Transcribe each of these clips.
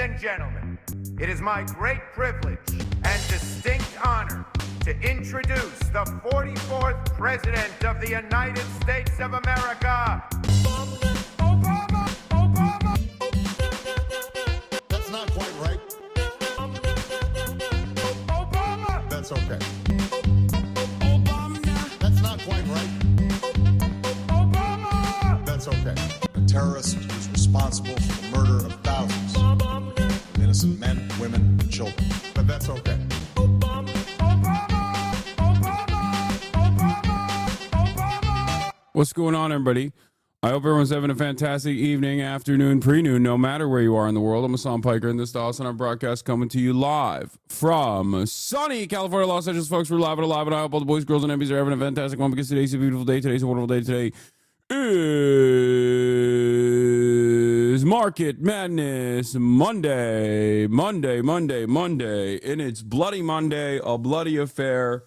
and gentlemen, it is my great privilege and distinct honor to introduce the 44th President of the United States of America, Obama. That's not quite right. Obama. That's okay. Obama. That's not quite right. Obama. That's okay. A terrorist who's responsible for the murder of thousands of innocent men, women, and children. But that's okay. What's going on, everybody? I hope everyone's having a fantastic evening, afternoon, pre-noon, no matter where you are in the world. I'm Hasan Piker, and this is the HasanAbi broadcast coming to you live from sunny California, Los Angeles. Folks, we're live and alive, and I hope all the boys, girls, and Emmys are having a fantastic one because today's a beautiful day. Today's a wonderful day. Today is Market Madness Monday, and it's Bloody Monday, a bloody affair.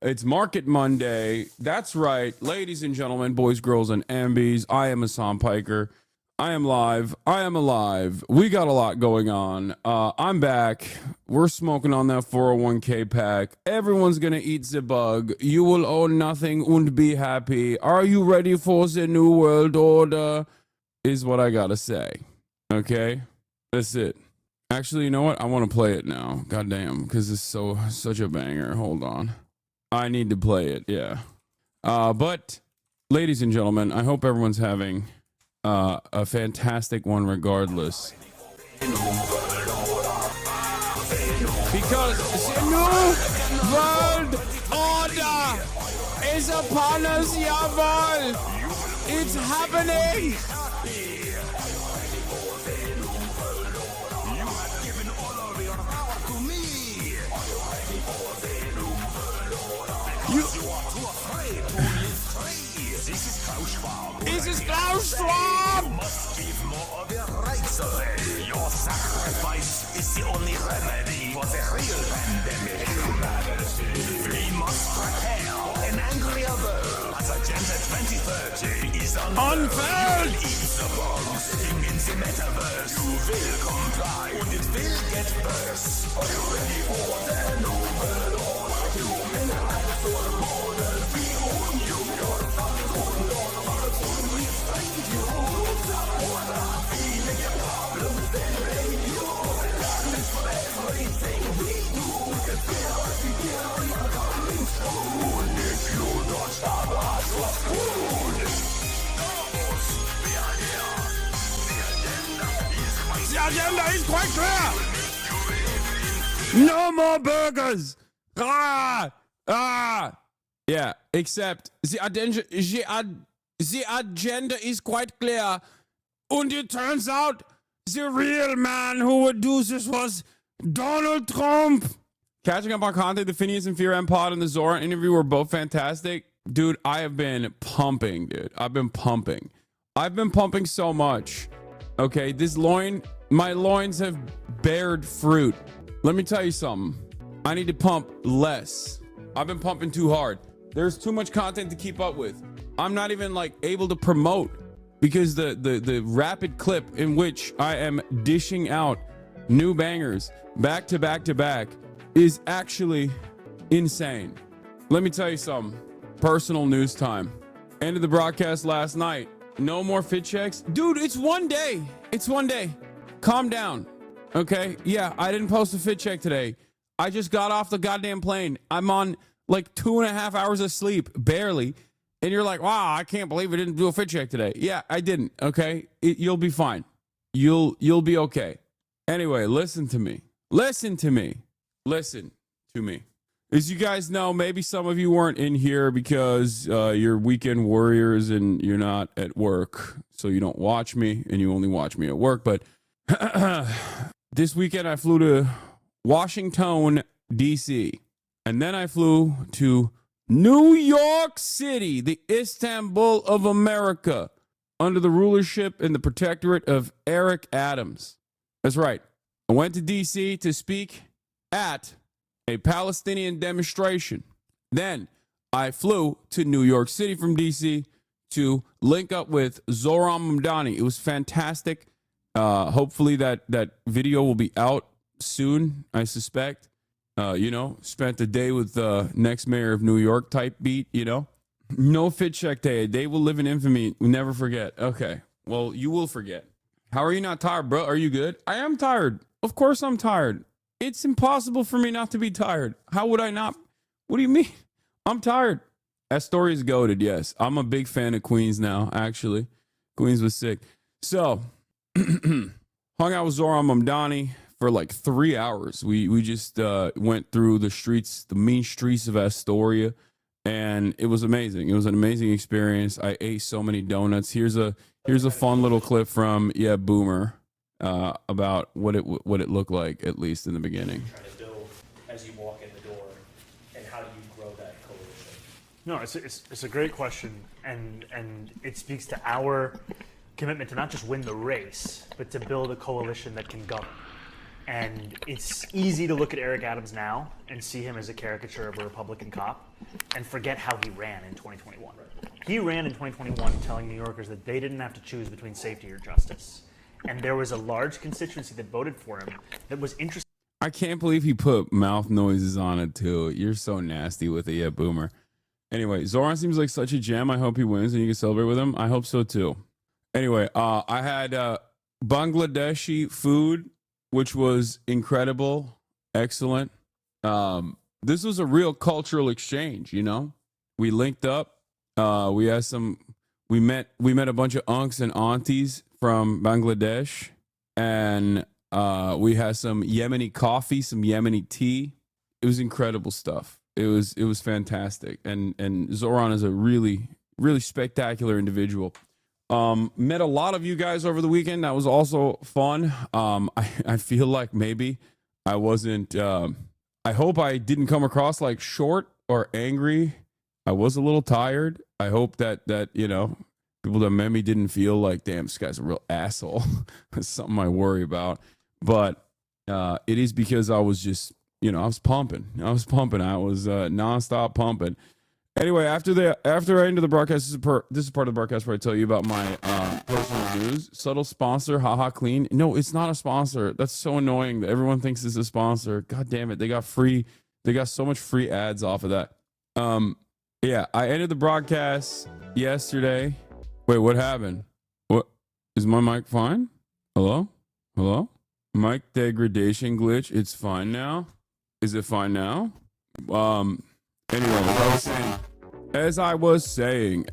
It's Market Monday. That's right, ladies and gentlemen, boys, girls, and ambies. I am Hasan Piker. I am live. I am alive. We got a lot going on. I'm back. We're smoking on that 401k pack. Everyone's gonna eat the bug. You will own nothing and be happy. Are you ready for the new world order? Is what I gotta say. Okay? That's it. Actually, you know what? I want to play it now. Goddamn, because it's such a banger. Hold on. I need to play it, yeah. But, ladies and gentlemen, I hope everyone's having a fantastic one regardless. Because the new world order is upon us, jawohl! It's happening! This is Klaus Schwab! Must give more of your rights away. Your sacrifice is the only remedy for the real pandemic. We must prepare an angrier world. As Agenda 2030 is Unfurled! Eats the bombs in the metaverse. You will comply and it will get worse. Are you ready for the new world order? Human rights for the border. We own you. Your fucking own order. The agenda is quite clear. No more burgers. Yeah, except the agenda is quite clear. And it turns out the real man who would do this was Donald Trump. Catching up on content, the Phineas and Fear Pod and the Zora interview were both fantastic. Dude, I have been pumping, dude. I've been pumping so much. Okay, my loins have bared fruit. Let me tell you something. I need to pump less. I've been pumping too hard. There's too much content to keep up with. I'm not even able to promote because the rapid clip in which I am dishing out new bangers back to back to back is actually insane. Let me tell you something. Personal news time. End of the broadcast last night. No more fit checks. Dude, it's one day. Calm down. Okay? Yeah, I didn't post a fit check today. I just got off the goddamn plane. I'm on 2.5 hours of sleep, barely. And you're like, wow, I can't believe I didn't do a fit check today. Yeah, I didn't. Okay? You'll be fine. You'll be okay. Anyway, listen to me. As you guys know, maybe some of you weren't in here because you're weekend warriors and you're not at work. So you don't watch me and you only watch me at work. But this weekend I flew to Washington, D.C. And then I flew to New York City, the Istanbul of America, under the rulership and the protectorate of Eric Adams. That's right. I went to D.C. to speak at a Palestinian demonstration. Then I flew to New York City from D.C. to link up with Zohran Mamdani. It was fantastic. Hopefully that video will be out soon, I suspect. Spent the day with the next mayor of New York type beat, No fit check day. A day will live in infamy. We never forget. Okay. Well, you will forget. How are you not tired, bro? Are you good? I am tired. Of course I'm tired. It's impossible for me not to be tired. How would I not? What do you mean? I'm tired. That story is goated, yes. I'm a big fan of Queens now, actually. Queens was sick. So, hung out with Zoran Mamdani for like 3 hours. We just went through the mean streets of Astoria, and it was amazing. It was an amazing experience. I ate so many donuts. Here's a fun little clip from Boomer about what it looked like, at least in the beginning. Trying to build as you walk in the door, and how do you grow that coalition? No, it's a great question, and it speaks to our commitment to not just win the race, but to build a coalition that can govern. And it's easy to look at Eric Adams now and see him as a caricature of a Republican cop and forget how he ran in 2021. He ran in 2021 telling New Yorkers that they didn't have to choose between safety or justice. And there was a large constituency that voted for him that was interested. I can't believe he put mouth noises on it, too. You're so nasty with it, Boomer. Anyway, Zoran seems like such a gem. I hope he wins and you can celebrate with him. I hope so, too. Anyway, I had Bangladeshi food, which was incredible, excellent. This was a real cultural exchange, We linked up. We met a bunch of unks and aunties from Bangladesh, and we had some Yemeni coffee, some Yemeni tea. It was incredible stuff. It was fantastic, and Zoran is a really, really spectacular individual. Met a lot of you guys over the weekend. That was also fun. I feel like maybe I wasn't, I hope I didn't come across like short or angry. I was a little tired. I hope that people that met me didn't feel like, damn, this guy's a real asshole. That's something I worry about. But it is because I was just, I was pumping. I was nonstop pumping. Anyway, after I end the broadcast, this is part of the broadcast where I tell you about my personal news. Subtle sponsor, Haha Clean. No, it's not a sponsor. That's so annoying that everyone thinks it's a sponsor. God damn it. They got so much free ads off of that. Yeah, I ended the broadcast yesterday. Wait, what happened? What is my mic fine? Hello? Mic degradation glitch. It's fine now. Is it fine now? Anyway, as I was saying.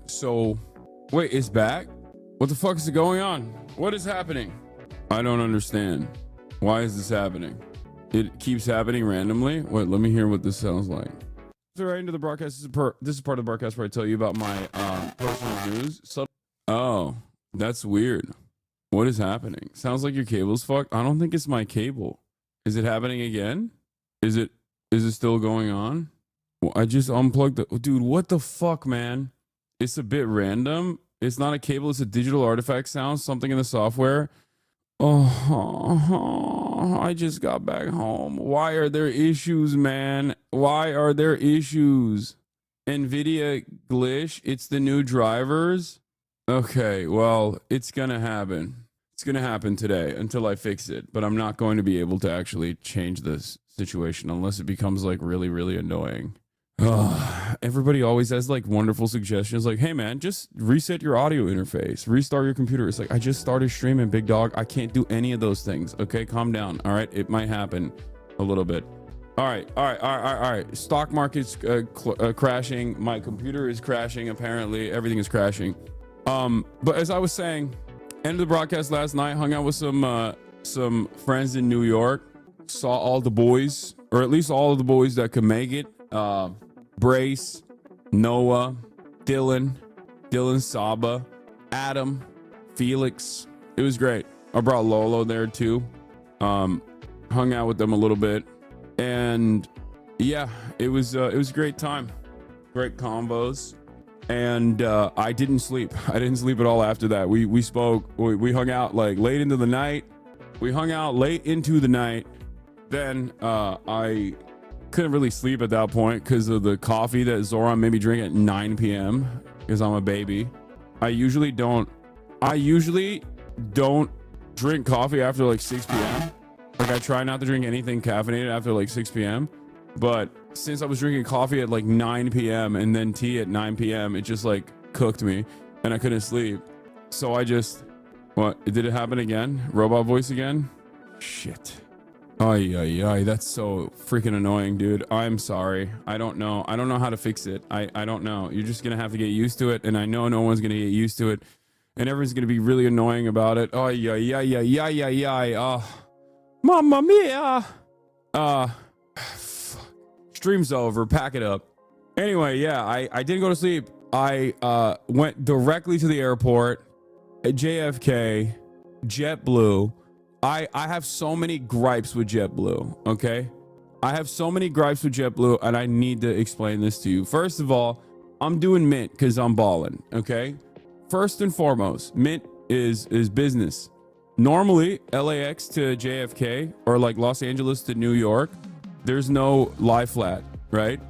So, wait, it's back? What the fuck is going on? What is happening? I don't understand. Why is this happening? It keeps happening randomly? Wait, let me hear what this sounds like. After I end the broadcast, this is part of the broadcast where I tell you about my personal news. Oh, that's weird. What is happening? Sounds like your cable's fucked. I don't think it's my cable. Is it happening again? Is it still going on? Well, I just unplugged the... Dude, what the fuck, man? It's a bit random. It's not a cable. It's a digital artifact sound. Something in the software. Oh, I just got back home. Why are there issues, man? Why are there issues? NVIDIA glitch. It's the new drivers. Okay, well, it's going to happen. It's going to happen today until I fix it. But I'm not going to be able to actually change this situation unless it becomes like really, really annoying. Everybody always has like wonderful suggestions like, hey man, just reset your audio interface, restart your computer. It's like, I just started streaming, big dog. I can't do any of those things. Okay, calm down. All right, it might happen a little bit. All right. Stock market's crashing. My computer is crashing. Apparently everything is crashing. But as I was saying, end of the broadcast last night, hung out with some friends in New York, saw all the boys, or at least all of the boys that could make it. Brace, Noah, Dylan Saba, Adam, Felix. It was great. I brought Lolo there too. Hung out with them a little bit, and yeah, it was a great time. Great combos, and I didn't sleep. I didn't sleep at all after that. We spoke. We hung out like late into the night. Then I couldn't really sleep at that point because of the coffee that Zoran made me drink at 9 p.m. because I'm a baby. I usually don't I usually don't drink coffee after like 6 p.m. Like I try not to drink anything caffeinated after like 6 p.m. But since I was drinking coffee at like 9 p.m. and then tea at 9 p.m., it just like cooked me and I couldn't sleep. So I just, what, did it happen again? Robot voice again? Shit. Ay, that's so freaking annoying, dude. I'm sorry. I don't know how to fix it. I don't know. You're just gonna have to get used to it, and I know no one's gonna get used to it, and everyone's gonna be really annoying about it. Oh, yeah. Mamma mia. Stream's over. Pack it up. Anyway, yeah, I didn't go to sleep. I went directly to the airport at JFK, JetBlue. I have so many gripes with JetBlue, okay? I have so many gripes with JetBlue, and I need to explain this to you. First of all, I'm doing Mint because I'm balling, okay? First and foremost, Mint is business. Normally, LAX to JFK or like Los Angeles to New York, there's no lie flat, right?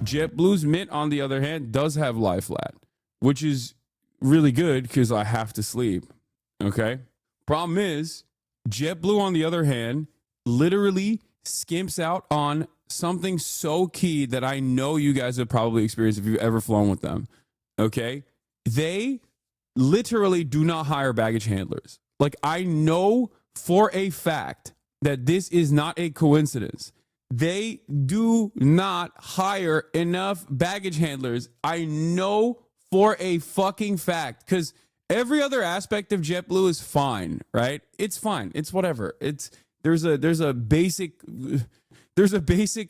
JetBlue's Mint, on the other hand, does have lie flat, which is really good because I have to sleep, okay? Problem is, JetBlue, on the other hand, literally skimps out on something so key that I know you guys have probably experienced if you've ever flown with them, okay? They literally do not hire baggage handlers. Like, I know for a fact that this is not a coincidence. They do not hire enough baggage handlers. I know for a fucking fact, because every other aspect of JetBlue is fine, right? It's fine. It's whatever. There's a basic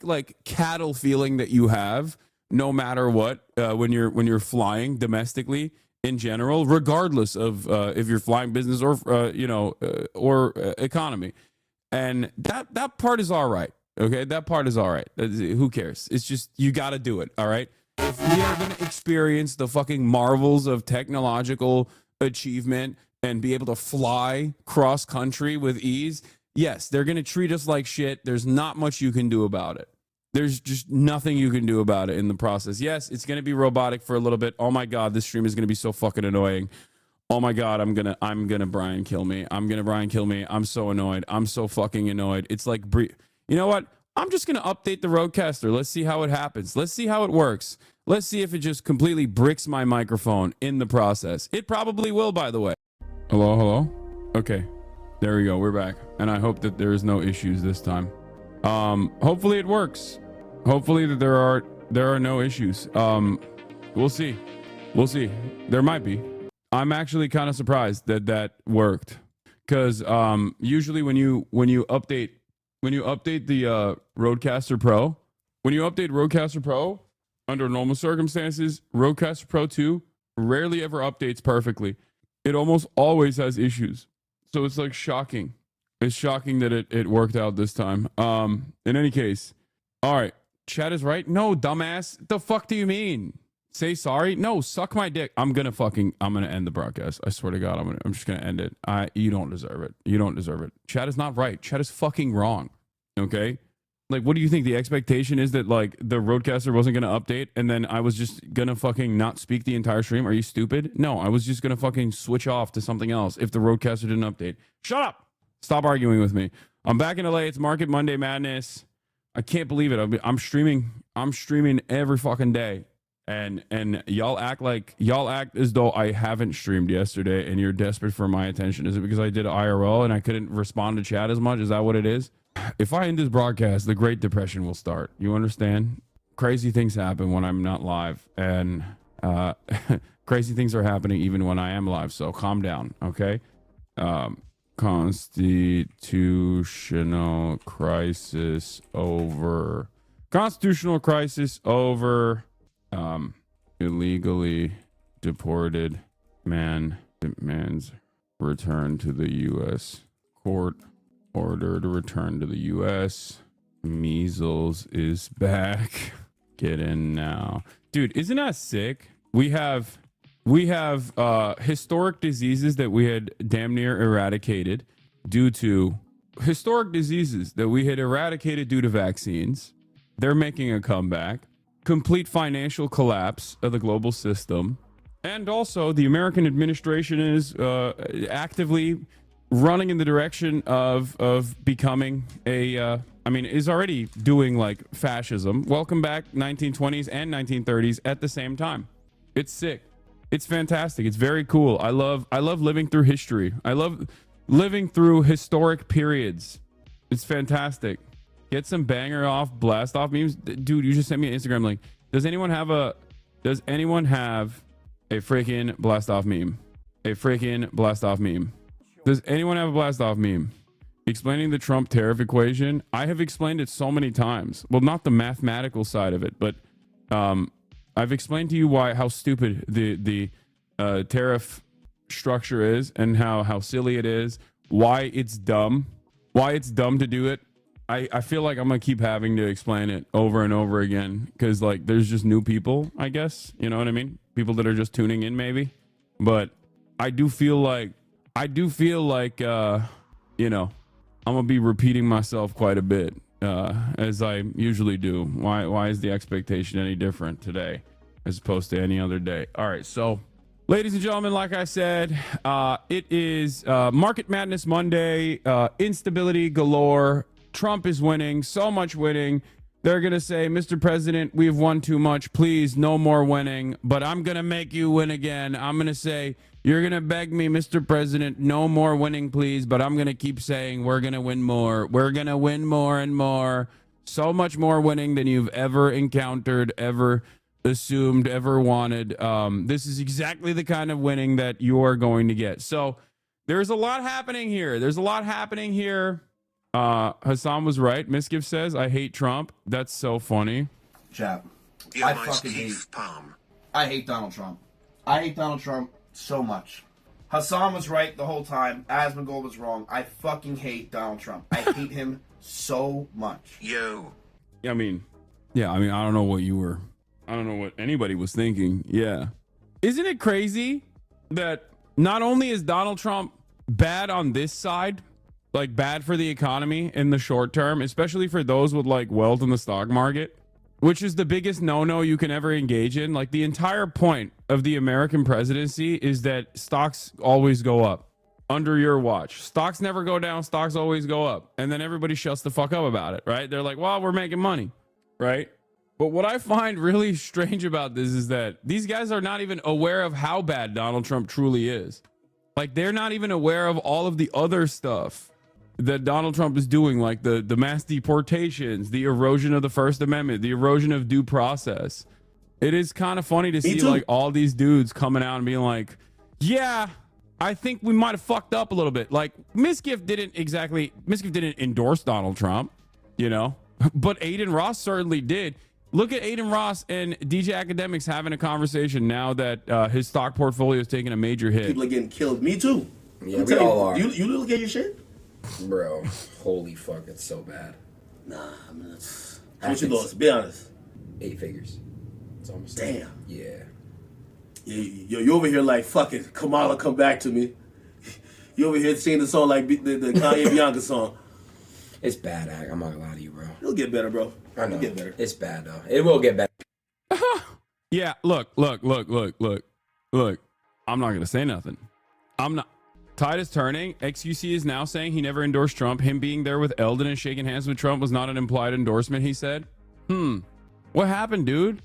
like cattle feeling that you have no matter what when you're flying domestically in general, regardless of if you're flying business or or economy. And that part is all right. Okay, that part is all right. Who cares? It's just you got to do it. All right. If we are going to experience the fucking marvels of technological achievement and be able to fly cross country with ease, yes, they're going to treat us like shit. There's not much you can do about it. There's just nothing you can do about it in the process. Yes, it's going to be robotic for a little bit. Oh my God, this stream is going to be so fucking annoying. Oh my God, I'm gonna Brian kill me. I'm gonna Brian kill me. I'm so annoyed. I'm so fucking annoyed. It's like, you know what? I'm just going to update the Rodecaster. Let's see how it happens. Let's see how it works. Let's see if it just completely bricks my microphone in the process. It probably will, by the way. Hello? Okay. There we go. We're back. And I hope that there is no issues this time. Hopefully it works. Hopefully that there are no issues. We'll see. We'll see. There might be. I'm actually kind of surprised that worked. Because usually when you update the Rodecaster Pro, under normal circumstances, Rodecaster Pro 2 rarely ever updates perfectly. It almost always has issues. So it's like shocking. It's shocking that it worked out this time. In any case, all right. Chat is right. No, dumbass. The fuck do you mean? Say sorry? No, suck my dick. I'm gonna end the broadcast. I swear to God, I'm just gonna end it. You don't deserve it. You don't deserve it. Chat is not right. Chat is fucking wrong. Okay? Like, what do you think? The expectation is that like the Rodecaster wasn't gonna update and then I was just gonna fucking not speak the entire stream? Are you stupid? No, I was just gonna fucking switch off to something else if the Rodecaster didn't update. Shut up! Stop arguing with me. I'm back in LA. It's Market Monday Madness. I can't believe it. I'm streaming every fucking day. And y'all act as though I haven't streamed yesterday and you're desperate for my attention. Is it because I did IRL and I couldn't respond to chat as much? Is that what it is? If I end this broadcast, the Great Depression will start. You understand? Crazy things happen when I'm not live, and crazy things are happening even when I am live. So calm down, okay? Constitutional crisis over. Illegally deported man demands return to the U.S. Court ordered return to the U.S. Measles is back. Get in now. Dude, isn't that sick? We have historic diseases that we had damn near eradicated due to vaccines. They're making a comeback. Complete financial collapse of the global system. And also, the American administration is actively running in the direction of becoming is already doing like fascism. Welcome back 1920s and 1930s at the same time. It's sick. It's fantastic. It's very cool. I love living through history. I love living through historic periods. It's fantastic. Get some banger off, blast off memes. Dude, you just sent me an Instagram link. Does anyone have a freaking blast off meme? A freaking blast off meme. Does anyone have a blast off meme? Explaining the Trump tariff equation. I have explained it so many times. Well, not the mathematical side of it, but I've explained to you how stupid the tariff structure is and how silly it is, why it's dumb to do it. I feel like I'm gonna keep having to explain it over and over again because like there's just new people, I guess, you know what I mean? People that are just tuning in maybe. But I do feel like you know, I'm gonna be repeating myself quite a bit as I usually do. Why is the expectation any different today as opposed to any other day? All right, so ladies and gentlemen, like I said, it is Market Madness Monday, instability galore. Trump is winning, so much winning. They're going to say, Mr. President, we've won too much. Please, no more winning. But I'm going to make you win again. I'm going to say, you're going to beg me, Mr. President, no more winning, please. But I'm going to keep saying, we're going to win more. We're going to win more and more. So much more winning than you've ever encountered, ever assumed, ever wanted. This is exactly the kind of winning that you're going to get. So there's a lot happening here. Hasan was right. Misgift says, I hate Trump. That's so funny. Chap. You're I my fucking Steve Palm. I hate Donald Trump. I hate Donald Trump so much. Hasan was right the whole time. Asmongold was wrong. I fucking hate Donald Trump. I hate him so much. Yo. I don't know what anybody was thinking. Yeah. Isn't it crazy that not only is Donald Trump bad on this side, like bad for the economy in the short term, especially for those with like wealth in the stock market, which is the biggest no-no you can ever engage in. Like the entire point of the American presidency is that stocks always go up under your watch. Stocks never go down. Stocks always go up. And then everybody shuts the fuck up about it, right? They're like, well, we're making money, right? But what I find really strange about this is that these guys are not even aware of how bad Donald Trump truly is. Like they're not even aware of all of the other stuff that Donald Trump is doing, like the mass deportations, the erosion of the First Amendment, the erosion of due process. It is kind of funny to see like all these dudes coming out and being like, yeah, I think we might have fucked up a little bit. Like Misgift didn't endorse Donald Trump, you know, but Aiden Ross certainly did. Look at Aiden Ross and DJ Academics having a conversation now that his stock portfolio is taking a major hit. People are getting killed. Me too. Yeah, we all are. You look at your shit? Bro, holy fuck, it's so bad. Nah, I mean, that's... How much you lost? Be honest. 8 figures. It's almost... Damn. Yeah. You over here like, fuck it, Kamala, come back to me. You over here singing the song like the Kanye Bianca song. It's bad, I'm not gonna lie to you, bro. It'll get better, bro. I know. It'll get better. It's bad, though. It will get better. Yeah, look. I'm not going to say nothing. I'm not... Tide is turning. XQC is now saying he never endorsed Trump. Him being there with Eldon and shaking hands with Trump was not an implied endorsement, he said. What happened, dude?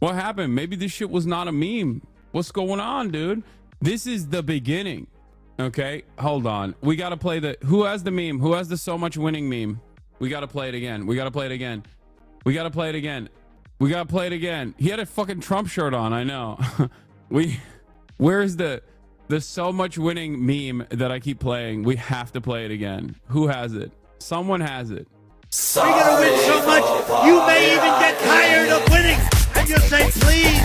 What happened? Maybe this shit was not a meme. What's going on, dude? This is the beginning. Okay, hold on. We got to play the... Who has the meme? Who has the so much winning meme? We got to play it again. We got to play it again. He had a fucking Trump shirt on, I know. Where's the so much winning meme that I keep playing? We have to play it again. Who has it? Someone has it. We're gonna win so much, you may even get tired of winning. And you'll say, please,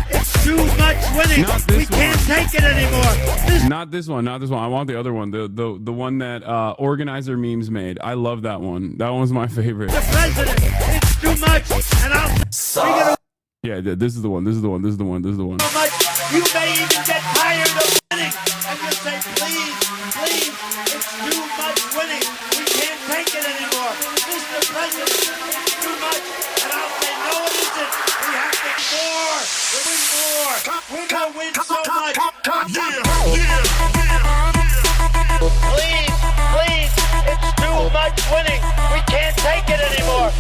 it's too much winning. We can't take it anymore. Not this one. I want the other one. The one that organizer memes made. I love that one. That one was my favorite. The president, it's too much, and Yeah, this is the one. So much, you may even get tired of winning. and you say, please, please, it's too much winning. We can't take it anymore. Mr. President, it's too much. And I'll say, no, it isn't. We have to more. We win more. We're going to win so much. Please, please, it's too much winning. We can't take it anymore.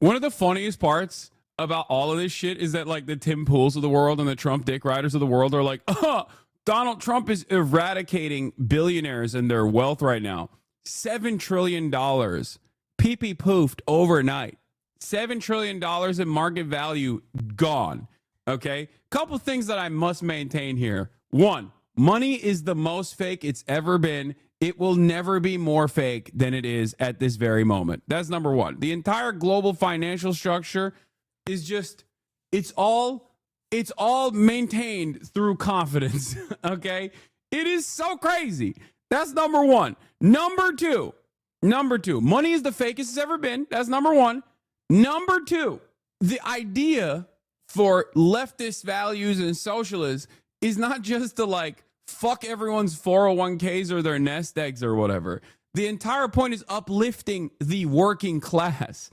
One of the funniest parts about all of this shit is that like the Tim Pools of the world and the Trump dick riders of the world are like, Donald Trump is eradicating billionaires and their wealth right now. $7 trillion. Pee-pee poofed overnight. $7 trillion in market value gone. Okay? Couple things that I must maintain here. One, money is the most fake it's ever been. It will never be more fake than it is at this very moment. That's number one. The entire global financial structure is just, it's all maintained through confidence. Okay? It is so crazy. That's number one. Number two, money is the fakest it's ever been. That's number one. Number two, the idea for leftist values and socialists is not just to like fuck everyone's 401ks or their nest eggs or whatever. The entire point is uplifting the working class.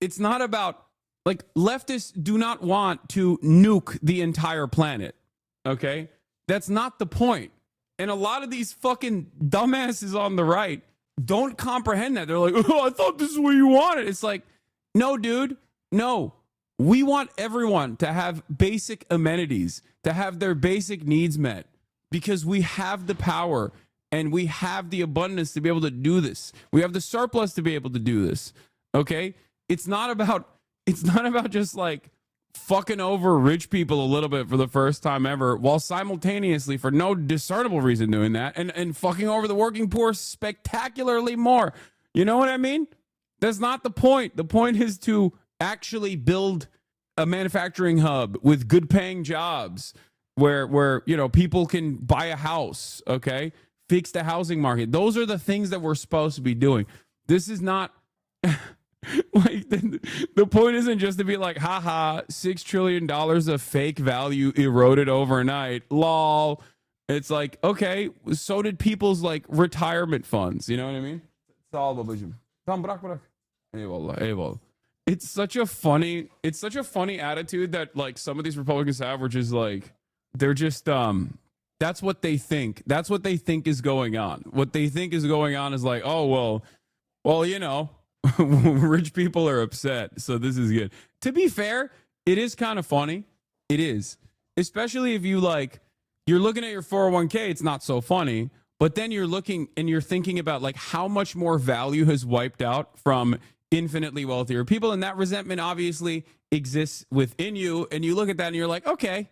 It's not about, like, leftists do not want to nuke the entire planet. Okay? That's not the point. And a lot of these fucking dumbasses on the right don't comprehend that. They're like, oh, I thought this is what you wanted. It's like, no, dude, no. We want everyone to have basic amenities, to have their basic needs met, because we have the power and we have the abundance to be able to do this. We have the surplus to be able to do this. Okay? It's not about just like fucking over rich people a little bit for the first time ever, while simultaneously, for no discernible reason, doing that and fucking over the working poor spectacularly more. You know what I mean? That's not the point. The point is to actually build a manufacturing hub with good paying jobs where you know people can buy a house, okay? Fix the housing market. Those are the things that we're supposed to be doing. This is not like the point isn't just to be like, haha, $6 trillion of fake value eroded overnight. Lol. It's like, okay, so did people's like retirement funds. You know what I mean? It's such a funny attitude that like some of these Republicans have, which is like they're just that's what they think. That's what they think is going on. What they think is going on is like, oh well, you know, rich people are upset, so this is good. To be fair, it is kind of funny. It is. Especially if you're looking at your 401k, it's not so funny. But then you're looking and you're thinking about like how much more value has wiped out from infinitely wealthier people. And that resentment obviously exists within you. And you look at that and you're like, okay,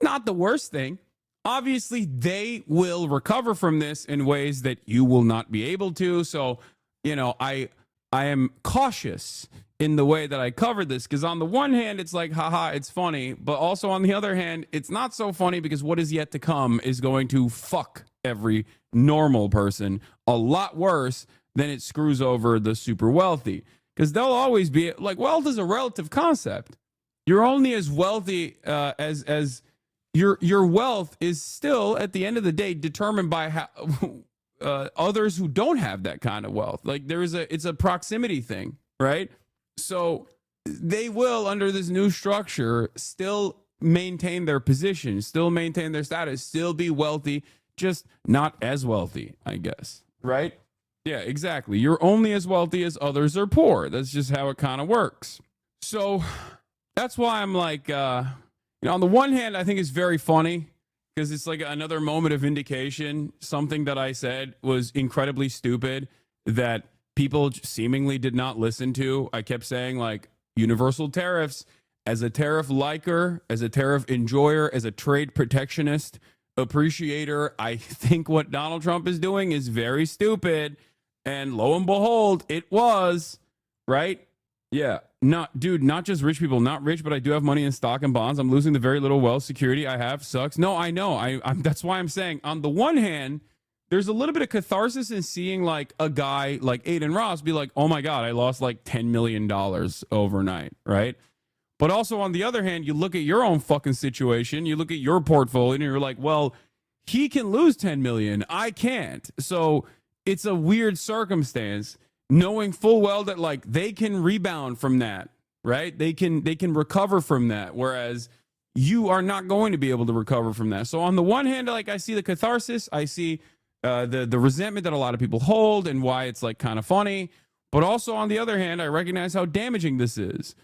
not the worst thing. Obviously, they will recover from this in ways that you will not be able to. So, you know, I am cautious in the way that I cover this, because on the one hand, it's like, haha, it's funny. But also on the other hand, it's not so funny, because what is yet to come is going to fuck every normal person a lot worse than it screws over the super wealthy. Because they'll always be like, wealth is a relative concept. You're only as wealthy as your wealth is still at the end of the day determined by how others who don't have that kind of wealth. Like it's a proximity thing, right? So they will, under this new structure, still maintain their position, still maintain their status, still be wealthy, just not as wealthy, I guess, right? Yeah, exactly. You're only as wealthy as others are poor. That's just how it kind of works. So that's why I'm like, you know, on the one hand, I think it's very funny because it's like another moment of vindication. Something that I said was incredibly stupid that people seemingly did not listen to. I kept saying like universal tariffs. As a tariff liker, as a tariff enjoyer, as a trade protectionist appreciator, I think what Donald Trump is doing is very stupid. And lo and behold, it was, right? Yeah. Not just rich people, not rich, but I do have money in stock and bonds. I'm losing the very little wealth security I have. Sucks. No, I know. I'm that's why I'm saying, on the one hand, there's a little bit of catharsis in seeing like a guy like Aiden Ross be like, oh my God, I lost like $10 million overnight, right? But also on the other hand, you look at your own fucking situation, you look at your portfolio and you're like, well, he can lose 10 million. I can't. So it's a weird circumstance, knowing full well that like they can rebound from that, right? They can recover from that, whereas you are not going to be able to recover from that. So on the one hand, like I see the catharsis, I see the resentment that a lot of people hold and why it's like kind of funny. But also on the other hand, I recognize how damaging this is.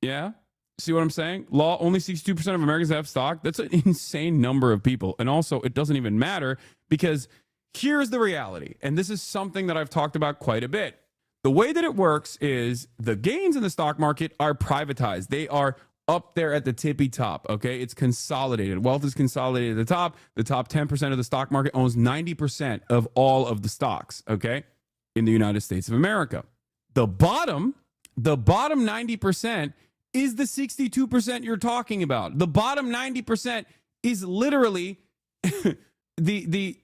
Yeah. See what I'm saying? Law, only 62% of Americans have stock. That's an insane number of people. And also it doesn't even matter because here's the reality. And this is something that I've talked about quite a bit. The way that it works is the gains in the stock market are privatized. They are up there at the tippy top, okay? It's consolidated. Wealth is consolidated at the top. The top 10% of the stock market owns 90% of all of the stocks, okay, in the United States of America. The bottom 90% is the 62% you're talking about. The bottom 90% is literally they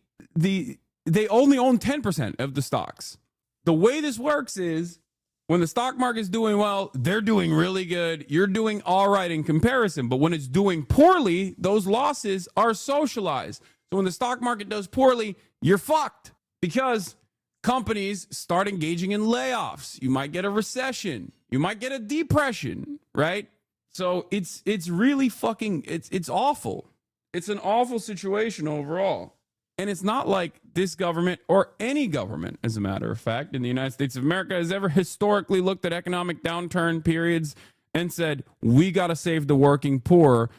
only own 10% of the stocks. The way this works is when the stock market's doing well, they're doing really good. You're doing all right in comparison. But when it's doing poorly, those losses are socialized. So when the stock market does poorly, you're fucked because companies start engaging in layoffs. You might get a recession. You might get a depression, right? So it's really fucking, it's awful. It's an awful situation overall. And it's not like this government or any government, as a matter of fact, in the United States of America has ever historically looked at economic downturn periods and said, we got to save the working poor.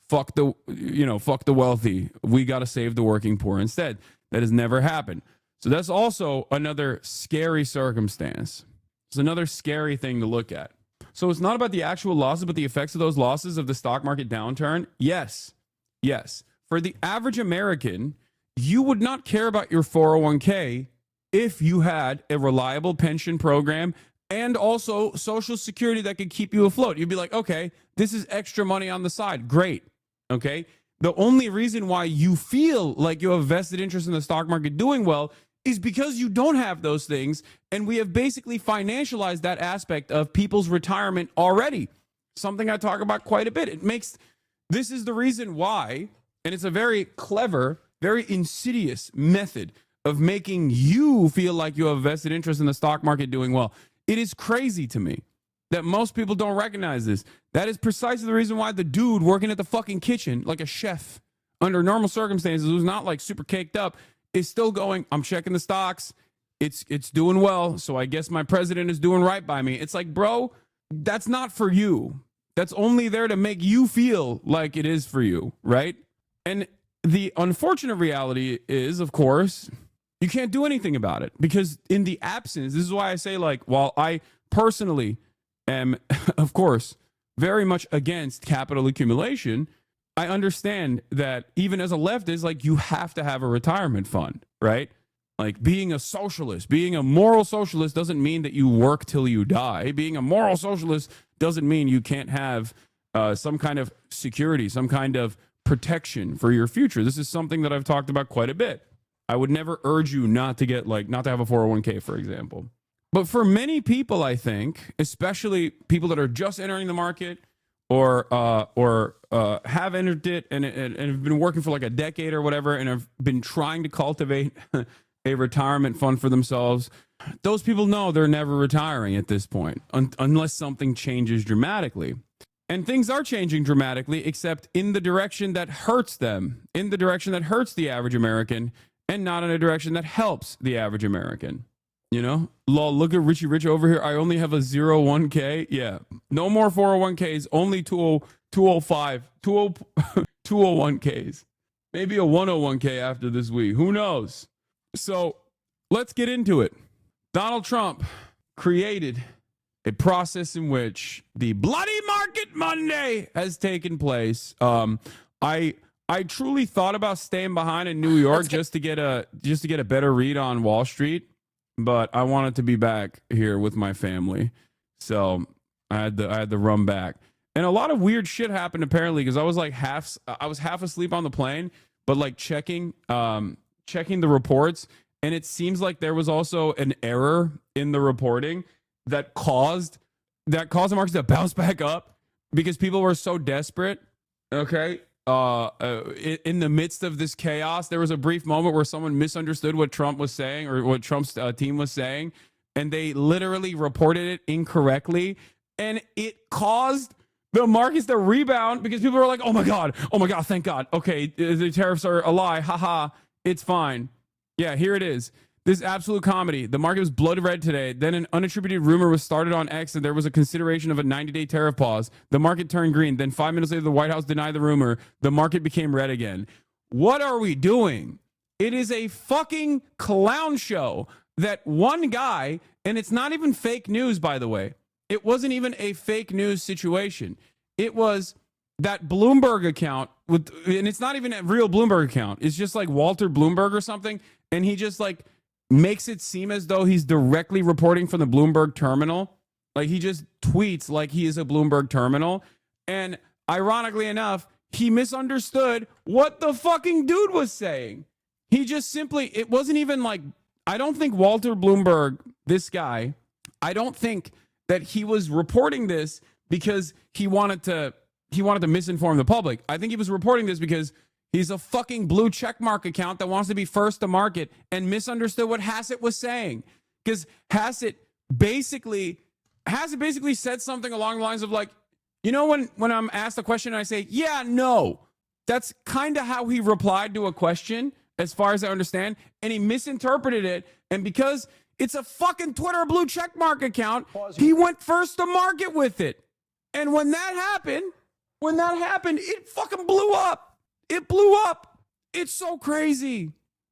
Fuck the wealthy. We got to save the working poor instead. That has never happened. So that's also another scary circumstance. It's another scary thing to look at. So it's not about the actual losses, but the effects of those losses of the stock market downturn. Yes. For the average American, you would not care about your 401k if you had a reliable pension program and also Social Security that could keep you afloat. You'd be like, okay, this is extra money on the side. Great. Okay. The only reason why you feel like you have vested interest in the stock market doing well is because you don't have those things. And we have basically financialized that aspect of people's retirement already. Something I talk about quite a bit. This is the reason why, and it's a very clever, very insidious method of making you feel like you have a vested interest in the stock market doing well. It is crazy to me that most people don't recognize this. That is precisely the reason why the dude working at the fucking kitchen, like a chef, under normal circumstances, who's not like super caked up, is still going, I'm checking the stocks. It's doing well. So I guess my president is doing right by me. It's like, bro, that's not for you. That's only there to make you feel like it is for you, right? And the unfortunate reality is, of course, you can't do anything about it because in the absence, this is why I say, like, while I personally am, of course, very much against capital accumulation, I understand that even as a leftist, like, you have to have a retirement fund, right? Like, being a socialist, being a moral socialist doesn't mean that you work till you die. Being a moral socialist doesn't mean you can't have some kind of security, some kind of protection for your future. This is something that I've talked about quite a bit. I would never urge you not to have a 401k, for example. But for many people, I think, especially people that are just entering the market or have entered it and have been working for like a decade or whatever and have been trying to cultivate a retirement fund for themselves, those people know they're never retiring at this point unless something changes dramatically. And things are changing dramatically, except in the direction that hurts them, in the direction that hurts the average American, and not in a direction that helps the average American. You know, lol, look at Richie Rich over here. I only have a 01k. Yeah, no more 401ks, only 205, 201ks. Maybe a 101k after this week. Who knows? So let's get into it. Donald Trump created a process in which the Bloody Market Monday has taken place. I truly thought about staying behind in New York just to get a better read on Wall Street, but I wanted to be back here with my family, so I had to run back. And a lot of weird shit happened apparently because I was half asleep on the plane, but like checking the reports, and it seems like there was also an error in the reporting that caused the markets to bounce back up because people were so desperate. Okay. in the midst of this chaos, there was a brief moment where someone misunderstood what Trump was saying or what Trump's team was saying, and they literally reported it incorrectly, and it caused the markets to rebound because people were like, oh my God, thank God. Okay, the tariffs are a lie. Haha, it's fine. Yeah, here it is. This absolute comedy. The market was blood red today. Then an unattributed rumor was started on X and there was a consideration of a 90-day tariff pause. The market turned green. Then 5 minutes later, the White House denied the rumor. The market became red again. What are we doing? It is a fucking clown show that one guy, and it's not even fake news, by the way. It wasn't even a fake news situation. It was that Bloomberg account with, and it's not even a real Bloomberg account. It's just like Walter Bloomberg or something. And he just like makes it seem as though he's directly reporting from the Bloomberg terminal. Like he just tweets like he is a Bloomberg terminal. And ironically enough, he misunderstood what the fucking dude was saying. He just simply, it wasn't even like, I don't think Walter Bloomberg, this guy, I don't think that he was reporting this because he wanted to misinform the public. I think he was reporting this because he's a fucking blue checkmark account that wants to be first to market and misunderstood what Hassett was saying. Because Hassett basically said something along the lines of like, you know, when I'm asked a question and I say, yeah, no, that's kind of how he replied to a question as far as I understand. And he misinterpreted it. And because it's a fucking Twitter blue checkmark account, he went first to market with it. And when that happened, it fucking blew up. It blew up. It's so crazy.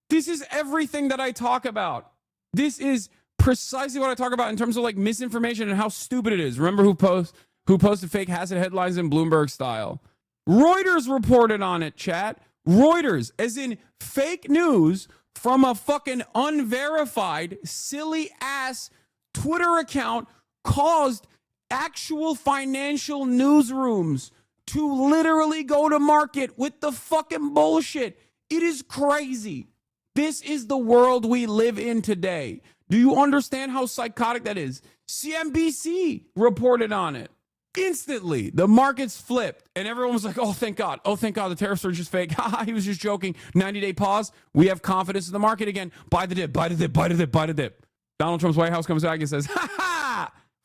This is everything that I talk about. This is precisely what I talk about in terms of like misinformation and how stupid it is. Remember who posted fake Hassett headlines in Bloomberg style? Reuters reported on it, chat. Reuters, as in fake news from a fucking unverified, silly ass Twitter account caused actual financial newsrooms to literally go to market with the fucking bullshit. It is crazy. This is the world we live in today. Do you understand how psychotic that is? CNBC reported on it. Instantly, the markets flipped and everyone was like, oh, thank God. Oh, thank God. The tariffs are just fake. He was just joking. 90-day pause. We have confidence in the market again. Buy the dip, buy the dip, buy the dip, buy the dip. Donald Trump's White House comes back and says,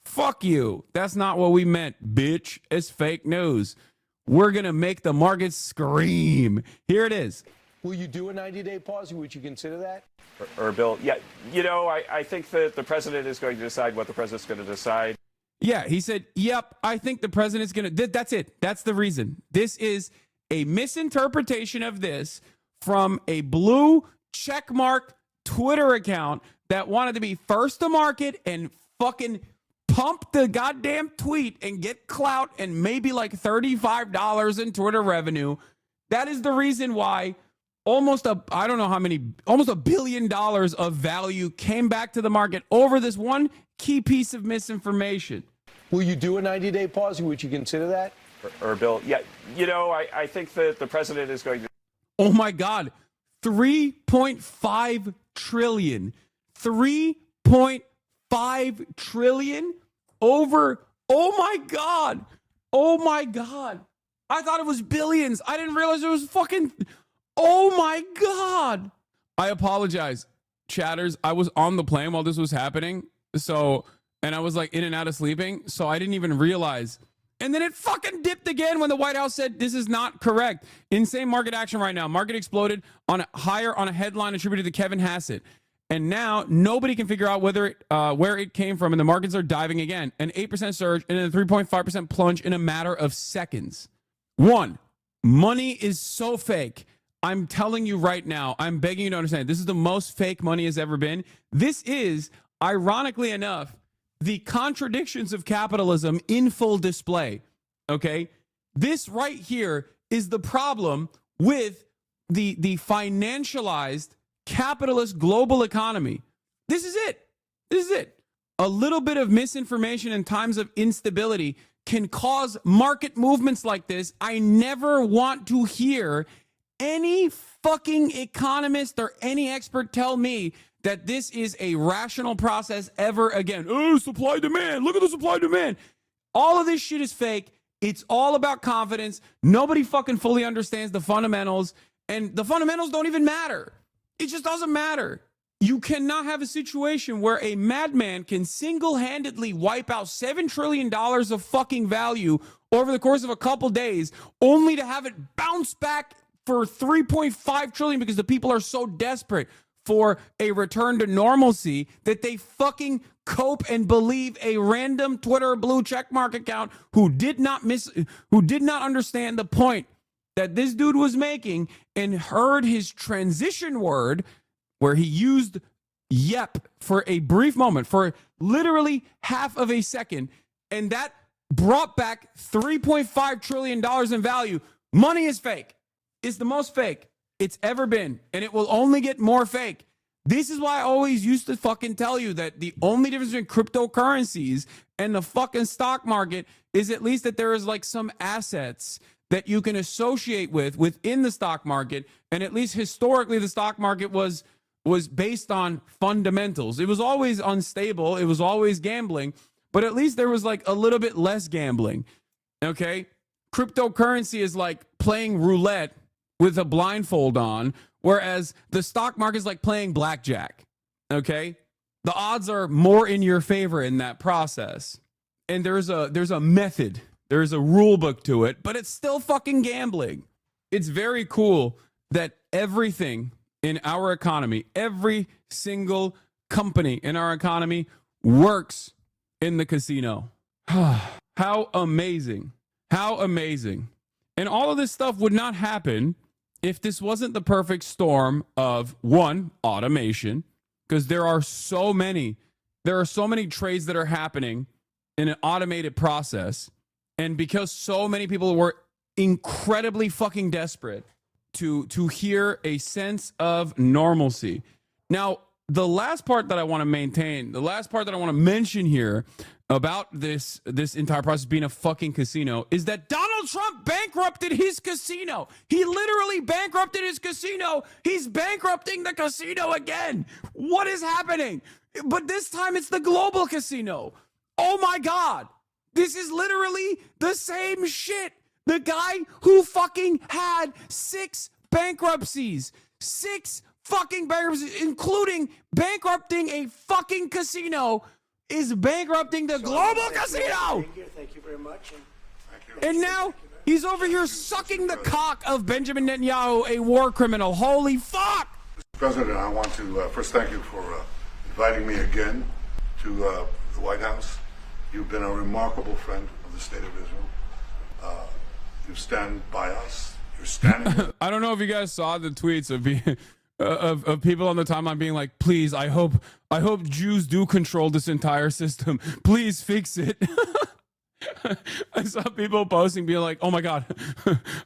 fuck you. That's not what we meant, bitch. It's fake news. We're going to make the markets scream. Here it is. Will you do a 90-day pause? Would you consider that? Or Bill, yeah, you know, I think that the president is going to decide what the president's going to decide. Yeah, he said, yep, I think the president's going to, that's it. That's the reason. This is a misinterpretation of this from a blue checkmark Twitter account that wanted to be first to market and fucking pump the goddamn tweet and get clout and maybe like $35 in Twitter revenue. That is the reason why almost $1 billion of value came back to the market over this one key piece of misinformation. Will you do a 90-day pause? Would you consider that? Or Bill, yeah, you know, I think that the president is going to. Oh my God, 3.5 trillion, 3.5 trillion over. Oh my God. Oh my God. I thought it was billions. I didn't realize it was fucking. Oh my God. I apologize, chatters. I was on the plane while this was happening. And I was like in and out of sleeping. So I didn't even realize. And then it fucking dipped again when the White House said this is not correct. Insane market action right now. Market exploded on a headline attributed to Kevin Hassett. And now nobody can figure out where it came from. And the markets are diving again. An 8% surge and a 3.5% plunge in a matter of seconds. One, money is so fake. I'm telling you right now, I'm begging you to understand, this is the most fake money has ever been. This is, ironically enough, the contradictions of capitalism in full display. Okay? This right here is the problem with the financialized capitalist global economy. This is it. This is it. A little bit of misinformation in times of instability can cause market movements like this. I never want to hear any fucking economist or any expert tell me that this is a rational process ever again. Oh, supply demand. Look at the supply demand. All of this shit is fake. It's all about confidence. Nobody fucking fully understands the fundamentals, and the fundamentals don't even matter. It just doesn't matter. You cannot have a situation where a madman can single-handedly wipe out $7 trillion of fucking value over the course of a couple days, only to have it bounce back for 3.5 trillion because the people are so desperate for a return to normalcy that they fucking cope and believe a random Twitter blue checkmark account who did not understand the point that this dude was making and heard his transition word where he used yep for a brief moment, for literally half of a second, and that brought back $3.5 trillion in value. Money is fake. It's the most fake it's ever been, and it will only get more fake. This is why I always used to fucking tell you that the only difference between cryptocurrencies and the fucking stock market is at least that there is like some assets that you can associate within the stock market, and at least historically the stock market was based on fundamentals. It was always unstable, it was always gambling, but at least there was like a little bit less gambling. Okay? Cryptocurrency is like playing roulette with a blindfold on, whereas the stock market is like playing blackjack. Okay? The odds are more in your favor in that process. And there's a method, there's a rule book to it, but it's still fucking gambling. It's very cool that everything in our economy, every single company in our economy works in the casino. How amazing. How amazing. And all of this stuff would not happen if this wasn't the perfect storm of, one, automation, because there are so many trades that are happening in an automated process, and because so many people were incredibly fucking desperate to hear a sense of normalcy. Now, the last part that I want to maintain, the last part that I want to mention here about this entire process being a fucking casino is that Donald Trump bankrupted his casino. He literally bankrupted his casino. He's bankrupting the casino again. What is happening? But this time it's the global casino. Oh my God. This is literally the same shit. The guy who fucking had 6 bankruptcies, 6 fucking bankruptcies, including bankrupting a fucking casino, is bankrupting the global casino. Thank you very much. And now he's over here sucking the cock of Benjamin Netanyahu, a war criminal. Holy fuck! Mr. President, I want to first thank you for inviting me again to the White House. You've been a remarkable friend of the State of Israel. You stand by us. You're standing. I don't know if you guys saw the tweets of people on the timeline being like, please, I hope Jews do control this entire system. Please fix it. I saw people posting being like, oh my God,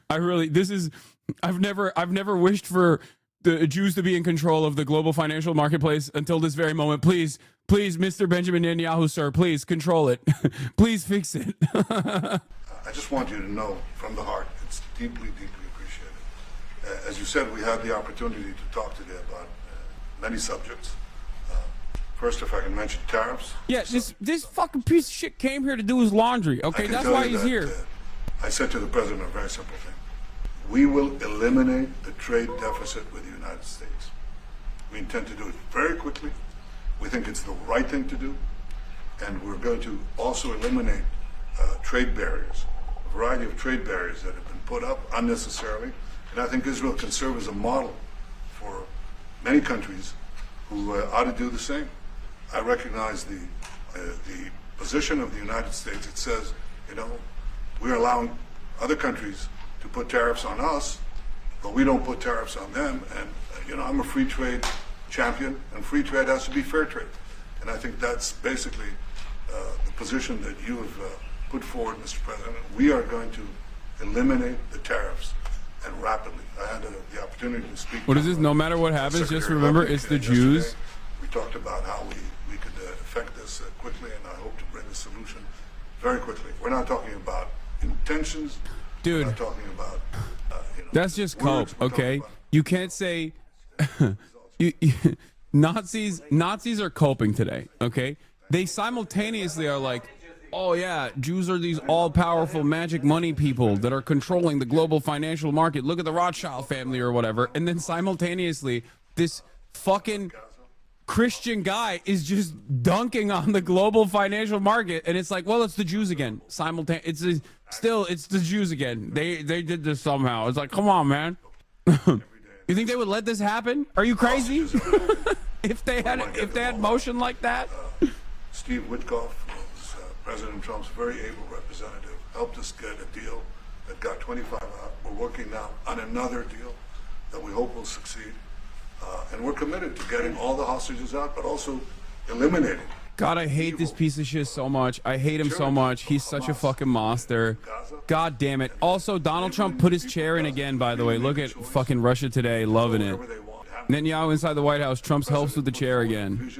I've never wished for the Jews to be in control of the global financial marketplace until this very moment. Please, Mr. Benjamin Netanyahu, sir, please control it. Please fix it. I just want you to know from the heart, it's deeply, deeply appreciated. As you said, we had the opportunity to talk today about many subjects. First, if I can mention tariffs. Yeah, this fucking piece of shit came here to do his laundry. Okay, that's why he's here. I said to the president a very simple thing. We will eliminate the trade deficit with the United States. We intend to do it very quickly. We think it's the right thing to do. And we're going to also eliminate trade barriers, a variety of trade barriers that have been put up unnecessarily. And I think Israel can serve as a model for many countries who ought to do the same. I recognize the position of the United States. It says, we're allowing other countries to put tariffs on us, but we don't put tariffs on them. And, I'm a free trade champion, and free trade has to be fair trade. And I think that's basically the position that you have put forward, Mr. President. We are going to eliminate the tariffs, and rapidly. I had the opportunity to speak. What is this? No matter what happens, just remember it's the Jews. We talked about how we could affect this quickly, and I hope to bring a solution very quickly. We're not talking about intentions. Dude, we're not talking about that's just cope, okay? You can't say Nazis are coping today, okay? They simultaneously are like, oh yeah, Jews are these all-powerful magic money people that are controlling the global financial market. Look at the Rothschild family or whatever. And then simultaneously, this fucking Christian guy is just dunking on the global financial market. And it's like, well, it's the Jews again. It's the Jews again. They did this somehow. It's like, come on, man. You think they would let this happen? Are you crazy? if they had motion like that? Steve Witkoff was President Trump's very able representative, helped us get a deal that got 25 out. We're working now on another deal that we hope will succeed. And we're committed to getting all the hostages out, but also eliminating. God, I hate this piece of shit so much. I hate him so much. He's such a fucking monster. God damn it. Also, Donald Trump put his chair in again, by the way. Look at fucking Russia Today, loving it. Netanyahu inside the White House. Trump's helps with the chair again.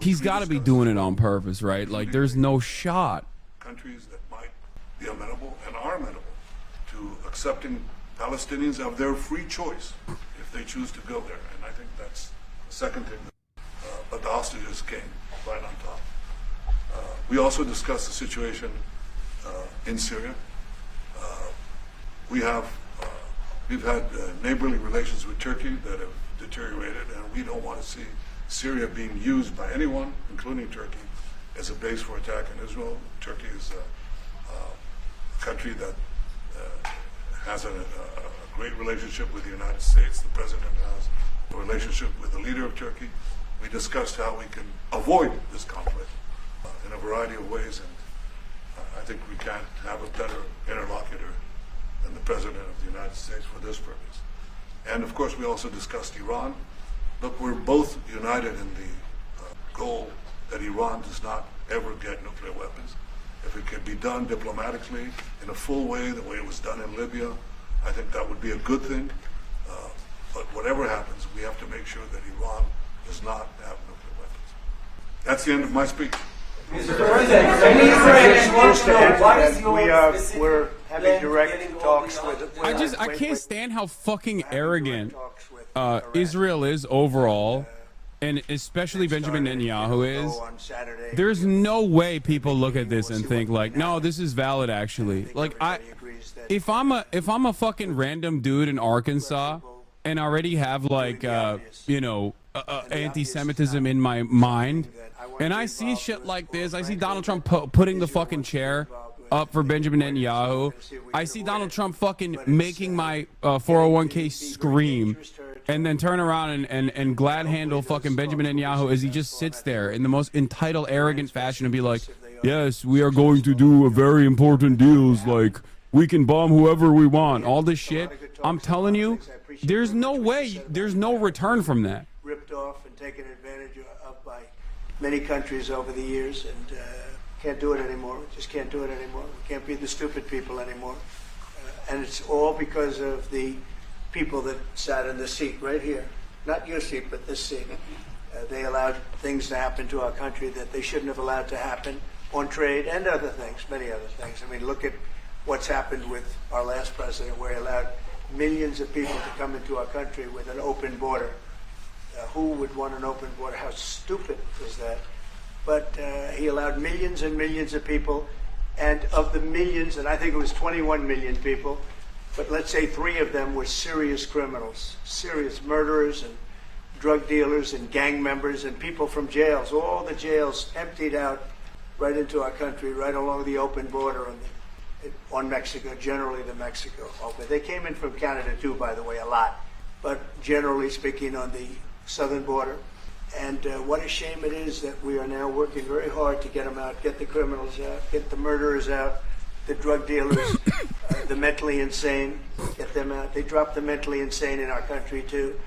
He's got to be doing it on purpose, right? Like, there's no shot. Countries that might be amenable and are amenable to accepting Palestinians of their free choice if they choose to go there. And I think that's the second thing. But the hostages came right on top. We also discussed the situation in Syria. We've had neighborly relations with Turkey that have deteriorated, and we don't want to see Syria being used by anyone, including Turkey, as a base for attack on Israel. Turkey is a country that has a great relationship with the United States. The president has a relationship with the leader of Turkey. We discussed how we can avoid this conflict in a variety of ways, and I think we can't have a better interlocutor than the President of the United States for this purpose. And of course, we also discussed Iran. Look, we're both united in the goal that Iran does not ever get nuclear weapons. If it could be done diplomatically in a full way, the way it was done in Libya, I think that would be a good thing. But whatever happens, we have to make sure that Iran does not have nuclear weapons. That's the end of my speech. Mr. President, we're having direct talks with. I can't stand how fucking arrogant Israel is overall, and especially Benjamin Netanyahu is. There's no way people look at this and think like, no, this is valid actually. Like if I'm a fucking random dude in Arkansas and already have like anti-Semitism in my mind, and I see shit like this, I see Donald Trump putting the fucking chair up for Benjamin Netanyahu. I see Donald Trump fucking making my 401k scream, and then turn around and glad handle fucking Benjamin Netanyahu as he just sits there in the most entitled, arrogant fashion and be like, yes, we are going to do a very important deals, like we can bomb whoever we want, all this shit. I'm telling you, there's no way, there's no return from that. Ripped off and taken advantage of by many countries over the years, and can't do it anymore. We just can't do it anymore. We can't be the stupid people anymore. And it's all because of the people that sat in the seat right here. Not your seat, but this seat. They allowed things to happen to our country that they shouldn't have allowed to happen on trade and other things, many other things. I mean, look at what's happened with our last president, where he allowed millions of people to come into our country with an open border. Who would want an open border? How stupid is that? But he allowed millions and millions of people, and of the millions, and I think it was 21 million people, but let's say 3 of them were serious criminals, serious murderers and drug dealers and gang members and people from jails. All the jails emptied out right into our country, right along the open border on Mexico, generally the Mexico open. They came in from Canada too, by the way, a lot, but generally speaking on the southern border. And what a shame it is that we are now working very hard to get them out, get the criminals out, get the murderers out, the drug dealers, the mentally insane, get them out. They dropped the mentally insane in our country too.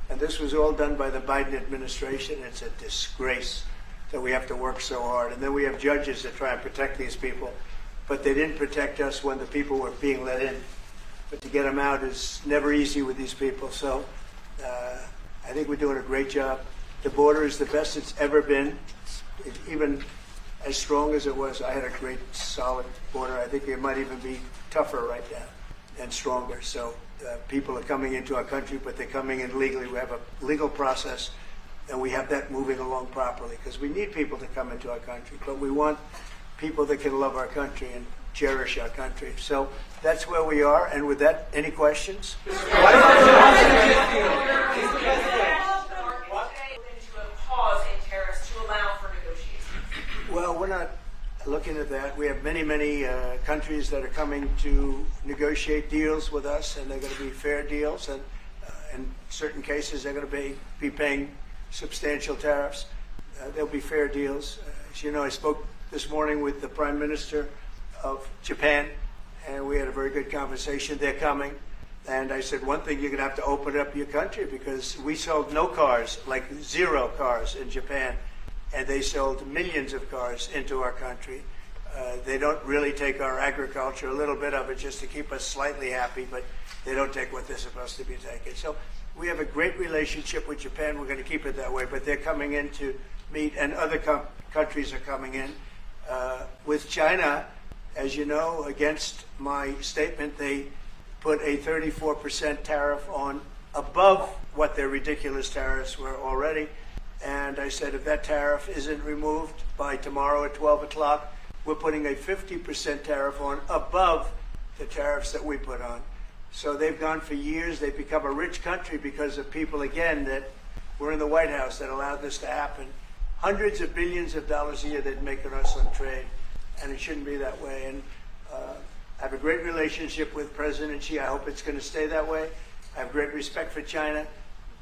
And this was all done by the Biden administration. It's a disgrace that we have to work so hard. And then we have judges that try and protect these people, but they didn't protect us when the people were being let in. But to get them out is never easy with these people. So I think we're doing a great job. The border is the best it's ever been, even as strong as it was. I had a great, solid border. I think it might even be tougher right now and stronger. So people are coming into our country, but they're coming in legally. We have a legal process, and we have that moving along properly, because we need people to come into our country, but we want people that can love our country and cherish our country. So that's where we are. And with that, any questions? Well, we're not looking at that. We have many, many countries that are coming to negotiate deals with us, and they're going to be fair deals. And in certain cases, they're going to be paying substantial tariffs. There'll be fair deals. As you know, I spoke this morning with the Prime Minister of Japan, and we had a very good conversation. They're coming. And I said, one thing, you're going to have to open up your country, because we sold no cars, like 0 cars in Japan. And they sold millions of cars into our country. They don't really take our agriculture, a little bit of it just to keep us slightly happy, but they don't take what they're supposed to be taking. So we have a great relationship with Japan. We're going to keep it that way, but they're coming in to meet, and other countries are coming in. With China, as you know, against my statement, they put a 34% tariff on above what their ridiculous tariffs were already. And I said, if that tariff isn't removed by tomorrow at 12 o'clock, we're putting a 50% tariff on above the tariffs that we put on. So they've gone for years. They've become a rich country because of people, again, that were in the White House that allowed this to happen. Hundreds of billions of dollars a year they'd make on us on trade, and it shouldn't be that way. And I have a great relationship with President Xi. I hope it's going to stay that way. I have great respect for China.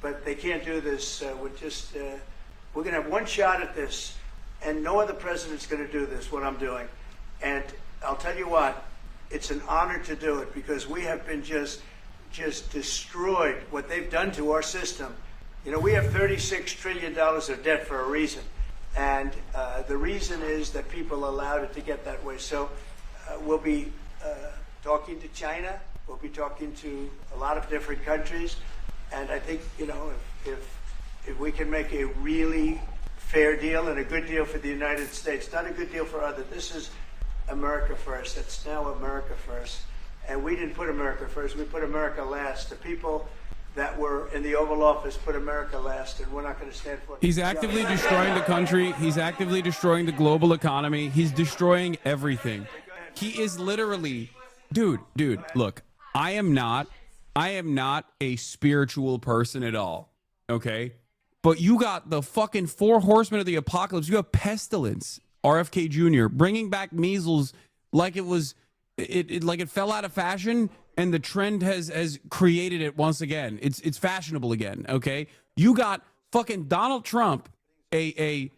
But they can't do this with just, we're going to have one shot at this, and no other president's going to do this, what I'm doing. And I'll tell you what, it's an honor to do it, because we have been just destroyed, what they've done to our system. You know, we have $36 trillion of debt for a reason. And the reason is that people allowed it to get that way. So we'll be talking to China. We'll be talking to a lot of different countries. And I think, you know, if we can make a really fair deal and a good deal for the United States, not a good deal for others. This is America first. It's now America first. And we didn't put America first. We put America last. The people that were in the Oval Office put America last, and we're not going to stand for it. He's actively destroying the country. He's actively destroying the global economy. He's destroying everything. He is literally, dude, look, I am not a spiritual person at all, okay? But you got the fucking 4 horsemen of the apocalypse. You have pestilence, RFK Jr., bringing back measles like it was, like it fell out of fashion, and the trend has created it once again. It's fashionable again, okay? You got fucking Donald Trump, a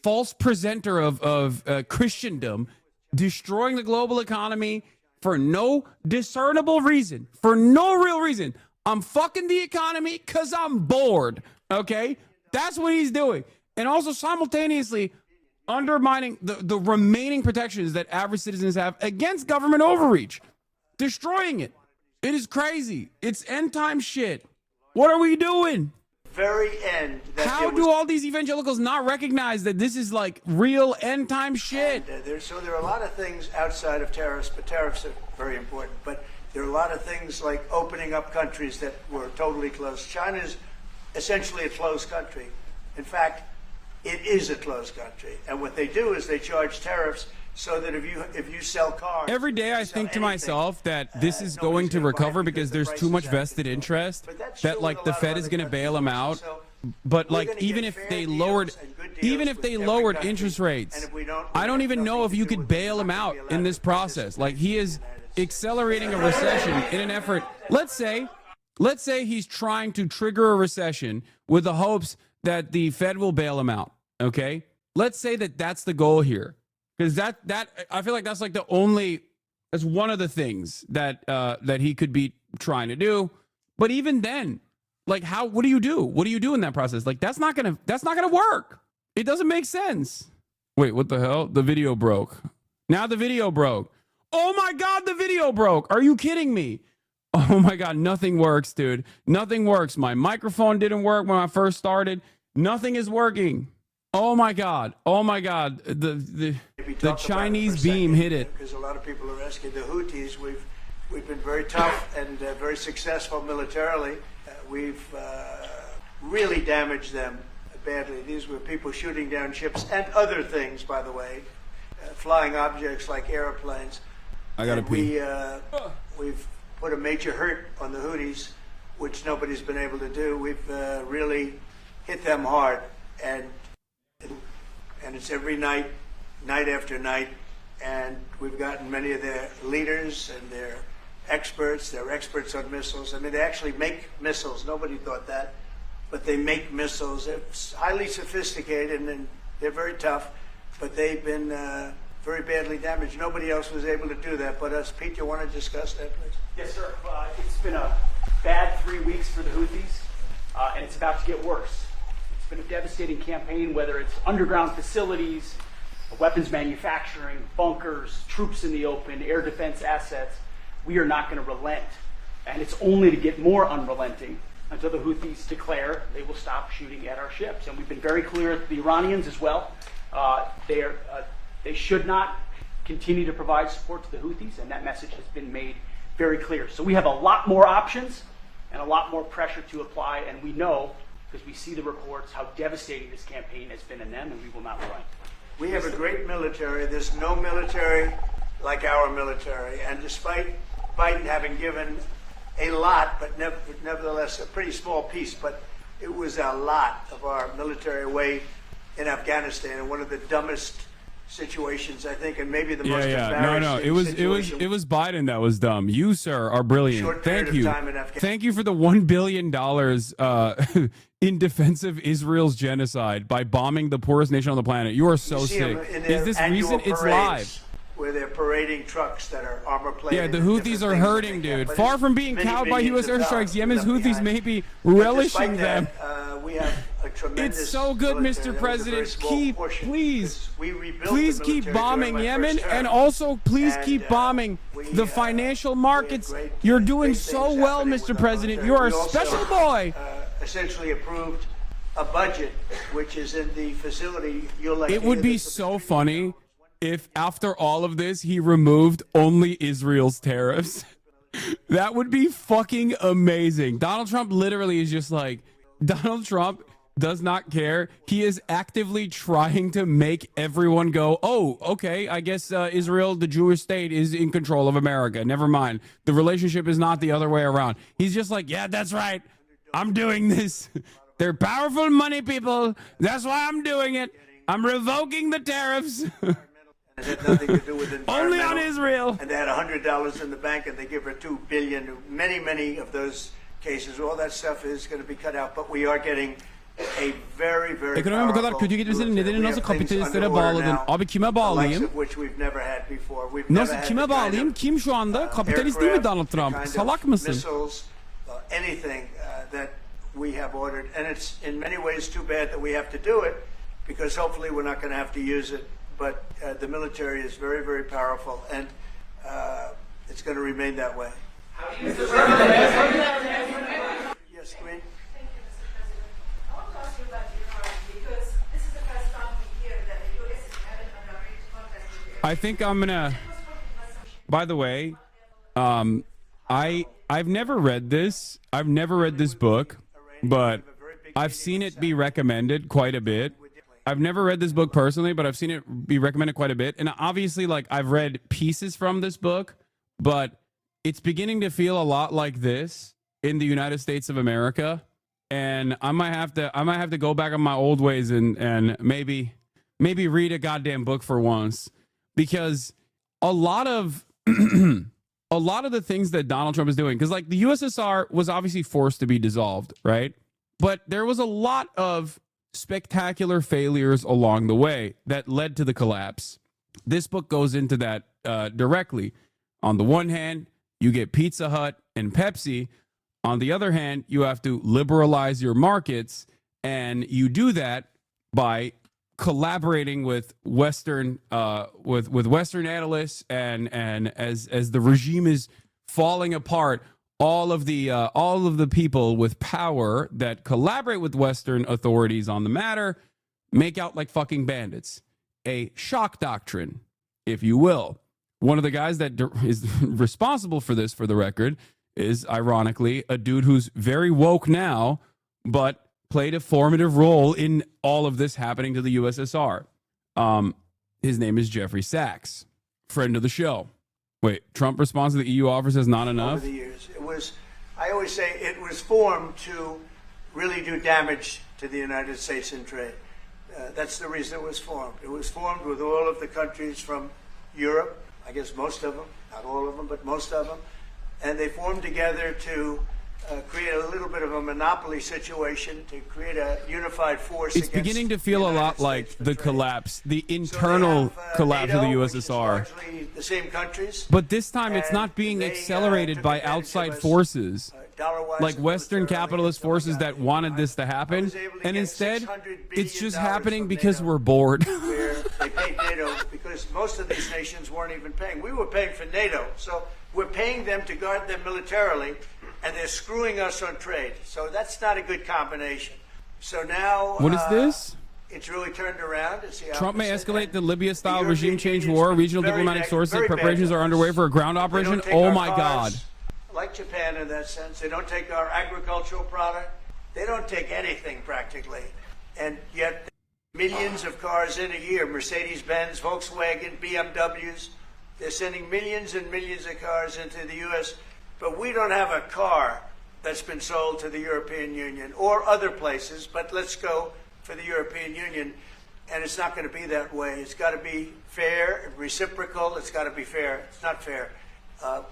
false presenter of Christendom, destroying the global economy, for no discernible reason, for no real reason. I'm fucking the economy because I'm bored, okay? That's what he's doing. And also simultaneously undermining the remaining protections that average citizens have against government overreach. Destroying it. It is crazy. It's end time shit. What are we doing? Very end. How do all these evangelicals not recognize that this is like real end time shit? And, there are a lot of things outside of tariffs, but tariffs are very important. But there are a lot of things like opening up countries that were totally closed. China is essentially a closed country. In fact, it is a closed country. And what they do is they charge tariffs so that if you sell cars, every day I think to myself that this is going to recover because there's too much vested interest, that like the Fed is going to bail them out. But like even if they lowered interest rates, I don't even know if you could bail him out in this process. Like he is accelerating a recession in an effort. Let's say he's trying to trigger a recession with the hopes that the Fed will bail him out. Okay, let's say that that's the goal here. Because that I feel like that's like that's one of the things that that he could be trying to do. But even then, like what do you do? What do you do in that process? Like that's not gonna work. It doesn't make sense. Wait, what the hell? The video broke. Now the video broke. Oh my God, the video broke. Are you kidding me? Oh my God, nothing works, dude. Nothing works. My microphone didn't work when I first started. Nothing is working. Oh my God. Oh my God. The Chinese beam hit it. Because a lot of people are asking the Houthis. We've been very tough and very successful militarily. We've really damaged them badly. These were people shooting down ships and other things, by the way, flying objects like airplanes. I gotta pee. We've put a major hurt on the Houthis, which nobody's been able to do. We've really hit them hard, and it's every night, night after night, and we've gotten many of their leaders and their experts. They're experts on missiles. I mean, they actually make missiles. Nobody thought that, but they make missiles. They're highly sophisticated, and they're very tough, but they've been very badly damaged. Nobody else was able to do that but us. Pete, you want to discuss that, please? Yes, sir. It's been a bad 3 weeks for the Houthis, and it's about to get worse. It's been a devastating campaign, whether it's underground facilities, weapons manufacturing, bunkers, troops in the open, air defense assets. We are not going to relent, and it's only to get more unrelenting until the Houthis declare they will stop shooting at our ships. And we've been very clear, the Iranians as well, they should not continue to provide support to the Houthis, and that message has been made very clear. So we have a lot more options and a lot more pressure to apply, and we know, because we see the reports, how devastating this campaign has been in them, and we will not relent. We have a great military. There's no military like our military, and despite Biden having given a lot, but nevertheless a pretty small piece, but it was a lot of our military away in Afghanistan, and one of the dumbest situations, I think, and maybe the most embarrassing situation. It was Biden that was dumb. You, sir, are brilliant. Short Thank period you. of time in Afghanistan. Thank you for the $1 billion in defense of Israel's genocide by bombing the poorest nation on the planet. You are so You see 'em sick. in Is their this annual recent? It's parades live. Where they're parading trucks that are armor plated. Yeah, the and Houthis different are things hurting, that they dude. get, but Far it's from being many cowed by millions U.S. of airstrikes, dollars Yemen's left Houthis behind. may be But relishing despite them. that, we have a tremendous It's so good, military. Mr. That was a very President. small Keep, portion, please, 'cause we rebuilt please the keep military during bombing my Yemen, first term. and also please And, keep bombing we, the financial markets. great You're doing big so things well, happening with Mr. our President. military. You are a We also, special boy. Essentially approved a budget which is in the facility. You'll like It to would hear be this. so funny if after all of this, he removed only Israel's tariffs. That would be fucking amazing. Donald Trump literally is just like, Donald Trump does not care. He is actively trying to make everyone go, oh, okay, I guess Israel, the Jewish state, is in control of America. Never mind. The relationship is not the other way around. He's just like, yeah, that's right. I'm doing this. They're powerful money people. That's why I'm doing it. I'm revoking the tariffs. It had nothing to do with Only on environmental. Israel. And they had $100 in the bank, and they give her $2 billion. Many of those cases, all that stuff is going to be cut out. But we are getting a very, very Ekonomi bu kadar powerful kötü gitmesinin military. nedeni We nasıl have things kapitalistlere under order bağladın? now, Abi kime the likes bağlayayım? of which we've never had before. We've never Nasıl had kime the kind bağlayayım? of, Kim şu anda? Kapitalist değil mi aircraft, Donald the Trump? kind of Salak mısın? Missiles, anything that we have ordered. And it's in many ways too bad that we have to do it, because hopefully we're not going to have to use it. But the military is very, very powerful, and it's going to remain that way. Yes, Green? I think I'm gonna. By the way, I've never read this. I've never read this book, but I've seen it be recommended quite a bit. I've never read this book personally, but I've seen it be recommended quite a bit. And obviously, like, I've read pieces from this book, but it's beginning to feel a lot like this in the United States of America. And I might have to go back on my old ways and maybe read a goddamn book for once, because a lot of the things that Donald Trump is doing, because like the USSR was obviously forced to be dissolved, right? But there was a lot of spectacular failures along the way that led to the collapse. This book goes into that directly. On the one hand, you get Pizza Hut and Pepsi. On the other hand, you have to liberalize your markets, and you do that by collaborating with Western Western analysts, and as the regime is falling apart, all of the people with power that collaborate with Western authorities on the matter make out like fucking bandits. A shock doctrine, if you will. One of the guys that is responsible for this, for the record, is ironically a dude who's very woke now, but played a formative role in all of this happening to the USSR. His name is Jeffrey Sachs, friend of the show. Wait, Trump responds to the EU offers as not enough? Over the years, it was. I always say it was formed to really do damage to the United States in trade. That's the reason it was formed. It was formed with all of the countries from Europe, I guess most of them, not all of them, but most of them, and they formed together to create a little bit of a monopoly situation, to create a unified force. It's beginning to feel a lot like the collapse, the internal collapse of the USSR. The same countries. But this time it's not being accelerated by outside forces, like Western capitalist forces that wanted this to happen. And instead, it's just happening because we're bored. Where they paid NATO, because most of these nations weren't even paying. We were paying for NATO, so we're paying them to guard them militarily, and they're screwing us on trade. So that's not a good combination. So now... What is this? It's really turned around. Trump may escalate the Libya-style regime change war. Regional diplomatic sources say preparations are underway for a ground operation. Oh my God. Like Japan in that sense. They don't take our agricultural product. They don't take anything practically. And yet millions of cars in a year, Mercedes-Benz, Volkswagen, BMWs, they're sending millions and millions of cars into the U.S., but we don't have a car that's been sold to the European Union or other places, but let's go for the European Union, and it's not going to be that way. It's got to be fair, reciprocal. It's got to be fair. It's not fair.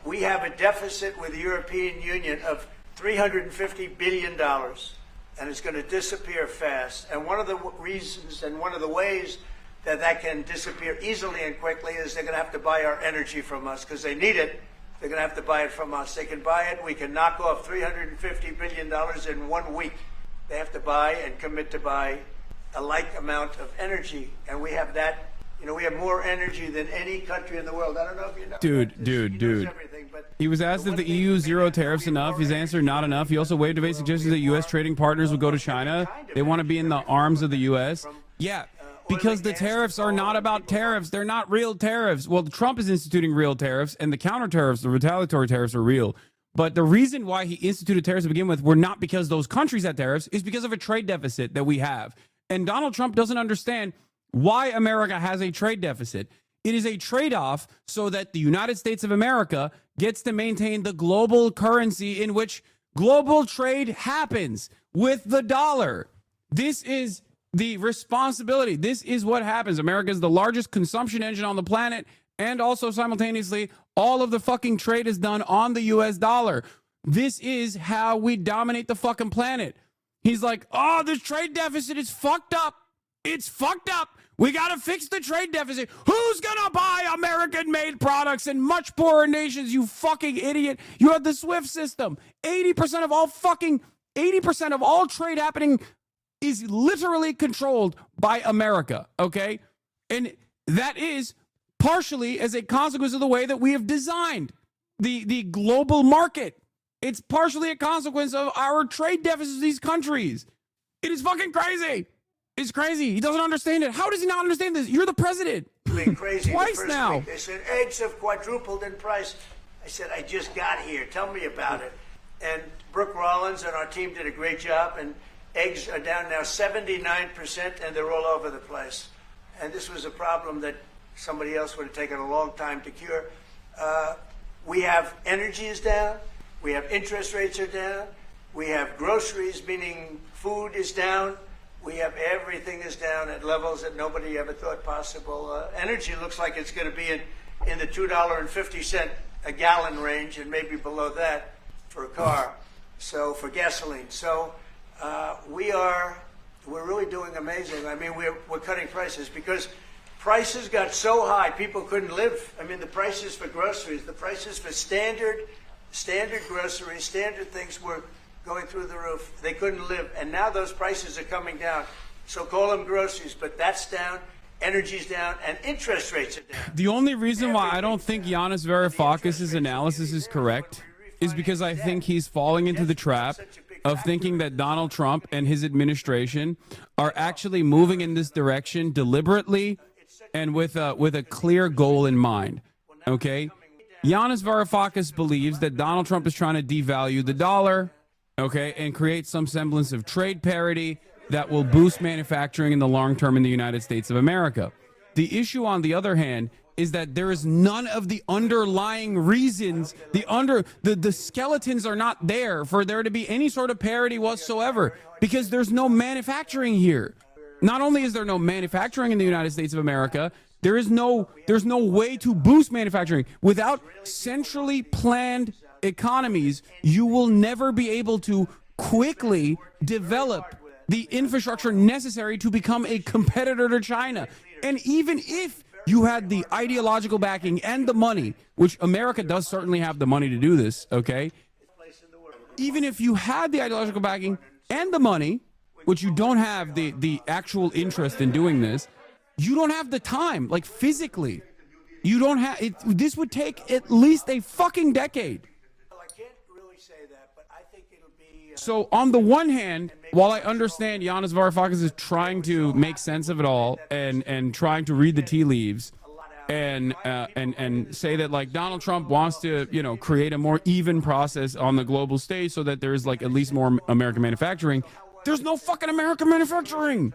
We have a deficit with the European Union of $350 billion, and it's going to disappear fast. And one of the reasons and one of the ways that that can disappear easily and quickly is they're going to have to buy our energy from us because they need it. They're going to have to buy it from us. They can buy it. We can knock off $350 billion in 1 week. They have to buy and commit to buy a like amount of energy. And we have that. You know, we have more energy than any country in the world. I don't know if you know. Dude. He was asked if the EU zero tariffs enough. His answer, not enough. He also waved away suggestions that U.S. trading partners would go to China. They want to be in the arms of the U.S. Yeah, because the tariffs are not about tariffs. They're not real tariffs. Well, Trump is instituting real tariffs, and the counter tariffs, the retaliatory tariffs, are real. But the reason why he instituted tariffs to begin with were not because those countries had tariffs. It's because of a trade deficit that we have. And Donald Trump doesn't understand why America has a trade deficit. It is a trade-off so that the United States of America gets to maintain the global currency in which global trade happens with the dollar. This is the responsibility. This is what happens. America is the largest consumption engine on the planet, and also simultaneously, all of the fucking trade is done on the US dollar. This is how we dominate the fucking planet. He's like, oh, this trade deficit is fucked up. It's fucked up. We got to fix the trade deficit. Who's going to buy American-made products in much poorer nations, you fucking idiot? You have the SWIFT system. 80% of all trade happening is literally controlled by America, okay? And that is partially as a consequence of the way that we have designed the global market. It's partially a consequence of our trade deficits with these countries. It is fucking crazy. It's crazy. He doesn't understand it. How does he not understand this? You're the president. Crazy Twice the first now. Week. They said eggs have quadrupled in price. I said, I just got here. Tell me about it. And Brooke Rollins and our team did a great job, and eggs are down now 79%, and they're all over the place. And this was a problem that somebody else would have taken a long time to cure. We have energy is down. We have interest rates are down. We have groceries, meaning food is down. We have everything is down at levels that nobody ever thought possible. Energy looks like it's going to be in the $2.50 a gallon range, and maybe below that for a car. So for gasoline. So we're really doing amazing. I mean, we're cutting prices because prices got so high people couldn't live. I mean, the prices for groceries, the prices for standard groceries, standard things were going through the roof. They couldn't live. And now those prices are coming down. So call them groceries, but that's down, energy's down, and interest rates are down. The only reason why I don't think Yanis Varoufakis' analysis is correct is because I think he's falling into the trap of thinking that Donald Trump and his administration are actually moving in this direction deliberately and with a clear goal in mind. Okay? Yanis Varoufakis believes that Donald Trump is trying to devalue the dollar okay, and create some semblance of trade parity that will boost manufacturing in the long term in the United States of America. The issue, on the other hand, is that there is none of the underlying reasons, the skeletons are not there for there to be any sort of parity whatsoever, because there's no manufacturing here. Not only is there no manufacturing in the United States of America, there's no way to boost manufacturing. Without centrally planned economies, you will never be able to quickly develop the infrastructure necessary to become a competitor to China. And even if you had the ideological backing and the money, which America does certainly have the money to do this, okay? Even if you had the ideological backing and the money, which you don't have the actual interest in doing this, you don't have the time, like physically. You don't have it. This would take at least a fucking decade. So on the one hand, while I understand Yanis Varoufakis is trying to make sense of it all and trying to read the tea leaves and say that like Donald Trump wants to, you know, create a more even process on the global stage so that there's like at least more American manufacturing, there's no fucking American manufacturing.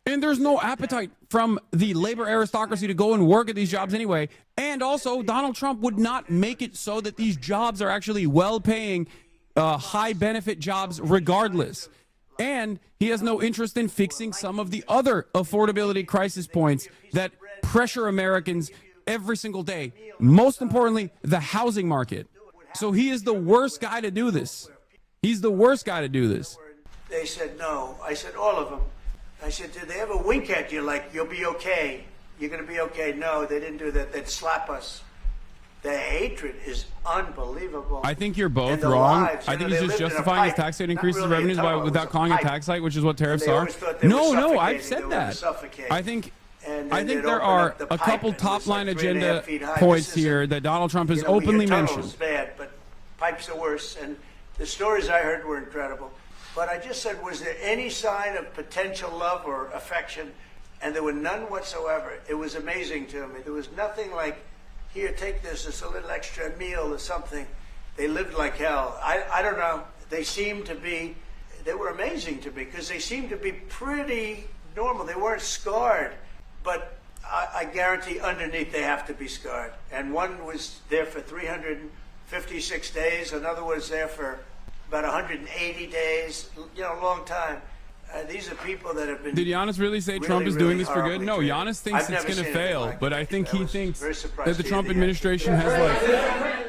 And there's no appetite from the labor aristocracy to go and work at these jobs anyway. And also, Donald Trump would not make it so that these jobs are actually well-paying, high-benefit jobs regardless. And he has no interest in fixing some of the other affordability crisis points that pressure Americans every single day. Most importantly, the housing market. So he is the worst guy to do this. He's the worst guy to do this. They said no. I said all of them. I said, did they ever wink at you like, you'll be okay? You're going to be okay? No, they didn't do that. They'd slap us. The hatred is unbelievable. I think you're both wrong. I think he's just justifying his tax rate increases revenues without calling it a tax hike, which is what tariffs are. No, I've said that. I think there are a couple top-line agenda points here that Donald Trump has openly mentioned. Is bad, but pipes are worse, and the stories I heard were incredible. But I just said, was there any sign of potential love or affection? And there were none whatsoever. It was amazing to me. There was nothing like, here, take this. It's a little extra meal or something. They lived like hell. I don't know. They were amazing to me because they seemed to be pretty normal. They weren't scarred. But I guarantee underneath they have to be scarred. And one was there for 356 days. Another was there for about 180 days, you know, a long time. These are people that have been... Did Giannis really say Trump is doing this for good? No, Giannis thinks it's going to fail, but I think he thinks that the Trump administration has, like,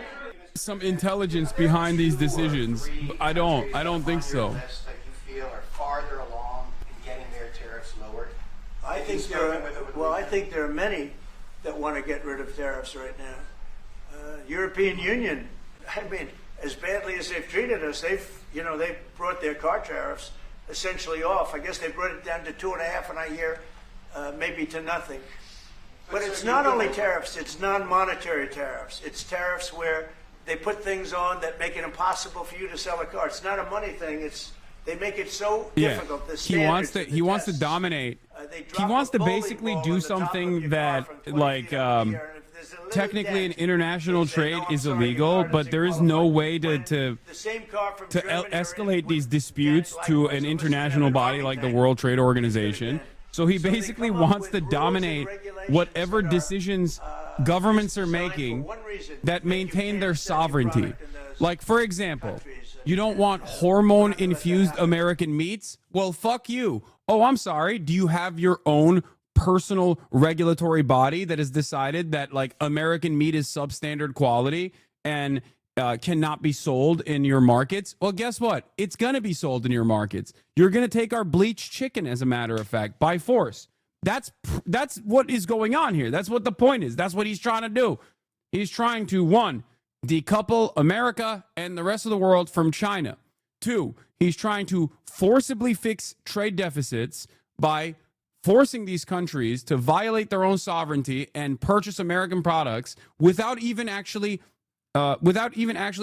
some intelligence behind these decisions. I don't think so. That you feel are farther along in getting their tariffs lowered? I think there are many that want to get rid of tariffs right now. European Union, I mean, as badly as they've treated us, they've brought their car tariffs essentially off. I guess they brought it down to 2.5, and I hear maybe to nothing. But it's not only tariffs; it's non-monetary tariffs. It's tariffs where they put things on that make it impossible for you to sell a car. It's not a money thing. They make it so difficult. The he wants to dominate. He wants to basically do something that, like, technically in international trade is illegal, but there is no way to escalate these disputes to an international body like the World Trade Organization. So he basically wants to dominate whatever decisions governments are making that maintain their sovereignty. Like, for example, you don't want hormone-infused American meats? Well, fuck you. Oh, I'm sorry. Do you have your own personal regulatory body that has decided that, like, American meat is substandard quality and cannot be sold in your markets? Well, guess what? It's going to be sold in your markets. You're going to take our bleached chicken, as a matter of fact, by force. That's what is going on here. That's what the point is. That's what he's trying to do. He's trying to, 1, decouple America and the rest of the world from China. 2, he's trying to forcibly fix trade deficits by forcing these countries to violate their own sovereignty and purchase American products without even actually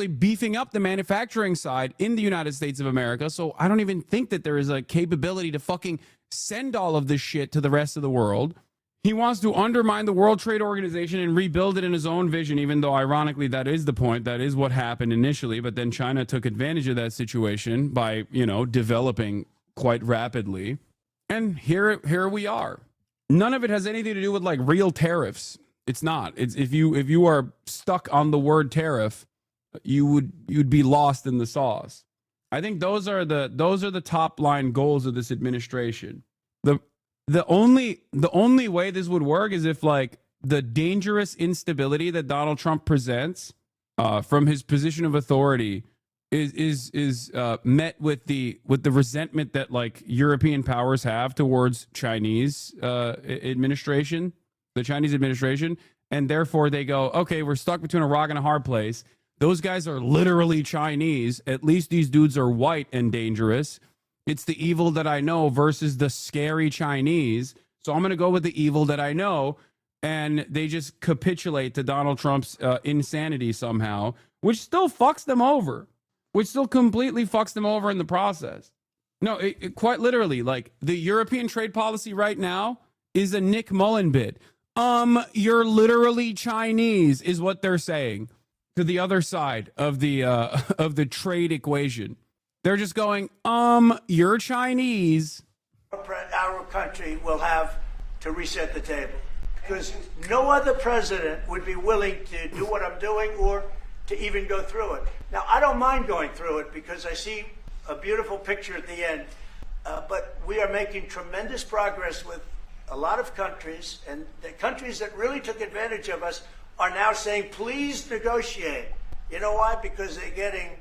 beefing up the manufacturing side in the United States of America. So I don't even think that there is a capability to fucking send all of this shit to the rest of the world. He wants to undermine the World Trade Organization and rebuild it in his own vision, even though, ironically, that is the point. That is what happened initially. But then China took advantage of that situation by, developing quite rapidly. And here we are. None of it has anything to do with, like, real tariffs. It's not. It's if you are stuck on the word tariff, you'd be lost in the sauce. I think those are the top line goals of this administration. The only way this would work is if, like, the dangerous instability that Donald Trump presents from his position of authority is met with the resentment that, like, European powers have towards Chinese administration, the Chinese administration, and therefore they go, okay, we're stuck between a rock and a hard place. Those guys are literally Chinese. At least these dudes are white and dangerous. It's the evil that I know versus the scary Chinese. So I'm going to go with the evil that I know. And they just capitulate to Donald Trump's insanity somehow, which still fucks them over, which still completely fucks them over in the process. No, it quite literally, like, the European trade policy right now is a Nick Mullen bit. You're literally Chinese is what they're saying to the other side of the trade equation. They're just going, you're Chinese. Our country will have to reset the table because no other president would be willing to do what I'm doing or to even go through it. Now, I don't mind going through it because I see a beautiful picture at the end, but we are making tremendous progress with a lot of countries, and the countries that really took advantage of us are now saying, please negotiate. You know why? Because they're getting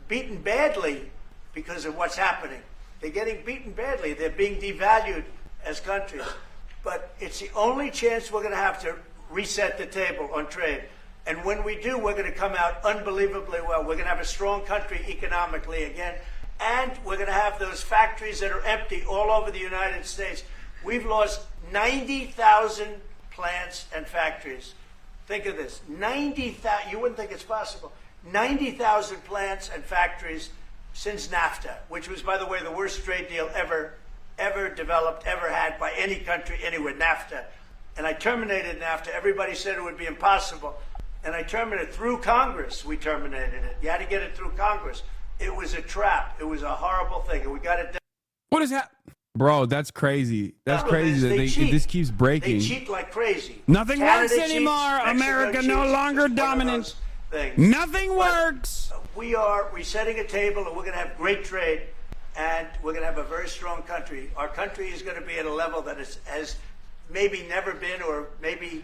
beaten badly because of what's happening. They're getting beaten badly. They're being devalued as countries. But it's the only chance we're going to have to reset the table on trade. And when we do, we're going to come out unbelievably well. We're going to have a strong country economically again. And we're going to have those factories that are empty all over the United States. We've lost 90,000 plants and factories. Think of this. 90,000, you wouldn't think it's possible. 90,000 plants and factories since NAFTA, which was, by the way, the worst trade deal ever developed, ever had by any country anywhere, NAFTA. And I terminated NAFTA. Everybody said it would be impossible. And I terminated it through Congress. We terminated it. You had to get it through Congress. It was a trap. It was a horrible thing. And we got it done. What is that? Bro, that's crazy. That's crazy that this keeps breaking. They cheat like crazy. Nothing Canada works anymore. cheats, America Mexico no cheats. longer It's one of dominant. those things. Nothing works. We are resetting a table, and we're going to have great trade, and we're going to have a very strong country. Our country is going to be at a level that has maybe never been, or maybe,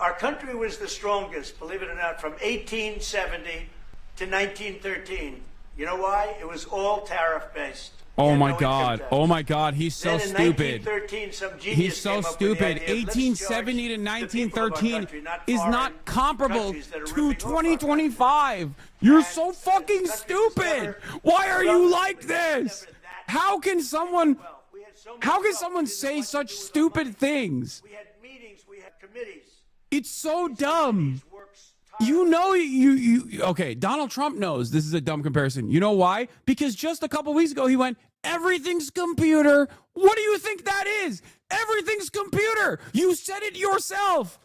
our country was the strongest, believe it or not, from 1870 to 1913. You know why? It was all tariff-based. Oh my God! Oh my God! He's so then in stupid. 1913, some genius He's so came up with the stupid. idea of, let's 1870 to charge 1913 the people of our country, is foreign not comparable countries that are to ripping off our country. 2025. You're so fucking stupid. Why are you like this? How can someone say such stupid things? We had meetings, we had committees. It's so dumb. Okay, Donald Trump knows this is a dumb comparison. You know why? Because just a couple weeks ago he went, everything's computer. What do you think that is? Everything's computer. You said it yourself.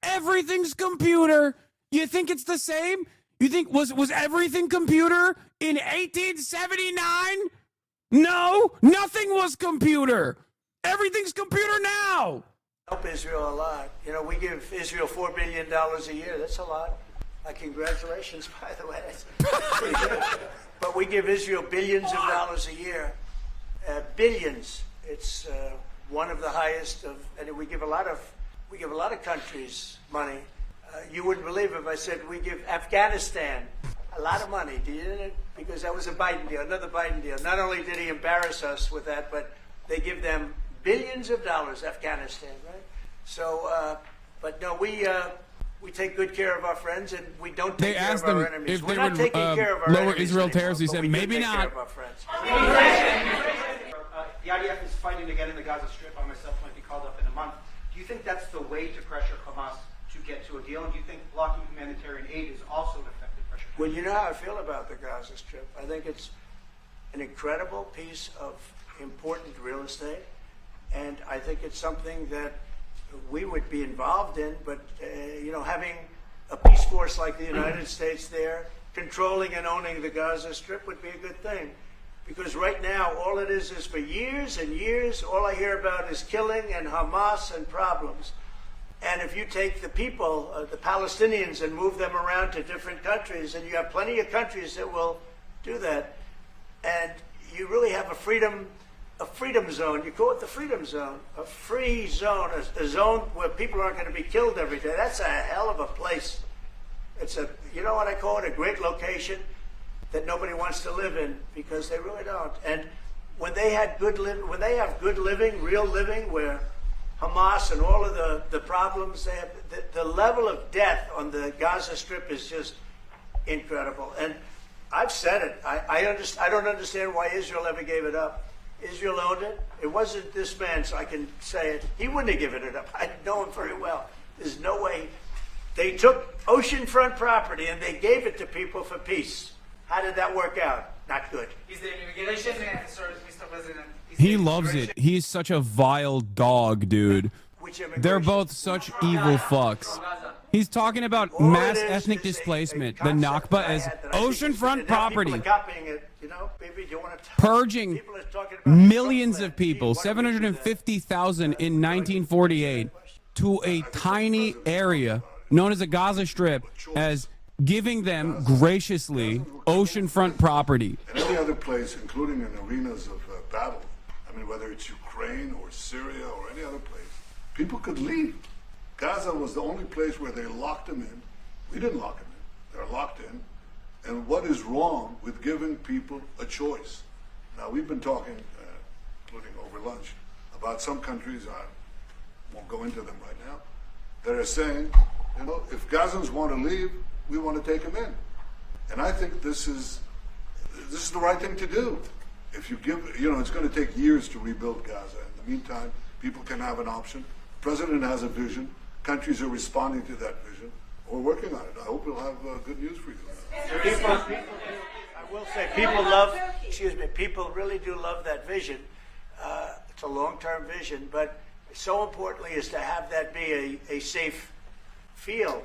Everything's computer. You think it's the same? You think was everything computer in 1879? No, nothing was computer. Everything's computer now. Help Israel a lot. We give Israel $4 billion a year. That's a lot. Congratulations, by the way. That's pretty good. But we give Israel billions of dollars a year. Billions. It's one of the highest of, and we give a lot of countries money. You wouldn't believe if I said we give Afghanistan a lot of money. Do you? Because that was a Biden deal, another Biden deal. Not only did he embarrass us with that, but they give them billions of dollars, Afghanistan, right? So, but no, we take good care of our friends, and we don't take care of our enemies. If We're they not would taking care of our lower enemies Israel anymore, tariffs. He but said we do maybe take not. care of our friends. The IDF is fighting again in the Gaza Strip. I myself might be called up in a month. Do you think that's the way to pressure Hamas to get to a deal? And do you think blocking humanitarian aid is also an effective pressure? Well, you know how I feel about the Gaza Strip. I think it's an incredible piece of important real estate, and I think it's something that we would be involved in, but having a peace force like the United States there, controlling and owning the Gaza Strip would be a good thing. Because right now, all it is for years and years, all I hear about is killing and Hamas and problems. And if you take the people, the Palestinians, and move them around to different countries, and you have plenty of countries that will do that, and you really have a freedom zone. You call it the freedom zone, a free zone, a zone where people aren't going to be killed every day. That's a hell of a place. It's you know what I call it, a great location that nobody wants to live in, because they really don't. And when they have good living, real living, where Hamas and all of the problems they have, the level of death on the Gaza Strip is just incredible. And I've said it. I don't understand why Israel ever gave it up. Israel owned it. It wasn't this man, so I can say it. He wouldn't have given it up. I know him very well. There's no way. They took oceanfront property and they gave it to people for peace. How did that work out? Not good. He loves it. He's such a vile dog, dude. They're both such evil fucks. He's talking about mass ethnic displacement, the Nakba, as oceanfront property. Purging millions of people, 750,000 in 1948, to a tiny area known as the Gaza Strip, as giving them graciously oceanfront property. Any other place, including in arenas of battle, I mean, whether it's Ukraine or Syria or any other place, people could leave. Gaza was the only place where they locked them in. We didn't lock them in. They're locked in. And what is wrong with giving people a choice? Now, we've been talking, including over lunch, about some countries, I won't go into them right now, that are saying, if Gazans want to leave, we want to take them in. And I think this is the right thing to do. If you give, it's going to take years to rebuild Gaza. In the meantime, people can have an option. The president has a vision. Countries are responding to that vision. We're working on it. I hope we'll have good news for you. I will say, people really do love that vision. It's a long-term vision, but so importantly is to have that be a safe field.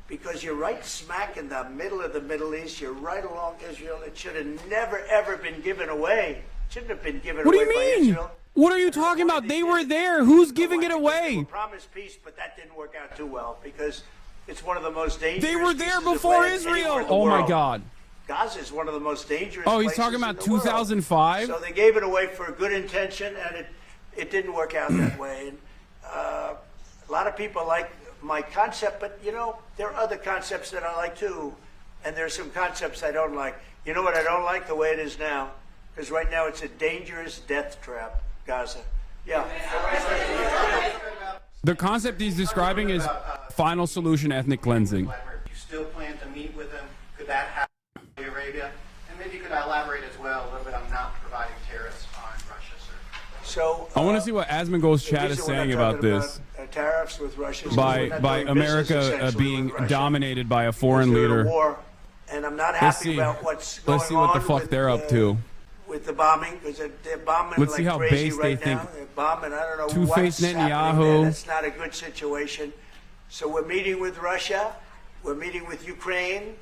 Because you're right smack in the middle of the Middle East. You're right along Israel. It should have never, ever been given away. It shouldn't have been given away by Israel. What are you talking about? They were there. Who's giving it away? They promised peace, but that didn't work out too well because it's one of the most dangerous. They were there before Israel. Oh my God. Gaza is one of the most dangerous. Oh, he's talking about 2005. So they gave it away for a good intention, and it didn't work out that way. And a lot of people like my concept, but there are other concepts that I like too, and there's some concepts I don't like. You know what I don't like? The way it is now, because right now it's a dangerous death trap, Gaza. Yeah. The concept he's describing is final solution ethnic cleansing. You still plan to meet with them? Could that happen in Saudi Arabia? And maybe you could elaborate as well a little bit on not providing tariffs on Russia, sir. So I want to see what Asmongold's chat is saying about this. Tariffs with Russia. By America being dominated by a foreign leader. War, and I'm not happy about what's going on. Let's see what the fuck they're up to. With the bombing, because they're bombing Let's like see how crazy based right they now. think. They're bombing. I don't know Two-faced what's happening Netanyahu. there. That's not a good situation. So we're meeting with Russia. We're meeting with Ukraine.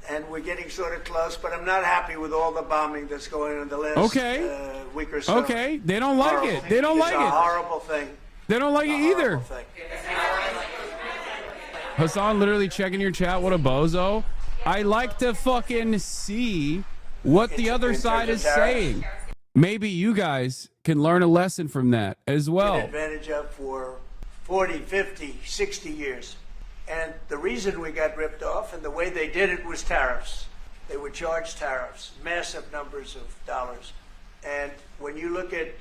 And we're getting sort of close, but I'm not happy with all the bombing that's going on in the last week or so. Okay, they don't like it. They don't like it. It's a horrible thing. They don't like it either. Hasan literally checking your chat. What a bozo. I like to fucking see what the other side is saying. Maybe you guys can learn a lesson from that as well. Advantage of for 40, 50, 60 years. And the reason we got ripped off and the way they did it was tariffs. They would charge tariffs, massive numbers of dollars. And when you look at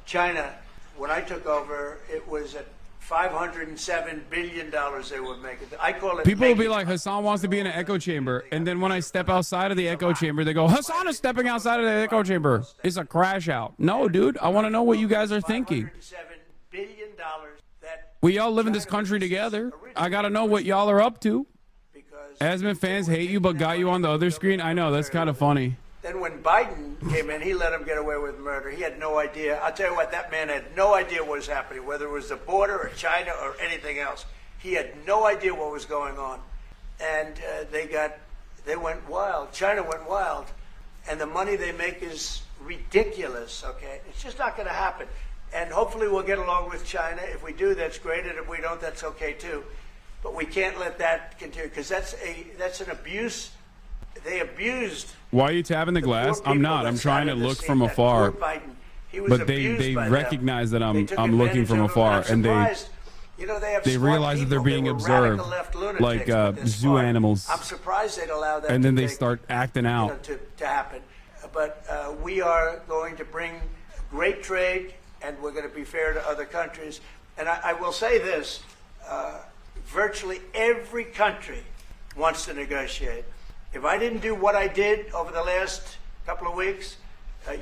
China, when I took over, it was at $507 billion they were making. I call it. People will be like, Hasan wants to be in an echo chamber. And then when I step outside of the echo chamber, they go, Hasan is stepping outside of the echo chamber. It's a crash out. No, dude, I want to know what you guys are thinking. $507 billion. We all live in this country together. I got to know what y'all are up to. Asman fans hate you but got you on the other screen. I know, that's kind of funny. Then when Biden came in, he let him get away with murder. He had no idea. I'll tell you what, that man had no idea what was happening, whether it was the border or China or anything else. He had no idea what was going on. And they went wild. China went wild. And the money they make is ridiculous, okay? It's just not going to happen. And hopefully we'll get along with China. If we do, that's great. And if we don't, that's okay too. But we can't let that continue because that's an abuse. They abused. Why are you tapping the glass? I'm not. I'm trying to look from afar. But they recognize that I'm looking from afar, and they realize that they're being observed like zoo animals. I'm surprised they'd allow that. And then they start acting out. To happen. But we are going to bring great trade, and we're going to be fair to other countries. And I will say this: virtually every country wants to negotiate. If I didn't do what I did over the last couple of weeks,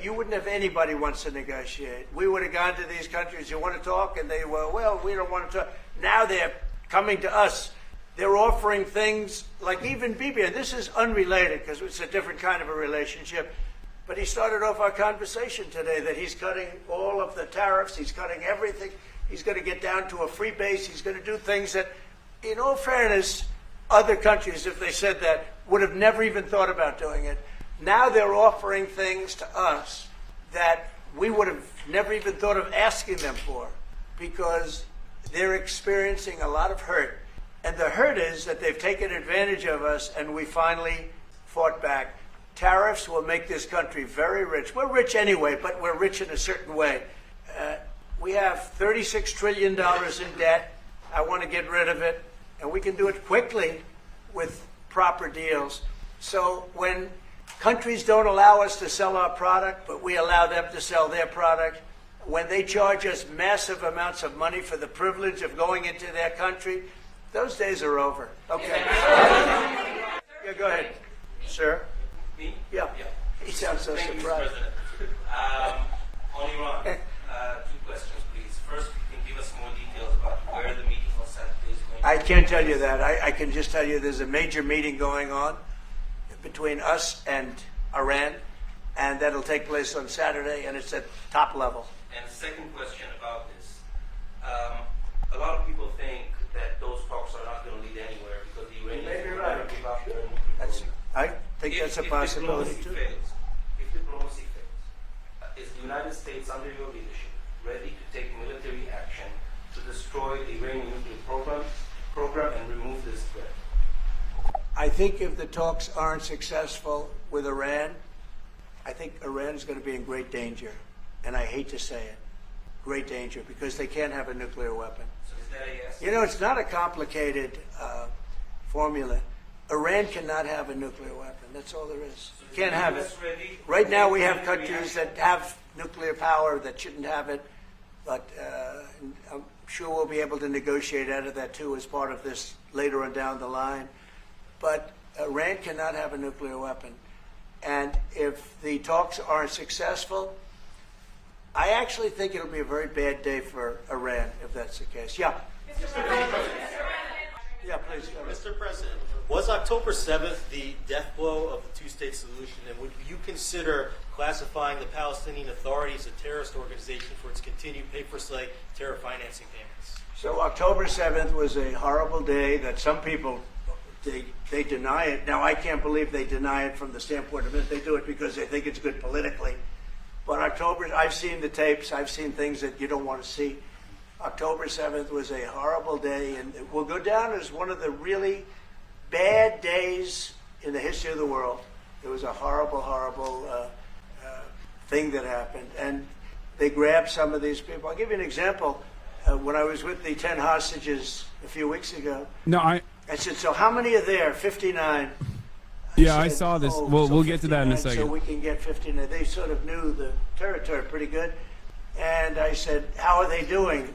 you wouldn't have anybody wants to negotiate. We would have gone to these countries, you want to talk? And they were, well, we don't want to talk. Now they're coming to us. They're offering things like even Bibi, and this is unrelated because it's a different kind of a relationship, but he started off our conversation today that he's cutting all of the tariffs, he's cutting everything, he's going to get down to a free base, he's going to do things that, in all fairness, other countries, if they said that, would have never even thought about doing it. Now they're offering things to us that we would have never even thought of asking them for because they're experiencing a lot of hurt. And the hurt is that they've taken advantage of us and we finally fought back. Tariffs will make this country very rich. We're rich anyway, but we're rich in a certain way. We have $36 trillion in debt. I want to get rid of it. And we can do it quickly with proper deals. So when countries don't allow us to sell our product, but we allow them to sell their product, when they charge us massive amounts of money for the privilege of going into their country, those days are over. Okay. Yeah, go ahead. Sir? Me? Yeah. He sounds so Thank surprised. You, President. On Iran, 2 questions, please. First, you can give us more details about where the meeting on Saturday is going to I can't tell you that. I can just tell you there's a major meeting going on between us and Iran, and that'll take place on Saturday, and it's at top level. And second question about this. A lot of people think that those talks are not going to lead anywhere because the Iranians will never give up their nuclear program. I think that's a possibility, too. If diplomacy fails, is the United States, under your leadership, ready to take military action to destroy the Iranian nuclear program and remove this threat? I think if the talks aren't successful with Iran, I think Iran is going to be in great danger. And I hate to say it, great danger, because they can't have a nuclear weapon. So is that a yes? You know, it's not a complicated formula. Iran cannot have a nuclear weapon. That's all there is. Can't have it. Right now we have countries that have nuclear power that shouldn't have it, but I'm sure we'll be able to negotiate out of that too as part of this later on down the line. But Iran cannot have a nuclear weapon. And if the talks aren't successful, I actually think it'll be a very bad day for Iran if that's the case. Yeah. Yeah, please. Mr. President, was October 7th the death blow of the two-state solution, and would you consider classifying the Palestinian Authority as a terrorist organization for its continued pay-for-slay terror financing payments? So October 7th was a horrible day that some people, they deny it. Now, I can't believe they deny it from the standpoint of it. They do it because they think it's good politically. But October, I've seen the tapes. I've seen things that you don't want to see. October 7th was a horrible day, and it will go down as one of the really bad days in the history of the world. It was a horrible, horrible thing that happened. And they grabbed some of these people. I'll give you an example. When I was with the 10 hostages a few weeks ago, I said, so how many are there? 59. I saw this. We'll get to that in a second. So we can get 59. They sort of knew the territory pretty good. And I said, how are they doing?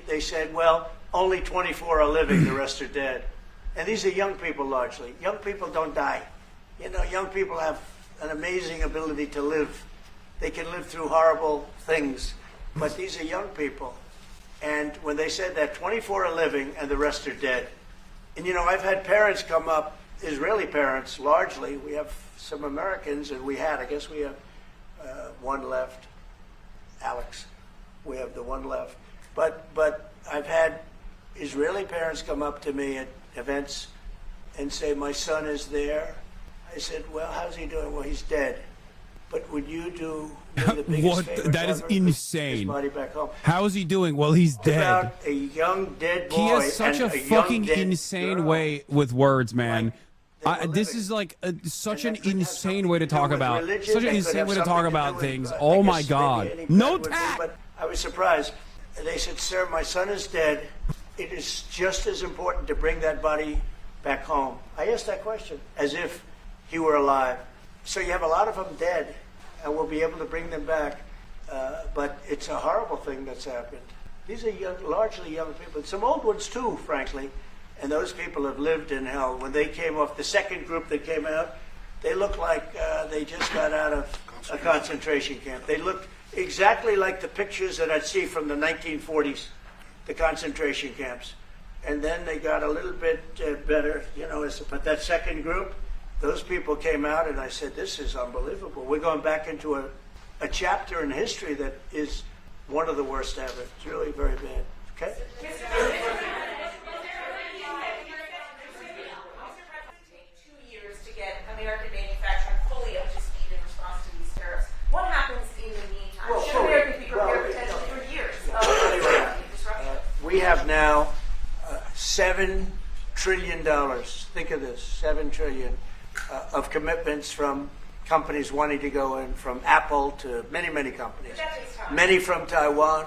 They said, well, only 24 are living, the rest are dead. And these are young people largely. Young people don't die. You know, young people have an amazing ability to live. They can live through horrible things. But these are young people. And when they said that 24 are living and the rest are dead. And, you know, I've had parents come up Israeli parents, largely. We have some Americans, and I guess we have one left, Alex. We have the one left. But I've had Israeli parents come up to me at events and say, my son is there. I said, well, how's he doing? Well, he's dead. But would you do the biggest favor That is ever? insane. His body back home. How is he doing? Well, he's dead. About a young dead boy. He has such and a young fucking dead insane girl. way with words, man. This is like such an insane way to talk about. Religion, Such an that could insane have way to something talk do about with, things. I Oh my guess god. maybe any No would be, tact. But I was surprised. They said, sir, my son is dead. It is just as important to bring that body back home. I asked that question as if he were alive. So you have a lot of them dead, and we'll be able to bring them back. But it's a horrible thing that's happened. These are largely young people. Some old ones too, frankly. And those people have lived in hell. When they came off, the second group that came out, they looked like they just got out of a concentration camp. They looked exactly like the pictures that I'd see from the 1940s, the concentration camps. And then they got a little bit better, but that second group, those people came out, and I said, this is unbelievable. We're going back into a chapter in history that is one of the worst ever. It's really very bad. Okay? American manufacturing fully up to speed in response to these tariffs. What happens in the meantime? Should Americans be prepared potentially for years of disruption? We have now $7 trillion. Think of this, $7 trillion of commitments from companies wanting to go in, from Apple to many, many companies. But that takes time. Many from Taiwan.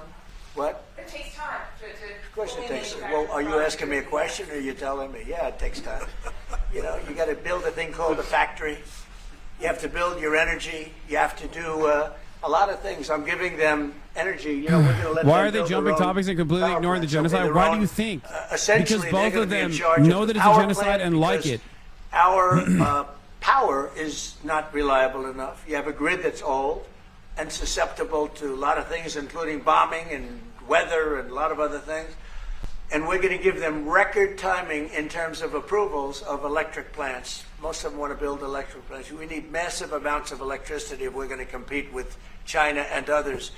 What? It takes time to Of course it takes time. Well, are you asking me a question, or are you telling me? Yeah, it takes time. You got to build a thing called a factory. You have to build your energy. You have to do a lot of things. I'm giving them energy. We're going to let Why them are they build jumping their own topics and completely power ignoring the plants. genocide? Their Why own- do you think? Essentially, Because both they're of gonna be in them charge know of that the it's a power genocide plant and like because it. Our power is not reliable enough. You have a grid that's old and susceptible to a lot of things, including bombing and weather and a lot of other things. And we're going to give them record timing in terms of approvals of electric plants. Most of them want to build electric plants. We need massive amounts of electricity if we're going to compete with China and others.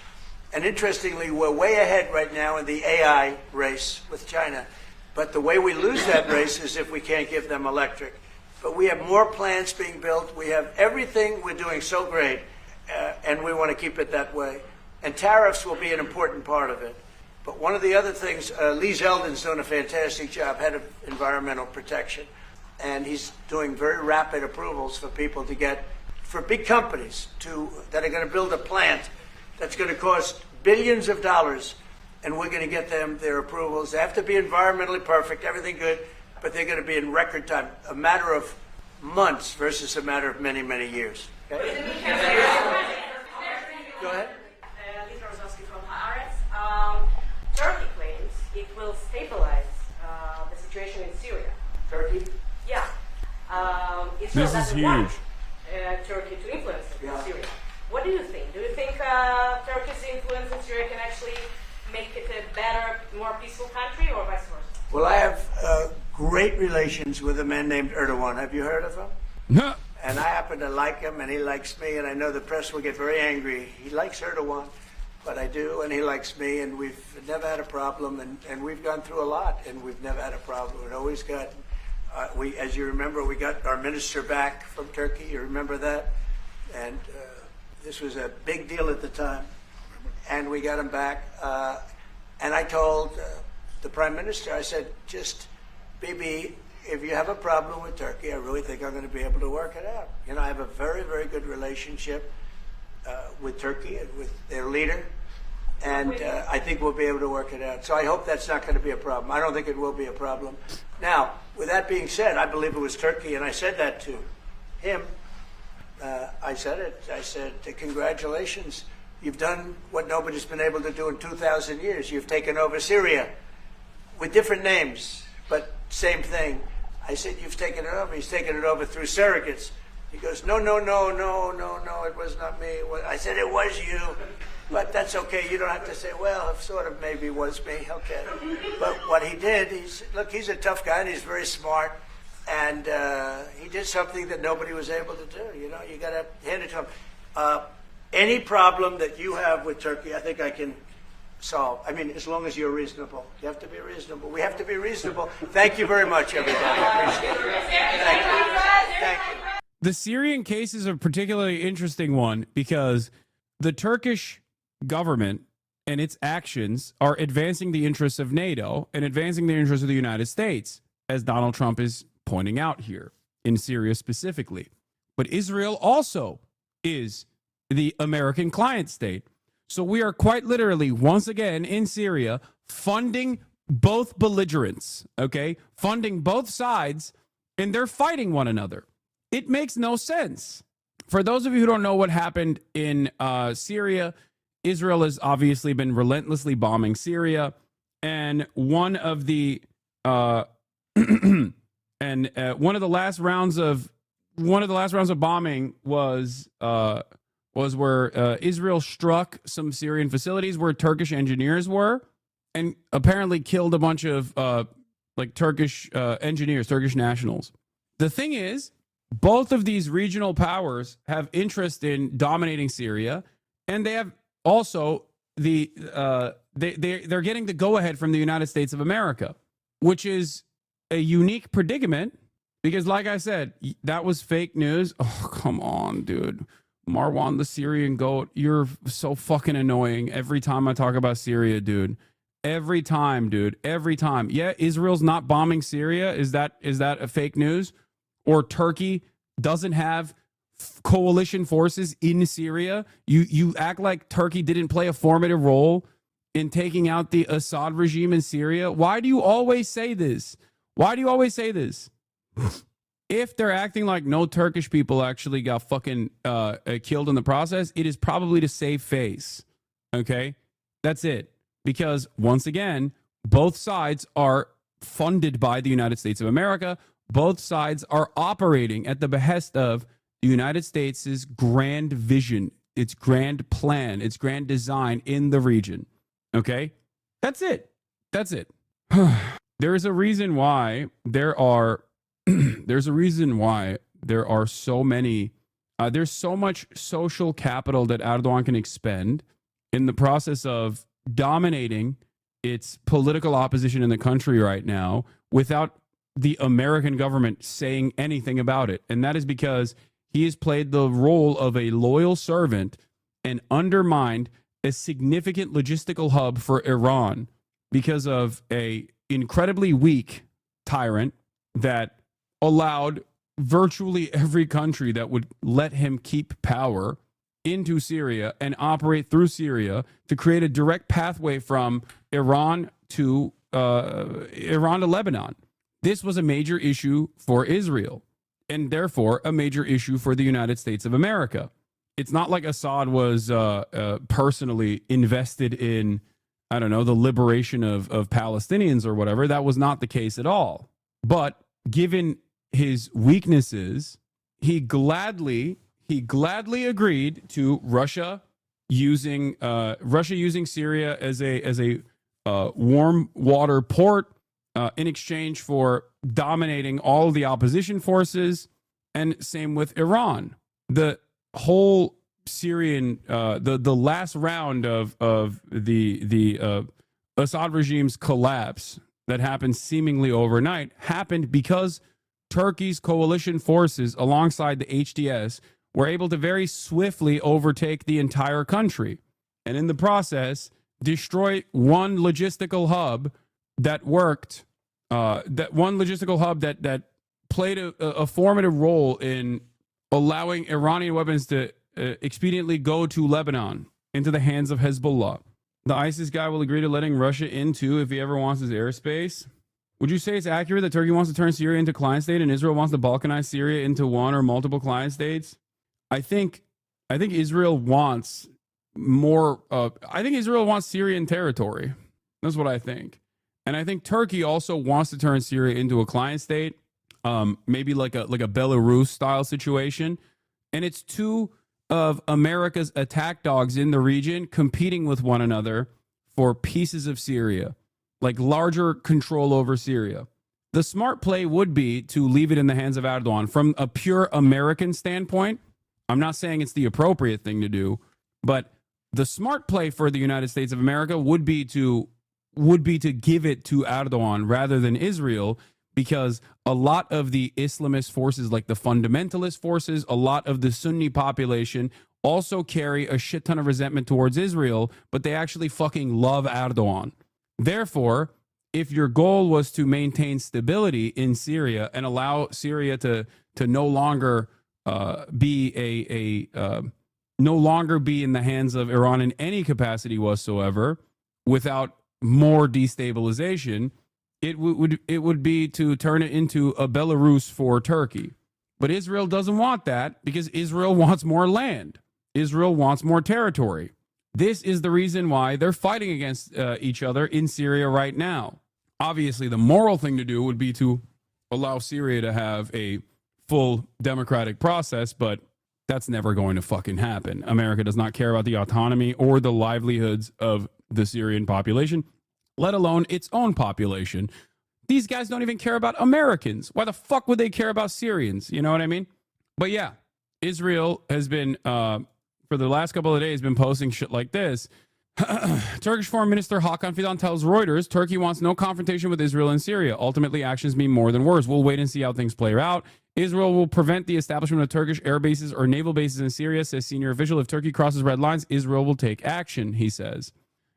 And interestingly, we're way ahead right now in the AI race with China. But the way we lose that race is if we can't give them electric. But we have more plants being built. We have everything. We're doing so great. And we want to keep it that way. And tariffs will be an important part of it. But one of the other things, Lee Zeldin's doing a fantastic job, head of environmental protection. And he's doing very rapid approvals for people to get, for big companies that are going to build a plant that's going to cost billions of dollars. And we're going to get them their approvals. They have to be environmentally perfect, everything good, but they're going to be in record time, a matter of months versus a matter of many, many years. Okay? Go ahead. Lisa Rozowski from Haaretz. Turkey claims it will stabilize the situation in Syria. Turkey? Yeah. This Israel is doesn't huge. want Turkey to influence Syria. What do you think? Do you think Turkey's influence in Syria can actually make it a better, more peaceful country, or vice versa? Well, I have great relations with a man named Erdogan. Have you heard of him? No. And I happen to like him, and he likes me, and I know the press will get very angry. He likes Erdogan, but I do, and he likes me, and we've never had a problem, and we've gone through a lot, and we've never had a problem. We've always got, as you remember, we got our minister back from Turkey. You remember that? And this was a big deal at the time, and we got him back. And I told the prime minister, I said, just, Bibi, if you have a problem with Turkey, I really think I'm going to be able to work it out. I have a very, very good relationship with Turkey and with their leader, and I think we'll be able to work it out. So I hope that's not going to be a problem. I don't think it will be a problem. Now, with that being said, I believe it was Turkey, and I said that to him. I said it. I said, congratulations. You've done what nobody's been able to do in 2,000 years. You've taken over Syria with different names, but same thing. I said, you've taken it over. He's taken it over through surrogates. He goes, no, it was not me. I said, it was you. But that's okay. You don't have to say, well, it sort of maybe was me. Okay. But what he did, look, he's a tough guy, and he's very smart. And he did something that nobody was able to do. You know, you got to hand it to him. Any problem that you have with Turkey, I think I can solve. I mean, as long as you're reasonable. You have to be reasonable. We have to be reasonable. Thank you very much, everybody. I appreciate it. Thank you. Thank you. The Syrian case is a particularly interesting one because the Turkish government and its actions are advancing the interests of NATO and advancing the interests of the United States, as Donald Trump is pointing out here, in Syria specifically. But Israel also is the American client state. So we are quite literally, once again, in Syria, funding both belligerents, okay? Funding both sides, and they're fighting one another. It makes no sense. For those of you who don't know what happened in Syria, Israel has obviously been relentlessly bombing Syria, and one of the last rounds of bombing was where Israel struck some Syrian facilities where Turkish engineers were, and apparently killed a bunch of Turkish engineers, Turkish nationals. The thing is, both of these regional powers have interest in dominating Syria, and they have also they're getting the go-ahead from the United States of America, which is a unique predicament because, like I said, that was fake news. Oh, come on, dude. Marwan, the Syrian goat, you're so fucking annoying every time I talk about Syria, dude. Every time, dude. Every time. Yeah, Israel's not bombing Syria. Is that a fake news? Or Turkey doesn't have coalition forces in Syria. You act like Turkey didn't play a formative role in taking out the Assad regime in Syria. Why do you always say this? Why do you always say this? If they're acting like no Turkish people actually got fucking killed in the process, it is probably to save face. Okay? That's it. Because once again, both sides are funded by the United States of America. Both sides are operating at the behest of the United States' grand vision, its grand plan, its grand design in the region. Okay? That's it. That's it. There is a reason why there are so many there's so much social capital that Erdogan can expend in the process of dominating its political opposition in the country right now without the American government saying anything about it. And that is because he has played the role of a loyal servant and undermined a significant logistical hub for Iran because of a incredibly weak tyrant that allowed virtually every country that would let him keep power into Syria and operate through Syria to create a direct pathway from Iran to Lebanon. This was a major issue for Israel and therefore a major issue for the United States of America. It's not like Assad was personally invested in, I don't know, the liberation of Palestinians or whatever. That was not the case at all. But given his weaknesses, he gladly agreed to Russia using Syria as a warm water port in exchange for dominating all of the opposition forces, and same with Iran. The whole Syrian, the last round of the Assad regime's collapse that happened seemingly overnight happened because Turkey's coalition forces alongside the HDS were able to very swiftly overtake the entire country, and in the process destroy one logistical hub that worked, that played a formative role in allowing Iranian weapons to expediently go to Lebanon into the hands of Hezbollah. The ISIS guy will agree to letting Russia in too if he ever wants his airspace. Would you say it's accurate that Turkey wants to turn Syria into client state and Israel wants to balkanize Syria into one or multiple client states? I think Israel wants more. I think Israel wants Syrian territory. That's what I think. And I think Turkey also wants to turn Syria into a client state, maybe like a Belarus style situation. And it's two of America's attack dogs in the region competing with one another for pieces of Syria, like larger control over Syria. The smart play would be to leave it in the hands of Erdogan. From a pure American standpoint, I'm not saying it's the appropriate thing to do, but the smart play for the United States of America would be to give it to Erdogan rather than Israel, because a lot of the Islamist forces, like the fundamentalist forces, a lot of the Sunni population also carry a shit ton of resentment towards Israel, but they actually fucking love Erdogan. Therefore, if your goal was to maintain stability in Syria and allow Syria to no longer be no longer be in the hands of Iran in any capacity whatsoever, without more destabilization, it would be to turn it into a Belarus for Turkey. But Israel doesn't want that, because Israel wants more land. Israel wants more territory. This is the reason why they're fighting against each other in Syria right now. Obviously, the moral thing to do would be to allow Syria to have a full democratic process, but that's never going to fucking happen. America does not care about the autonomy or the livelihoods of the Syrian population, let alone its own population. These guys don't even care about Americans. Why the fuck would they care about Syrians? You know what I mean? But yeah, Israel has been, for the last couple of days, been posting shit like this. Turkish Foreign Minister Hakan Fidan tells Reuters Turkey wants no confrontation with Israel and Syria. Ultimately, actions mean more than words. We'll wait and see how things play out. Israel will prevent the establishment of Turkish air bases or naval bases in Syria, says senior official. If Turkey crosses red lines, Israel will take action, he says.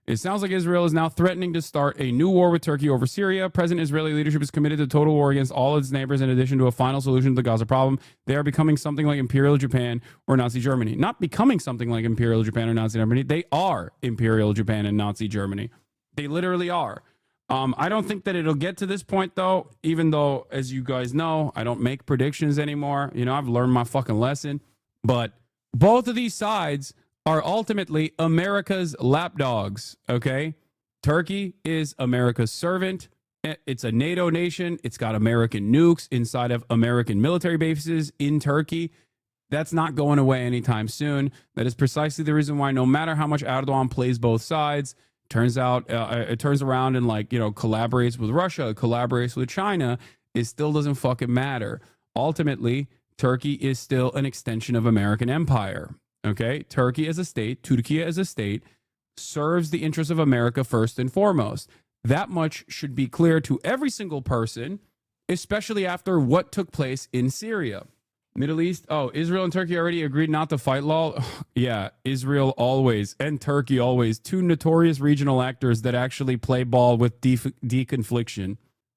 It sounds like Israel is now threatening to start a new war with Turkey over Syria. Present Israeli leadership is committed to total war against all its neighbors in addition to a final solution to the Gaza problem. They are becoming something like Imperial Japan or Nazi Germany. Not becoming something like Imperial Japan or Nazi Germany. They are Imperial Japan and Nazi Germany. They literally are. I don't think that it'll get to this point, though, even though, as you guys know, I don't make predictions anymore. You know, I've learned my fucking lesson. But both of these sides are ultimately America's lapdogs, okay? Turkey is America's servant. It's a NATO nation. It's got American nukes inside of American military bases in Turkey. That's not going away anytime soon. That is precisely the reason why, no matter how much Erdogan plays both sides, turns out it turns around and, like, you know, collaborates with Russia, collaborates with China, it still doesn't fucking matter. Ultimately, Turkey is still an extension of American empire. Okay, Turkey as a state, Turkey as a state, serves the interests of America first and foremost. That much should be clear to every single person, especially after what took place in Syria. Middle East, Israel and Turkey already agreed not to fight law. Yeah, Israel always, and Turkey always, two notorious regional actors that actually play ball with deconfliction.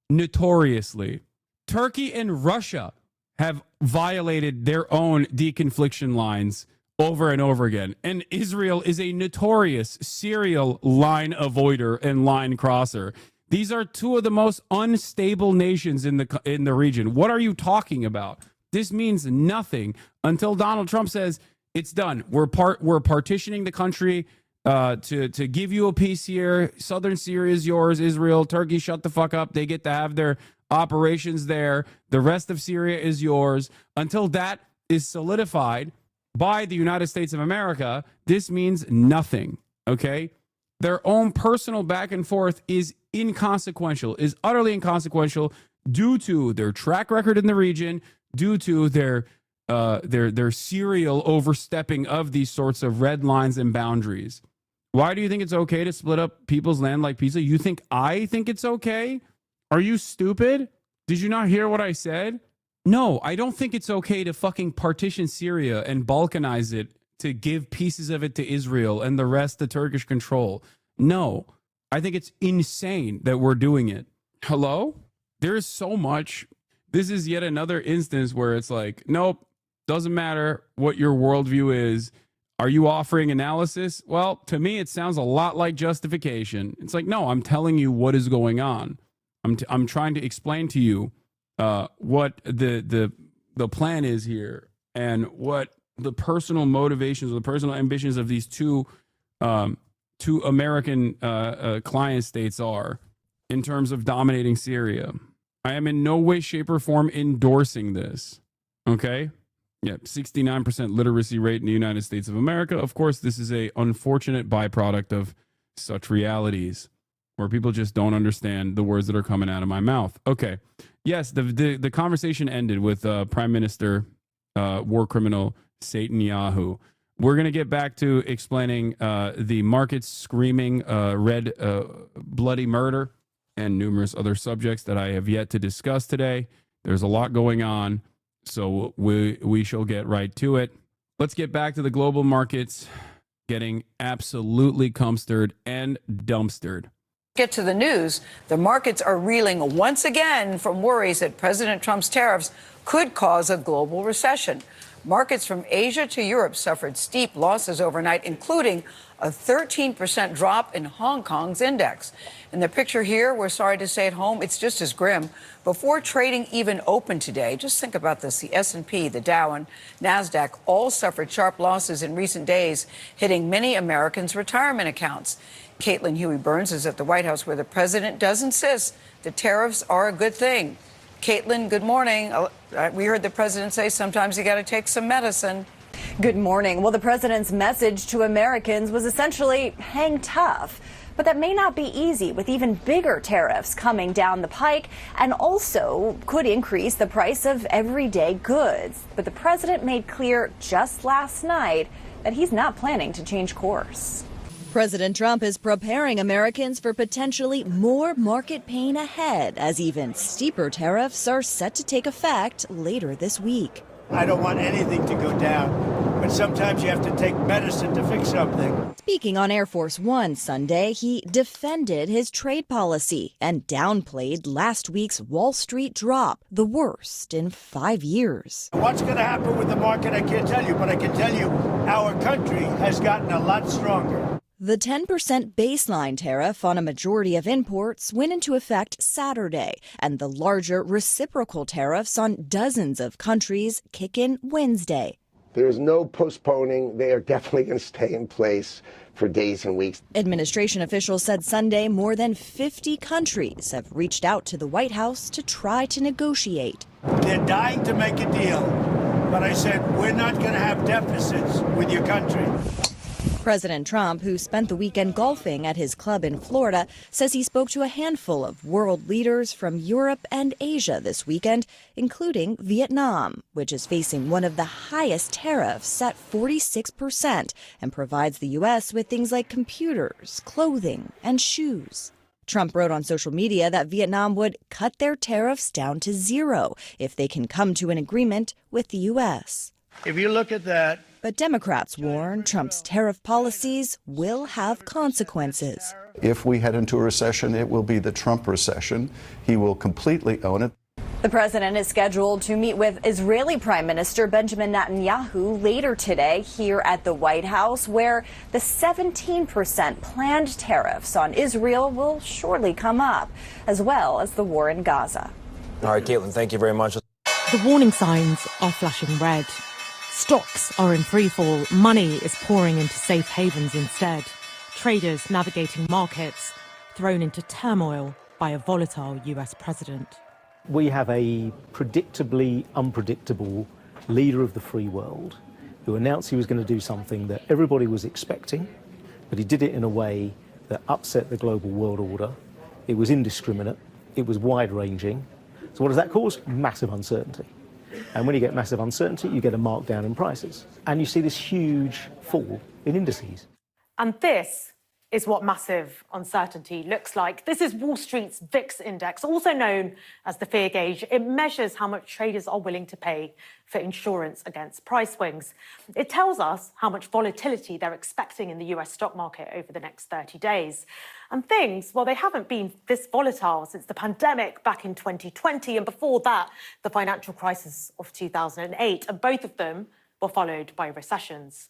Notoriously. Turkey and Russia have violated their own deconfliction lines over and over again. And Israel is a notorious serial line avoider and line crosser. These are two of the most unstable nations in the region. What are you talking about? This means nothing until Donald Trump says it's done. We're partitioning the country to give you a piece here. Southern Syria is yours. Israel, Turkey, shut the fuck up. They get to have their operations there. The rest of Syria is yours. Until that is solidified by the United States of America, this means nothing, okay? Their own personal back and forth is inconsequential, is utterly inconsequential due to their track record in the region, due to their serial overstepping of these sorts of red lines and boundaries. Why do you think it's okay to split up people's land like pizza? You think I think it's okay? Are you stupid? Did you not hear what I said? No, I don't think it's okay to fucking partition Syria and Balkanize it to give pieces of it to Israel and the rest to Turkish control. No, I think it's insane that we're doing it. Hello? There is so much. This is yet another instance where it's like, nope, doesn't matter what your worldview is. Are you offering analysis? Well, to me, it sounds a lot like justification. It's like, no, I'm telling you what is going on. I'm trying to explain to you what the plan is here and what the personal motivations or the personal ambitions of these two American client states are in terms of dominating Syria. I am in no way, shape, or form endorsing this. Okay? Yeah, 69% literacy rate in the United States of America. Of course, this is a unfortunate byproduct of such realities. where people just don't understand the words that are coming out of my mouth. Okay. Yes, the conversation ended with Prime Minister, war criminal Netanyahu. We're going to get back to explaining the markets screaming red bloody murder and numerous other subjects that I have yet to discuss today. There's a lot going on, so we shall get right to it. Let's get back to the global markets getting absolutely cumstered and dumpstered. Get to the news. The markets are reeling once again from worries that President Trump's tariffs could cause a global recession. Markets from Asia to Europe suffered steep losses overnight, including a 13% drop in Hong Kong's index. In the picture here, we're sorry to say at home, it's just as grim. Before trading even opened today, just think about this, the S&P, the Dow, and NASDAQ all suffered sharp losses in recent days, hitting many Americans' retirement accounts. Caitlin Huey-Burns is at the White House, where the president does insist the tariffs are a good thing. Caitlin, good morning. We heard the president say sometimes you got to take some medicine. Good morning. Well, the president's message to Americans was essentially hang tough. But that may not be easy with even bigger tariffs coming down the pike, and also could increase the price of everyday goods. But the president made clear just last night that he's not planning to change course. President Trump is preparing Americans for potentially more market pain ahead, as even steeper tariffs are set to take effect later this week. I don't want anything to go down, but sometimes you have to take medicine to fix something. Speaking on Air Force One Sunday, he defended his trade policy and downplayed last week's Wall Street drop, the worst in 5 years. What's going to happen with the market, I can't tell you, but I can tell you our country has gotten a lot stronger. The 10% baseline tariff on a majority of imports went into effect Saturday, and the larger reciprocal tariffs on dozens of countries kick in Wednesday. There's no postponing. They are definitely going to stay in place for days and weeks. Administration officials said Sunday more than 50 countries have reached out to the White House to try to negotiate. They're dying to make a deal, but I said we're not going to have deficits with your country. President Trump, who spent the weekend golfing at his club in Florida, says he spoke to a handful of world leaders from Europe and Asia this weekend, including Vietnam, which is facing one of the highest tariffs at 46% and provides the U.S. with things like computers, clothing, and shoes. Trump wrote on social media that Vietnam would cut their tariffs down to zero if they can come to an agreement with the U.S. If you look at that. But Democrats warn Trump's tariff policies will have consequences. If we head into a recession, it will be the Trump recession. He will completely own it. The president is scheduled to meet with Israeli Prime Minister Benjamin Netanyahu later today here at the White House, where the 17% planned tariffs on Israel will surely come up, as well as the war in Gaza. All right, Caitlin, thank you very much. The warning signs are flashing red. Stocks are in freefall. Money is pouring into safe havens instead. Traders navigating markets thrown into turmoil by a volatile US president. We have a predictably unpredictable leader of the free world who announced he was going to do something that everybody was expecting, but he did it in a way that upset the global world order. It was indiscriminate. It was wide-ranging. So what does that cause? Massive uncertainty. And when you get massive uncertainty, you get a markdown in prices. And you see this huge fall in indices. And this is what massive uncertainty looks like. This is Wall Street's VIX index, also known as the fear gauge. It measures how much traders are willing to pay for insurance against price swings. It tells us how much volatility they're expecting in the US stock market over the next 30 days. And things, well, they haven't been this volatile since the pandemic back in 2020, and before that, the financial crisis of 2008. And both of them were followed by recessions.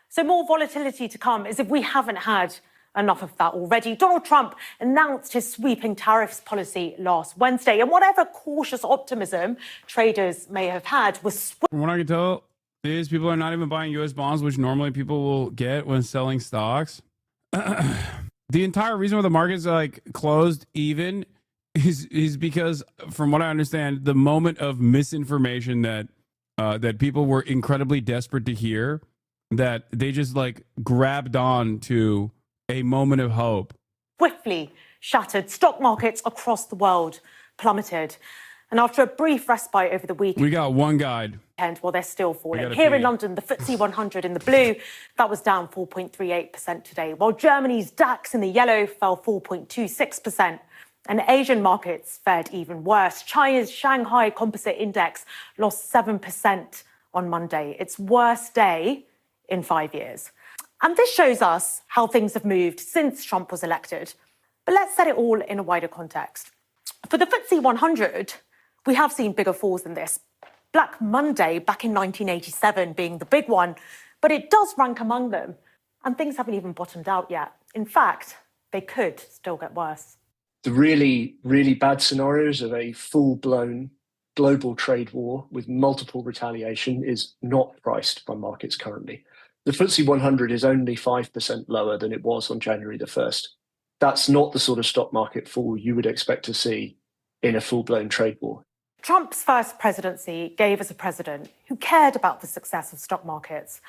So more volatility to come as if we haven't had enough of that already. Donald Trump announced his sweeping tariffs policy last Wednesday, and whatever cautious optimism traders may have had was... From what I can tell, is people are not even buying U.S. bonds, which normally people will get when selling stocks. The entire reason why the market's like closed even is because, from what I understand, the moment of misinformation that that people were incredibly desperate to hear, that they just like grabbed on to a moment of hope. Swiftly shattered. Stock markets across the world plummeted. And after a brief respite over the weekend, we got one guide. Well, they're still falling. Here in London, the FTSE 100 in the blue, that was down 4.38% today, while Germany's DAX in the yellow fell 4.26%. And Asian markets fared even worse. China's Shanghai Composite Index lost 7% on Monday, its worst day in 5 years. And this shows us how things have moved since Trump was elected. But let's set it all in a wider context. For the FTSE 100, we have seen bigger falls than this. Black Monday back in 1987 being the big one, but it does rank among them. And things haven't even bottomed out yet. In fact, they could still get worse. The really, really bad scenarios of a full-blown global trade war with multiple retaliation is not priced by markets currently. The FTSE 100 is only 5% lower than it was on January the 1st. That's not the sort of stock market fall you would expect to see in a full-blown trade war. Trump's first presidency gave us a president who cared about the success of stock markets.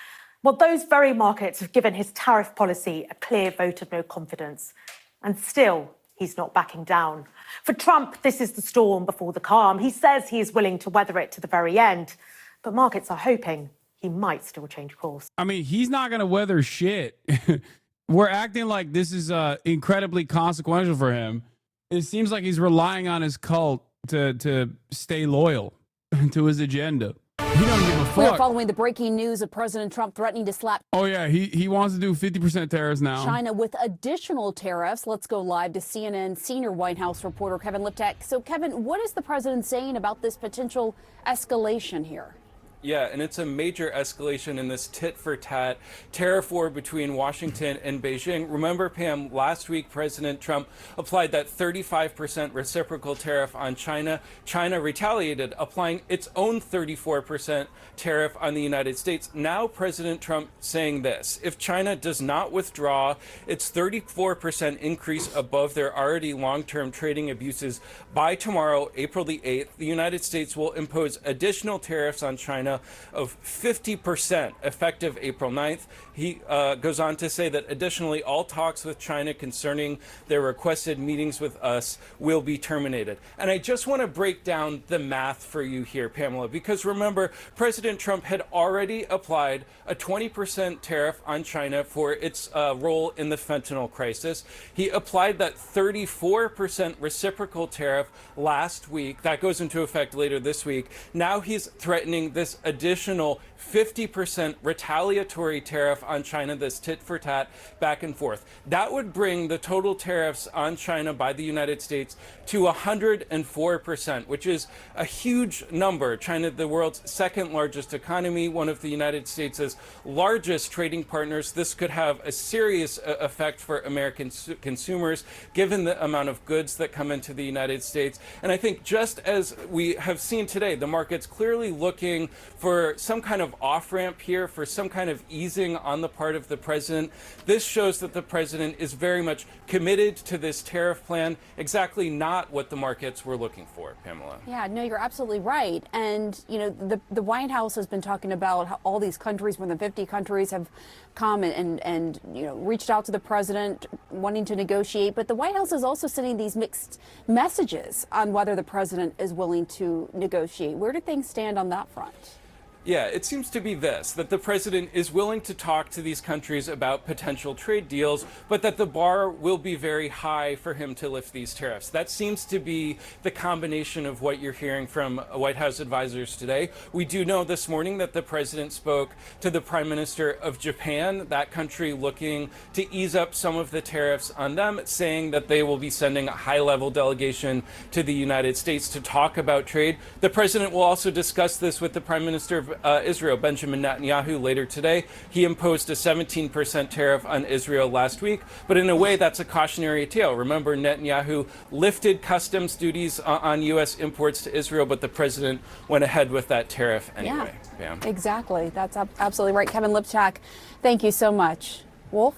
Well, those very markets have given his tariff policy a clear vote of no confidence. And still, he's not backing down. For Trump, this is the storm before the calm. He says he is willing to weather it to the very end. But markets are hoping he might still change course. I mean, he's not going to weather shit. We're acting like this is incredibly consequential for him. It seems like he's relying on his cult to stay loyal to his agenda. He doesn't give a fuck. We are following the breaking news of President Trump threatening to slap. Oh, yeah, he wants to do 50% tariffs now. China with additional tariffs. Let's go live to CNN senior White House reporter Kevin Liptak. So, Kevin, what is the president saying about this potential escalation here? Yeah, and it's a major escalation in this tit-for-tat tariff war between Washington and Beijing. Remember, Pam, last week President Trump applied that 35% reciprocal tariff on China. China retaliated, applying its own 34% tariff on the United States. Now President Trump saying this: if China does not withdraw its 34% increase above their already long-term trading abuses by tomorrow, April the 8th, the United States will impose additional tariffs on China of 50% effective April 9th. He goes on to say that additionally, all talks with China concerning their requested meetings with us will be terminated. And I just want to break down the math for you here, Pamela, because remember, President Trump had already applied a 20% tariff on China for its role in the fentanyl crisis. He applied that 34% reciprocal tariff last week. That goes into effect later this week. Now he's threatening this additional 50% retaliatory tariff on China, this tit for tat back and forth. That would bring the total tariffs on China by the United States to 104%, which is a huge number. China, the world's second largest economy, one of the United States' largest trading partners. This could have a serious effect for American consumers, given the amount of goods that come into the United States. And I think just as we have seen today, the market's clearly looking for some kind of off-ramp here, for some kind of easing on the part of the president. This shows that the president is very much committed to this tariff plan, exactly not what the markets were looking for, Pamela. Yeah, no, you're absolutely right. And, you know, the White House has been talking about how all these countries, more than 50 countries, have come and you know, reached out to the president wanting to negotiate. But the White House is also sending these mixed messages on whether the president is willing to negotiate. Where do things stand on that front? Yeah, it seems to be this, that the president is willing to talk to these countries about potential trade deals, but that the bar will be very high for him to lift these tariffs. That seems to be the combination of what you're hearing from White House advisors today. We do know this morning that the president spoke to the Prime Minister of Japan, that country looking to ease up some of the tariffs on them, saying that they will be sending a high-level delegation to the United States to talk about trade. The president will also discuss this with the Prime Minister of Israel, Benjamin Netanyahu, later today. He imposed a 17% tariff on Israel last week, but in a way that's a cautionary tale. Remember, Netanyahu lifted customs duties on U.S. imports to Israel, but the president went ahead with that tariff anyway. Yeah, exactly. That's absolutely right. Kevin Liptak, thank you so much. Wolf?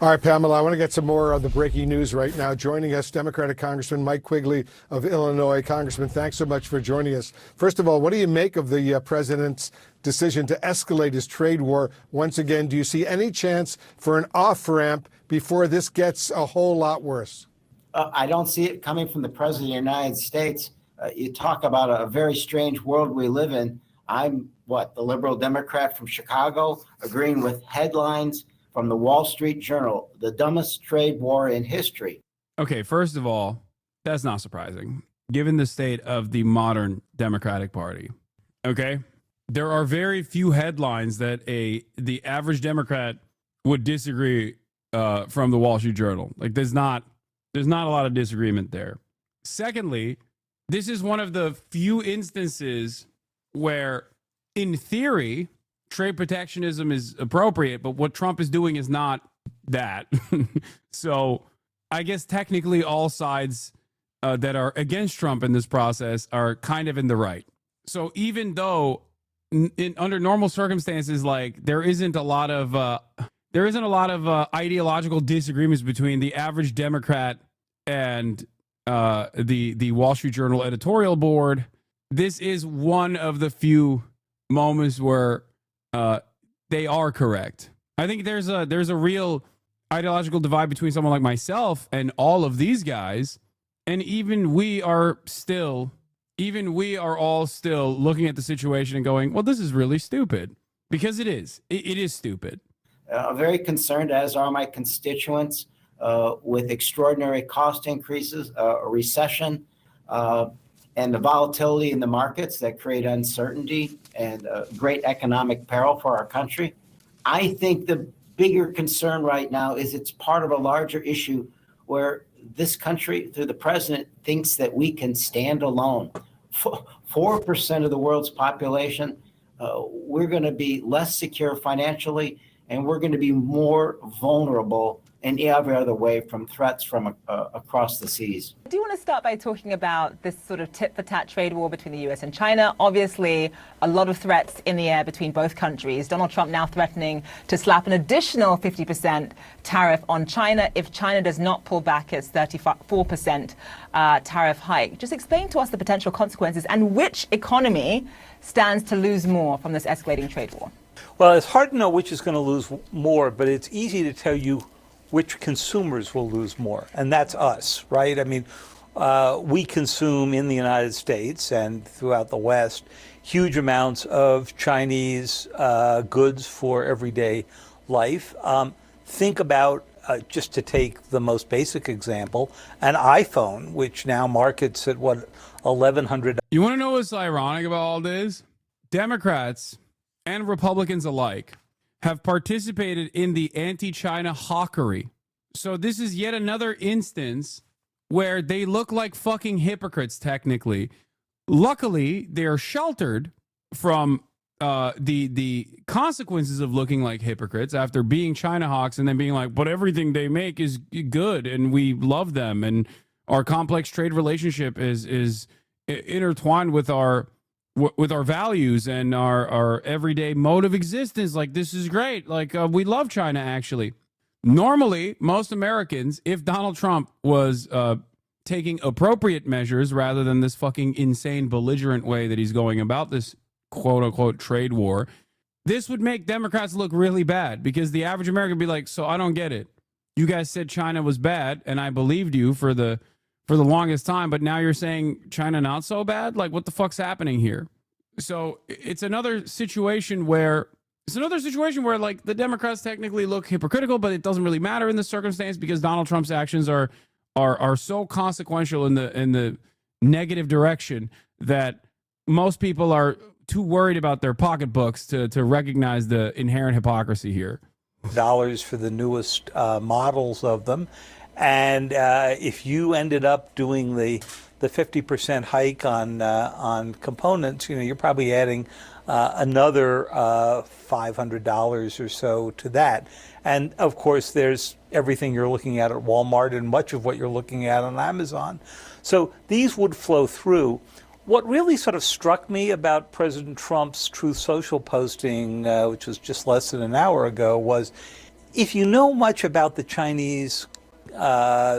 All right, Pamela, I want to get some more of the breaking news right now. Joining us, Democratic Congressman Mike Quigley of Illinois. Congressman, thanks so much for joining us. First of all, what do you make of the president's decision to escalate his trade war once again? Do you see any chance for an off-ramp before this gets a whole lot worse? I don't see it coming from the President of the United States. You talk about a very strange world we live in. I'm the liberal Democrat from Chicago, agreeing with headlines from the Wall Street Journal, the dumbest trade war in history. Okay, first of all, that's not surprising, given the state of the modern Democratic Party. Okay? There are very few headlines that the average Democrat would disagree from the Wall Street Journal. Like, there's not a lot of disagreement there. Secondly, this is one of the few instances where, in theory, trade protectionism is appropriate, but what Trump is doing is not that. So I guess technically all sides that are against Trump in this process are kind of in the right. So even though under normal circumstances, like there isn't a lot of ideological disagreements between the average Democrat and the Wall Street Journal editorial board, this is one of the few moments where they are correct. I think there's a real ideological divide between someone like myself and all of these guys, and even we are all still looking at the situation and going, well, this is really stupid, because it is stupid. Very concerned, as are my constituents, with extraordinary cost increases, a recession, and the volatility in the markets that create uncertainty and great economic peril for our country. I think the bigger concern right now is it's part of a larger issue where this country, through the president, thinks that we can stand alone. 4% of the world's population, we're going to be less secure financially, and we're going to be more vulnerable in every other way from threats from across the seas. I do want to start by talking about this sort of tit-for-tat trade war between the U.S. and China. Obviously, a lot of threats in the air between both countries. Donald Trump now threatening to slap an additional 50% tariff on China if China does not pull back its 34% tariff hike. Just explain to us the potential consequences and which economy stands to lose more from this escalating trade war. Well, it's hard to know which is going to lose more, but it's easy to tell you which consumers will lose more, and that's us, right? I mean, we consume in the United States and throughout the West huge amounts of Chinese goods for everyday life. Think about, just to take the most basic example, an iPhone, which now markets at what, $1,100. You want to know what's ironic about all this? Democrats and Republicans alike have participated in the anti-China hawkery. So this is yet another instance where they look like fucking hypocrites, technically. Luckily, they're sheltered from the consequences of looking like hypocrites after being China hawks and then being like, but everything they make is good and we love them and our complex trade relationship is intertwined with our values and our everyday mode of existence. Like, this is great. Like, we love China, actually. Normally, most Americans, if Donald Trump was taking appropriate measures rather than this fucking insane, belligerent way that he's going about this quote-unquote trade war, this would make Democrats look really bad, because the average American would be like, so I don't get it. You guys said China was bad, and I believed you for the longest time, but now you're saying China not so bad? Like, what the fuck's happening here? So it's another situation where like the Democrats technically look hypocritical, but it doesn't really matter in this circumstance because Donald Trump's actions are so consequential in the negative direction that most people are too worried about their pocketbooks to recognize the inherent hypocrisy here. Dollars for the newest models of them. And if you ended up doing the 50% hike on components, you're probably adding another $500 or so to that. And of course, there's everything you're looking at Walmart and much of what you're looking at on Amazon. So these would flow through. What really sort of struck me about President Trump's Truth Social posting, which was just less than an hour ago, was if you know much about the Chinese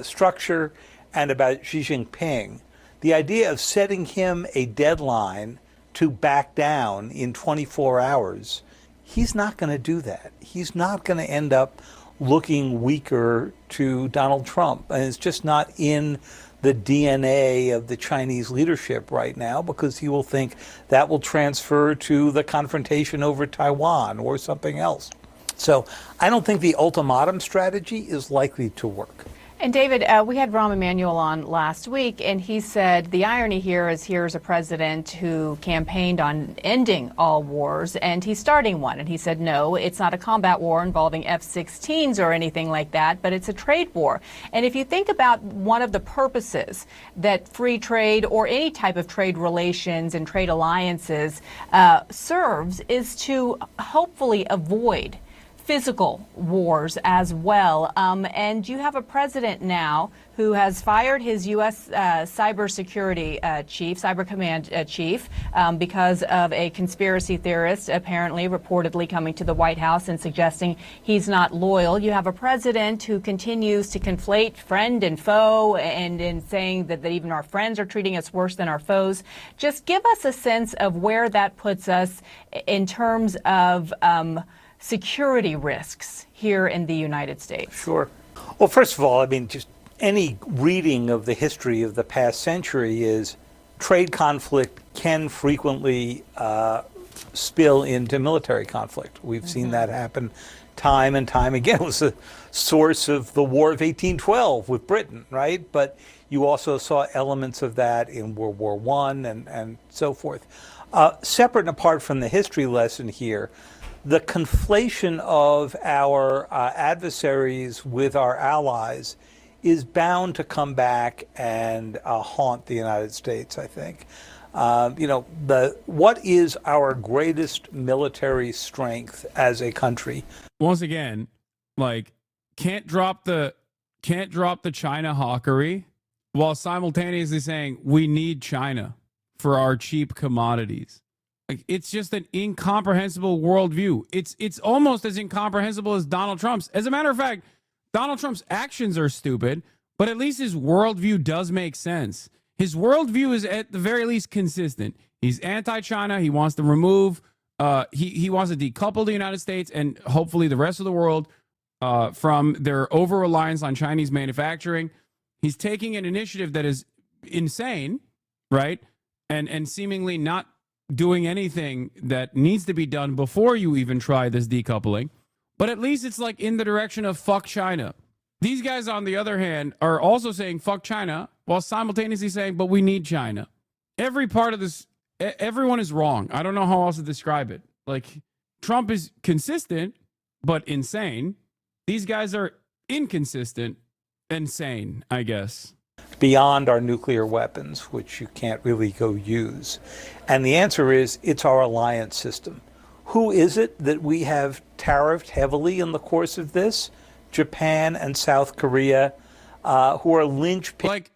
structure and about Xi Jinping, the idea of setting him a deadline to back down in 24 hours, he's not going to do that. He's not going to end up looking weaker to Donald Trump. And it's just not in the DNA of the Chinese leadership right now, because he will think that will transfer to the confrontation over Taiwan or something else. So I don't think the ultimatum strategy is likely to work. And David, we had Rahm Emanuel on last week, and he said the irony here is here's a president who campaigned on ending all wars, and he's starting one. And he said, no, it's not a combat war involving F-16s or anything like that, but it's a trade war. And if you think about one of the purposes that free trade or any type of trade relations and trade alliances serves is to hopefully avoid physical wars as well. And you have a president now who has fired his U.S. cybersecurity chief, cyber command chief, because of a conspiracy theorist apparently reportedly coming to the White House and suggesting he's not loyal. You have a president who continues to conflate friend and foe and in saying that even our friends are treating us worse than our foes. Just give us a sense of where that puts us in terms of security risks here in the United States. Sure. Well, first of all, I mean, just any reading of the history of the past century is trade conflict can frequently spill into military conflict. We've seen that happen time and time again. It was the source of the War of 1812 with Britain, right? But you also saw elements of that in World War I and so forth. Separate and apart from the history lesson here, the conflation of our adversaries with our allies is bound to come back and haunt the United States, I think. What is our greatest military strength as a country? Once again, like, can't drop the China hawkery while simultaneously saying we need China for our cheap commodities. Like, it's just an incomprehensible worldview. It's almost as incomprehensible as Donald Trump's. As a matter of fact, Donald Trump's actions are stupid, but at least his worldview does make sense. His worldview is at the very least consistent. He's anti-China. He wants to remove, he wants to decouple the United States and hopefully the rest of the world from their over-reliance on Chinese manufacturing. He's taking an initiative that is insane, right? And seemingly not doing anything that needs to be done before you even try this decoupling. But at least it's like in the direction of fuck China. These guys, on the other hand, are also saying fuck China while simultaneously saying, but we need China. Every part of this, everyone is wrong. I don't know how else to describe it. Like, Trump is consistent, but insane. These guys are inconsistent, insane, I guess. Beyond our nuclear weapons, which you can't really go use. And the answer is, it's our alliance system. Who is it that we have tariffed heavily in the course of this? Japan and South Korea, who are linchpin. Like,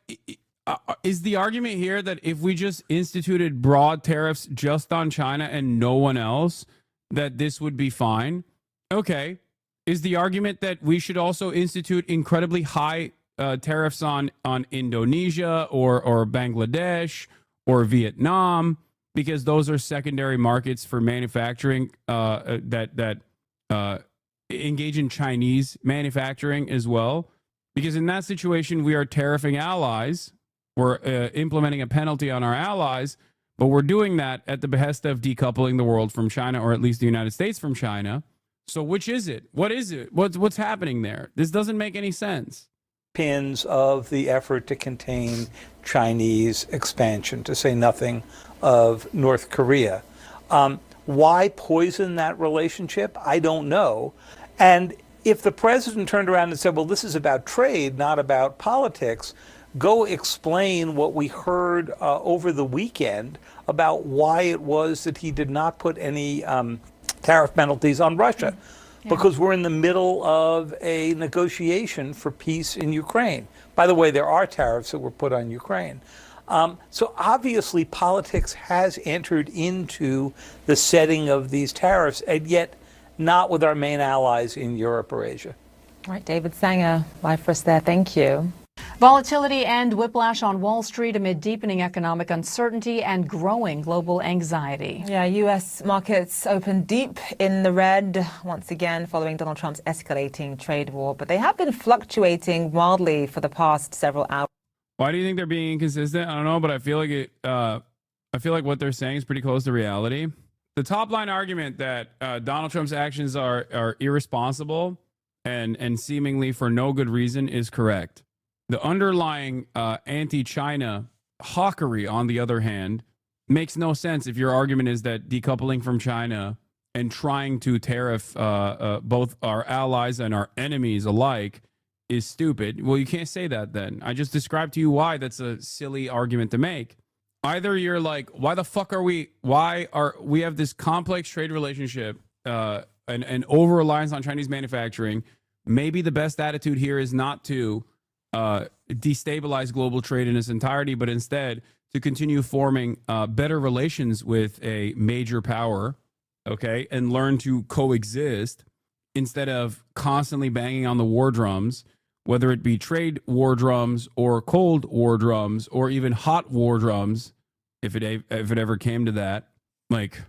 is the argument here that if we just instituted broad tariffs just on China and no one else, that this would be fine? Okay. Is the argument that we should also institute incredibly high tariffs on Indonesia or Bangladesh or Vietnam, because those are secondary markets for manufacturing that engage in Chinese manufacturing as well? Because in that situation, we are tariffing allies. We're implementing a penalty on our allies, but we're doing that at the behest of decoupling the world from China, or at least the United States from China. So which is it? What is it? What's happening there? This doesn't make any sense. Pins of the effort to contain Chinese expansion, to say nothing of North Korea. Why poison that relationship? I don't know. And if the president turned around and said, well, this is about trade, not about politics, go explain what we heard over the weekend about why it was that he did not put any tariff penalties on Russia. Yeah. Because we're in the middle of a negotiation for peace in Ukraine. By the way, there are tariffs that were put on Ukraine. So obviously politics has entered into the setting of these tariffs, and yet not with our main allies in Europe or Asia. All right, David Sanger, live for us there. Thank you. Volatility and whiplash on Wall Street amid deepening economic uncertainty and growing global anxiety. Yeah, U.S. markets opened deep in the red once again following Donald Trump's escalating trade war, but they have been fluctuating wildly for the past several hours. Why do you think they're being inconsistent? I don't know, but I feel like I feel like what they're saying is pretty close to reality. The top line argument that Donald Trump's actions are irresponsible and seemingly for no good reason is correct. The underlying anti-China hawkery, on the other hand, makes no sense if your argument is that decoupling from China and trying to tariff both our allies and our enemies alike is stupid. Well, you can't say that then. I just described to you why that's a silly argument to make. Either you're like, why we have this complex trade relationship and over-reliance on Chinese manufacturing. Maybe the best attitude here is not to destabilize global trade in its entirety, but instead to continue forming better relations with a major power, okay, and learn to coexist instead of constantly banging on the war drums, whether it be trade war drums or cold war drums or even hot war drums, if it ever came to that. Like,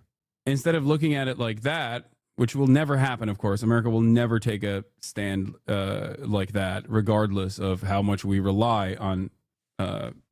instead of looking at it like that, which will never happen, of course. America will never take a stand like that, regardless of how much we rely on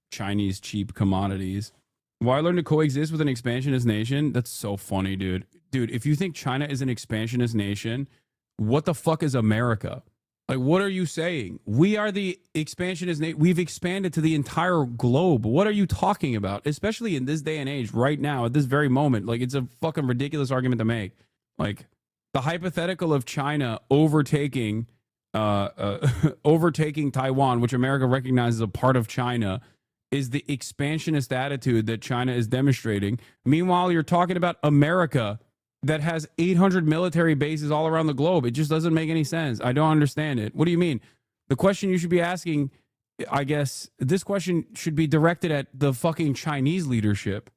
Chinese cheap commodities. Why learn to coexist with an expansionist nation? That's so funny, dude. Dude, if you think China is an expansionist nation, what the fuck is America? Like, what are you saying? We are the expansionist nation. We've expanded to the entire globe. What are you talking about? Especially in this day and age, right now, at this very moment. Like, it's a fucking ridiculous argument to make. Like, the hypothetical of China overtaking Taiwan, which America recognizes as a part of China, is the expansionist attitude that China is demonstrating. Meanwhile, you're talking about America that has 800 military bases all around the globe. It just doesn't make any sense. I don't understand it. What do you mean? The question you should be asking, I guess, this question should be directed at the fucking Chinese leadership.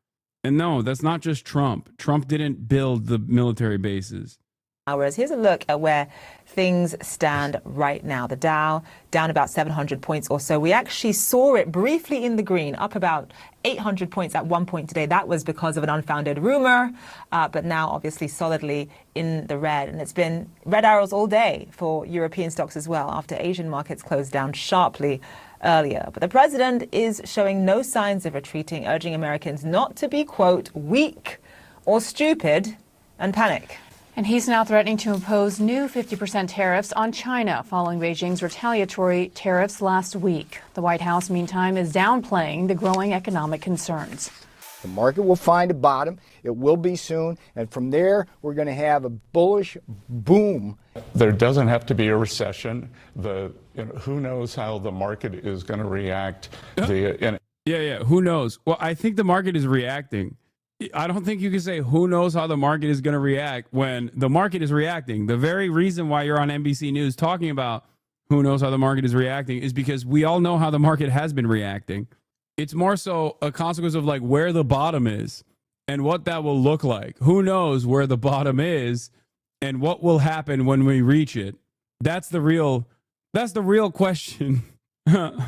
And no, that's not just Trump. Trump didn't build the military bases. Hours. Here's a look at where things stand right now. The Dow down about 700 points or so. We actually saw it briefly in the green, up about 800 points at one point today. That was because of an unfounded rumor, but now obviously solidly in the red. And it's been red arrows all day for European stocks as well, after Asian markets closed down sharply earlier. But the president is showing no signs of retreating, urging Americans not to be, quote, weak or stupid and panic. And he's now threatening to impose new 50% tariffs on China following Beijing's retaliatory tariffs last week. The White House, meantime, is downplaying the growing economic concerns. The market will find a bottom. It will be soon. And from there, we're going to have a bullish boom. There doesn't have to be a recession. Who knows how the market is going to react? Who knows? Well, I think the market is reacting. I don't think you can say who knows how the market is going to react when the market is reacting. The very reason why you're on NBC News talking about who knows how the market is reacting is because we all know how the market has been reacting. It's more so a consequence of like where the bottom is and what that will look like. Who knows where the bottom is and what will happen when we reach it? That's the real question. In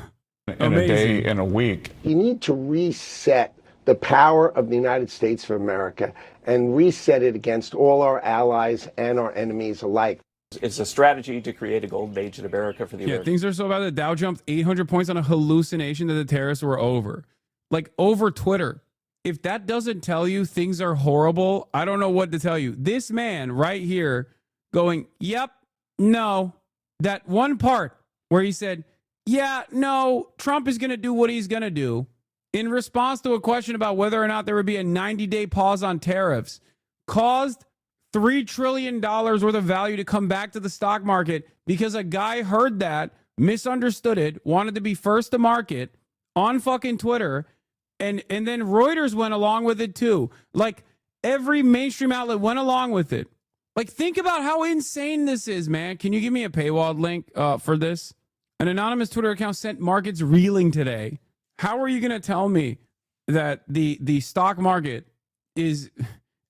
a day, in a week. You need to reset the power of the United States of America and reset it against all our allies and our enemies alike. It's a strategy to create a golden age in America for the Americans. Things are so bad. The Dow jumped 800 points on a hallucination that the tariffs were over. Like, over Twitter. If that doesn't tell you things are horrible, I don't know what to tell you. This man right here going, yep, no. That one part where he said, yeah, no, Trump is going to do what he's going to do. In response to a question about whether or not there would be a 90-day pause on tariffs, caused $3 trillion worth of value to come back to the stock market because a guy heard that, misunderstood it, wanted to be first to market on fucking Twitter, and then Reuters went along with it too. Like, every mainstream outlet went along with it. Like, think about how insane this is, man. Can you give me a paywall link for this? An anonymous Twitter account sent markets reeling today. How are you going to tell me that the stock market is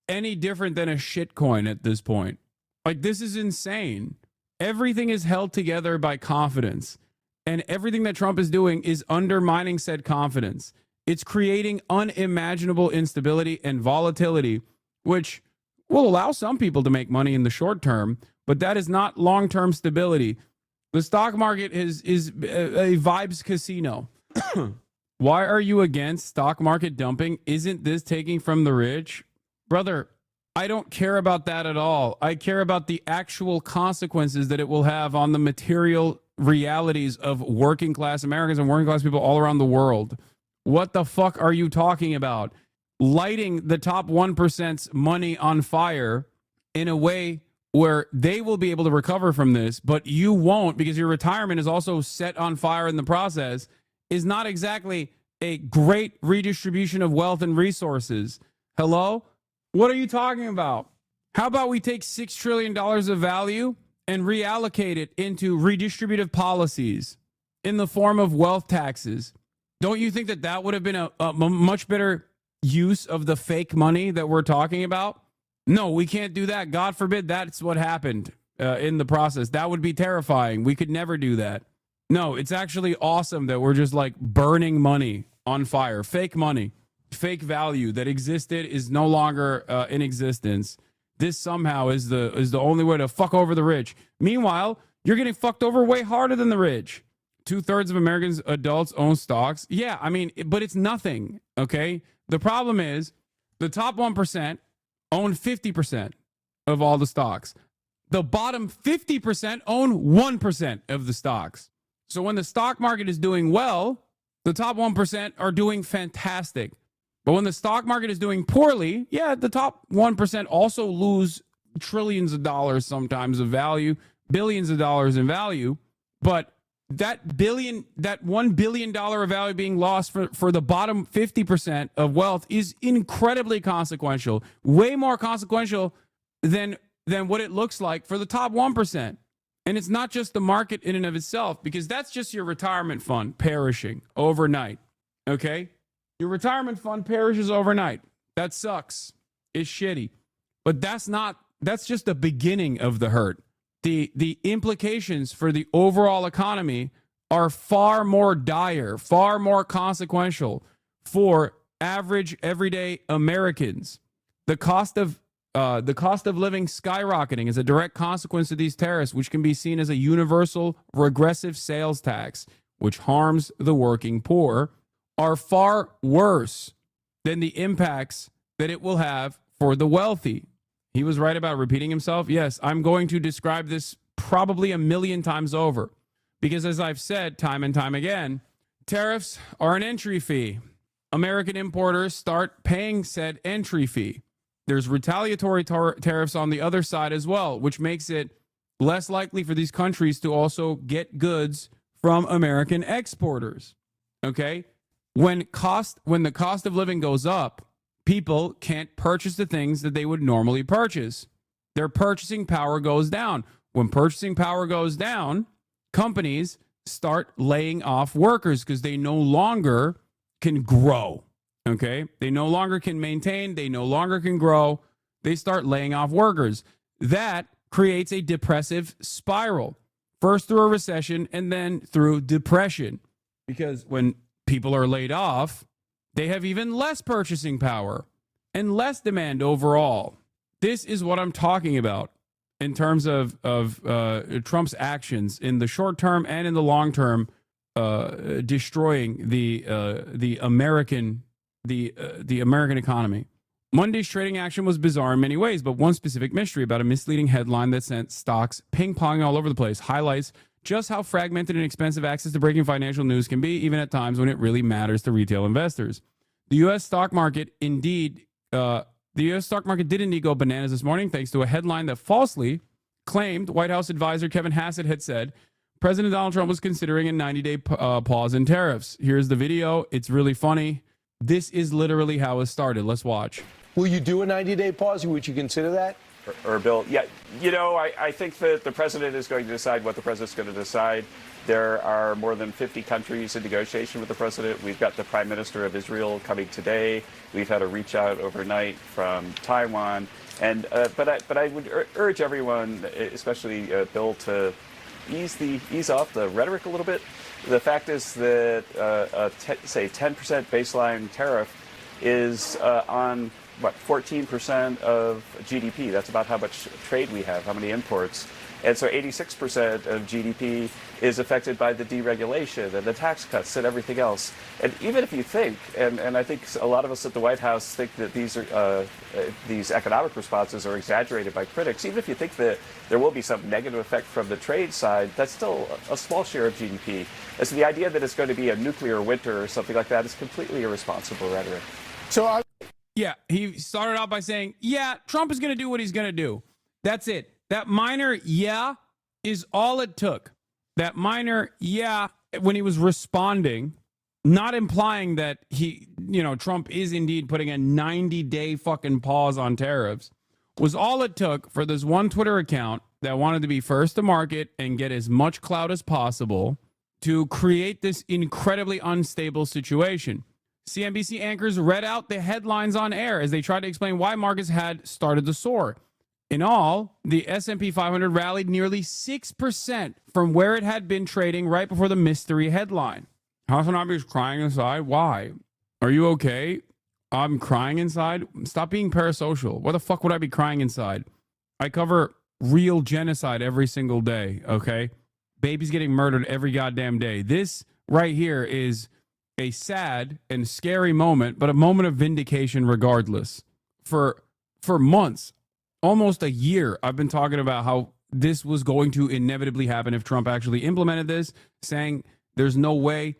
any different than a shitcoin at this point? Like, this is insane. Everything is held together by confidence. And everything that Trump is doing is undermining said confidence. It's creating unimaginable instability and volatility, which will allow some people to make money in the short term, but that is not long-term stability. The stock market is a vibes casino. Why are you against stock market dumping? Isn't this taking from the rich? Brother, I don't care about that at all. I care about the actual consequences that it will have on the material realities of working class Americans and working class people all around the world. What the fuck are you talking about? Lighting the top 1%'s money on fire in a way where they will be able to recover from this, but you won't because your retirement is also set on fire in the process, is not exactly a great redistribution of wealth and resources. Hello? What are you talking about? How about we take $6 trillion of value and reallocate it into redistributive policies in the form of wealth taxes? Don't you think that that would have been a much better use of the fake money that we're talking about? No, we can't do that. God forbid that's what happened in the process. That would be terrifying. We could never do that. No, it's actually awesome that we're just like burning money on fire. Fake money, fake value that existed is no longer in existence. This somehow is the only way to fuck over the rich. Meanwhile, you're getting fucked over way harder than the rich. 2/3 of Americans adults own stocks. Yeah, I mean, but it's nothing, okay? The problem is the top 1% own 50% of all the stocks. The bottom 50% own 1% of the stocks. So when the stock market is doing well, the top 1% are doing fantastic. But when the stock market is doing poorly, yeah, the top 1% also lose trillions of dollars sometimes of value, billions of dollars in value. But that $1 billion of value being lost for the bottom 50% of wealth is incredibly consequential, way more consequential than what it looks like for the top 1%. And it's not just the market in and of itself, because that's just your retirement fund perishing overnight. Okay? Your retirement fund perishes overnight. That sucks. It's shitty. But that's just the beginning of the hurt. The implications for the overall economy are far more dire, far more consequential for average everyday Americans. The cost of living skyrocketing is a direct consequence of these tariffs, which can be seen as a universal regressive sales tax, which harms the working poor, are far worse than the impacts that it will have for the wealthy. He was right about repeating himself. Yes, I'm going to describe this probably 1,000,000 times over, because as I've said time and time again, tariffs are an entry fee. American importers start paying said entry fee. There's retaliatory tariffs on the other side as well, which makes it less likely for these countries to also get goods from American exporters. Okay? When the cost of living goes up, people can't purchase the things that they would normally purchase. Their purchasing power goes down. When purchasing power goes down, companies start laying off workers because they no longer can grow. Okay? They no longer can maintain. They no longer can grow. They start laying off workers. That creates a depressive spiral, first through a recession and then through depression. Because when people are laid off, they have even less purchasing power and less demand overall. This is what I'm talking about in terms of Trump's actions in the short term and in the long term, destroying the American economy. Monday's trading action was bizarre in many ways, but one specific mystery about a misleading headline that sent stocks ping-ponging all over the place highlights just how fragmented and expensive access to breaking financial news can be, even at times when it really matters to retail investors. The U.S. stock market did indeed go bananas this morning thanks to a headline that falsely claimed White House advisor Kevin Hassett had said President Donald Trump was considering a 90-day pause in tariffs. Here's the video. It's really funny. This is literally how it started. Let's watch. Will you do a 90-day pause? Would you consider that? Or Bill, yeah, I think that the president is going to decide what the president's going to decide. There are more than 50 countries in negotiation with the president. We've got the prime minister of Israel coming today. We've had a reach out overnight from Taiwan. And but I would urge everyone, especially Bill, to ease off the rhetoric a little bit. The fact is that say 10% baseline tariff is on what 14% of GDP. That's about how much trade we have, how many imports. And so 86% of GDP is affected by the deregulation and the tax cuts and everything else. And even if you think, and I think a lot of us at the White House think that these economic responses are exaggerated by critics, even if you think that there will be some negative effect from the trade side, that's still a small share of GDP. And so the idea that it's going to be a nuclear winter or something like that is completely irresponsible rhetoric. Yeah, he started out by saying, yeah, Trump is going to do what he's going to do. That's it. That minor yeah is all it took. That minor yeah, when he was responding, not implying that Trump is indeed putting a 90-day fucking pause on tariffs, was all it took for this one Twitter account that wanted to be first to market and get as much clout as possible to create this incredibly unstable situation. CNBC anchors read out the headlines on air as they tried to explain why markets had started to soar. In all, the S&P 500 rallied nearly 6% from where it had been trading right before the mystery headline. HasanAbi is crying inside. Why? Are you okay? I'm crying inside? Stop being parasocial. Why the fuck would I be crying inside? I cover real genocide every single day, okay? Babies getting murdered every goddamn day. This right here is a sad and scary moment, but a moment of vindication regardless. For months, almost a year, I've been talking about how this was going to inevitably happen if Trump actually implemented this, saying there's no way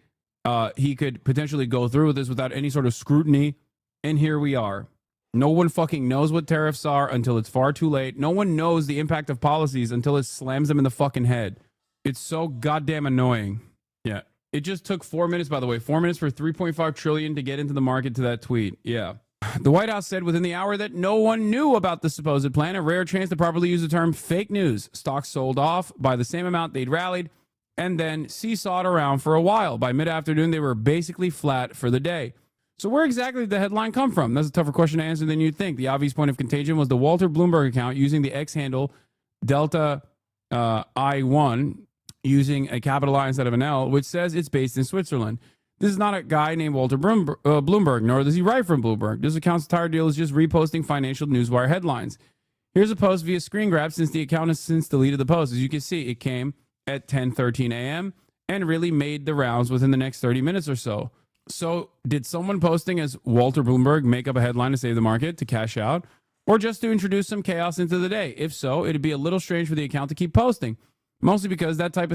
he could potentially go through with this without any sort of scrutiny. And here we are. No one fucking knows what tariffs are until it's far too late. No one knows the impact of policies until it slams them in the fucking head. It's so goddamn annoying. Yeah. It just took 4 minutes, by the way. 4 minutes for $3.5 trillion to get into the market to that tweet. Yeah. The White House said within the hour that no one knew about the supposed plan, a rare chance to properly use the term fake news. Stocks sold off by the same amount they'd rallied and then seesawed around for a while. By mid-afternoon, they were basically flat for the day. So where exactly did the headline come from? That's a tougher question to answer than you'd think. The obvious point of contagion was the Walter Bloomberg account using the X handle Delta I1, using a capital I instead of an L, which says it's based in Switzerland. This is not a guy named Walter Bloomberg, nor does he write from Bloomberg. This account's entire deal is just reposting financial newswire headlines. Here's a post via screen grab since the account has since deleted the post. As you can see, it came at 10:13 a.m. and really made the rounds within the next 30 minutes or so. So did someone posting as Walter Bloomberg make up a headline to save the market, to cash out, or just to introduce some chaos into the day? If so, it'd be a little strange for the account to keep posting, mostly because that type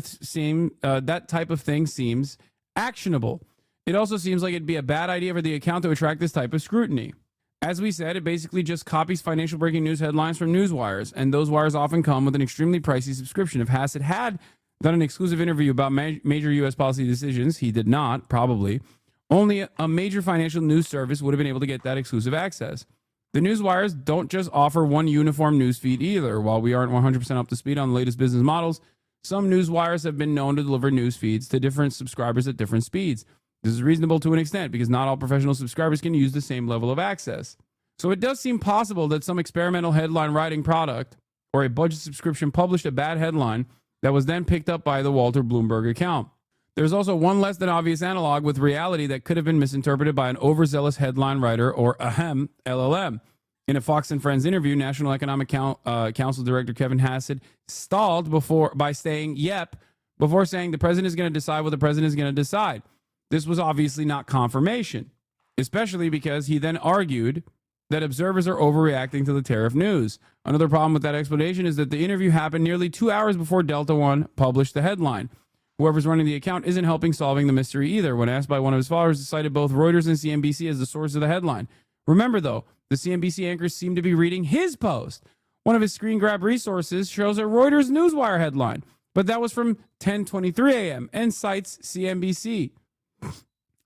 of thing seems actionable. It also seems like it'd be a bad idea for the account to attract this type of scrutiny. As we said, it basically just copies financial breaking news headlines from news wires, and those wires often come with an extremely pricey subscription. If Hassett had done an exclusive interview about major U.S. policy decisions, he did not, probably. Only a major financial news service would have been able to get that exclusive access. The news wires don't just offer one uniform news feed either. While we aren't 100% up to speed on the latest business models, some news wires have been known to deliver news feeds to different subscribers at different speeds. This is reasonable to an extent because not all professional subscribers can use the same level of access. So it does seem possible that some experimental headline writing product or a budget subscription published a bad headline that was then picked up by the Walter Bloomberg account. There's also one less than obvious analog with reality that could have been misinterpreted by an overzealous headline writer or ahem LLM. In a Fox and Friends interview, National Economic Council Director Kevin Hassett stalled by saying yep before saying the president is going to decide what the president is going to decide. This was obviously not confirmation, especially because he then argued that observers are overreacting to the tariff news. Another problem with that explanation is that the interview happened nearly 2 hours before Delta One published the headline. Whoever's running the account isn't helping solving the mystery either. When asked by one of his followers, he cited both Reuters and CNBC as the source of the headline. Remember, though, the CNBC anchors seem to be reading his post. One of his screen grab resources shows a Reuters Newswire headline, but that was from 10:23 a.m. and cites CNBC.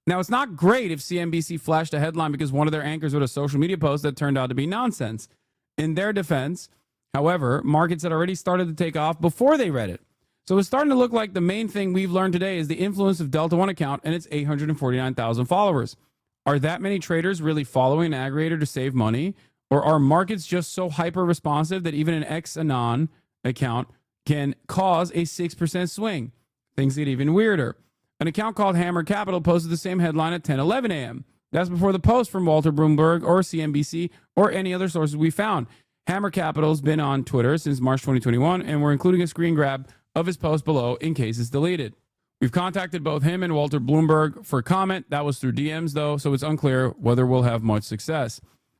Now, it's not great if CNBC flashed a headline because one of their anchors wrote a social media post that turned out to be nonsense. In their defense, however, markets had already started to take off before they read it. So it's starting to look like the main thing we've learned today is the influence of Delta One account and its 849,000 followers. Are that many traders really following an aggregator to save money? Or are markets just so hyper responsive that even an ex-Anon account can cause a 6% swing. Things get even weirder. An account called Hammer Capital posted the same headline at 10:11 a.m. That's before the post from Walter Bloomberg or CNBC or any other sources we found. Hammer Capital's been on Twitter since March 2021, and we're including a screen grab of his post below in case it's deleted. We've contacted both him and Walter Bloomberg for comment. That was through DMs, though, so it's unclear whether we'll have much success.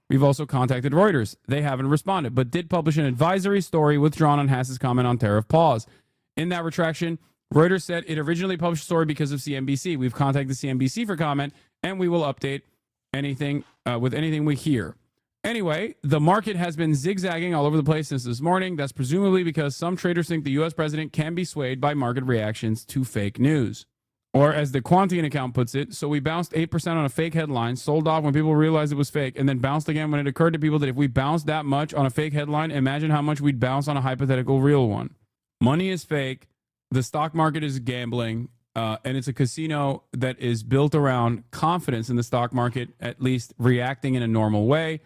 We've also contacted Reuters. They haven't responded, but did publish an advisory story withdrawn on Haas's comment on tariff pause. In that retraction, Reuters said it originally published a story because of CNBC. We've contacted CNBC for comment, and we will update anything with anything we hear. Anyway, the market has been zigzagging all over the place since this morning. That's presumably because some traders think the U.S. president can be swayed by market reactions to fake news. Or as the Quantian account puts it, so we bounced 8% on a fake headline, sold off when people realized it was fake, and then bounced again when it occurred to people that if we bounced that much on a fake headline, imagine how much we'd bounce on a hypothetical real one. Money is fake. The stock market is gambling, and it's a casino that is built around confidence in the stock market, at least reacting in a normal way,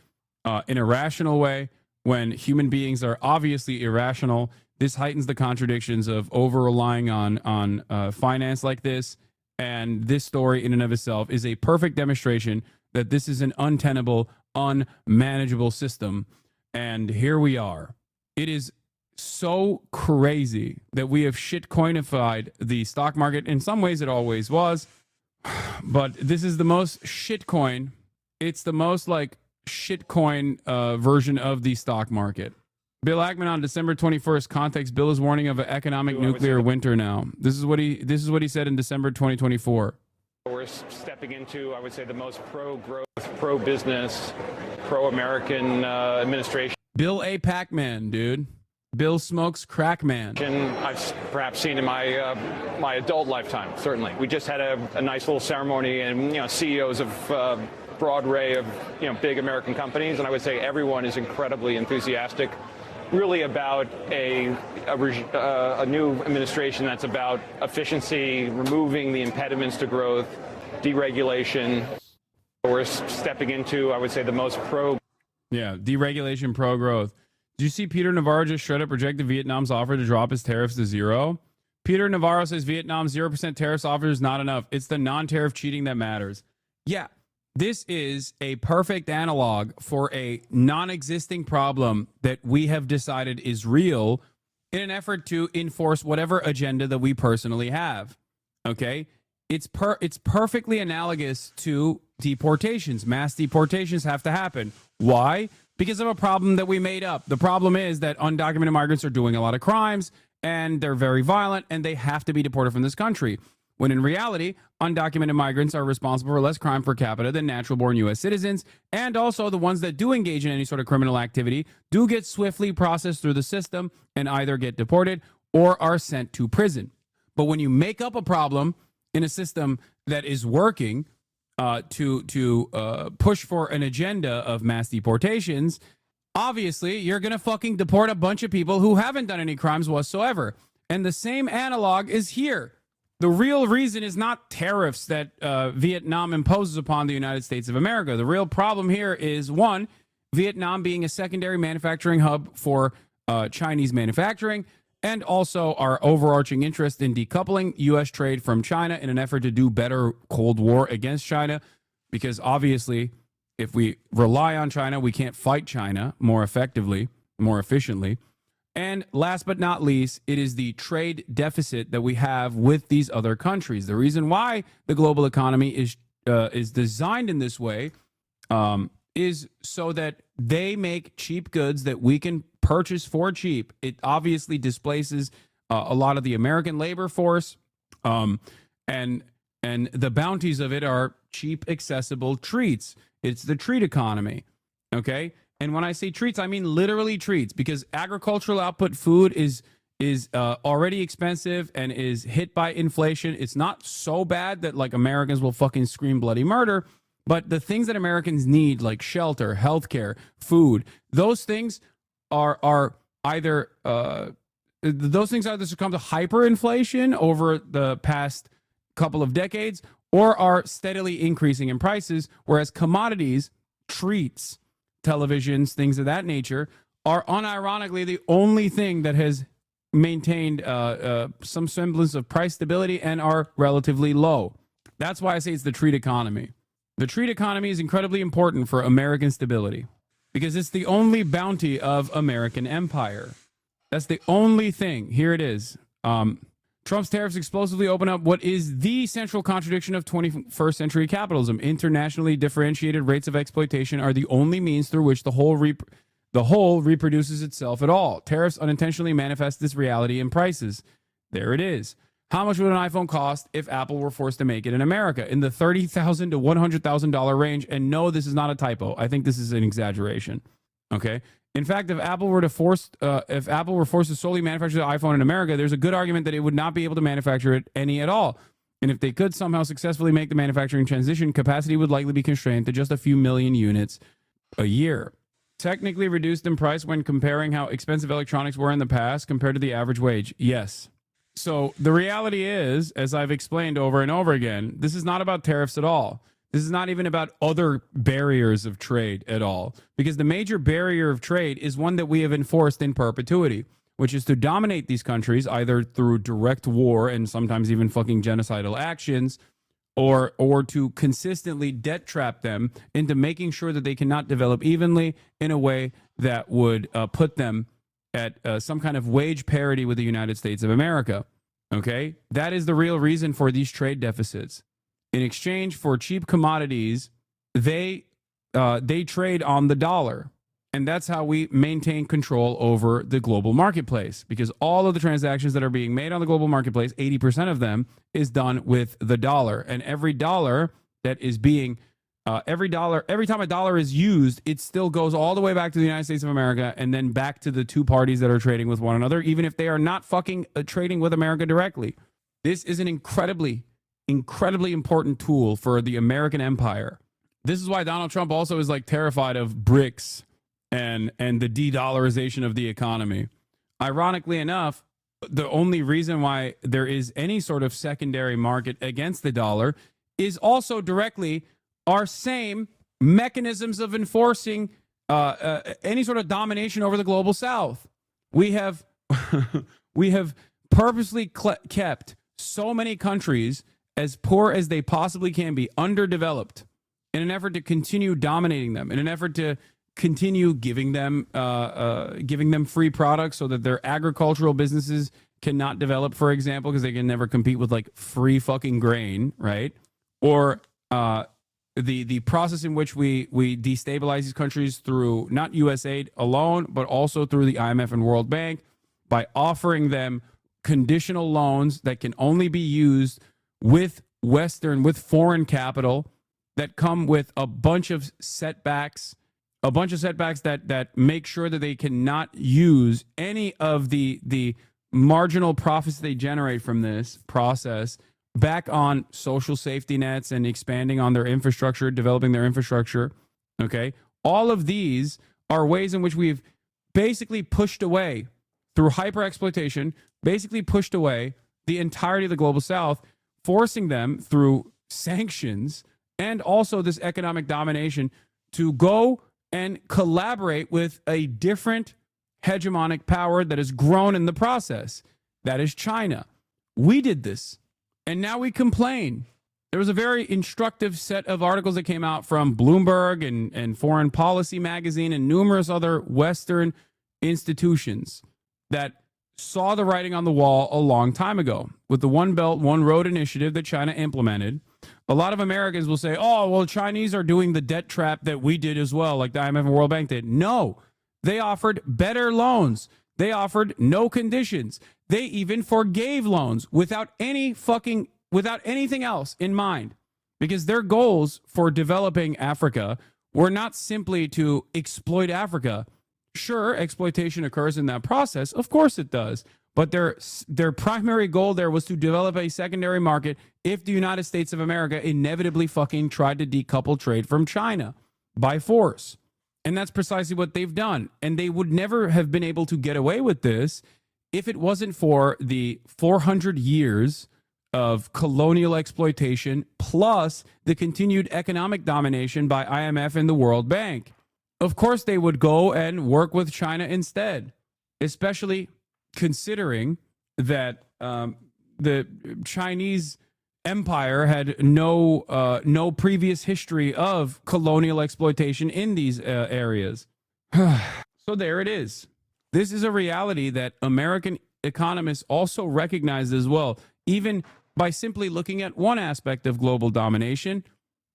in a rational way, when human beings are obviously irrational. This heightens the contradictions of over-relying on finance like this, and this story in and of itself is a perfect demonstration that this is an untenable, unmanageable system, and here we are. It is so crazy that we have shitcoinified the stock market. In some ways, it always was, but this is the most shitcoin. It's the most like shitcoin version of the stock market. Bill Ackman on December 21st context. Bill is warning of an economic nuclear winter now. This is what he said in December 2024. We're stepping into, I would say, the most pro-growth, pro-business, pro-American administration. Bill A. Pac-Man, dude. Bill Smokes Crack Man. I've perhaps seen in my my adult lifetime. Certainly, we just had a nice little ceremony, and CEOs of broad array of big American companies, and I would say everyone is incredibly enthusiastic. Really about a new administration that's about efficiency, removing the impediments to growth, deregulation. We're stepping into, I would say, the most deregulation, pro-growth. Did you see Peter Navarro just straight up rejected Vietnam's offer to drop its tariffs to zero? Peter Navarro says Vietnam's 0% tariffs offer is not enough. It's the non-tariff cheating that matters. Yeah. This is a perfect analog for a non-existing problem that we have decided is real in an effort to enforce whatever agenda that we personally have. Okay? It's perfectly analogous to deportations. Mass deportations have to happen. Why? Because of a problem that we made up. The problem is that undocumented migrants are doing a lot of crimes, and they're very violent, and they have to be deported from this country. When in reality, undocumented migrants are responsible for less crime per capita than natural-born U.S. citizens, and also the ones that do engage in any sort of criminal activity do get swiftly processed through the system and either get deported or are sent to prison. But when you make up a problem in a system that is working to push for an agenda of mass deportations, obviously you're going to fucking deport a bunch of people who haven't done any crimes whatsoever. And the same analog is here. The real reason is not tariffs that Vietnam imposes upon the United States of America. The real problem here is, one, Vietnam being a secondary manufacturing hub for Chinese manufacturing, and also our overarching interest in decoupling U.S. trade from China in an effort to do better Cold War against China. Because obviously, if we rely on China, we can't fight China more effectively, more efficiently. And last but not least, it is the trade deficit that we have with these other countries. The reason why the global economy is designed in this way is so that they make cheap goods that we can purchase for cheap. It obviously displaces a lot of the American labor force, and the bounties of it are cheap, accessible treats. It's the treat economy, okay? And when I say treats, I mean literally treats, because agricultural output food is already expensive and is hit by inflation. It's not so bad that like Americans will fucking scream bloody murder, but the things that Americans need, like shelter, healthcare, food, those things are either succumb to hyperinflation over the past couple of decades, or are steadily increasing in prices, whereas commodities, treats, televisions, things of that nature, are unironically the only thing that has maintained some semblance of price stability and are relatively low. That's why I say it's the treat economy. The treat economy is incredibly important for American stability because it's the only bounty of American empire. That's the only thing. Here it is. Trump's tariffs explosively open up what is the central contradiction of 21st century capitalism. Internationally differentiated rates of exploitation are the only means through which the whole reproduces itself at all. Tariffs unintentionally manifest this reality in prices. There it is. How much would an iPhone cost if Apple were forced to make it in America? In the $30,000 to $100,000 range. And no, this is not a typo. I think this is an exaggeration. Okay. In fact, if Apple were forced to solely manufacture the iPhone in America, there's a good argument that it would not be able to manufacture it any at all. And if they could somehow successfully make the manufacturing transition, capacity would likely be constrained to just a few million units a year. Technically reduced in price when comparing how expensive electronics were in the past compared to the average wage. Yes. So the reality is, as I've explained over and over again, this is not about tariffs at all. This is not even about other barriers of trade at all, because the major barrier of trade is one that we have enforced in perpetuity, which is to dominate these countries either through direct war and sometimes even fucking genocidal actions, or to consistently debt trap them into making sure that they cannot develop evenly in a way that would put them at some kind of wage parity with the United States of America. Okay? That is the real reason for these trade deficits. In exchange for cheap commodities, they trade on the dollar. And that's how we maintain control over the global marketplace, because all of the transactions that are being made on the global marketplace, 80% of them is done with the dollar. And every dollar that is being, every time a dollar is used, it still goes all the way back to the United States of America and then back to the two parties that are trading with one another, even if they are not fucking trading with America directly. This is an incredibly important tool for the American empire. This is why Donald Trump also is like terrified of BRICS and the de-dollarization of the economy. Ironically enough, the only reason why there is any sort of secondary market against the dollar is also directly our same mechanisms of enforcing any sort of domination over the global South. We have purposely kept so many countries as poor as they possibly can be, underdeveloped, in an effort to continue dominating them, in an effort to continue giving them free products so that their agricultural businesses cannot develop, for example, because they can never compete with like free fucking grain, right? Or the process in which we destabilize these countries through not US aid alone, but also through the IMF and World Bank by offering them conditional loans that can only be used with foreign capital, that come with a bunch of setbacks that make sure that they cannot use any of the marginal profits they generate from this process back on social safety nets and expanding on their infrastructure, developing their infrastructure. Okay. All of these are ways in which we've basically pushed away through hyper exploitation, basically pushed away the entirety of the global South, forcing them through sanctions and also this economic domination to go and collaborate with a different hegemonic power that has grown in the process. That is China. We did this, and now we complain. There was a very instructive set of articles that came out from Bloomberg and Foreign Policy magazine and numerous other Western institutions that saw the writing on the wall a long time ago with the One Belt, One Road initiative that China implemented. A lot of Americans will say, oh, well, Chinese are doing the debt trap that we did as well, like the IMF and World Bank did. No, they offered better loans. They offered no conditions. They even forgave loans without anything else in mind, because their goals for developing Africa were not simply to exploit Africa. Sure, exploitation occurs in that process. Of course it does. But their primary goal there was to develop a secondary market if the United States of America inevitably fucking tried to decouple trade from China by force. And that's precisely what they've done. And they would never have been able to get away with this if it wasn't for the 400 years of colonial exploitation plus the continued economic domination by IMF and the World Bank. Of course, they would go and work with China instead, especially considering that the Chinese empire had no previous history of colonial exploitation in these areas. So there it is. This is a reality that American economists also recognize as well, even by simply looking at one aspect of global domination.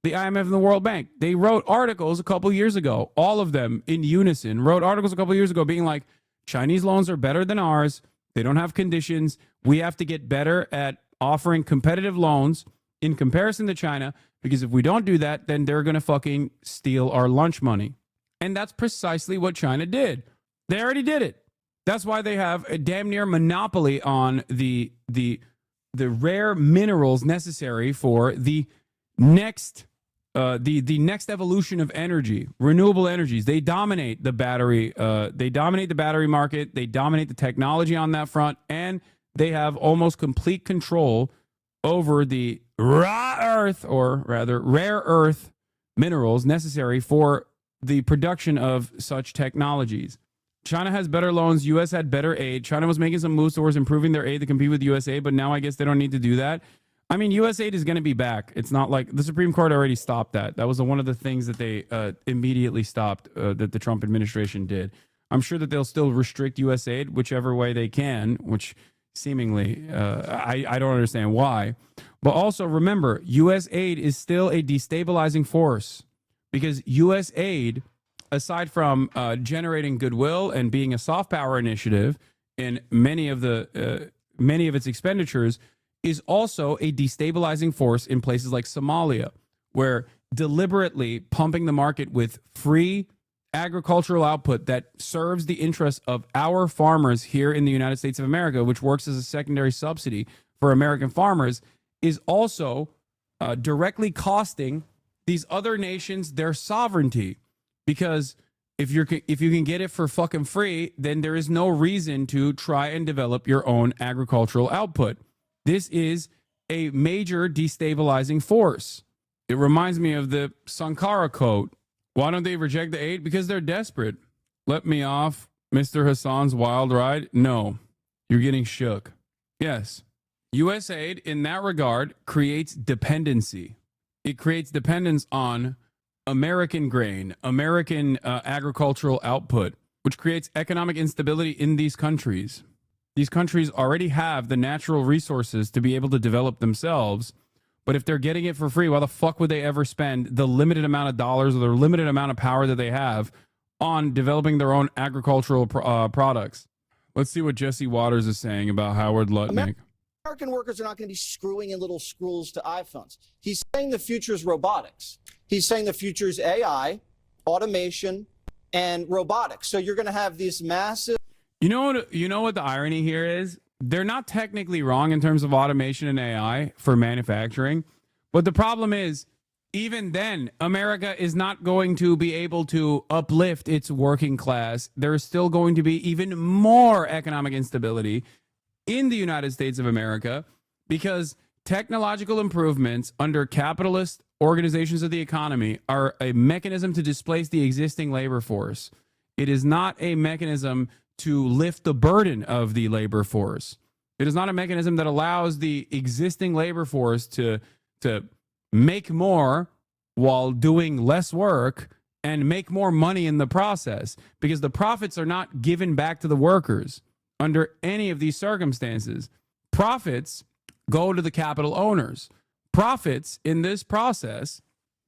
The IMF and the World Bank, they wrote articles a couple years ago, all of them in unison, wrote articles a couple years ago being like, Chinese loans are better than ours. They don't have conditions. We have to get better at offering competitive loans in comparison to China, because if we don't do that, then they're going to fucking steal our lunch money. And that's precisely what China did. They already did it. That's why they have a damn near monopoly on the rare minerals necessary for the next evolution of energy, renewable energies. They dominate the battery. They dominate the battery market. They dominate the technology on that front, and they have almost complete control over the raw earth, or rather rare earth minerals necessary for the production of such technologies. China has better loans. U.S. had better aid. China was making some moves towards improving their aid to compete with USA, but now I guess they don't need to do that. I mean, U.S. aid is going to be back. It's not like the Supreme Court already stopped that. That was one of the things that they immediately stopped, that the Trump administration did. I'm sure that they'll still restrict U.S. aid whichever way they can, which seemingly I don't understand why. But also remember, U.S. aid is still a destabilizing force, because U.S. aid, aside from generating goodwill and being a soft power initiative in many of its expenditures, is also a destabilizing force in places like Somalia, where deliberately pumping the market with free agricultural output that serves the interests of our farmers here in the United States of America, which works as a secondary subsidy for American farmers, is also directly costing these other nations their sovereignty. Because if you can get it for fucking free, then there is no reason to try and develop your own agricultural output. This is a major destabilizing force. It reminds me of the Sankara quote. Why don't they reject the aid? Because they're desperate. Let me off, Mr. Hassan's wild ride? No, you're getting shook. Yes, U.S. aid in that regard creates dependency. It creates dependence on American grain, American agricultural output, which creates economic instability in these countries. These countries already have the natural resources to be able to develop themselves, but if they're getting it for free, why the fuck would they ever spend the limited amount of dollars or the limited amount of power that they have on developing their own agricultural products? Let's see what Jesse Waters is saying about Howard Lutnick. American workers are not going to be screwing in little screws to iPhones. He's saying the future is robotics. He's saying the future is AI, automation, and robotics. So you're going to have these massive... You know what the irony here is? They're not technically wrong in terms of automation and AI for manufacturing. But the problem is, even then, America is not going to be able to uplift its working class. There's still going to be even more economic instability in the United States of America, because technological improvements under capitalist organizations of the economy are a mechanism to displace the existing labor force. It is not a mechanism to lift the burden of the labor force. It is not a mechanism that allows the existing labor force to make more while doing less work and make more money in the process, because the profits are not given back to the workers under any of these circumstances. Profits go to the capital owners. Profits in this process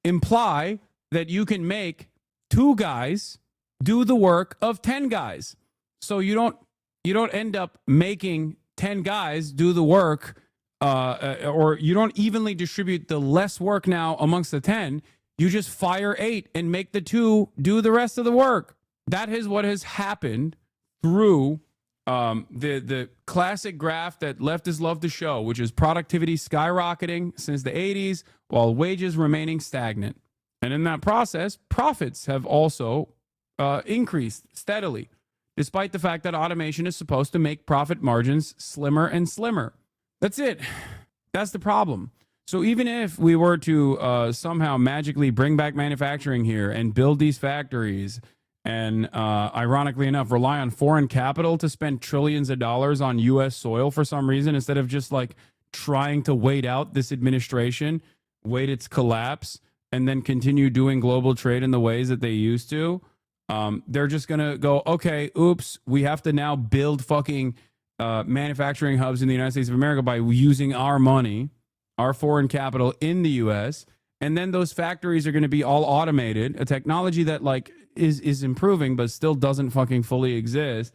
imply that you can make 2 guys do the work of 10 guys. So you don't end up making 10 guys do the work, or you don't evenly distribute the less work now amongst the 10. You just fire 8 and make the 2 do the rest of the work. That is what has happened through the classic graph that leftists love to show, which is productivity skyrocketing since the 80s while wages remaining stagnant. And in that process, profits have also increased steadily, despite the fact that automation is supposed to make profit margins slimmer and slimmer. That's it. That's the problem. So even if we were to somehow magically bring back manufacturing here and build these factories and ironically enough, rely on foreign capital to spend trillions of dollars on U.S. soil for some reason, instead of just like trying to wait out this administration, wait its collapse, and then continue doing global trade in the ways that they used to. They're just going to go, okay, oops, we have to now build fucking manufacturing hubs in the United States of America by using our money, our foreign capital in the U.S., and then those factories are going to be all automated, a technology that like is improving but still doesn't fucking fully exist.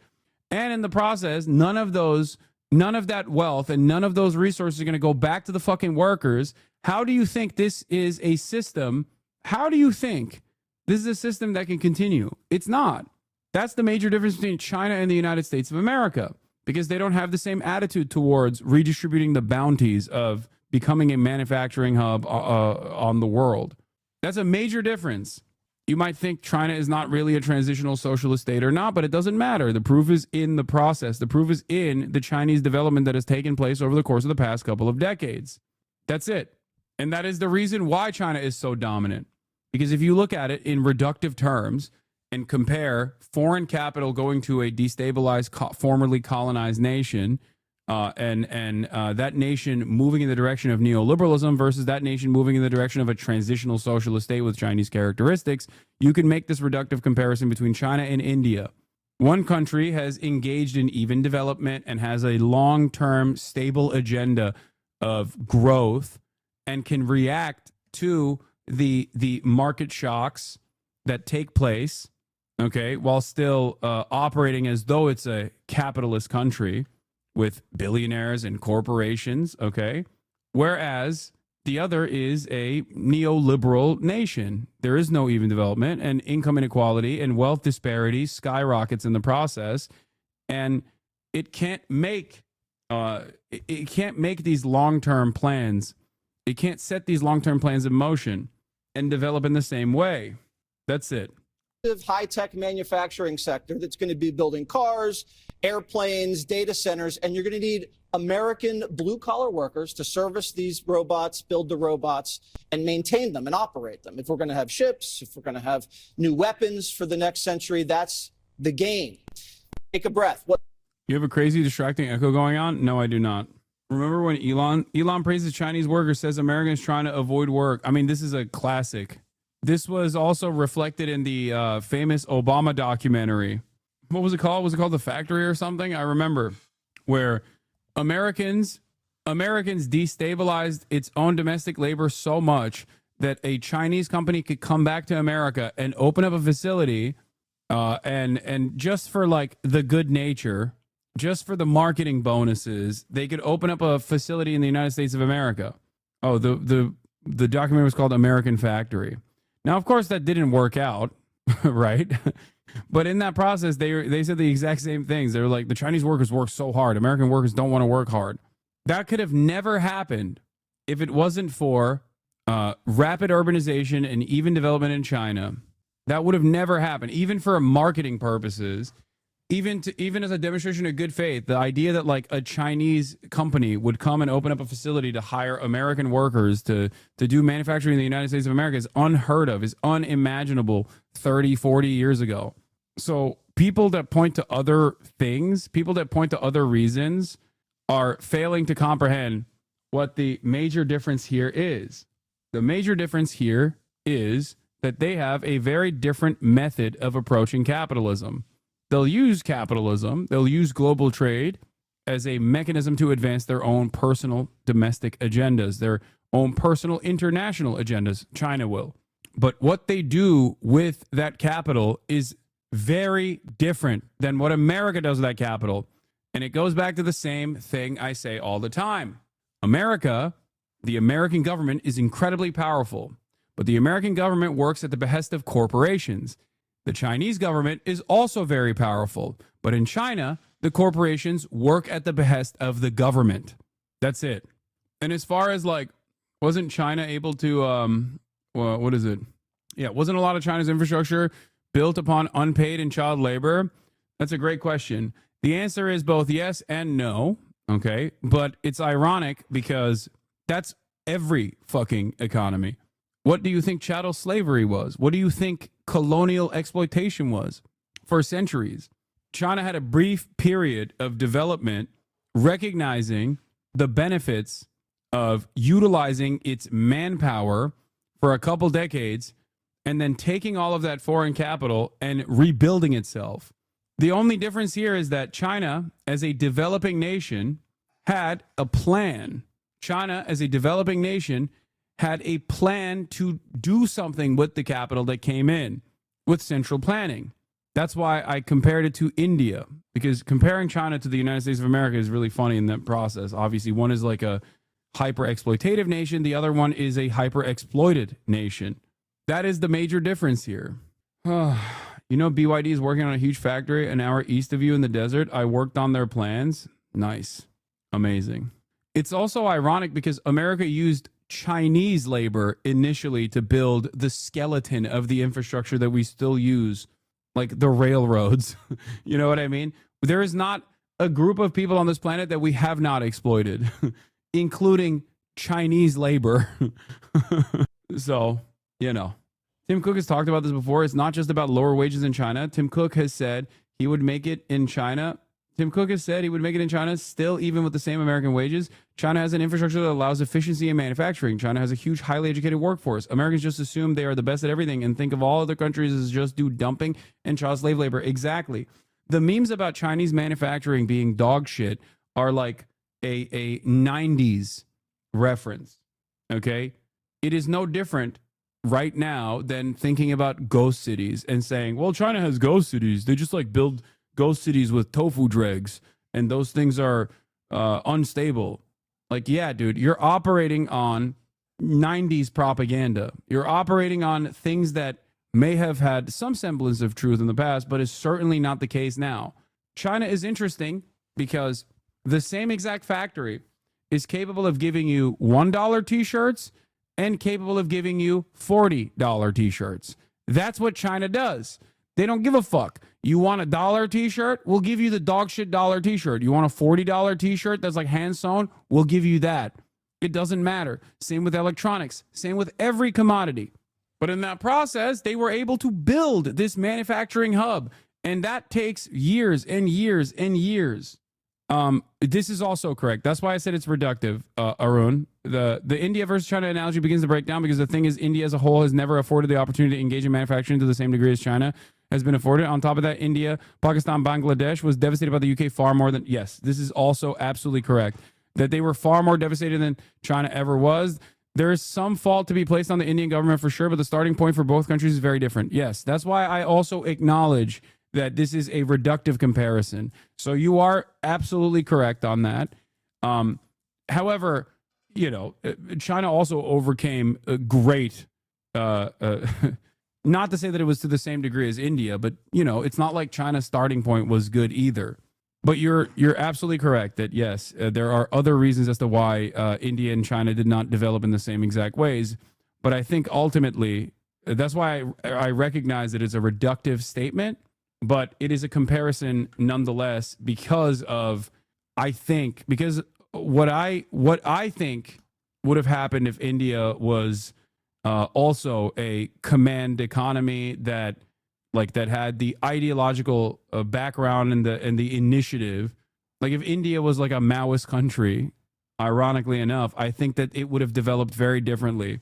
And in the process, none of that wealth and none of those resources are going to go back to the fucking workers. How do you think this is a system? How do you think this is a system that can continue? It's not. That's the major difference between China and the United States of America, because they don't have the same attitude towards redistributing the bounties of becoming a manufacturing hub on the world. That's a major difference. You might think China is not really a transitional socialist state or not, but it doesn't matter. The proof is in the process. The proof is in the Chinese development that has taken place over the course of the past couple of decades. That's it. And that is the reason why China is so dominant. Because if you look at it in reductive terms and compare foreign capital going to a destabilized, formerly colonized nation, and that nation moving in the direction of neoliberalism versus that nation moving in the direction of a transitional socialist state with Chinese characteristics, you can make this reductive comparison between China and India. One country has engaged in even development and has a long-term stable agenda of growth and can react to the market shocks that take place, okay, while still operating as though it's a capitalist country with billionaires and corporations, okay? Whereas the other is a neoliberal nation. There is no even development, and income inequality and wealth disparity skyrockets in the process, and it can't make these long-term plans. It can't set these long-term plans in motion and develop in the same way. That's it. High-tech manufacturing sector that's going to be building cars, airplanes, data centers, and you're going to need American blue-collar workers to service these robots, build the robots, and maintain them and operate them. If we're going to have ships, if we're going to have new weapons for the next century, that's the game. Take a breath. You have a crazy distracting echo going on? No, I do not. Remember when Elon praises Chinese workers, says Americans trying to avoid work? I mean, this is a classic. This was also reflected in the famous Obama documentary. What was it called? Was it called The Factory or something? I remember, where Americans destabilized its own domestic labor so much that a Chinese company could come back to America and open up a facility, and just for like the good nature, just for the marketing bonuses, they could open up a facility in the United States of America. Oh, the documentary was called American Factory. Now, of course, that didn't work out, right? But in that process, they said the exact same things. They were like, the Chinese workers work so hard. American workers don't want to work hard. That could have never happened if it wasn't for rapid urbanization and even development in China. That would have never happened, even for marketing purposes. Even as a demonstration of good faith, the idea that like a Chinese company would come and open up a facility to hire American workers to do manufacturing in the United States of America is unheard of, is unimaginable 30, 40 years ago. So people that point to other things, people that point to other reasons are failing to comprehend what the major difference here is. The major difference here is that they have a very different method of approaching capitalism. They'll use capitalism, they'll use global trade as a mechanism to advance their own personal domestic agendas, their own personal international agendas. China will. But what they do with that capital is very different than what America does with that capital. And it goes back to the same thing I say all the time. America, the American government, is incredibly powerful, but the American government works at the behest of corporations. The Chinese government is also very powerful, but in China, the corporations work at the behest of the government. That's it. And as far as like, wasn't China able to, what is it? Yeah, wasn't a lot of China's infrastructure built upon unpaid and child labor? That's a great question. The answer is both yes and no, okay? But it's ironic because that's every fucking economy. What do you think chattel slavery was? What do you think colonial exploitation was for centuries. China had a brief period of development recognizing the benefits of utilizing its manpower for a couple decades and then taking all of that foreign capital and rebuilding itself. The only difference here is that China, as a developing nation, had a plan. China, as a developing nation, had a plan to do something with the capital that came in, with central planning. That's why I compared it to India, because comparing China to the United States of America is really funny in that process. Obviously, one is like a hyper-exploitative nation. The other one is a hyper-exploited nation. That is the major difference here. You know, BYD is working on a huge factory an hour east of you in the desert. I worked on their plans. Nice. Amazing. It's also ironic because America used Chinese labor initially to build the skeleton of the infrastructure that we still use, like the railroads. You know what I mean? There is not a group of people on this planet that we have not exploited, including Chinese labor. So, you know, Tim Cook has talked about this before. It's not just about lower wages in China. Tim Cook has said he would make it in China. Tim Cook has said he would make it in China still, even with the same American wages. China has an infrastructure that allows efficiency in manufacturing. China has a huge, highly educated workforce. Americans just assume they are the best at everything and think of all other countries as just do dumping and child slave labor. Exactly. The memes about Chinese manufacturing being dog shit are like a 90s reference. Okay? It is no different right now than thinking about ghost cities and saying, well, China has ghost cities. They just like build ghost cities with tofu dregs and those things are unstable. Like, yeah, dude, you're operating on 90s propaganda. You're operating on things that may have had some semblance of truth in the past, but is certainly not the case now. China is interesting because the same exact factory is capable of giving you $1 t-shirts and capable of giving you $40 t-shirts. That's what China does. They don't give a fuck. You want a $1 t-shirt? We'll give you the dog shit dollar t-shirt. You want a $40 t-shirt that's like hand sewn? We'll give you that. It doesn't matter. Same with electronics. Same with every commodity. But in that process, they were able to build this manufacturing hub. And that takes years and years and years. This is also correct. That's why I said it's reductive, Arun. The India versus China analogy begins to break down because the thing is, India as a whole has never afforded the opportunity to engage in manufacturing to the same degree as China has been afforded. On top of that, India, Pakistan, Bangladesh was devastated by the UK far more than, yes, this is also absolutely correct, that they were far more devastated than China ever was. There is some fault to be placed on the Indian government for sure, but the starting point for both countries is very different. Yes, that's why I also acknowledge that this is a reductive comparison. So you are absolutely correct on that. However, you know, China also overcame a great, not to say that it was to the same degree as India, but, you know, it's not like China's starting point was good either. But you're absolutely correct that, yes, there are other reasons as to why India and China did not develop in the same exact ways. But I think ultimately, that's why I recognize that it's a reductive statement. But it is a comparison nonetheless because of, I think, because what I think would have happened if India was also a command economy that had the ideological background and the initiative. Like if India was like a Maoist country, ironically enough, I think that it would have developed very differently.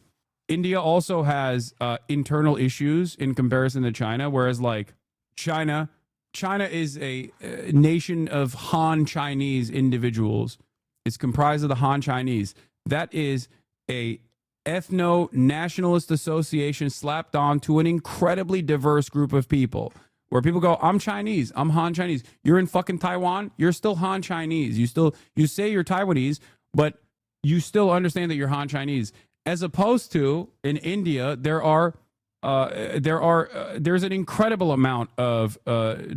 India also has internal issues in comparison to China, whereas like China is a nation of Han Chinese individuals. It's comprised of the Han Chinese. That is a ethno-nationalist association slapped on to an incredibly diverse group of people where people go, I'm Chinese, I'm Han Chinese. You're in fucking Taiwan, you're still Han Chinese. You say you're Taiwanese, but you still understand that you're Han Chinese. As opposed to in India, there's an incredible amount of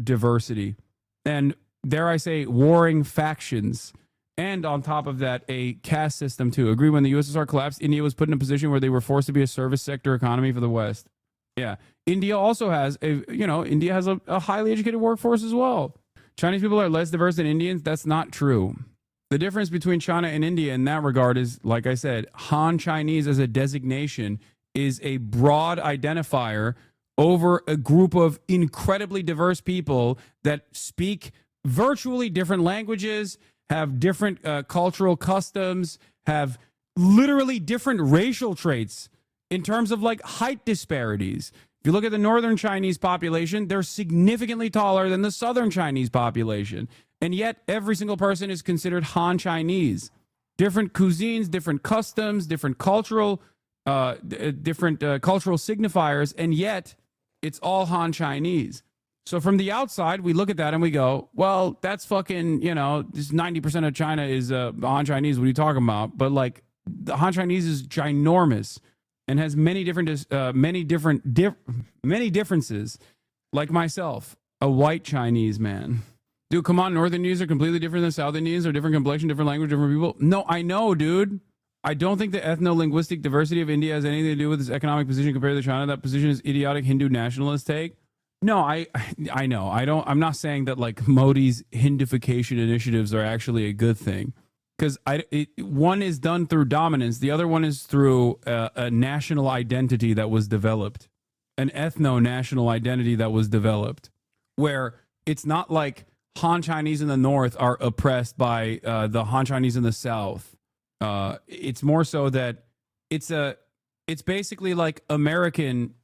diversity and, dare I say, warring factions. And on top of that, a caste system too. Agree, when the USSR collapsed, India was put in a position where they were forced to be a service sector economy for the West. Yeah. India also has India has a highly educated workforce as well. Chinese people are less diverse than Indians. That's not true. The difference between China and India in that regard is, like I said, Han Chinese as a designation is a broad identifier over a group of incredibly diverse people that speak virtually different languages, have different cultural customs, have literally different racial traits in terms of like height disparities. If you look at the northern Chinese population, they're significantly taller than the southern Chinese population. And yet every single person is considered Han Chinese. Different cuisines, different customs, different cultural signifiers, and yet it's all Han Chinese. So from the outside, we look at that and we go, well, that's fucking, this 90% of China is Han Chinese. What are you talking about? But like the Han Chinese is ginormous and has many differences. Like myself, a white Chinese man. Dude, come on, Northern Indians are completely different than South Indians, or different complexion, different language, different people. No, I know, dude. I don't think the ethno-linguistic diversity of India has anything to do with its economic position compared to China. That position is idiotic Hindu nationalist take. No, I know. I'm not saying that like Modi's Hindification initiatives are actually a good thing, because one is done through dominance. The other one is through a national identity that was developed, an ethno-national identity that was developed, where it's not like Han Chinese in the north are oppressed by the Han Chinese in the south. It's more so that it's basically like American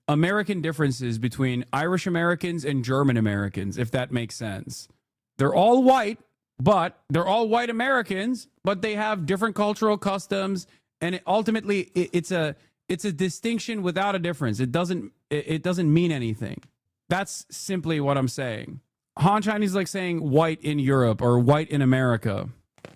differences between Irish Americans and German Americans, if that makes sense. They're all white, but they're all white Americans, but they have different cultural customs, and ultimately it's a distinction without a difference. It doesn't mean anything. That's simply what I'm saying. Han Chinese is like saying white in Europe or white in America.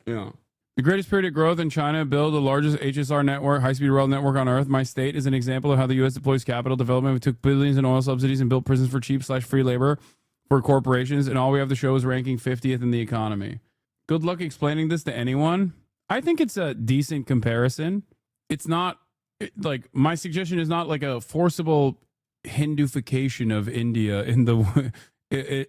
Yeah. The greatest period of growth in China, build the largest HSR network, high-speed rail network on earth. My state is an example of how the U.S. deploys capital development. We took billions in oil subsidies and built prisons for cheap/free labor for corporations, and all we have to show is ranking 50th in the economy. Good luck explaining this to anyone. I think it's a decent comparison. It's not, like, my suggestion is not like a forcible Hindufication of India in the...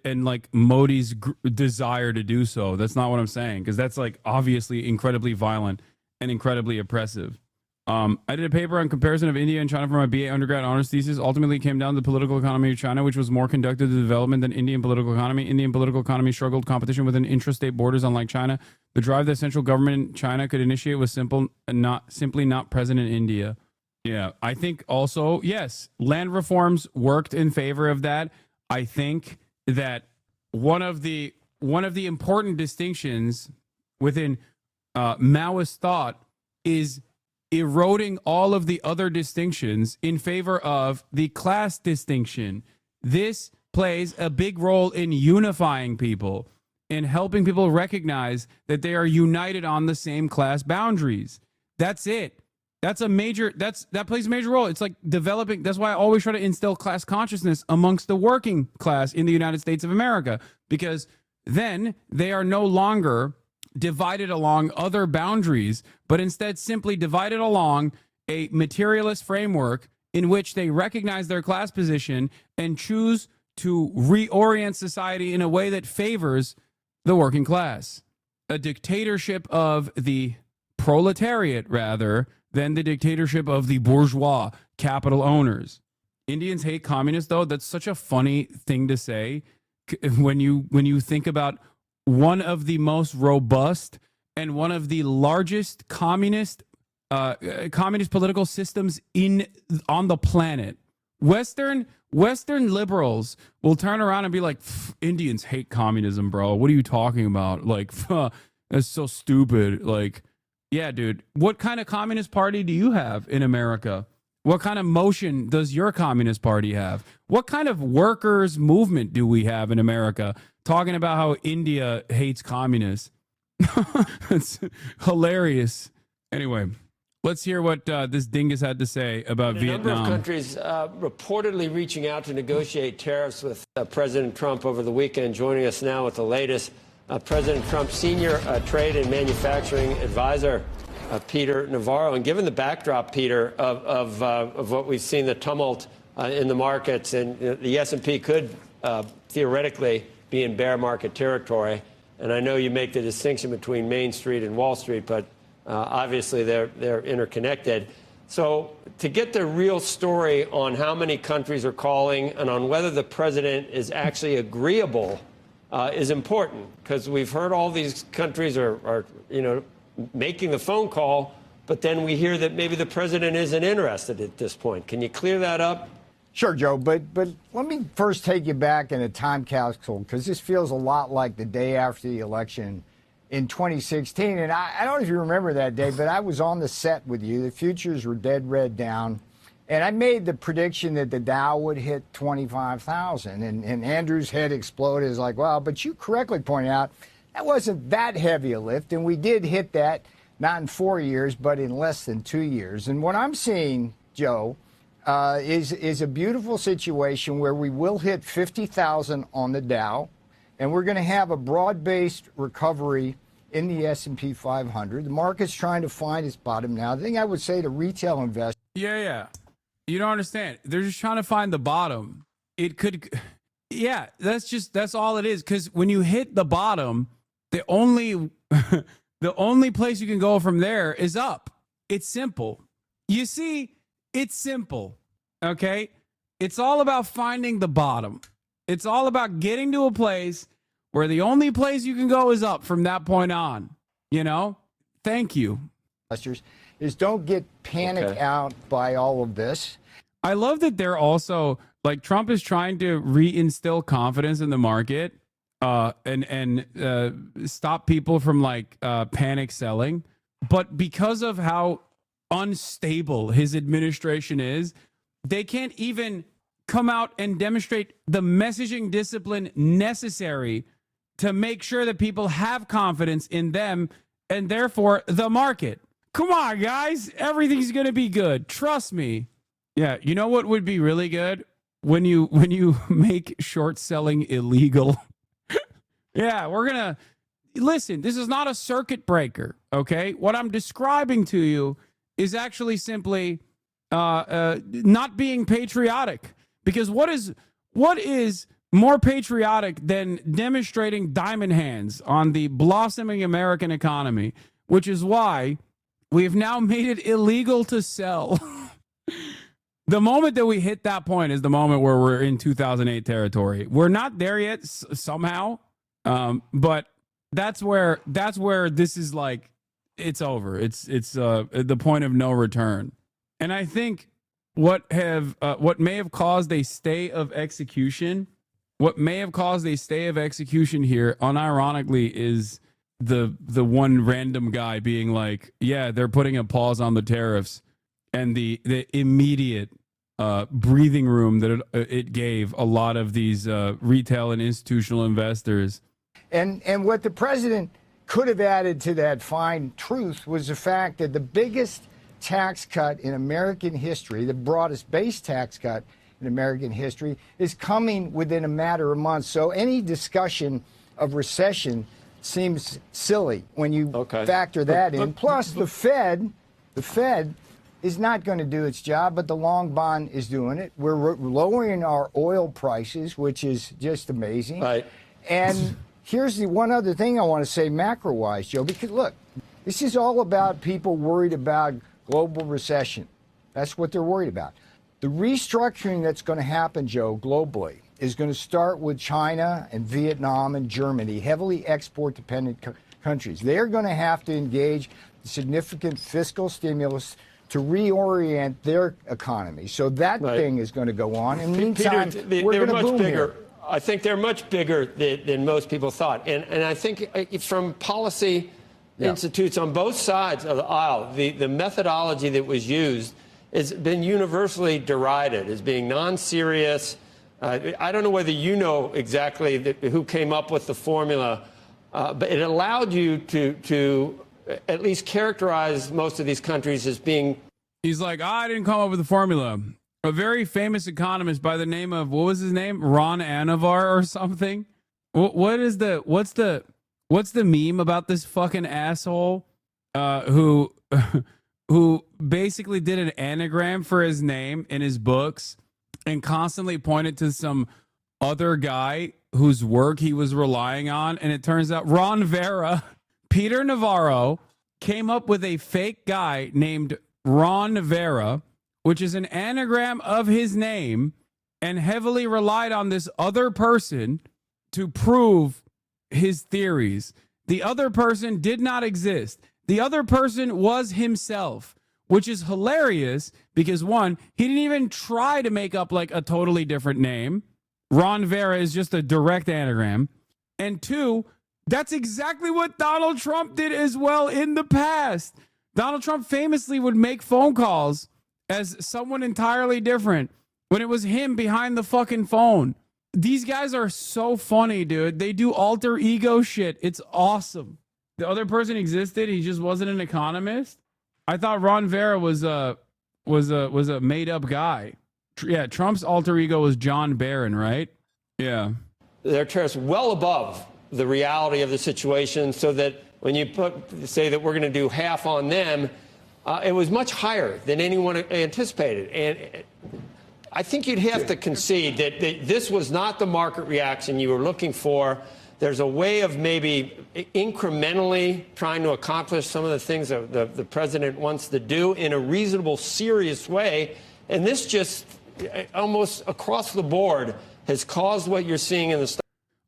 and like Modi's desire to do so. That's not what I'm saying, because that's like obviously incredibly violent and incredibly oppressive. I did a paper on comparison of India and China for my BA undergrad honors thesis. Ultimately, it came down to the political economy of China, which was more conducive to development than Indian political economy. Indian political economy struggled competition within intrastate borders, unlike China. The drive that central government in China could initiate was simply not present in India. Yeah, I think also, yes, land reforms worked in favor of that. I think that one of the important distinctions within Maoist thought is eroding all of the other distinctions in favor of the class distinction. This plays a big role in unifying people, in helping people recognize that they are united on the same class boundaries. That's it. That plays a major role. It's like developing. That's why I always try to instill class consciousness amongst the working class in the United States of America, because then they are no longer divided along other boundaries, but instead simply divided along a materialist framework in which they recognize their class position and choose to reorient society in a way that favors the working class. A dictatorship of the proletariat, rather, than the dictatorship of the bourgeois capital owners. Indians hate communists, though. That's such a funny thing to say when you think about one of the most robust and one of the largest communist political systems on the planet. Western liberals will turn around and be like, Indians hate communism, bro. What are you talking about? Like, that's so stupid. Like, yeah, dude, what kind of communist party do you have in America? What kind of motion does your communist party have? What kind of workers' movement do we have in America talking about how India hates communists? It's hilarious. Anyway, let's hear what this dingus had to say about Vietnam. A number of countries reportedly reaching out to negotiate tariffs with President Trump over the weekend. Joining us now with the latest, President Trump's senior trade and manufacturing advisor, Peter Navarro. And given the backdrop, Peter, of what we've seen, the tumult in the markets, and the S&P could theoretically be in bear market territory. And I know you make the distinction between Main Street and Wall Street, but obviously they're interconnected. So to get the real story on how many countries are calling and on whether the president is actually agreeable is important, because we've heard all these countries are making the phone call, but then we hear that maybe the president isn't interested at this point. Can you clear that up? Sure, Joe, but let me first take you back in a time capsule, because this feels a lot like the day after the election in 2016. And I don't know if you remember that day, but I was on the set with you. The futures were dead red down. And I made the prediction that the Dow would hit 25,000. And Andrew's head exploded. It's like, well, but you correctly pointed out that wasn't that heavy a lift. And we did hit that, not in 4 years, but in less than 2 years. And what I'm seeing, Joe, is a beautiful situation where we will hit 50,000 on the Dow, and we're going to have a broad-based recovery in the S&P 500. The market's trying to find its bottom now. The thing I would say to retail investors... Yeah. You don't understand. They're just trying to find the bottom. It could... Yeah, that's all it is. Because when you hit the bottom, the only place you can go from there is up. It's simple. You see, it's simple. Okay? It's all about finding the bottom. It's all about getting to a place where the only place you can go is up from that point on. You know? Thank you. Is don't get panicked out by all of this. I love that they're also, like, Trump is trying to reinstill confidence in the market and stop people from, like, panic selling. But because of how unstable his administration is, they can't even come out and demonstrate the messaging discipline necessary to make sure that people have confidence in them and therefore the market. Come on, guys. Everything's going to be good. Trust me. Yeah, you know what would be really good? When you make short selling illegal. Yeah, we're going to... Listen, this is not a circuit breaker, okay? What I'm describing to you is actually simply not being patriotic. Because what is more patriotic than demonstrating diamond hands on the blossoming American economy, which is why we have now made it illegal to sell. The moment that we hit that point is the moment where we're in 2008 territory. We're not there yet somehow, but that's where this is like, it's over. It's the point of no return. And I think what may have caused a stay of execution, here, unironically, is the one random guy being like, yeah, they're putting a pause on the tariffs, and the immediate breathing room that it gave a lot of these retail and institutional investors. And what the president could have added to that fine truth was the fact that the biggest tax cut in American history, the broadest base tax cut in American history, is coming within a matter of months. So any discussion of recession seems silly when you factor that in. Plus, the Fed is not going to do its job, but the long bond is doing it. We're lowering our oil prices, which is just amazing. Right. And here's the one other thing I want to say macro-wise, Joe, because, look, this is all about people worried about global recession. That's what they're worried about. The restructuring that's going to happen, Joe, globally is going to start with China and Vietnam and Germany, heavily export-dependent countries. They're going to have to engage significant fiscal stimulus to reorient their economy. So that thing is going to go on. In the meantime, we're going to boom here. I think they're much bigger than most people thought. And I think from policy institutes on both sides of the aisle, the methodology that was used has been universally derided as being non-serious. I don't know whether you know exactly who came up with the formula, but it allowed you to at least characterize most of these countries as being... He's like, I didn't come up with the formula. A very famous economist by the name of, what was his name? Ron Anavar or something? What's the meme about this fucking asshole who basically did an anagram for his name in his books and constantly pointed to some other guy whose work he was relying on? And it turns out Ron Vera, Peter Navarro, came up with a fake guy named Ron Vera, which is an anagram of his name, and heavily relied on this other person to prove his theories. The other person did not exist. The other person was himself, which is hilarious because, one, he didn't even try to make up like a totally different name. Ron Vera is just a direct anagram. And two, that's exactly what Donald Trump did as well in the past. Donald Trump famously would make phone calls as someone entirely different when it was him behind the fucking phone. These guys are so funny, dude. They do alter ego shit. It's awesome. The other person existed. He just wasn't an economist. I thought Ron Vera was a made up guy. Yeah, Trump's alter ego was John Barron, right? Yeah. Their tariffs well above the reality of the situation, so that when you say that we're going to do half on them, it was much higher than anyone anticipated. And I think you'd have to concede that this was not the market reaction you were looking for. There's a way of maybe incrementally trying to accomplish some of the things that the president wants to do in a reasonable, serious way. And this just almost across the board has caused what you're seeing in the stock.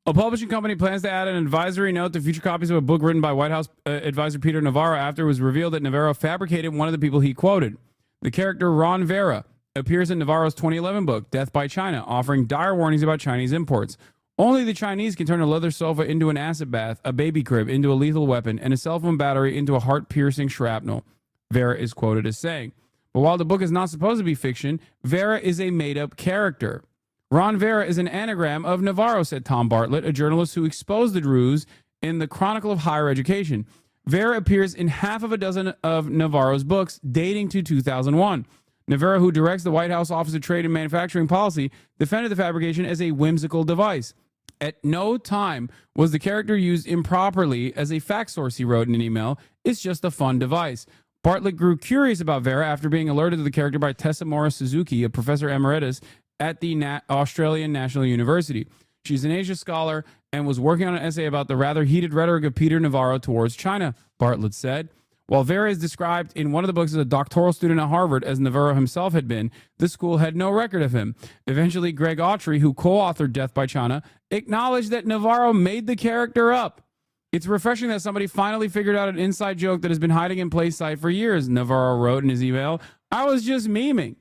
A publishing company plans to add an advisory note to future copies of a book written by White House advisor Peter Navarro after it was revealed that Navarro fabricated one of the people he quoted. The character Ron Vera appears in Navarro's 2011 book, Death by China, offering dire warnings about Chinese imports. Only the Chinese can turn a leather sofa into an acid bath, a baby crib into a lethal weapon, and a cell phone battery into a heart-piercing shrapnel, Vera is quoted as saying. But while the book is not supposed to be fiction, Vera is a made-up character. Ron Vera is an anagram of Navarro, said Tom Bartlett, a journalist who exposed the ruse in the Chronicle of Higher Education. Vera appears in half of a dozen of Navarro's books dating to 2001. Navarro, who directs the White House Office of Trade and Manufacturing Policy, defended the fabrication as a whimsical device. At no time was the character used improperly as a fact source, he wrote in an email. It's just a fun device. Bartlett grew curious about Vera after being alerted to the character by Tessa Morris Suzuki, a professor emeritus at the Australian National University. She's an Asia scholar and was working on an essay about the rather heated rhetoric of Peter Navarro towards China, Bartlett said. While Vera is described in one of the books as a doctoral student at Harvard, as Navarro himself had been, the school had no record of him. Eventually, Greg Autry, who co-authored Death by China, acknowledged that Navarro made the character up. It's refreshing that somebody finally figured out an inside joke that has been hiding in plain sight for years, Navarro wrote in his email. I was just memeing.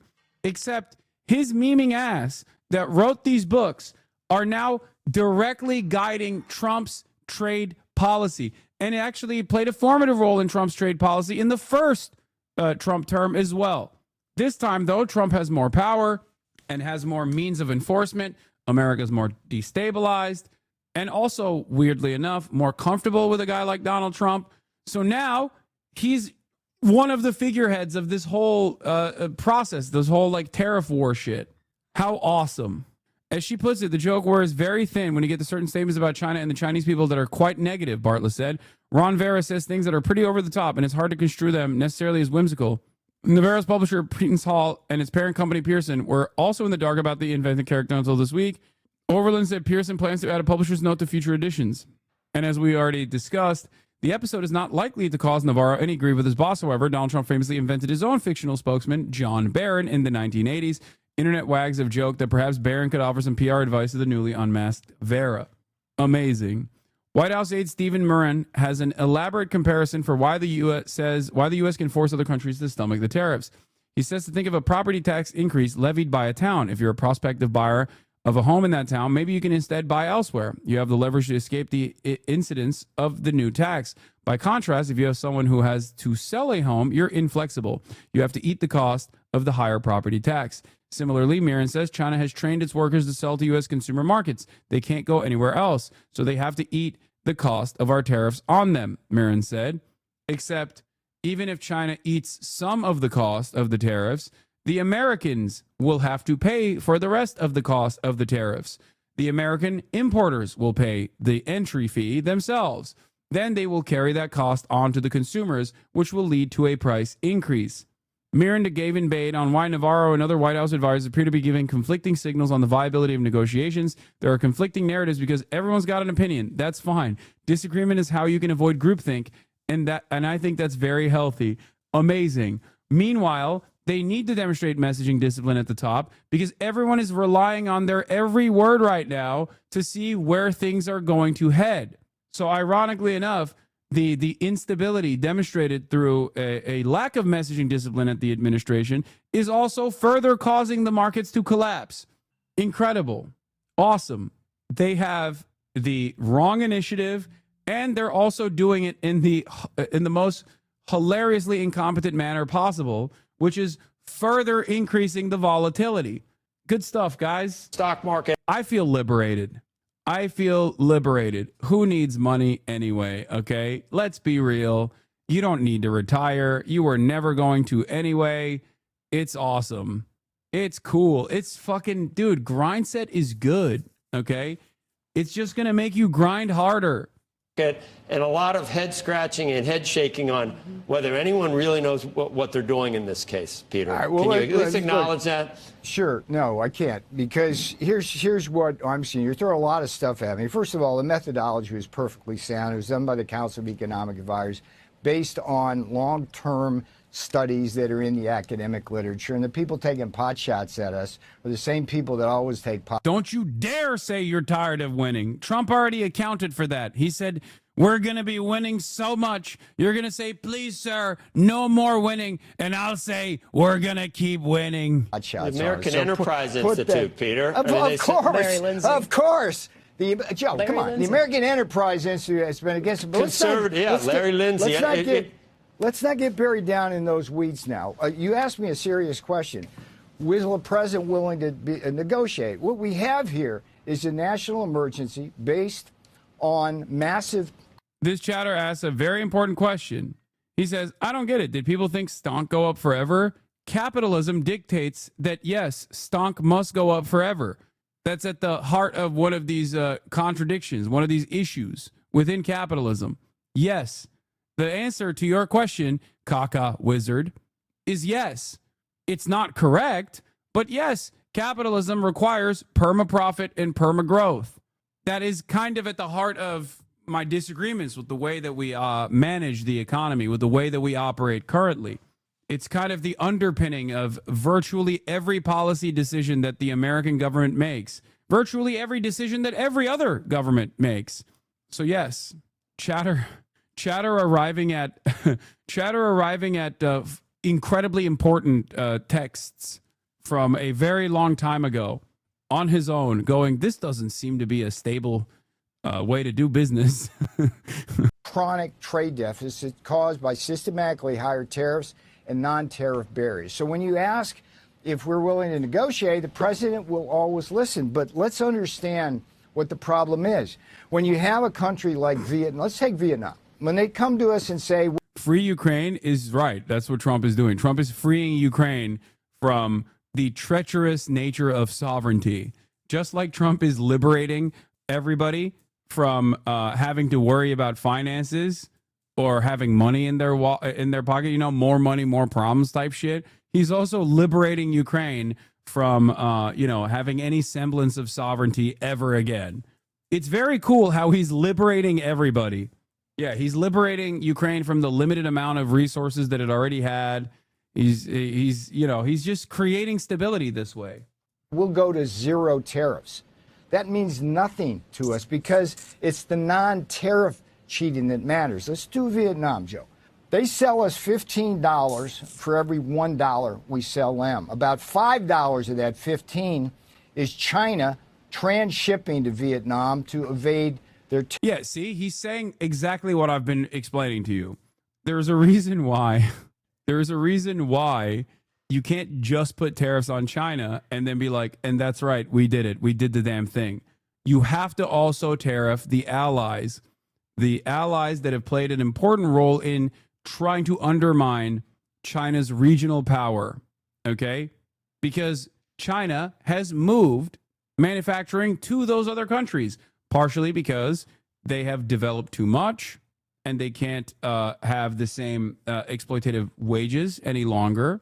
Except his memeing ass that wrote these books are now directly guiding Trump's trade policy. And it actually played a formative role in Trump's trade policy in the first Trump term as well. This time, though, Trump has more power and has more means of enforcement. America's more destabilized and also, weirdly enough, more comfortable with a guy like Donald Trump. So now he's one of the figureheads of this whole process, this whole like tariff war shit. How awesome. As she puts it, the joke wears very thin when you get to certain statements about China and the Chinese people that are quite negative, Bartlett said. Ron Vera says things that are pretty over the top, and it's hard to construe them necessarily as whimsical. Navarro's publisher, Prentice Hall, and its parent company, Pearson, were also in the dark about the invented character until this week. Overland said Pearson plans to add a publisher's note to future editions. And as we already discussed, the episode is not likely to cause Navarro any grief with his boss, however. Donald Trump famously invented his own fictional spokesman, John Barron, in the 1980s. Internet wags have joked that perhaps Barron could offer some PR advice to the newly unmasked Vera. Amazing. White House aide Stephen Murrin has an elaborate comparison for why the U.S. can force other countries to stomach the tariffs. He says to think of a property tax increase levied by a town. If you're a prospective buyer of a home in that town, maybe you can instead buy elsewhere. You have the leverage to escape the incidence of the new tax. By contrast, if you have someone who has to sell a home, you're inflexible. You have to eat the cost of the higher property tax. Similarly, Mirren says China has trained its workers to sell to U.S. consumer markets. They can't go anywhere else, so they have to eat the cost of our tariffs on them, Mirren said. Except, even if China eats some of the cost of the tariffs, the Americans will have to pay for the rest of the cost of the tariffs. The American importers will pay the entry fee themselves. Then they will carry that cost on to the consumers, which will lead to a price increase. Mirren gave in bait on why Navarro and other White House advisors appear to be giving conflicting signals on the viability of negotiations. There are conflicting narratives because everyone's got an opinion. That's fine. Disagreement is how you can avoid groupthink, and I think that's very healthy. Amazing. Meanwhile, they need to demonstrate messaging discipline at the top because everyone is relying on their every word right now to see where things are going to head. So ironically enough, the instability demonstrated through a lack of messaging discipline at the administration is also further causing the markets to collapse. Incredible. Awesome. They have the wrong initiative, and they're also doing it in the most hilariously incompetent manner possible, which is further increasing the volatility. Good stuff, guys. Stock market. I feel liberated. I feel liberated. Who needs money anyway? Okay, let's be real. You don't need to retire. You were never going to anyway. It's awesome. It's cool. It's fucking, dude, grind set is good. Okay, it's just going to make you grind harder. And a lot of head scratching and head shaking on whether anyone really knows what they're doing in this case, Peter. Right, well, Can you at least acknowledge that? Sure. No, I can't, because here's what I'm seeing. You throw a lot of stuff at me. First of all, the methodology was perfectly sound. It was done by the Council of Economic Advisors based on long-term studies that are in the academic literature. And the people taking pot shots at us are the same people that always take pot. Don't you dare say you're tired of winning. Trump already accounted for that. He said, we're going to be winning so much. You're going to say, please, sir, no more winning. And I'll say, we're going to keep winning. The American Enterprise Institute, Peter. Of course. Joe, come on. The American Enterprise Institute has been against it. Conservative, Larry Lindsay. Let's not get buried down in those weeds now. You asked me a serious question. Was the president willing to negotiate? What we have here is a national emergency based on massive. This chatter asks a very important question. He says, I don't get it. Did people think stonk go up forever? Capitalism dictates that, yes, stonk must go up forever. That's at the heart of one of these contradictions, one of these issues within capitalism. Yes. The answer to your question, Kaka Wizard, is yes. It's not correct, but yes, capitalism requires perma-profit and perma-growth. That is kind of at the heart of my disagreements with the way that we manage the economy, with the way that we operate currently. It's kind of the underpinning of virtually every policy decision that the American government makes, virtually every decision that every other government makes. So yes, chatter arriving at incredibly important texts from a very long time ago on his own, going, this doesn't seem to be a stable way to do business. Chronic trade deficit caused by systematically higher tariffs and non-tariff barriers. So when you ask if we're willing to negotiate, the president will always listen. But let's understand what the problem is. When you have a country like Vietnam, let's take Vietnam. When they come to us and say, free Ukraine is right. That's what Trump is doing. Trump is freeing Ukraine from the treacherous nature of sovereignty. Just like Trump is liberating everybody from having to worry about finances or having money in their pocket, you know, more money, more problems type shit. He's also liberating Ukraine from, having any semblance of sovereignty ever again. It's very cool how he's liberating everybody. Yeah, he's liberating Ukraine from the limited amount of resources that it already had. He's just creating stability this way. We'll go to zero tariffs. That means nothing to us because it's the non-tariff cheating that matters. Let's do Vietnam, Joe. They sell us $15 for every $1 we sell them. About $5 of that 15 is China transshipping to Vietnam to evade their. Yeah, see, he's saying exactly what I've been explaining to you. There's a reason why. There's a reason why you can't just put tariffs on China and then be like, and that's right, we did it. We did the damn thing. You have to also tariff the allies that have played an important role in trying to undermine China's regional power, okay? Because China has moved manufacturing to those other countries, partially because they have developed too much and they can't have the same exploitative wages any longer,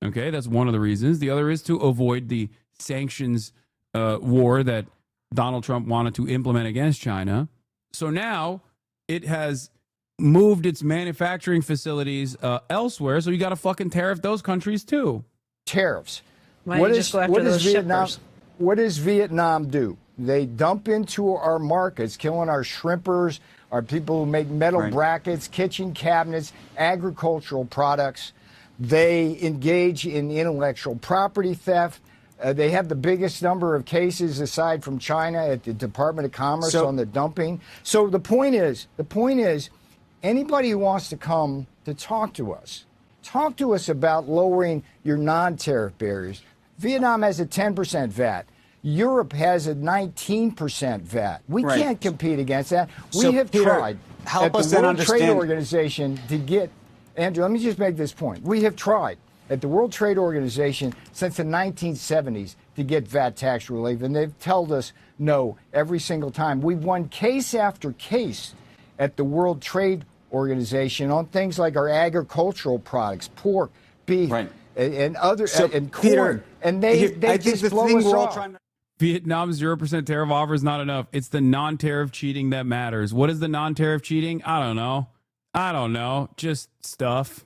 okay? That's one of the reasons. The other is to avoid the sanctions war that Donald Trump wanted to implement against China. So now it has moved its manufacturing facilities elsewhere, so you got to fucking tariff those countries too. Tariffs. Why don't you just go after those shippers? What does Vietnam do? They dump into our markets, killing our shrimpers, our people who make metal brackets, kitchen cabinets, agricultural products. They engage in intellectual property theft. They have the biggest number of cases aside from China at the Department of Commerce on the dumping. So the point is, anybody who wants to come to talk to us about lowering your non-tariff barriers. Vietnam has a 10% VAT. Europe has a 19% VAT. We can't compete against that. We have tried at the World Trade Organization to get, Andrew, let me just make this point. We have tried at the World Trade Organization since the 1970s to get VAT tax relief, and they've told us no every single time. We've won case after case at the World Trade Organization on things like our agricultural products, pork, beef, and other and corn, Peter, and they just blow us off. Vietnam's 0% tariff offer is not enough. It's the non-tariff cheating that matters. What is the non-tariff cheating? I don't know. Just stuff.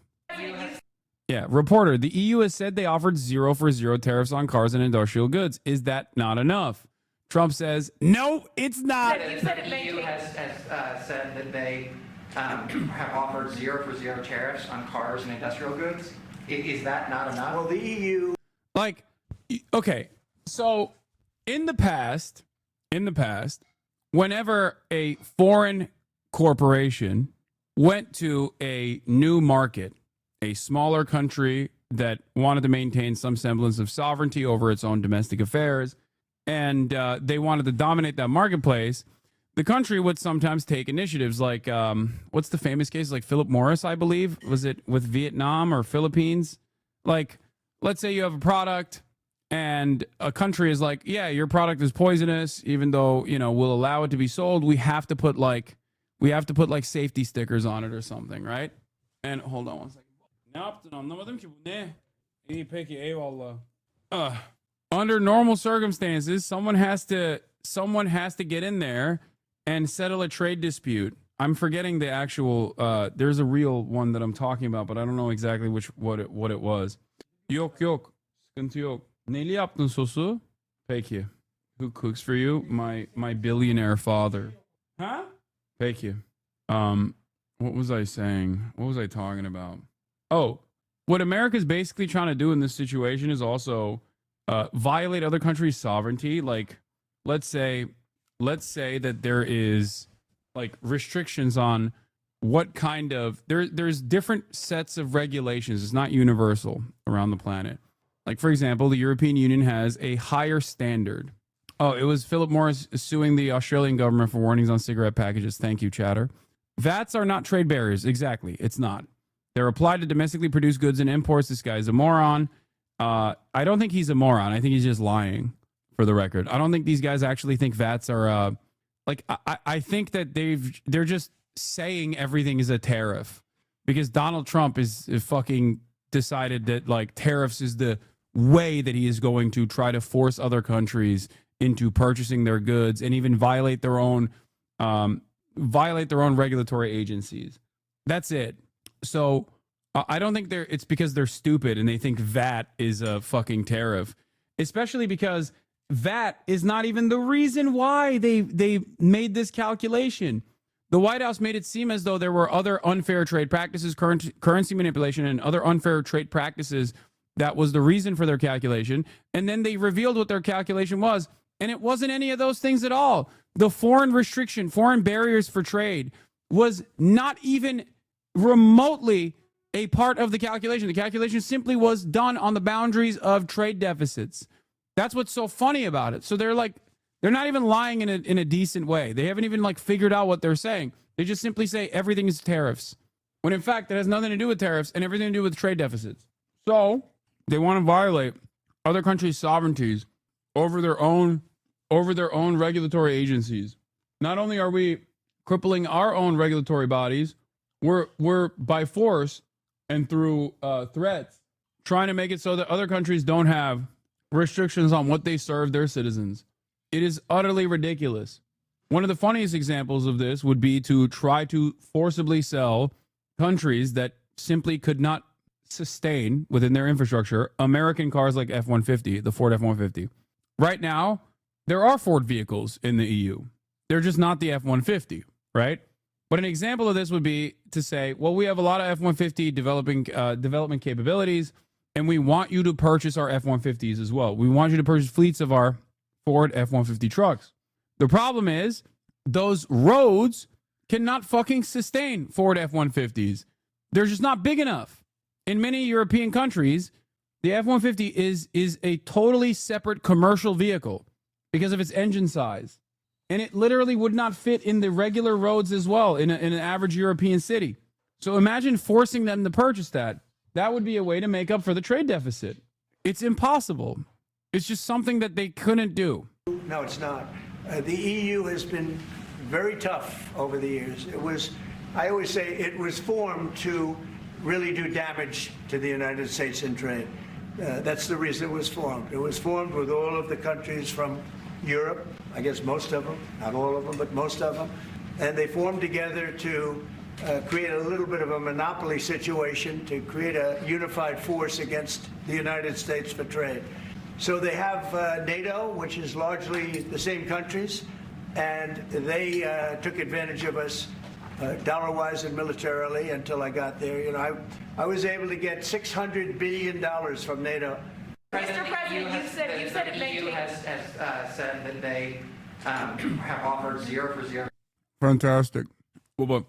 Yeah, reporter, the EU has said they offered 0 for 0 tariffs on cars and industrial goods. Is that not enough? Trump says, no, it's not. You said the EU has said that they have offered 0 for 0 tariffs on cars and industrial goods. Is that not enough? Well, the EU... Like, okay, so in the past, whenever a foreign corporation went to a new market, a smaller country that wanted to maintain some semblance of sovereignty over its own domestic affairs, and they wanted to dominate that marketplace, the country would sometimes take initiatives like, what's the famous case? Like Philip Morris, I believe. Was it with Vietnam or Philippines? Like, let's say you have a product and a country is like, yeah, your product is poisonous, even though, we'll allow it to be sold. We have to put like safety stickers on it or something, right? And hold on one second. Under normal circumstances, someone has to get in there and settle a trade dispute. I'm forgetting the actual there's a real one that I'm talking about, but I don't know exactly what it was. Yok. Sıkıntı yok. Neli yaptın sosu? Peki. Who cooks for you? My billionaire father. Huh? Peki. What was I saying? What was I talking about? Oh, what America's basically trying to do in this situation is also violate other countries' sovereignty. Like, let's say that there is like restrictions on what kind of there's different sets of regulations. It's not universal around the planet. Like, for example, the European Union has a higher standard. Oh, it was Philip Morris suing the Australian government for warnings on cigarette packages. Thank you, chatter. VATs are not trade barriers. Exactly. It's not. They're applied to domestically produced goods and imports. This guy's a moron. I don't think he's a moron. I think he's just lying, for the record. I don't think these guys actually think VATs are I think that they're just saying everything is a tariff because Donald Trump is fucking decided that like tariffs is the way that he is going to try to force other countries into purchasing their goods and even violate their own regulatory agencies. That's it. So I don't think it's because they're stupid and they think VAT is a fucking tariff, especially because VAT is not even the reason why they made this calculation. The White House made it seem as though there were other unfair trade practices, currency manipulation, and other unfair trade practices that was the reason for their calculation. And then they revealed what their calculation was, and it wasn't any of those things at all. The foreign restriction, foreign barriers for trade was not even remotely a part of the calculation. The calculation simply was done on the boundaries of trade deficits. That's what's so funny about it. So they're not even lying in a decent way. They haven't even like figured out what they're saying. They just simply say everything is tariffs, when in fact it has nothing to do with tariffs and everything to do with trade deficits. So they want to violate other countries' sovereignties over their own regulatory agencies. Not only are we crippling our own regulatory bodies, we're by force and through threats trying to make it so that other countries don't have restrictions on what they serve their citizens. It is utterly ridiculous. One of the funniest examples of this would be to try to forcibly sell countries that simply could not sustain within their infrastructure American cars like F-150, the Ford F-150. Right now, there are Ford vehicles in the EU. They're just not the F-150, right? But an example of this would be to say, well, we have a lot of F-150 development capabilities, and we want you to purchase our F-150s as well. We want you to purchase fleets of our Ford F-150 trucks. The problem is those roads cannot fucking sustain Ford F-150s. They're just not big enough. In many European countries, the F-150 is a totally separate commercial vehicle because of its engine size. And it literally would not fit in the regular roads as well in an average European city. So imagine forcing them to purchase that. That would be a way to make up for the trade deficit. It's impossible. It's just something that they couldn't do. No, it's not. The EU has been very tough over the years. I always say it was formed to really do damage to the United States in trade. That's the reason it was formed. It was formed with all of the countries from Europe, I guess most of them, not all of them, but most of them. And they formed together to create a little bit of a monopoly situation, to create a unified force against the United States for trade. So they have NATO, which is largely the same countries, and they took advantage of us dollar-wise and militarily until I got there. You know, I was able to get $600 billion from NATO. Mr. President, you said it maintains. The EU has said that they have offered 0 for 0. Fantastic. Baba,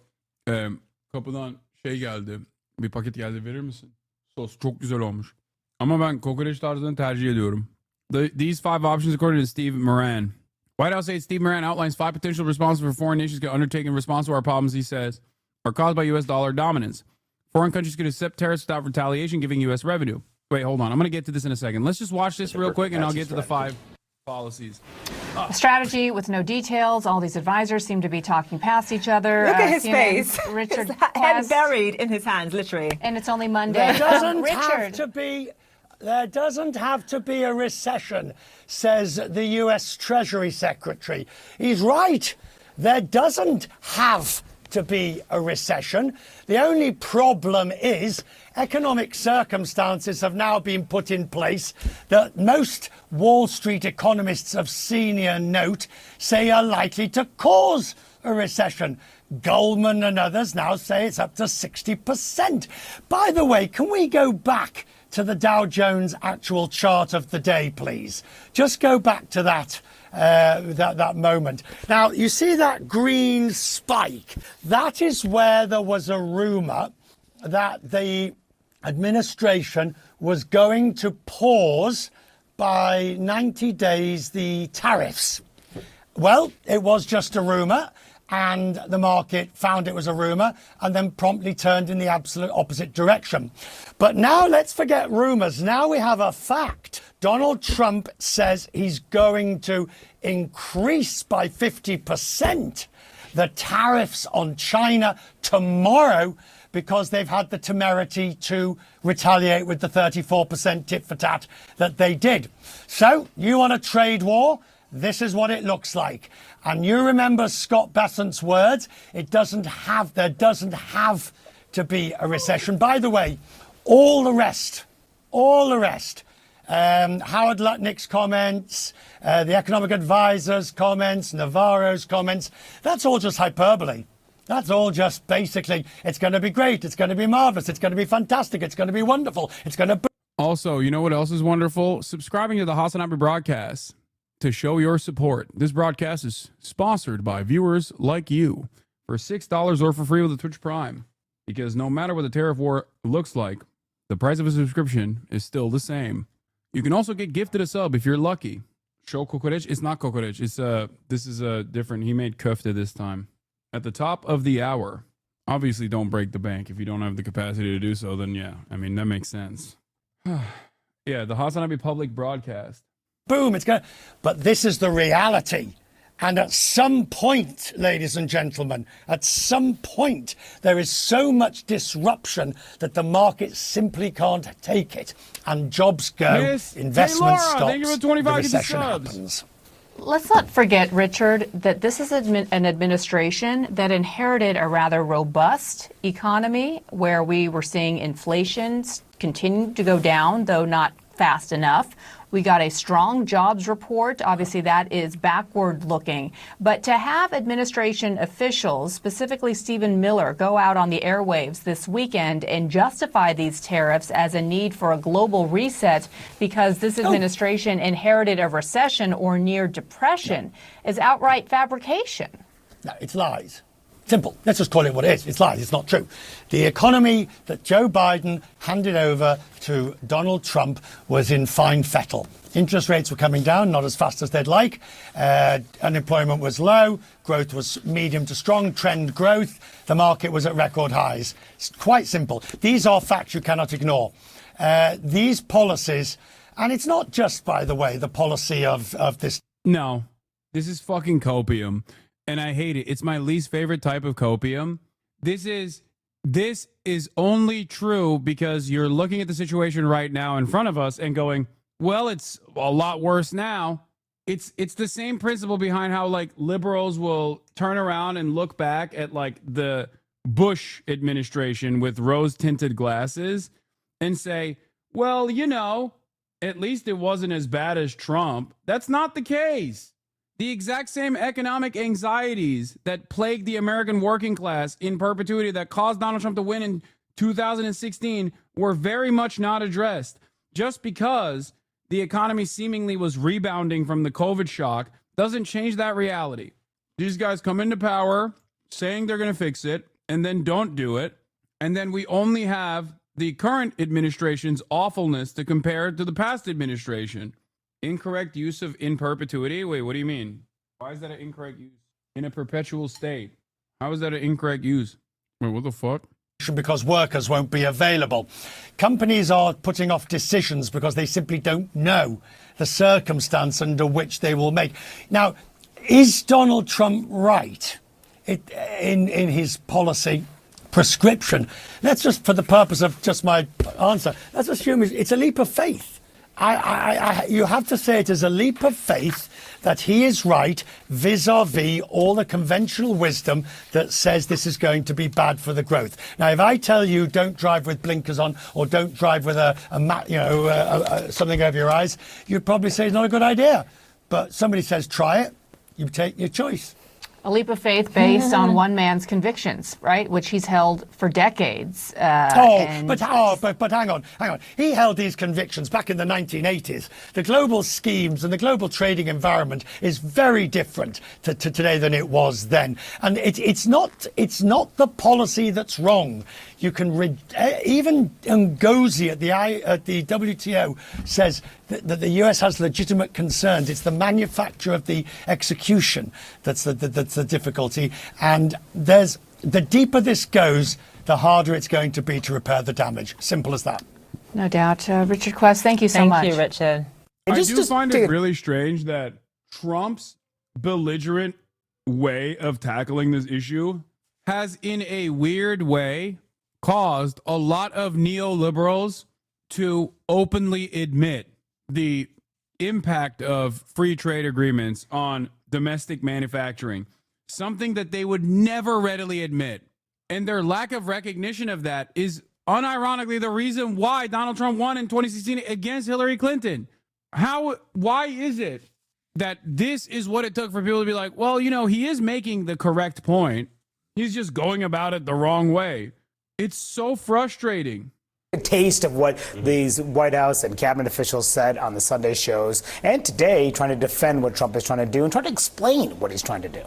kapıdan geldi. Bir paket geldi, verir misin? Sos çok güzel olmuş. Ama ben kokoreç tarzını tercih ediyorum. These 5 options, according to Steve Moran. White House aide Steve Moran outlines 5 potential responses for foreign nations could undertake in response to our problems, he says, are caused by U.S. dollar dominance. Foreign countries could accept tariffs without retaliation, giving U.S. revenue. Wait, hold on. I'm going to get to this in a second. Let's just watch this real quick, and I'll get to the 5 policies. A strategy with no details. All these advisors seem to be talking past each other. Look at his face. Richard his head buried in his hands, literally. And it's only Monday. There doesn't have to be a recession, says the U.S. Treasury Secretary. He's right. There doesn't have to be a recession. The only problem is economic circumstances have now been put in place that most Wall Street economists of senior note say are likely to cause a recession. Goldman and others now say it's up to 60%. By the way, can we go back to the Dow Jones actual chart of the day, please? Just go back to that moment. Now, you see that green spike? That is where there was a rumor that the administration was going to pause by 90 days the tariffs. Well, it was just a rumor, and the market found it was a rumor and then promptly turned in the absolute opposite direction. But now let's forget rumors. Now we have a fact. Donald Trump says he's going to increase by 50% the tariffs on China tomorrow because they've had the temerity to retaliate with the 34% tit for tat that they did. So you want a trade war? This is what it looks like. And you remember Scott Bessent's words, there doesn't have to be a recession. By the way, all the rest, Howard Lutnick's comments, the economic advisors' comments, Navarro's comments, that's all just hyperbole. That's all just basically, it's going to be great, it's going to be marvelous, it's going to be fantastic, it's going to be wonderful, it's going to... Also, you know what else is wonderful? Subscribing to the HasanAbi broadcast to show your support. This broadcast is sponsored by viewers like you for $6 or for free with a Twitch Prime. Because no matter what the tariff war looks like, the price of a subscription is still the same. You can also get gifted a sub if you're lucky. Show kokoreç. It's not kokoreç. It's this is a different. He made köfte this time. At the top of the hour. Obviously, don't break the bank. If you don't have the capacity to do so, then yeah. I mean, that makes sense. Yeah, the HasanAbi public broadcast. Boom, it's going to... But this is the reality. And at some point, ladies and gentlemen, at some point, there is so much disruption that the market simply can't take it. And jobs go, Miss investment Taylor, stops, thank you for 25 the recession subs. happens. Let's not forget, Richard, that this is an administration that inherited a rather robust economy where we were seeing inflation continue to go down, though not fast enough. We got a strong jobs report. Obviously, that is backward looking. But to have administration officials, specifically Stephen Miller, go out on the airwaves this weekend and justify these tariffs as a need for a global reset because this administration inherited a recession or near depression is outright fabrication. No, it's lies. Simple. Let's just call it what it is. It's lies. It's not true. The economy that Joe Biden handed over to Donald Trump was in fine fettle. Interest rates were coming down, not as fast as they'd like. Unemployment was low. Growth was medium to strong. Trend growth. The market was at record highs. It's quite simple. These are facts you cannot ignore. These policies, and it's not just, by the way, the policy of this. No, this is fucking copium. And I hate it. It's my least favorite type of copium. This is only true because you're looking at the situation right now in front of us and going, well, it's a lot worse now. It's the same principle behind how like liberals will turn around and look back at like the Bush administration with rose-tinted glasses and say, well, you know, at least it wasn't as bad as Trump. That's not the case. The exact same economic anxieties that plagued the American working class in perpetuity that caused Donald Trump to win in 2016 were very much not addressed. Just because the economy seemingly was rebounding from the COVID shock doesn't change that reality. These guys come into power saying they're going to fix it and then don't do it. And then we only have the current administration's awfulness to compare to the past administration. Incorrect use of in perpetuity? Wait, what do you mean? Why is that an incorrect use? In a perpetual state. How is that an incorrect use? Wait, what the fuck? Because workers won't be available. Companies are putting off decisions because they simply don't know the circumstance under which they will make. Now, is Donald Trump right in his policy prescription? Let's just, for the purpose of just my answer, let's assume it's a leap of faith. You have to say it is a leap of faith that he is right vis-a-vis all the conventional wisdom that says this is going to be bad for the growth. Now, if I tell you don't drive with blinkers on or don't drive with something over your eyes, you'd probably say it's not a good idea. But somebody says try it, you take your choice. A leap of faith based on one man's convictions, right, which he's held for decades. But hang on. He held these convictions back in the 1980s. The global schemes and the global trading environment is very different to today than it was then. And it's not the policy that's wrong. You can even Ngozi at the WTO says that the US has legitimate concerns. It's the manufacture of the execution that's the difficulty. And the deeper this goes, the harder it's going to be to repair the damage. Simple as that. No doubt. Richard Quest, thank you so much. Thank you, Richard. I do find it really strange that Trump's belligerent way of tackling this issue has, in a weird way, caused a lot of neoliberals to openly admit the impact of free trade agreements on domestic manufacturing, something that they would never readily admit. And their lack of recognition of that is unironically the reason why Donald Trump won in 2016 against Hillary Clinton. Why is it that this is what it took for people to be like, well, you know, he is making the correct point. He's just going about it the wrong way. It's so frustrating. A taste of what these White House and cabinet officials said on the Sunday shows, and today trying to defend what Trump is trying to do and trying to explain what he's trying to do.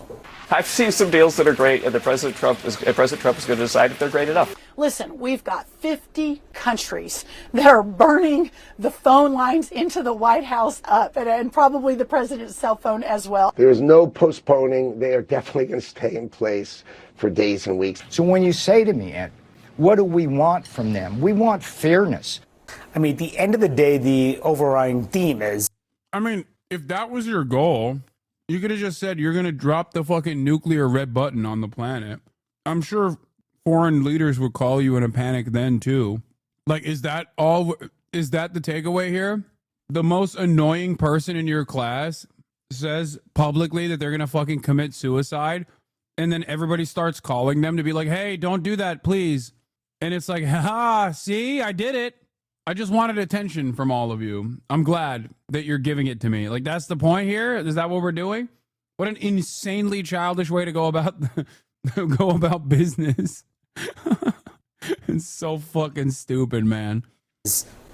I've seen some deals that are great, and President Trump is going to decide if they're great enough. Listen, we've got 50 countries that are burning the phone lines into the White House up, and probably the president's cell phone as well. There is no postponing. They are definitely going to stay in place for days and weeks. So when you say to me, Ed, what do we want from them? We want fairness. I mean, at the end of the day, the overriding theme is... I mean, if that was your goal, you could have just said you're going to drop the fucking nuclear red button on the planet. I'm sure foreign leaders would call you in a panic then, too. Like, is that the takeaway here? The most annoying person in your class says publicly that they're going to fucking commit suicide, and then everybody starts calling them to be like, hey, don't do that, please. And it's like, haha, see, I did it. I just wanted attention from all of you. I'm glad that you're giving it to me. Like, that's the point here? Is that what we're doing? What an insanely childish way to go about business. It's so fucking stupid, man.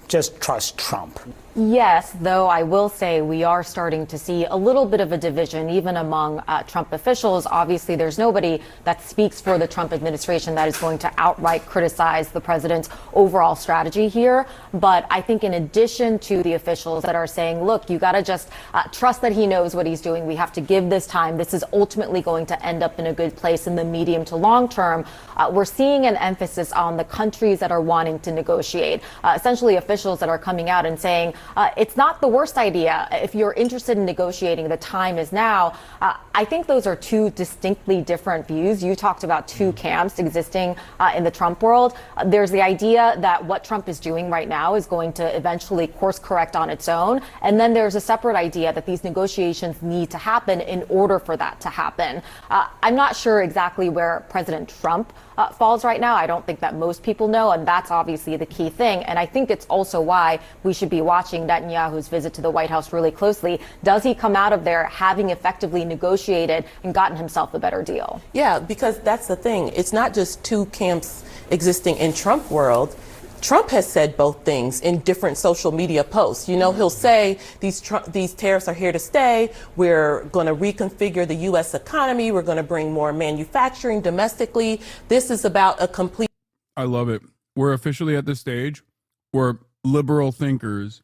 Just trust Trump. Yes, though I will say we are starting to see a little bit of a division even among Trump officials. Obviously, there's nobody that speaks for the Trump administration that is going to outright criticize the president's overall strategy here. But I think in addition to the officials that are saying, look, you got to just trust that he knows what he's doing. We have to give this time. This is ultimately going to end up in a good place in the medium to long term. We're seeing an emphasis on the countries that are wanting to negotiate, essentially officials that are coming out and saying, it's not the worst idea. If you're interested in negotiating, the time is now. I think those are two distinctly different views. You talked about two camps existing in the Trump world. There's the idea that what Trump is doing right now is going to eventually course correct on its own. And then there's a separate idea that these negotiations need to happen in order for that to happen. I'm not sure exactly where President Trump falls right now. I don't think that most people know, and that's obviously the key thing. And I think it's also why we should be watching Netanyahu's visit to the White House really closely. Does he come out of there having effectively negotiated and gotten himself a better deal? Yeah, because that's the thing. It's not just two camps existing in Trump world. Trump has said both things in different social media posts. You know, he'll say these tariffs are here to stay. We're going to reconfigure the U.S. economy. We're going to bring more manufacturing domestically. This is about a complete. I love it. We're officially at the stage where liberal thinkers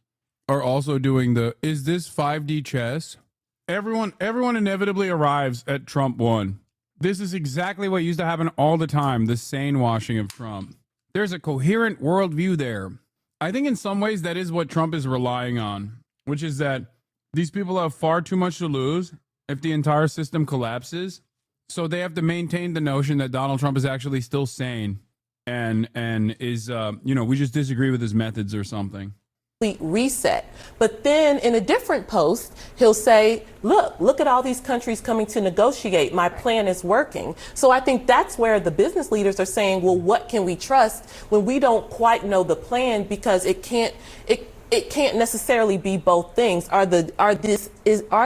are also doing is this 5D chess? Everyone inevitably arrives at Trump 1. This is exactly what used to happen all the time, the sane washing of Trump. There's a coherent worldview there. I think in some ways that is what Trump is relying on, which is that these people have far too much to lose if the entire system collapses. So they have to maintain the notion that Donald Trump is actually still sane and is, we just disagree with his methods or something. Reset. But then in a different post, he'll say, look at all these countries coming to negotiate. My plan is working. So I think that's where the business leaders are saying, well, what can we trust when we don't quite know the plan, because it can't necessarily be both things. Are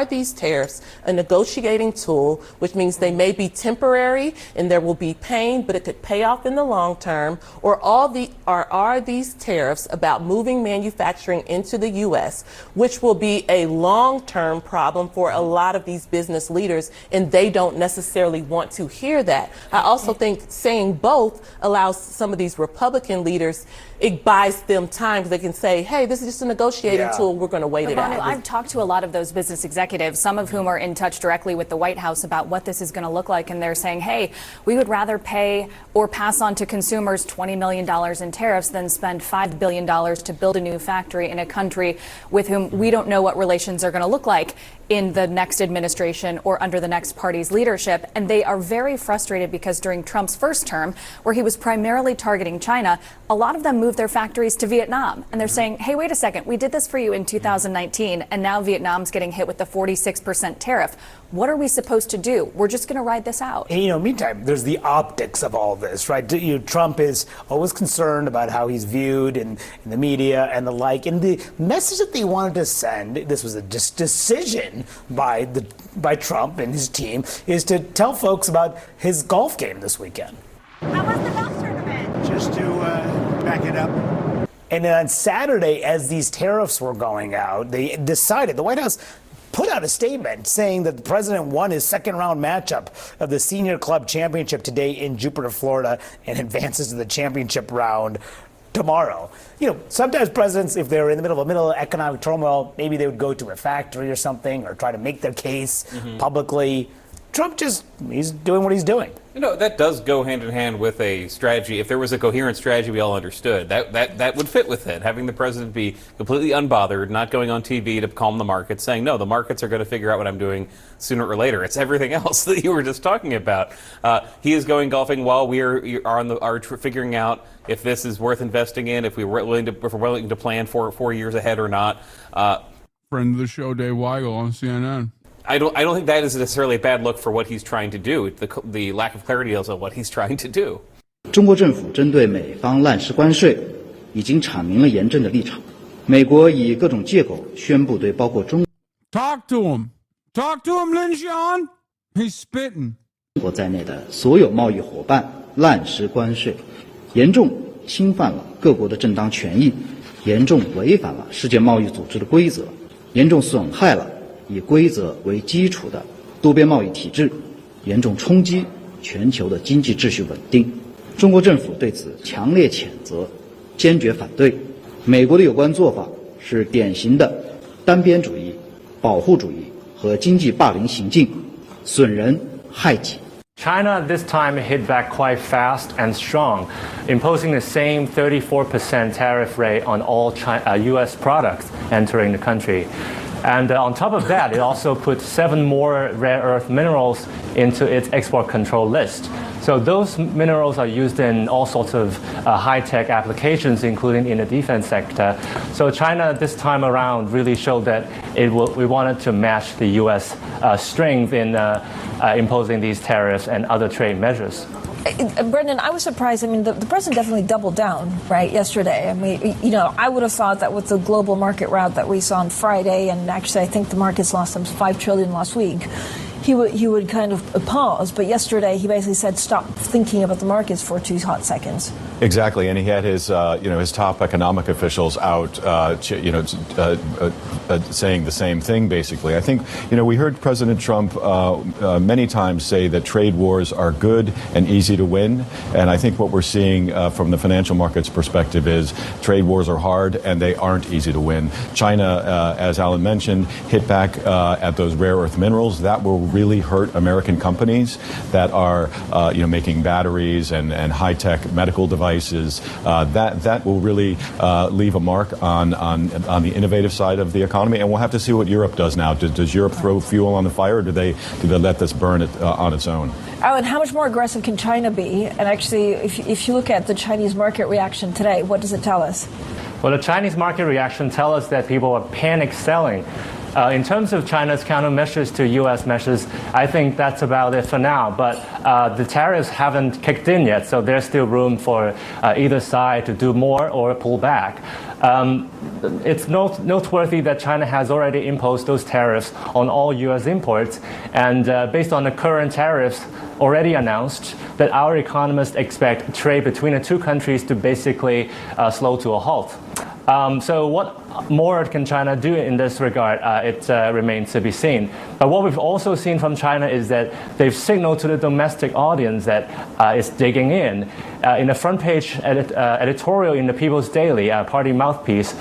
these tariffs a negotiating tool, which means they may be temporary and there will be pain, but it could pay off in the long term? Or are these tariffs about moving manufacturing into the U.S., which will be a long-term problem for a lot of these business leaders, and they don't necessarily want to hear that. I also think saying both allows some of these Republican leaders, it buys them time, because they can say, hey, this is just a negotiating tool. We're going to wait it out. I've talked to a lot of those business executives, some of whom are in touch directly with the White House about what this is going to look like. And they're saying, hey, we would rather pay or pass on to consumers $20 million in tariffs than spend $5 billion to build a new factory in a country with whom we don't know what relations are going to look like in the next administration or under the next party's leadership. And they are very frustrated because during Trump's first term, where he was primarily targeting China, a lot of them moved their factories to Vietnam. And they're saying, hey, wait a second, we did this for you in 2019, and now Vietnam's getting hit with the 46% tariff. What are we supposed to do? We're just going to ride this out. And, meantime, there's the optics of all this, right? Trump is always concerned about how he's viewed in the media and the like. And the message that they wanted to send, this was a decision by Trump and his team, is to tell folks about his golf game this weekend. How was the golf tournament? Just to back it up. And then on Saturday, as these tariffs were going out, they decided, the White House put out a statement saying that the president won his second round matchup of the Senior Club Championship today in Jupiter, Florida, and advances to the championship round tomorrow. Sometimes presidents, if they're in the middle of economic turmoil, maybe they would go to a factory or something or try to make their case publicly. Trump he's doing what he's doing. That does go hand in hand with a strategy. If there was a coherent strategy we all understood, that would fit with it. Having the president be completely unbothered, not going on TV to calm the markets, saying, no, the markets are going to figure out what I'm doing sooner or later. It's everything else that you were just talking about. He is going golfing while we are figuring out if this is worth investing in, if we're willing to plan for 4 years ahead or not. Friend of the show, Dave Weigel on CNN. I don't think that is necessarily a bad look for what he's trying to do. The lack of clarity is on what he's trying to do. 中国政府针对美方滥施关税，已经阐明了严正的立场。美国以各种借口宣布对包括中 Talk to him, Lin Xian. He's spitting. 国在内的所有贸易伙伴滥施关税，严重侵犯了各国的正当权益，严重违反了世界贸易组织的规则，严重损害了以规则为基础的多边贸易体制，严重冲击全球的经济秩序稳定。中国政府对此强烈谴责，坚决反对。美国的有关做法是典型的单边主义、保护主义和经济霸凌行径，损人害己。China this time hit back quite fast and strong, imposing the same 34% tariff rate on all U.S. products entering the country. And on top of that, it also put 7 more rare earth minerals into its export control list. So those minerals are used in all sorts of high-tech applications, including in the defense sector. So China this time around really showed that we wanted to match the U.S. strength in imposing these tariffs and other trade measures. Brendan, I was surprised. I mean, the president definitely doubled down, right, yesterday. I mean, I would have thought that with the global market rout that we saw on Friday, and actually I think the markets lost some $5 trillion last week, he would kind of pause. But yesterday he basically said, stop thinking about the markets for 2 hot seconds. Exactly, and he had his his top economic officials out saying the same thing. Basically, I think we heard President Trump many times say that trade wars are good and easy to win, and I think what we're seeing from the financial markets perspective is trade wars are hard and they aren't easy to win. China, as Alan mentioned, hit back at those rare earth minerals. That will really hurt American companies that are making batteries and high-tech medical devices. That will really leave a mark on the innovative side of the economy, and we'll have to see what Europe does now. Does Europe throw fuel on the fire, or do they let this burn on its own? Alan, how much more aggressive can China be? And actually, if you look at the Chinese market reaction today, what does it tell us? Well, the Chinese market reaction tells us that people are panic selling. In terms of China's countermeasures to U.S. measures, I think that's about it for now. But the tariffs haven't kicked in yet, so there's still room for either side to do more or pull back. It's noteworthy that China has already imposed those tariffs on all U.S. imports, and based on the current tariffs already announced, that our economists expect trade between the two countries to basically slow to a halt. So what more can China do in this regard? It remains to be seen. But what we've also seen from China is that they've signaled to the domestic audience that it's digging in. In the front page editorial in the People's Daily, party mouthpiece,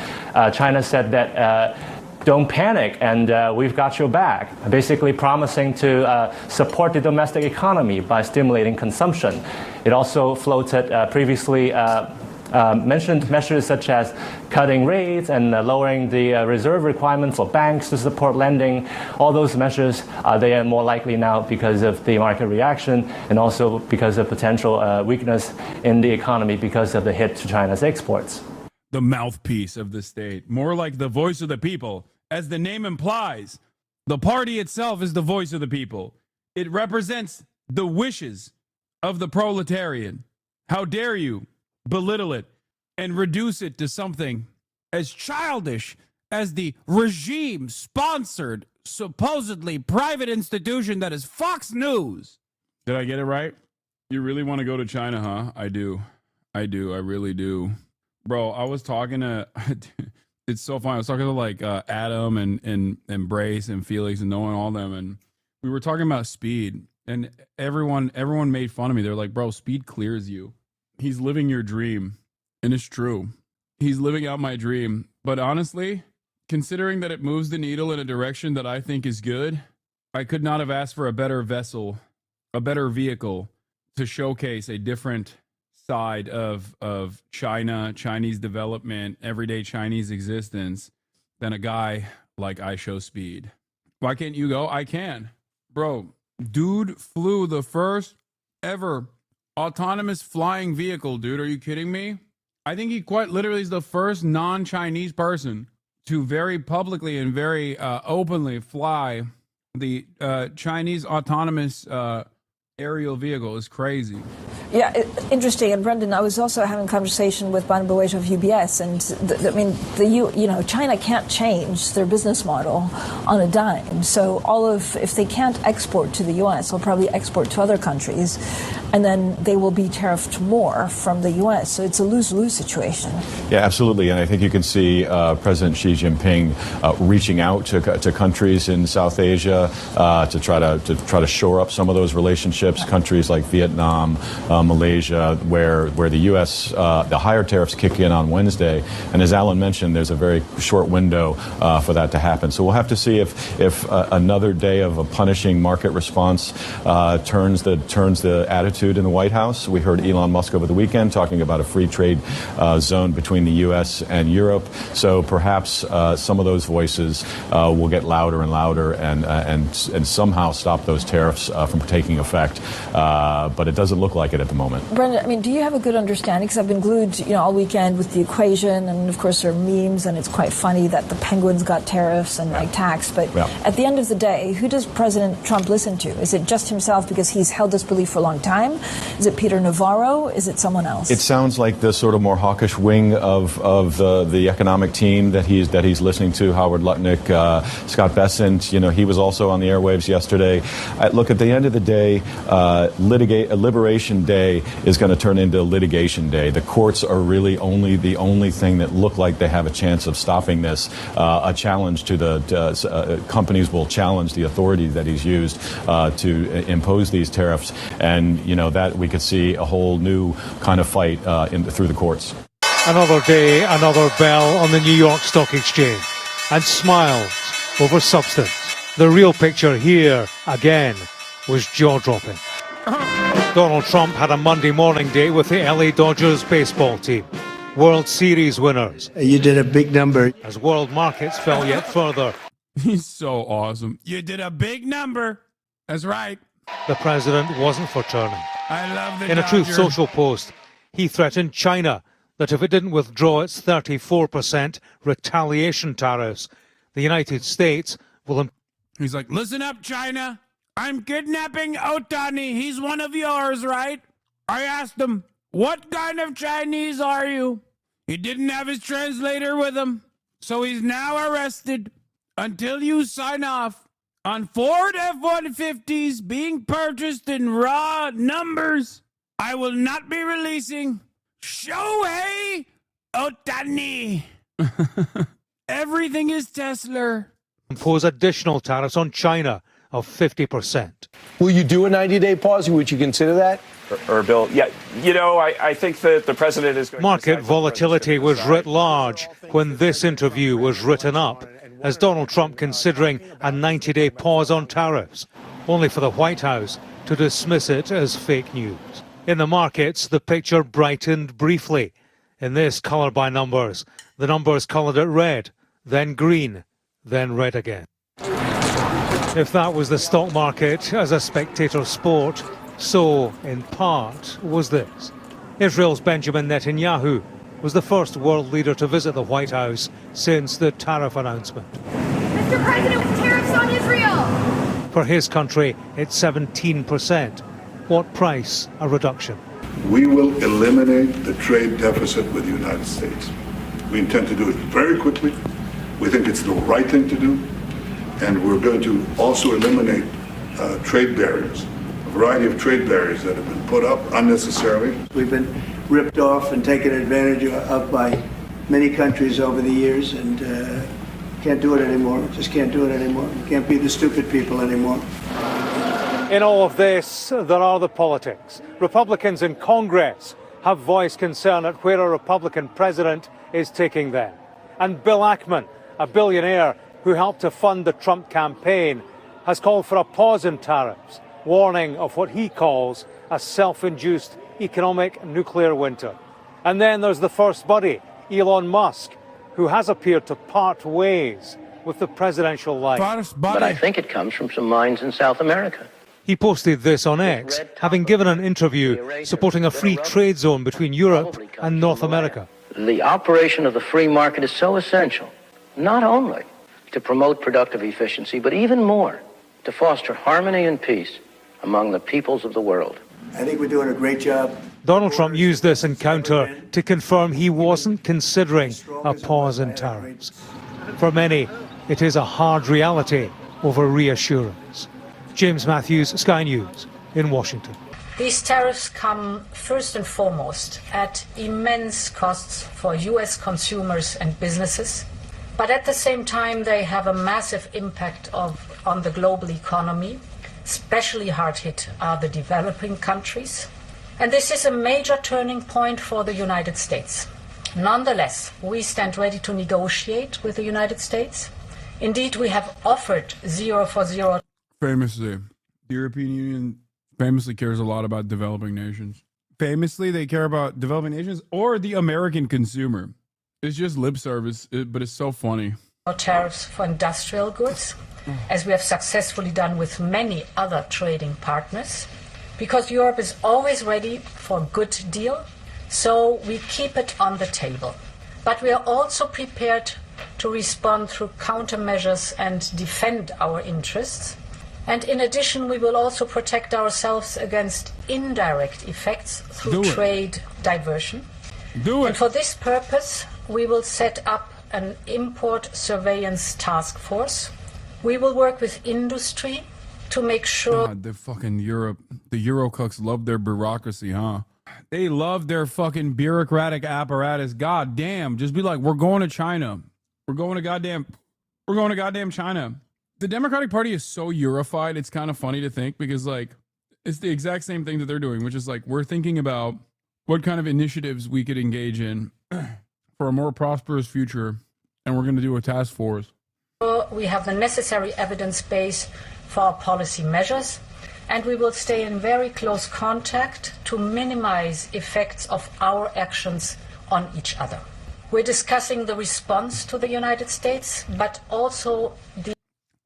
China said that don't panic, and we've got your back, basically promising to support the domestic economy by stimulating consumption. It also floated previously mentioned measures such as cutting rates and lowering the reserve requirement for banks to support lending. All those measures, they are more likely now because of the market reaction and also because of potential weakness in the economy because of the hit to China's exports. The mouthpiece of the state, more like the voice of the people. As the name implies, the party itself is the voice of the people. It represents the wishes of the proletarian. How dare you belittle it and reduce it to something as childish as the regime-sponsored, supposedly private institution that is Fox News. Did I get it right? You really want to go to China, huh? I do. I really do. Bro, I was talking to... It's so funny. I was talking to Adam and Brace and Felix and Noah and all them, and we were talking about speed, and everyone made fun of me. They're like, bro, speed clears you. He's living your dream. And it's true. He's living out my dream. But honestly, considering that it moves the needle in a direction that I think is good, I could not have asked for a better vessel, a better vehicle to showcase a different side of China, Chinese development, everyday Chinese existence than a guy like I Show Speed. Why can't you go? I can. Bro, dude flew the first ever autonomous flying vehicle, dude. Are you kidding me? I think he quite literally is the first non-Chinese person to very publicly and very openly fly the Chinese autonomous aerial vehicle is crazy. Yeah, interesting. And Brendan, I was also having a conversation with Ban Bowej of UBS, and China can't change their business model on a dime. So if they can't export to the U.S., they'll probably export to other countries, and then they will be tariffed more from the U.S. So it's a lose-lose situation. Yeah, absolutely. And I think you can see President Xi Jinping reaching out to countries in South Asia to try to shore up some of those relationships. Countries like Vietnam, Malaysia, where the U.S. The higher tariffs kick in on Wednesday, and as Alan mentioned, there's a very short window for that to happen. So we'll have to see if another day of a punishing market response turns the attitude in the White House. We heard Elon Musk over the weekend talking about a free trade zone between the U.S. and Europe. So perhaps some of those voices will get louder and louder and somehow stop those tariffs from taking effect. But it doesn't look like it at the moment. Brendan, do you have a good understanding? Because I've been glued, all weekend with the equation, and of course there are memes, and it's quite funny that the penguins got tariffs and tax. But at the end of the day, who does President Trump listen to? Is it just himself because he's held this belief for a long time? Is it Peter Navarro? Is it someone else? It sounds like the sort of more hawkish wing of the economic team that he's listening to. Howard Lutnick, Scott Bessent. He was also on the airwaves yesterday. Look, at the end of the day, Liberation Day is going to turn into Litigation Day. The courts are really the only thing that look like they have a chance of stopping this. A challenge to the companies will challenge the authority that he's used to impose these tariffs, and that we could see a whole new kind of fight through the courts. Another day, another bell on the New York Stock Exchange, and smiles over substance. The real picture here, again, was jaw-dropping. Donald Trump had a Monday morning date with the LA Dodgers baseball team, World Series winners. You did a big number. As world markets fell yet further. He's so awesome. You did a big number. That's right. The president wasn't for turning. I love the In a Dodgers. Truth Social post, he threatened China that if it didn't withdraw its 34% retaliation tariffs, the United States will... He's like, listen up, China. I'm kidnapping Otani. He's one of yours, right? I asked him, what kind of Chinese are you? He didn't have his translator with him, so he's now arrested until you sign off on Ford F-150s being purchased in raw numbers. I will not be releasing Shohei Otani. Everything is Tesla. Impose additional tariffs on China of 50%. Will you do a 90-day pause? Would you consider that? Or Bill, yeah, I think that the president is going Market volatility was writ large when this interview was written up, as Donald Trump considering a 90-day pause on tariffs, only for the White House to dismiss it as fake news. In the markets, the picture brightened briefly. In this colour by numbers, the numbers coloured it red, then green, then red again. If that was the stock market as a spectator sport, so, in part, was this. Israel's Benjamin Netanyahu was the first world leader to visit the White House since the tariff announcement. Mr. President, with tariffs on Israel! For his country, it's 17%. What price a reduction? We will eliminate the trade deficit with the United States. We intend to do it very quickly. We think it's the right thing to do. And we're going to also eliminate trade barriers, a variety of trade barriers that have been put up unnecessarily. We've been ripped off and taken advantage of by many countries over the years, and can't do it anymore. Just can't do it anymore. Can't be the stupid people anymore. In all of this, there are the politics. Republicans in Congress have voiced concern at where a Republican president is taking them. And Bill Ackman, a billionaire who helped to fund the Trump campaign, has called for a pause in tariffs, warning of what he calls a self-induced economic nuclear winter. And then there's the first buddy, Elon Musk, who has appeared to part ways with the presidential line. But I think it comes from some minds in South America. He posted this on X, having given an interview supporting a free trade zone between Europe and North America. The operation of the free market is so essential, not only to promote productive efficiency, but even more, to foster harmony and peace among the peoples of the world. I think we're doing a great job. Donald Trump used this encounter to confirm he wasn't considering a pause in tariffs. For many, it is a hard reality over reassurance. James Matthews, Sky News, in Washington. These tariffs come first and foremost at immense costs for U.S. consumers and businesses, but at the same time they have a massive impact on the global economy. Especially hard hit are the developing countries, and this is a major turning point for the United States. Nonetheless, we stand ready to negotiate with the United States. Indeed, we have offered 0 for 0. Famously, the European Union famously cares a lot about developing nations. Famously, they care about developing nations or the American consumer. It's just lip service, but it's so funny. Tariffs for industrial goods, as we have successfully done with many other trading partners, because Europe is always ready for a good deal, so we keep it on the table. But we are also prepared to respond through countermeasures and defend our interests. And in addition, we will also protect ourselves against indirect effects through trade diversion. And for this purpose, we will set up an import surveillance task force. We will work with industry to make sure... God, the fucking Europe, the Eurocucks love their bureaucracy, huh? They love their fucking bureaucratic apparatus. God damn, just be like, we're going to China. We're going to goddamn China. The Democratic Party is so Eurofied, it's kind of funny to think, because like it's the exact same thing that they're doing, which is like we're thinking about what kind of initiatives we could engage in for a more prosperous future, and we're going to do a task force. We have the necessary evidence base for our policy measures, and we will stay in very close contact to minimize effects of our actions on each other. We're discussing the response to the United States, but also the...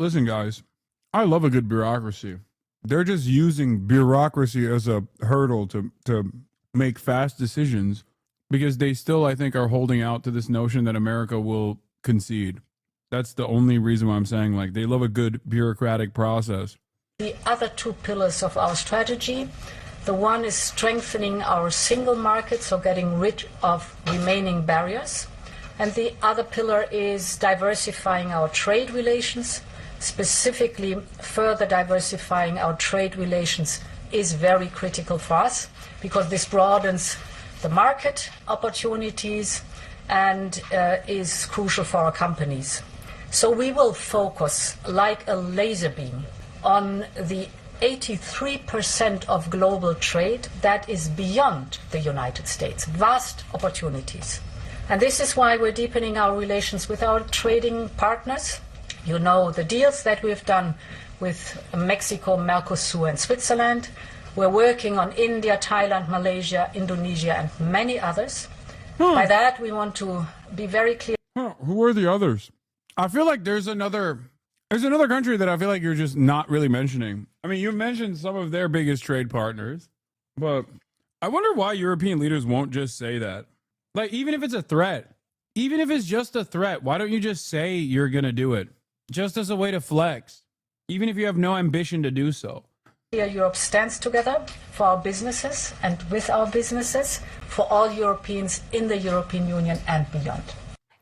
Listen, guys, I love a good bureaucracy. They're just using bureaucracy as a hurdle to make fast decisions because they still, I think, are holding out to this notion that America will concede. That's the only reason why I'm saying, like, they love a good bureaucratic process. The other two pillars of our strategy, the one is strengthening our single market, so getting rid of remaining barriers. And the other pillar is diversifying our trade relations. Specifically, further diversifying our trade relations is very critical for us because this broadens the market opportunities and is crucial for our companies. So we will focus like a laser beam on the 83% of global trade that is beyond the United States, vast opportunities. And this is why we're deepening our relations with our trading partners. You know the deals that we've done with Mexico, Mercosur, and Switzerland. We're working on India, Thailand, Malaysia, Indonesia, and many others. By that, we want to be very clear. Who are the others? I feel like there's another country that I feel like you're just not really mentioning. I mean, you mentioned some of their biggest trade partners, but I wonder why European leaders won't just say that. Like, even if it's a threat, even if it's just a threat, why don't you just say you're going to do it? Just as a way to flex, even if you have no ambition to do so. Europe stands together for our businesses and with our businesses, for all Europeans in the European Union and beyond.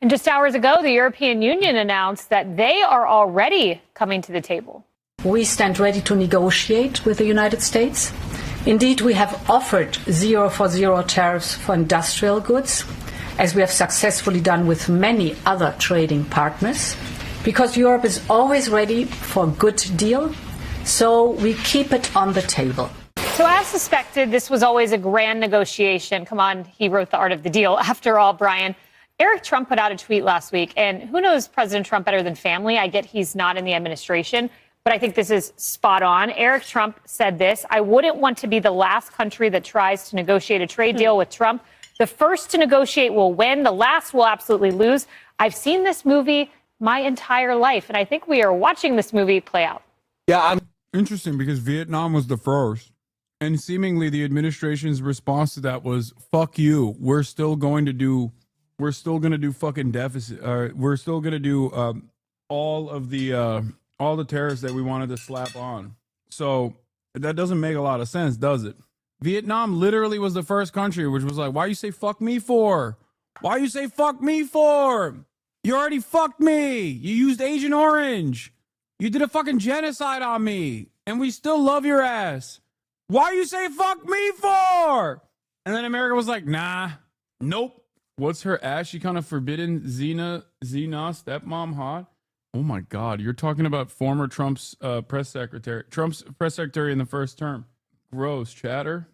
And just hours ago, the European Union announced that they are already coming to the table. We stand ready to negotiate with the United States. Indeed, we have offered 0 for 0 tariffs for industrial goods, as we have successfully done with many other trading partners, because Europe is always ready for a good deal, so we keep it on the table. So as suspected, this was always a grand negotiation. Come on, he wrote The Art of the Deal. After all, Brian, Eric Trump put out a tweet last week, and who knows President Trump better than family? I get he's not in the administration, but I think this is spot on. Eric Trump said this: I wouldn't want to be the last country that tries to negotiate a trade deal with Trump. The first to negotiate will win. The last will absolutely lose. I've seen this movie my entire life, and I think we are watching this movie play out. Yeah, interesting, because Vietnam was the first, and seemingly the administration's response to that was, fuck you, we're still going to do fucking deficit, we're still going to do all of the all the tariffs that we wanted to slap on. So that doesn't make a lot of sense, does it? Vietnam literally was the first country which was like, why you say fuck me for? Why you say fuck me for? You already fucked me. You used Agent Orange. You did a fucking genocide on me. And we still love your ass. Why you say fuck me for? And then America was like, nah, nope. What's her ass? She kind of forbidden Zena stepmom hot. Oh my God, you're talking about former Trump's press secretary in the first term. Gross, chatter.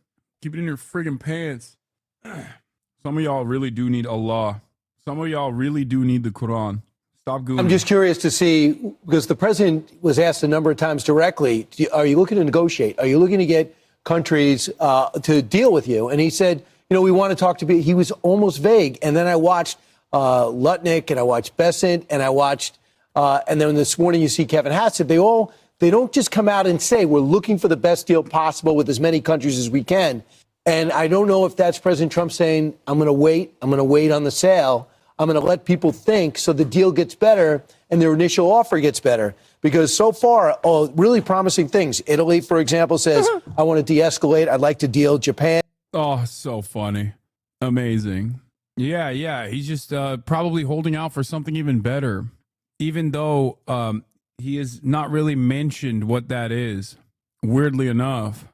Keep it in your friggin' pants. Some of y'all really do need Allah. Some of y'all really do need the Quran. Stop Googling. I'm just curious to see, because the president was asked a number of times directly, are you looking to negotiate? Are you looking to get countries to deal with you? And he said, we want to talk to people. He was almost vague. And then I watched Lutnick, and I watched Bessent, and I watched, and then this morning you see Kevin Hassett. They don't just come out and say, we're looking for the best deal possible with as many countries as we can. And I don't know if that's President Trump saying, I'm going to wait on the sale. I'm going to let people think so the deal gets better and their initial offer gets better. Because so far, really promising things. Italy, for example, says, I want to de-escalate. I'd like to deal. Japan. Oh, so funny. Amazing. Yeah. He's just probably holding out for something even better, even though he has not really mentioned what that is, weirdly enough.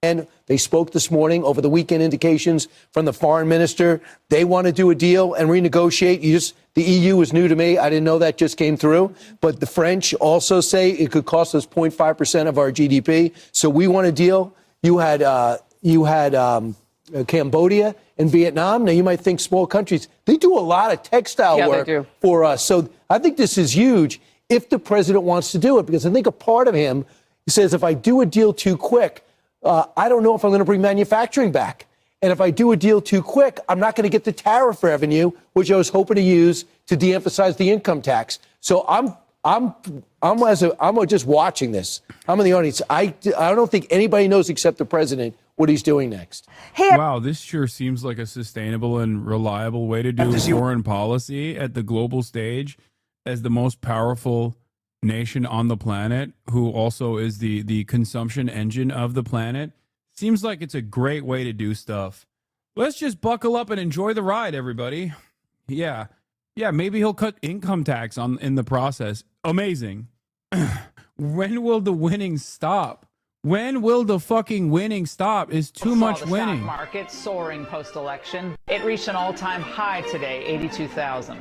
And they spoke this morning over the weekend, indications from the foreign minister. They want to do a deal and renegotiate. The EU is new to me. I didn't know that just came through. But the French also say it could cost us 0.5% of our GDP. So we want a deal. You had Cambodia and Vietnam. Now, you might think small countries. They do a lot of textile work for us. So I think this is huge if the president wants to do it, because I think a part of him says, if I do a deal too quick, I don't know if I'm going to bring manufacturing back. And if I do a deal too quick, I'm not going to get the tariff revenue, which I was hoping to use to de-emphasize the income tax. So I'm just watching this. I'm in the audience. I don't think anybody knows except the president what he's doing next. Wow, this sure seems like a sustainable and reliable way to do foreign policy at the global stage as the most powerful nation on the planet, who also is the consumption engine of the planet. Seems like it's a great way to do stuff. Let's just buckle up and enjoy the ride, everybody. Yeah, maybe he'll cut income tax in the process. Amazing. When will the winning stop? When will the fucking winning stop? Is too much winning. Stock market soaring post-election. It reached an all-time high today, 82,000.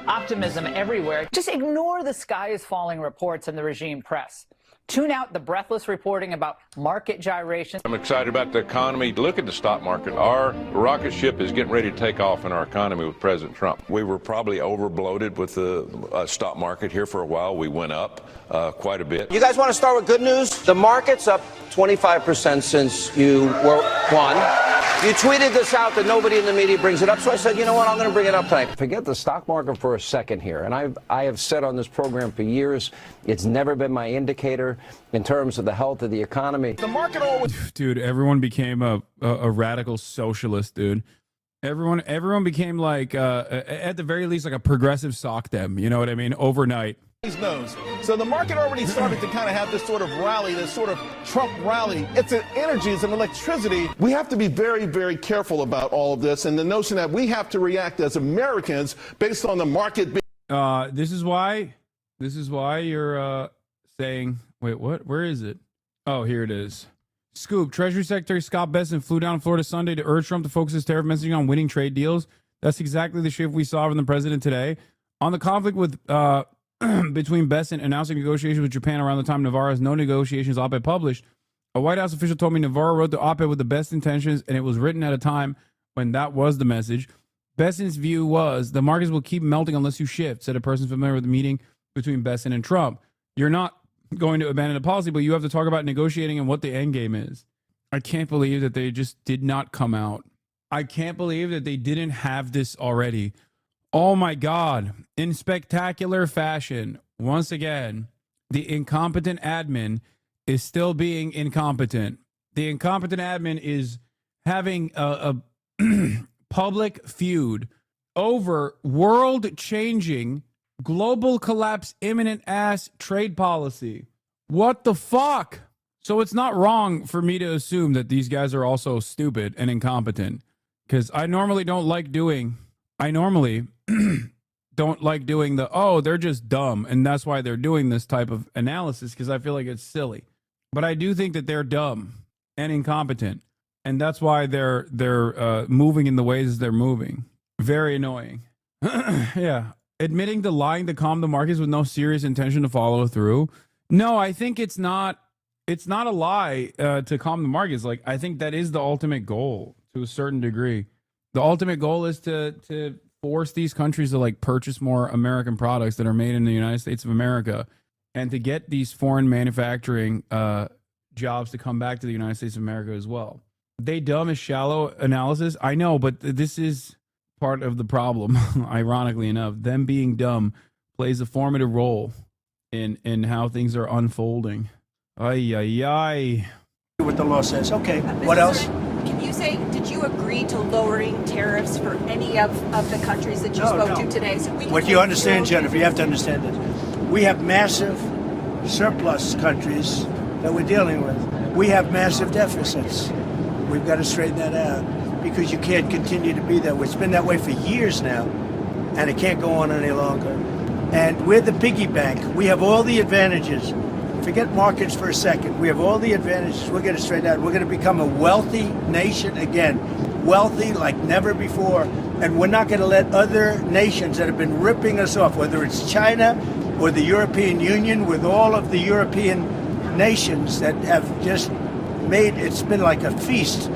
Optimism everywhere. Just ignore the sky is falling reports in the regime press. Tune out the breathless reporting about market gyrations. I'm excited about the economy. Look at the stock market. Our rocket ship is getting ready to take off in our economy with President Trump. We were probably overbloated with the stock market here for a while. We went up quite a bit. You guys want to start with good news? The market's up 25% since you won. You tweeted this out that nobody in the media brings it up, so I said, you know what, I'm going to bring it up tonight. Forget the stock market for a second here, and I have said on this program for years, it's never been my indicator in terms of the health of the economy. The market always... Dude, everyone became a radical socialist, dude. Everyone became like, at the very least, like a progressive sock dem, you know what I mean, overnight. Knows. So the market already started to kind of have this sort of rally, this sort of Trump rally. It's an energy, it's an electricity. We have to be very, very careful about all of this, and the notion that we have to react as Americans based on the market. This is why you're saying, wait, what? Where is it? Oh, here it is. Scoop. Treasury Secretary Scott Bessent flew down to Florida Sunday to urge Trump to focus his tariff messaging on winning trade deals. That's exactly the shift we saw from the president today. On the conflict with between Bessent announcing negotiations with Japan around the time Navarro's no negotiations op-ed published, a White House official told me Navarro wrote the op-ed with the best intentions, and it was written at a time when that was the message. Bessent's view was the markets will keep melting unless you shift, said a person familiar with the meeting between Bessent and Trump. You're not going to abandon the policy, but you have to talk about negotiating and what the end game is. I can't believe that they just did not come out. I can't believe that they didn't have this already. Oh my God. In spectacular fashion, once again, the incompetent admin is still being incompetent. The incompetent admin is having a public feud over world-changing Global collapse, imminent ass trade policy. What the fuck? So it's not wrong for me to assume that these guys are also stupid and incompetent. Because I normally don't like doing they're just dumb. And that's why they're doing this type of analysis, because I feel like it's silly. But I do think that they're dumb and incompetent. And that's why they're moving in the ways they're moving. Very annoying. Yeah. Admitting to lying to calm the markets with no serious intention to follow through. No, I think it's not a lie to calm the markets. Like, I think that is the ultimate goal to a certain degree. The ultimate goal is to force these countries to like purchase more American products that are made in the United States of America, and to get these foreign manufacturing jobs to come back to the United States of America as well. They dumb is shallow analysis. I know, but this is part of the problem. Ironically enough, them being dumb plays a formative role in how things are unfolding. Ay, ay, ay. What the law says. Okay, what else? Can you say, did you agree to lowering tariffs for any of the countries that you spoke to today? So What you understand, Jennifer, you have to understand this. We have massive surplus countries that we're dealing with. We have massive deficits. We've got to straighten that out, because you can't continue to be that way. It's been that way for years now, and it can't go on any longer. And we're the piggy bank. We have all the advantages. Forget markets for a second. We have all the advantages. We're going to straighten out. We're going to become a wealthy nation again. Wealthy like never before. And we're not going to let other nations that have been ripping us off, whether it's China or the European Union, with all of the European nations that have just made, it's been like a feast.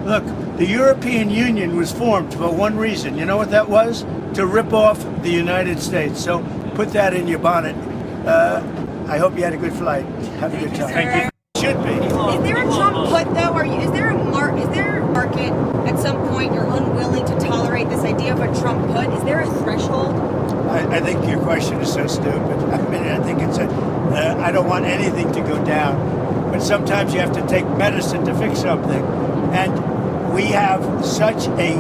Look, the European Union was formed for one reason. You know what that was? To rip off the United States. So put that in your bonnet. I hope you had a good flight. Have a good time. Thank you. Should be. Is there a Trump put though? Is there a market at some point you're unwilling to tolerate this idea of a Trump put? Is there a threshold? I think your question is so stupid. I mean, I think it's I don't want anything to go down, but sometimes you have to take medicine to fix something, and we have such a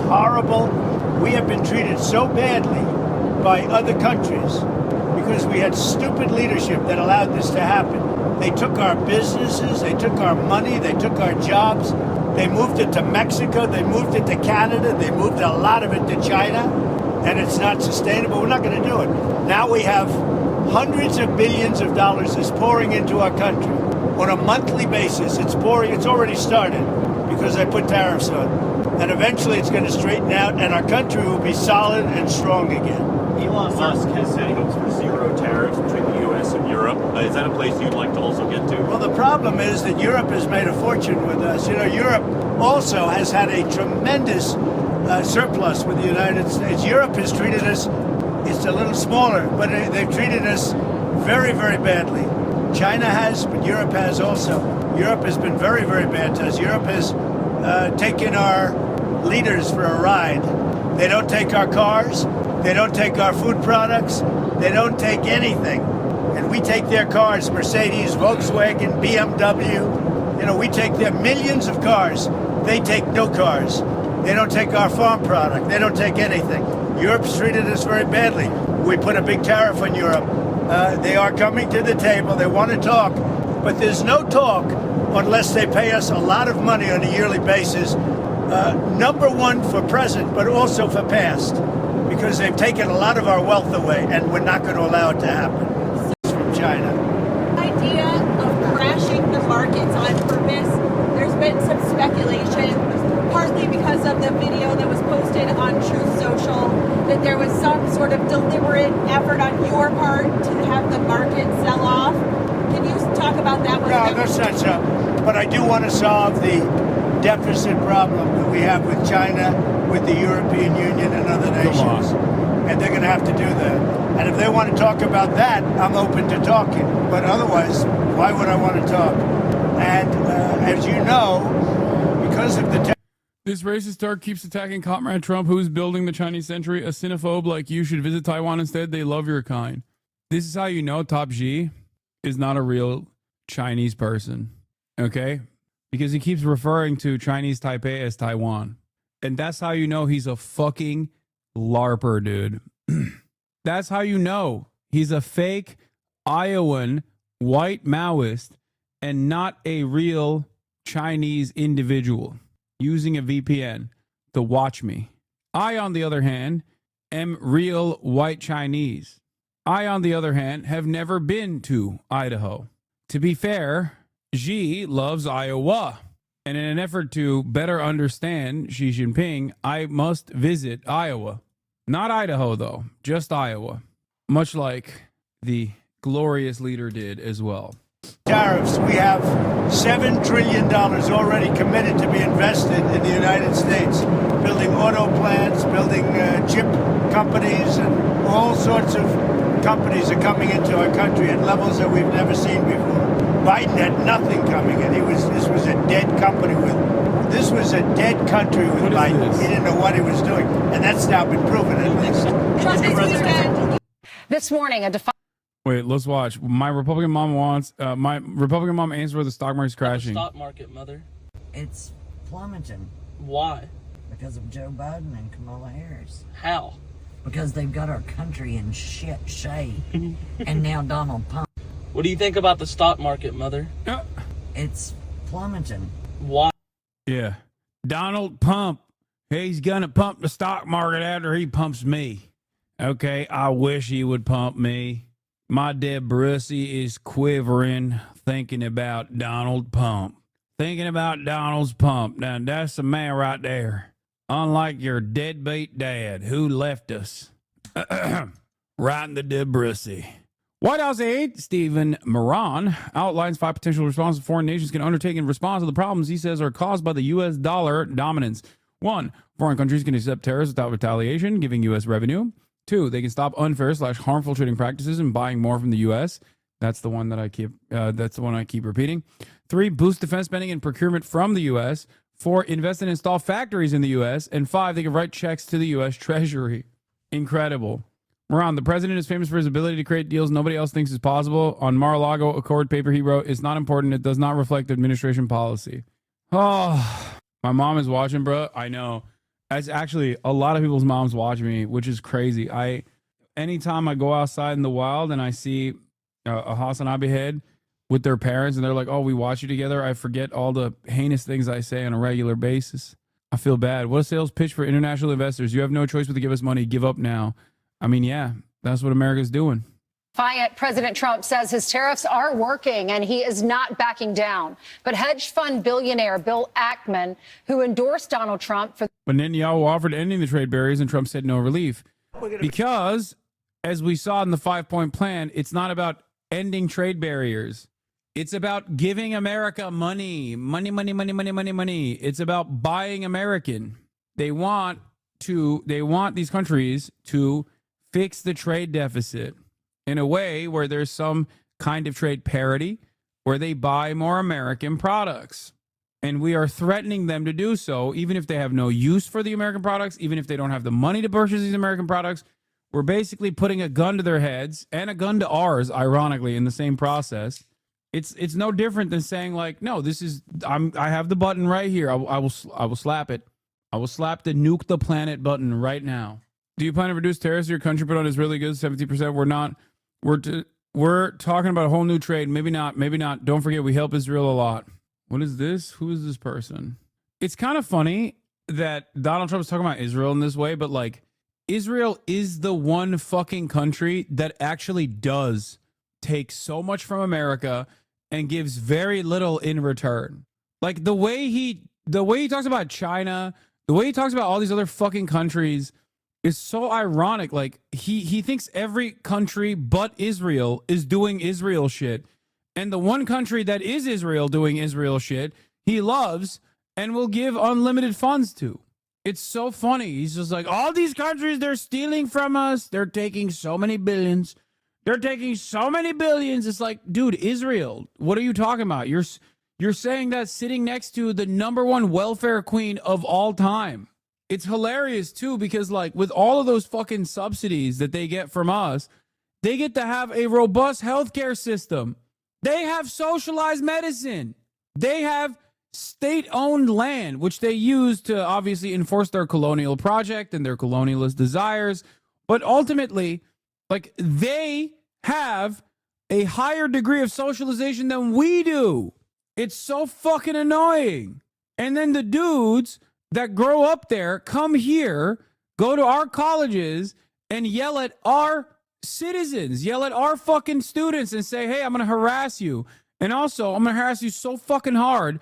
horrible. We have been treated so badly by other countries because we had stupid leadership that allowed this to happen. They took our businesses, they took our money, they took our jobs, they moved it to Mexico, they moved it to Canada, they moved a lot of it to China, and it's not sustainable. We're not going to do it. Now we have hundreds of billions of dollars is pouring into our country on a monthly basis. It's pouring, it's already started because I put tariffs on. And eventually it's going to straighten out and our country will be solid and strong again. Elon Musk has said he hopes for zero tariffs between the U.S. and Europe. Is that a place you'd like to also get to? Well, the problem is that Europe has made a fortune with us. You know, Europe also has had a tremendous surplus with the United States. Europe has treated us, it's a little smaller, but they've treated us very, very badly. China has, but Europe has also. Europe has been very, very bad to us. Europe has taken our leaders for a ride. They don't take our cars. They don't take our food products. They don't take anything. And we take their cars, Mercedes, Volkswagen, BMW. You know, we take their millions of cars. They take no cars. They don't take our farm product. They don't take anything. Europe's treated us very badly. We put a big tariff on Europe. They are coming to the table. They want to talk. But there's no talk unless they pay us a lot of money on a yearly basis. Number one for present, but also for past. Because they've taken a lot of our wealth away, and we're not going to allow it to happen. It's from China. Idea of crashing the markets on purpose. There's been some speculation, partly because of the video that was posted on Truth Social, that there was some sort of deliberate effort on your part to have the market sell off. Can you talk about that? No, that's not so. But I do want to solve the deficit problem that we have with China, with the European Union and other nations. And they're going to have to do that. And if they want to talk about that, I'm open to talking. But otherwise, why would I want to talk? And as you know, because of the... This racist Turk keeps attacking Comrade Trump, who's building the Chinese century. A xenophobe like you should visit Taiwan instead. They love your kind. This is how you know Top G is not a real Chinese person. Okay? Because he keeps referring to Chinese Taipei as Taiwan. And that's how you know he's a fucking LARPer, dude. That's how you know he's a fake Iowan white Maoist and not a real Chinese individual using a VPN to watch me. I, on the other hand, am real white Chinese. I, on the other hand, have never been to Idaho. To be fair, Xi loves Iowa. And in an effort to better understand Xi Jinping, I must visit Iowa. Not Idaho, though, just Iowa. Much like the glorious leader did as well. Tariffs, we have $7 trillion already committed to be invested in the United States, building auto plants, building chip companies, and all sorts of companies are coming into our country at levels that we've never seen before. Biden had nothing coming in. This was a dead country with Biden. He didn't know what he was doing, and that's now been proven at least. This morning, Wait, let's watch. My Republican mom answers where the stock market's crashing. Stock market, mother. It's plummeting. Why? Because of Joe Biden and Kamala Harris. How? Because they've got our country in shit shape. And now Donald Trump. What do you think about the stock market, mother? It's plummeting. Why? Yeah. Donald Pump. He's going to pump the stock market after he pumps me. Okay, I wish he would pump me. My dead Brussy is quivering thinking about Donald Pump. Thinking about Donald's pump. Now, that's the man right there. Unlike your deadbeat dad who left us. Right in the dead Brussy. White House aide Stephen Moran outlines 5 potential responses foreign nations can undertake in response to the problems he says are caused by the U.S. dollar dominance. 1. Foreign countries can accept tariffs without retaliation, giving U.S. revenue. 2. They can stop unfair/harmful trading practices and buying more from the U.S. That's the one that I keep. I keep repeating. 3. Boost defense spending and procurement from the U.S. 4. Invest and install factories in the U.S. And 5. They can write checks to the U.S. Treasury. Incredible. Moran, the president is famous for his ability to create deals nobody else thinks is possible. On Mar-a-Lago Accord paper he wrote, "It's not important. It does not reflect administration policy." Oh, my mom is watching, bro. I know. That's actually a lot of people's moms watch me, which is crazy. Anytime I go outside in the wild and I see a HasanAbi head with their parents and they're like, "Oh, we watch you together," I forget all the heinous things I say on a regular basis. I feel bad. What a sales pitch for international investors. You have no choice but to give us money. Give up now. I mean, yeah, that's what America's doing. President Trump says his tariffs are working and he is not backing down. But hedge fund billionaire Bill Ackman, who endorsed Donald Trump for... But Netanyahu offered ending the trade barriers and Trump said no relief. Because, as we saw in the 5-point plan, it's not about ending trade barriers. It's about giving America money. Money, money, money, money, money, money. It's about buying American. They want these countries to fix the trade deficit in a way where there's some kind of trade parity, where they buy more American products. And we are threatening them to do so, even if they have no use for the American products, even if they don't have the money to purchase these American products. We're basically putting a gun to their heads and a gun to ours, ironically, in the same process. It's no different than saying, like, no, I have the button right here. I will slap it. I will slap the nuke the planet button right now. Do you plan to reduce tariffs your country put on Israeli goods 70%? We're not. We're talking about a whole new trade. Maybe not. Maybe not. Don't forget, we help Israel a lot. What is this? Who is this person? It's kind of funny that Donald Trump is talking about Israel in this way, but like, Israel is the one fucking country that actually does take so much from America and gives very little in return. Like the way he talks about China, the way he talks about all these other fucking countries is so ironic. Like he thinks every country but Israel is doing Israel shit. And the one country that is Israel doing Israel shit, he loves and will give unlimited funds to. It's so funny. He's just like, all these countries, they're stealing from us. They're taking so many billions. They're taking so many billions. It's like, dude, Israel, what are you talking about? You're saying that sitting next to the #1 welfare queen of all time. It's hilarious, too, because, like, with all of those fucking subsidies that they get from us, they get to have a robust healthcare system. They have socialized medicine. They have state-owned land, which they use to obviously enforce their colonial project and their colonialist desires. But ultimately, Like, they have a higher degree of socialization than we do. It's so fucking annoying. And then the dudes that grow up there come here, go to our colleges, and yell at our citizens, yell at our fucking students and say, hey, I'm going to harass you. And also, I'm going to harass you so fucking hard.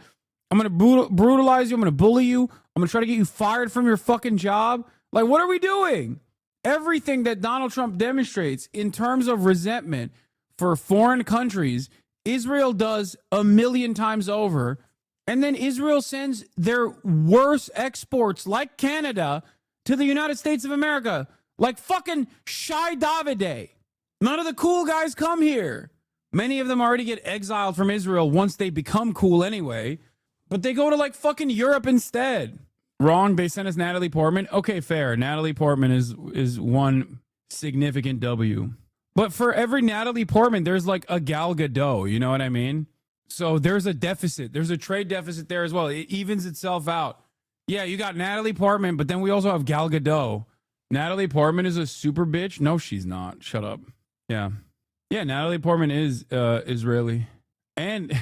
I'm going to brutalize you. I'm going to bully you. I'm going to try to get you fired from your fucking job. Like, what are we doing? Everything that Donald Trump demonstrates in terms of resentment for foreign countries, Israel does a million times over. And then Israel sends their worst exports, like Canada, to the United States of America. Like fucking Shai Davide. None of the cool guys come here. Many of them already get exiled from Israel once they become cool anyway. But they go to like fucking Europe instead. Wrong, they sent us Natalie Portman. Okay, fair. Natalie Portman is one significant W. But for every Natalie Portman, there's like a Gal Gadot. You know what I mean? So there's a deficit. There's a trade deficit there as well. It evens itself out. Yeah, you got Natalie Portman, but then we also have Gal Gadot. Natalie Portman is a super bitch. No, she's not. Shut up. Yeah. Yeah, Natalie Portman is Israeli. And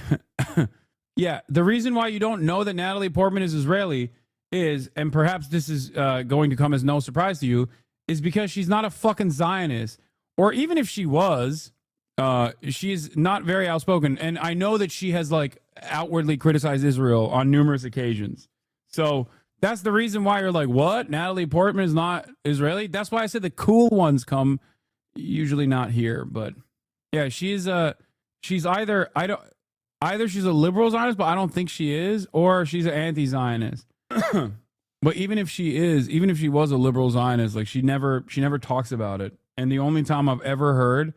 yeah, the reason why you don't know that Natalie Portman is Israeli is, and perhaps this is going to come as no surprise to you, is because she's not a fucking Zionist. Or even if she was, she's not very outspoken. And I know that she has like outwardly criticized Israel on numerous occasions. So that's the reason why you're like, what? Natalie Portman is not Israeli? That's why I said the cool ones come usually not here. But yeah, she's either she's a liberal Zionist, but I don't think she is, or she's an anti-Zionist. But even if she was a liberal Zionist, like she never talks about it. And the only time I've ever heard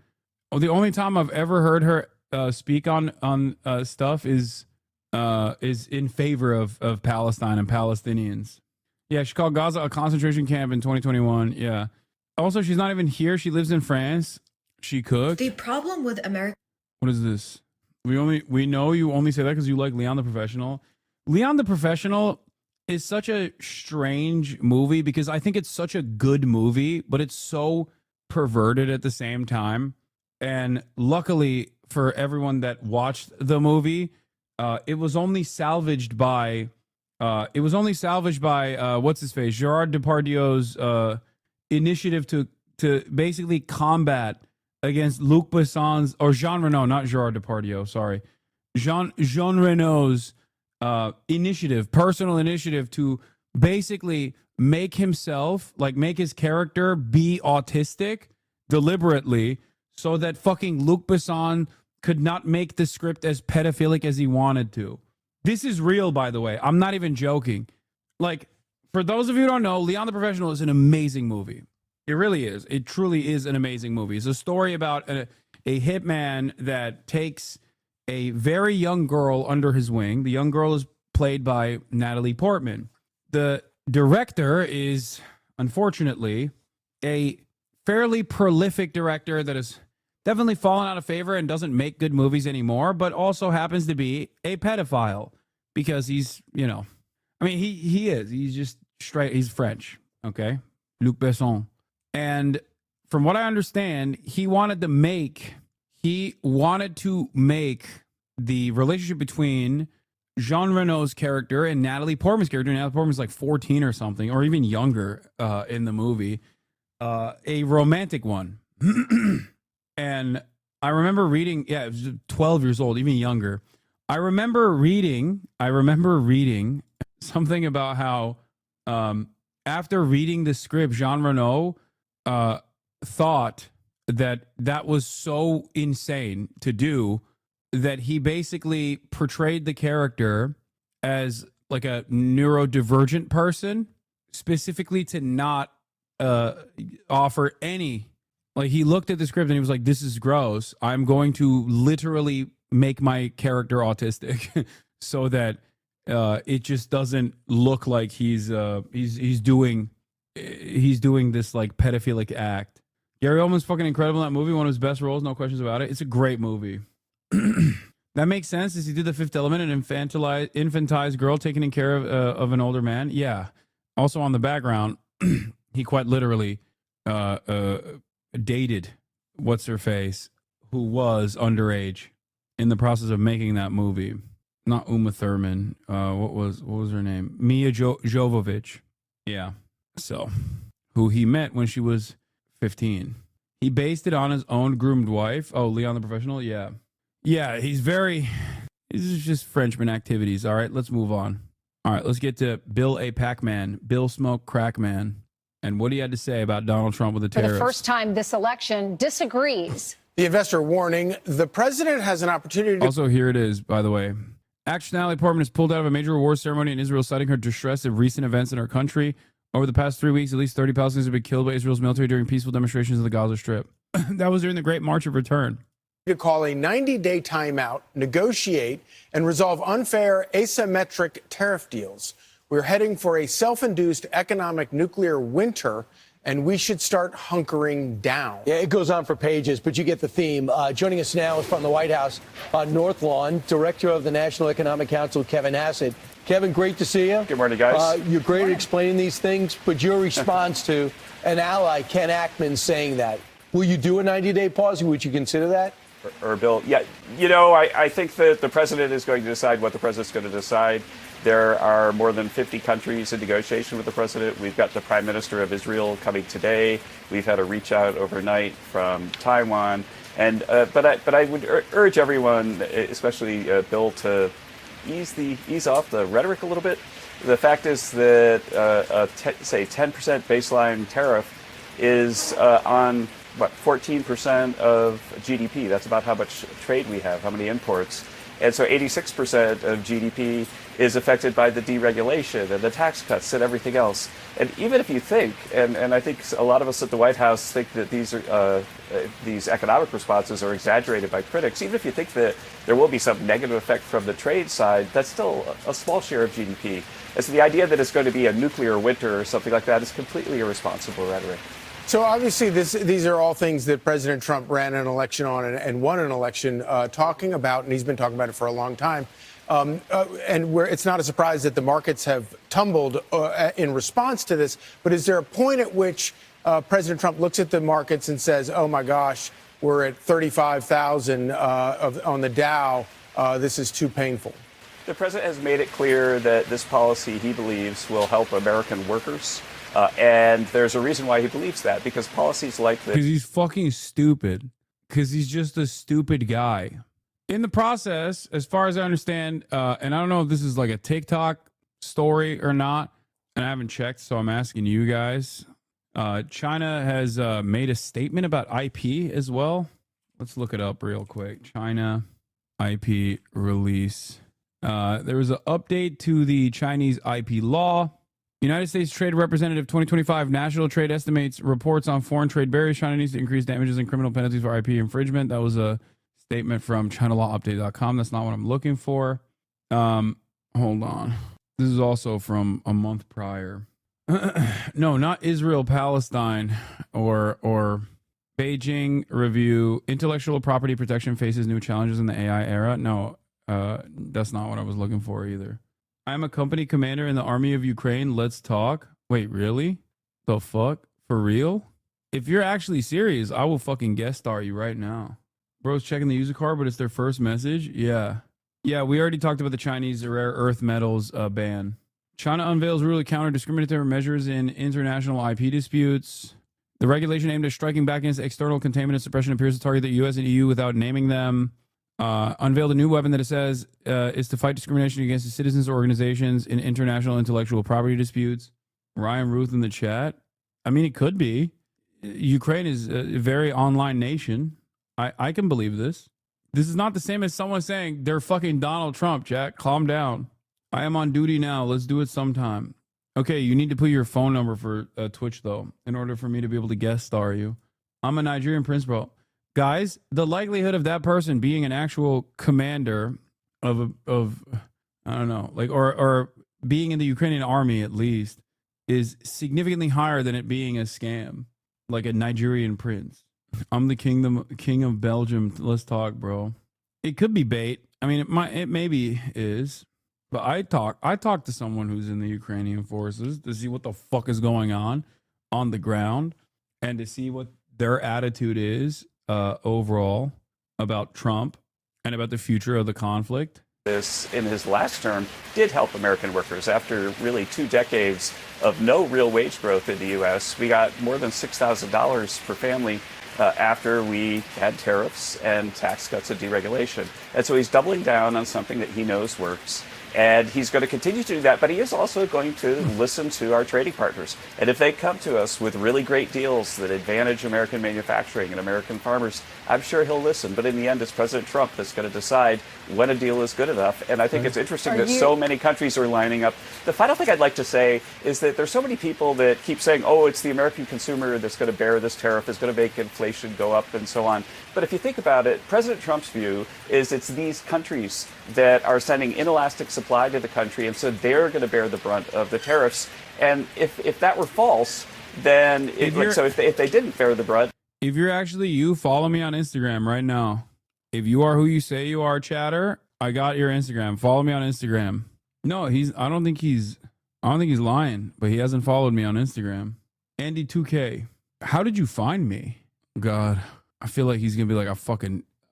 her speak on stuff is in favor of Palestine and Palestinians. Yeah, she called Gaza a concentration camp in 2021. Yeah. Also, she's not even here. She lives in France. She cooked. The problem with America. What is this? We know you only say that because you like Leon the Professional. Leon the Professional is such a strange movie because I think it's such a good movie, but it's so perverted at the same time. And luckily for everyone that watched the movie, it was only salvaged by what's his face, Gerard Depardieu's initiative to basically combat against Luc Besson's, or Jean Reno, not Gerard Depardieu, sorry, Jean Reno's personal initiative to basically make his character be autistic deliberately so that fucking Luc Besson could not make the script as pedophilic as he wanted to. This is real, by the way. I'm not even joking. Like, for those of you who don't know, Leon the Professional is an amazing movie. It really is. It truly is an amazing movie. It's a story about a hitman that takes a very young girl under his wing. The young girl is played by Natalie Portman. The director is, unfortunately, a fairly prolific director that has definitely fallen out of favor and doesn't make good movies anymore, but also happens to be a pedophile because he's, he is. He's just straight. He's French. Okay. Luc Besson. And from what I understand, he wanted to make the relationship between Jean Reno's character and Natalie Portman's character. Natalie Portman's like 14 or something, or even younger in the movie, a romantic one. And I remember reading, it was 12 years old, even younger. I remember reading something about how after reading the script, Jean Reno thought that was so insane to do that he basically portrayed the character as like a neurodivergent person, specifically to not offer any. Like, he looked at the script and he was like, this is gross. I'm going to literally make my character autistic so that it just doesn't look like he's doing this like pedophilic act. Gary Oldman's fucking incredible in that movie. One of his best roles, no questions about it. It's a great movie. That makes sense. Does he do The Fifth Element, an infantized girl taking care of an older man? Yeah. Also on the background, he quite literally dated what's her face, who was underage in the process of making that movie. Not Uma Thurman. What was her name? Mia Jovovich. Yeah. So, who he met when she was 15. He based it on his own groomed wife. Oh, Leon the Professional? Yeah. Yeah, This is just Frenchman activities. All right, let's move on. All right, let's get to Bill A. Pac-Man, Bill Smoke Crackman, and what he had to say about Donald Trump with the For tariffs. the first time this election, disagrees. The investor warning, the president has an opportunity to... Also, here it is, by the way. Action Natalie Portman is pulled out of a major awards ceremony in Israel, citing her distress of recent events in her country. Over the past 3 weeks, at least 30 Palestinians have been killed by Israel's military during peaceful demonstrations in the Gaza Strip. That was during the Great March of Return. To call a 90-day timeout, negotiate, and resolve unfair asymmetric tariff deals. We're heading for a self-induced economic nuclear winter, and we should start hunkering down. Yeah, it goes on for pages, but you get the theme. Joining us now is from the White House on North Lawn, Director of the National Economic Council, Kevin Hassett. Kevin, great to see you. Good morning, guys. You're great at explaining these things, but your response to an ally, Ken Ackman, saying that. Will you do a 90-day pause? Would you consider that? Or Bill, yeah, I think that the president is going to decide what the president's going to decide. There are more than 50 countries in negotiation with the president. We've got the prime minister of Israel coming today. We've had a reach out overnight from Taiwan. And but I would urge everyone, especially Bill, to ease off the rhetoric a little bit. The fact is that say 10% baseline tariff is on 14% of GDP. That's about how much trade we have, how many imports. And so 86% of GDP is affected by the deregulation and the tax cuts and everything else. And even if you think, and I think a lot of us at the White House think that these economic responses are exaggerated by critics, even if you think that there will be some negative effect from the trade side, that's still a small share of GDP. And so the idea that it's going to be a nuclear winter or something like that is completely irresponsible rhetoric. So obviously these are all things that President Trump ran an election on and won an election talking about, and he's been talking about it for a long time. And where it's not a surprise that the markets have tumbled in response to this. But is there a point at which President Trump looks at the markets and says, oh, my gosh, we're at 35,000 on the Dow. This is too painful? The president has made it clear that this policy, he believes, will help American workers. And there's a reason why he believes that, because policies like this... Because he's fucking stupid. Because he's just a stupid guy. In the process, as far as I understand, and I don't know if this is like a TikTok story or not, and I haven't checked, so I'm asking you guys. China has made a statement about IP as well. Let's look it up real quick. China IP release. There was an update to the Chinese IP law. United States Trade Representative 2025 National Trade Estimates reports on foreign trade barriers. China needs to increase damages and criminal penalties for IP infringement. That was a statement from ChinaLawUpdate.com. That's not what I'm looking for. Hold on. This is also from a month prior. No, not Israel, Palestine, or Beijing review. Intellectual property protection faces new challenges in the AI era. No, that's not what I was looking for either. I'm a company commander in the army of Ukraine. Let's talk. Wait, really? The fuck? For real? If you're actually serious, I will fucking guest star you right now. Bro's checking the user card, but it's their first message. Yeah. Yeah, we already talked about the Chinese rare earth metals ban. China unveils rule to counter discriminatory measures in international IP disputes. The regulation aimed at striking back against external contaminant and suppression appears to target the U.S. and EU without naming them. Unveiled a new weapon that it says is to fight discrimination against the citizens or organizations in international intellectual property disputes. Ryan Ruth in the chat. I mean, it could be. Ukraine is a very online nation. I can believe this. This is not the same as someone saying they're fucking Donald Trump, Jack. Calm down. I am on duty now. Let's do it sometime. Okay, you need to put your phone number for Twitch, though, in order for me to be able to guest star you. I'm a Nigerian prince, bro. Guys, the likelihood of that person being an actual commander of I don't know, like or being in the Ukrainian army at least is significantly higher than it being a scam, like a Nigerian prince. I'm the king of Belgium. Let's talk, bro. It could be bait. I mean, it maybe is, but I talk to someone who's in the Ukrainian forces to see what the fuck is going on the ground and to see what their attitude is overall about Trump and about the future of the conflict. This, in his last term, did help American workers. After really 2 decades of no real wage growth in the U.S., we got more than $6,000 per family after we had tariffs and tax cuts and deregulation. And so he's doubling down on something that he knows works. And he's going to continue to do that, but he is also going to listen to our trading partners. And if they come to us with really great deals that advantage American manufacturing and American farmers, I'm sure he'll listen. But in the end, it's President Trump that's going to decide when a deal is good enough. And I think it's interesting that so many countries are lining up. The final thing I'd like to say is that there's so many people that keep saying, oh, it's the American consumer that's going to bear this tariff, is going to make inflation go up and so on. But if you think about it, President Trump's view is it's these countries that are sending inelastic supply to the country, and so they're going to bear the brunt of the tariffs. And if that were false, then if they didn't bear the brunt. If you're actually you, follow me on Instagram right now. If you are who you say you are, chatter, I got your Instagram. Follow me on Instagram. No, I don't think he's lying, but he hasn't followed me on Instagram. Andy 2K, how did you find me? God, I feel like he's gonna be like,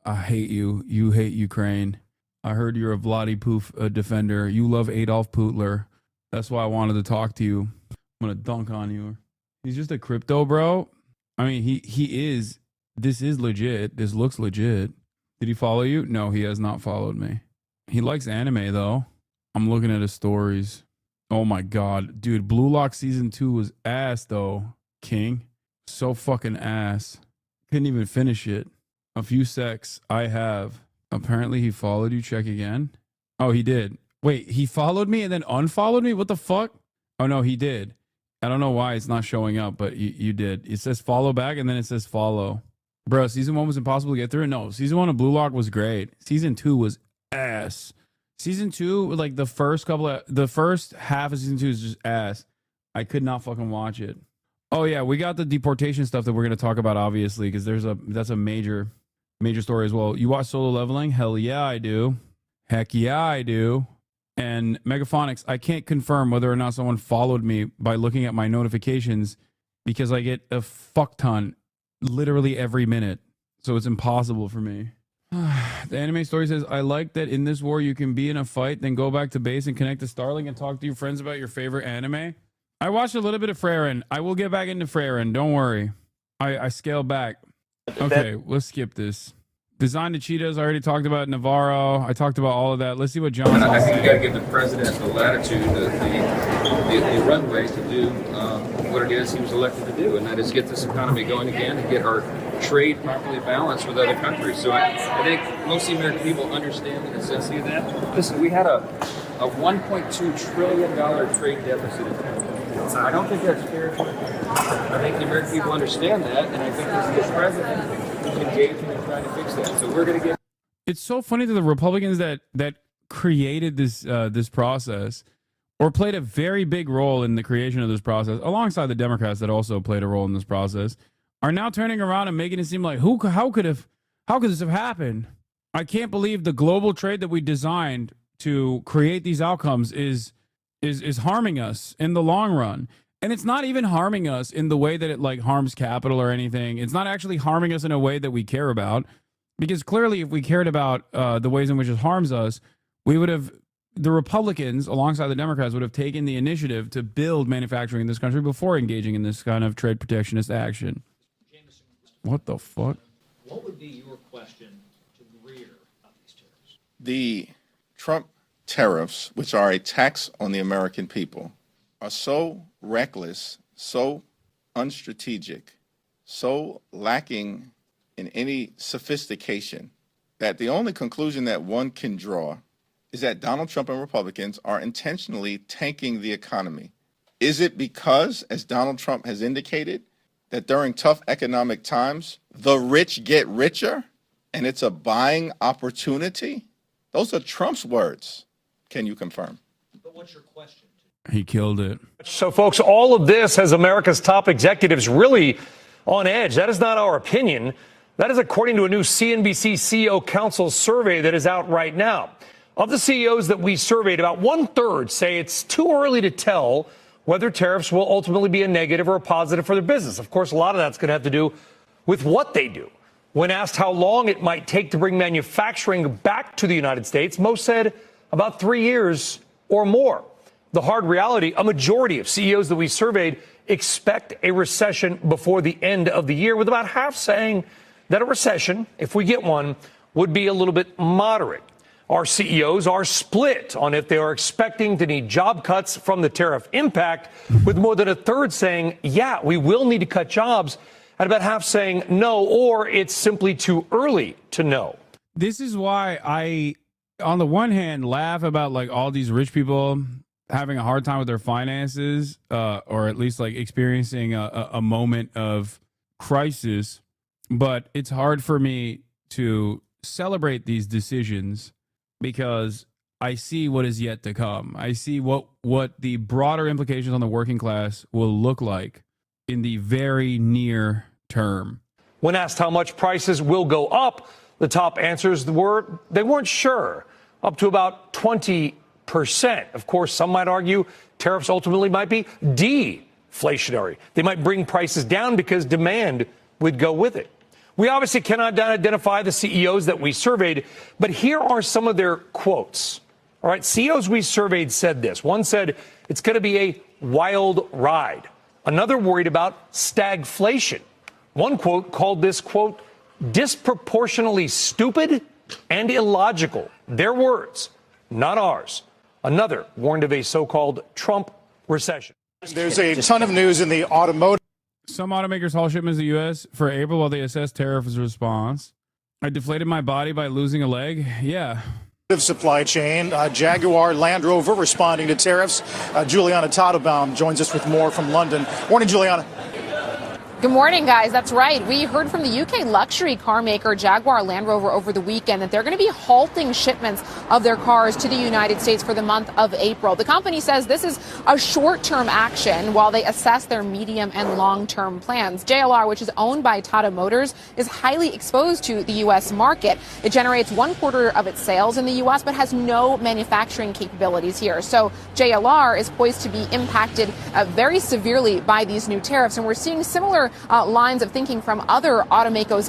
I hate you. You hate Ukraine. I heard you're a Vladdy Poof defender. You love Adolf Putler. That's why I wanted to talk to you. I'm gonna dunk on you. He's just a crypto bro. I mean, he is. This is legit. This looks legit. Did he follow you? No, he has not followed me. He likes anime though. I'm looking at his stories. Oh my God, dude. Blue Lock season 2 was ass though. King, so fucking ass. Couldn't even finish it. A few secs I have. Apparently he followed you. Check again. Oh, he did. Wait, he followed me and then unfollowed me? What the fuck? Oh no, he did. I don't know why it's not showing up, but you did. It says follow back and then it says follow. Bro, season 1 was impossible to get through. No, season 1 of Blue Lock was great. Season 2 was ass. Season 2, like the first half of season 2 is just ass. I could not fucking watch it. Oh yeah, we got the deportation stuff that we're gonna talk about, obviously, because that's a major story as well. You watch Solo Leveling? Hell yeah, I do. Heck yeah, I do. And Megaphonics, I can't confirm whether or not someone followed me by looking at my notifications because I get a fuck ton literally every minute. So it's impossible for me. The anime story says, I like that in this war you can be in a fight, then go back to base and connect to Starlink and talk to your friends about your favorite anime. I watched a little bit of Freyren. I will get back into Freyren. Don't worry. I scaled back. Okay, let's skip this. Design to Cheetahs. I already talked about Navarro. I talked about all of that. Let's see what John. I think you got to give the president the latitude, the runway to do what it is he was elected to do, and that is get this economy going again and get our trade properly balanced with other countries. So I think most of the American people understand the necessity of that. Listen, we had a $1.2 trillion trade deficit in 2020. I don't think that's fair. I think the American people understand that, and I think this president is engaging in trying to fix that. So we're going to get. It's so funny that the Republicans that created this process, or played a very big role in the creation of this process, alongside the Democrats that also played a role in this process, are now turning around and making it seem like how could this have happened? I can't believe the global trade that we designed to create these outcomes is harming us in the long run. And it's not even harming us in the way that it like harms capital or anything. It's not actually harming us in a way that we care about, because clearly if we cared about the ways in which it harms us, the Republicans alongside the Democrats would have taken the initiative to build manufacturing in this country before engaging in this kind of trade protectionist action. What the fuck? What would be your question to Greer on these tariffs? The Trump tariffs, which are a tax on the American people, are so reckless, so unstrategic, so lacking in any sophistication that the only conclusion that one can draw is that Donald Trump and Republicans are intentionally tanking the economy. Is it because, as Donald Trump has indicated, that during tough economic times, the rich get richer and it's a buying opportunity? Those are Trump's words. Can you confirm? But what's your question? He killed it. So, folks, all of this has America's top executives really on edge. That is not our opinion. That is according to a new CNBC CEO Council survey that is out right now. Of the CEOs that we surveyed, about 1/3 say it's too early to tell whether tariffs will ultimately be a negative or a positive for their business. Of course, a lot of that's going to have to do with what they do. When asked how long it might take to bring manufacturing back to the United States, most said about 3 years or more. The hard reality, a majority of CEOs that we surveyed expect a recession before the end of the year, with about half saying that a recession, if we get one, would be a little bit moderate. Our CEOs are split on if they are expecting to need job cuts from the tariff impact, with more than a third saying, yeah, we will need to cut jobs, and about half saying no, or it's simply too early to know. This is why I, on the one hand, laugh about like all these rich people having a hard time with their finances, or at least like experiencing a moment of crisis. But it's hard for me to celebrate these decisions because I see what is yet to come. I see what the broader implications on the working class will look like in the very near term. When asked how much prices will go up, the top answers were they weren't sure, up to about 20%. Of course, some might argue tariffs ultimately might be deflationary. They might bring prices down because demand would go with it. We obviously cannot identify the CEOs that we surveyed, but here are some of their quotes. All right, CEOs we surveyed said this. One said it's going to be a wild ride. Another worried about stagflation. One quote called this, quote, disproportionately stupid and illogical. Their words, not ours. Another warned of a so-called Trump recession. There's a ton of news in the automotive. Some automakers haul shipments to the U.S. for April while they assess tariffs response. I deflated my body by losing a leg. Yeah. Supply chain. Jaguar Land Rover responding to tariffs. Juliana Tatelbaum joins us with more from London. Morning, Juliana. Good morning, guys. That's right. We heard from the UK luxury car maker Jaguar Land Rover over the weekend that they're going to be halting shipments of their cars to the United States for the month of April. The company says this is a short-term action while they assess their medium and long-term plans. JLR, which is owned by Tata Motors, is highly exposed to the U.S. market. It generates 1/4 of its sales in the U.S. but has no manufacturing capabilities here. So JLR is poised to be impacted very severely by these new tariffs. And we're seeing similar lines of thinking from other automakers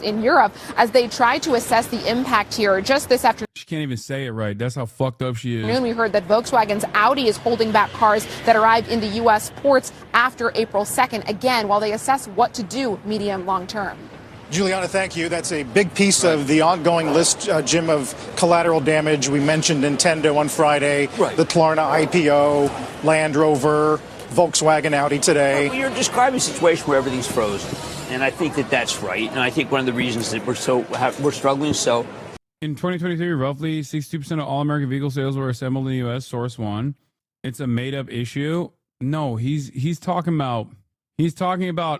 in Europe as they try to assess the impact here. Just this afternoon, She can't even say it right. That's how fucked up she is. we heard that Volkswagen's Audi is holding back cars that arrive in the U.S. ports after April 2nd, again, while they assess what to do medium long term. Juliana, thank you. That's a big piece of the ongoing list, Jim, of collateral damage. We mentioned Nintendo on Friday, the Klarna IPO, Land Rover, Volkswagen, Audi today. Well, you're describing a situation where everything's frozen, and I think that that's right. And I think one of the reasons that we're struggling so. In 2023, roughly 62% of all American vehicle sales were assembled in the U.S. Source one. It's a made-up issue. No, he's talking about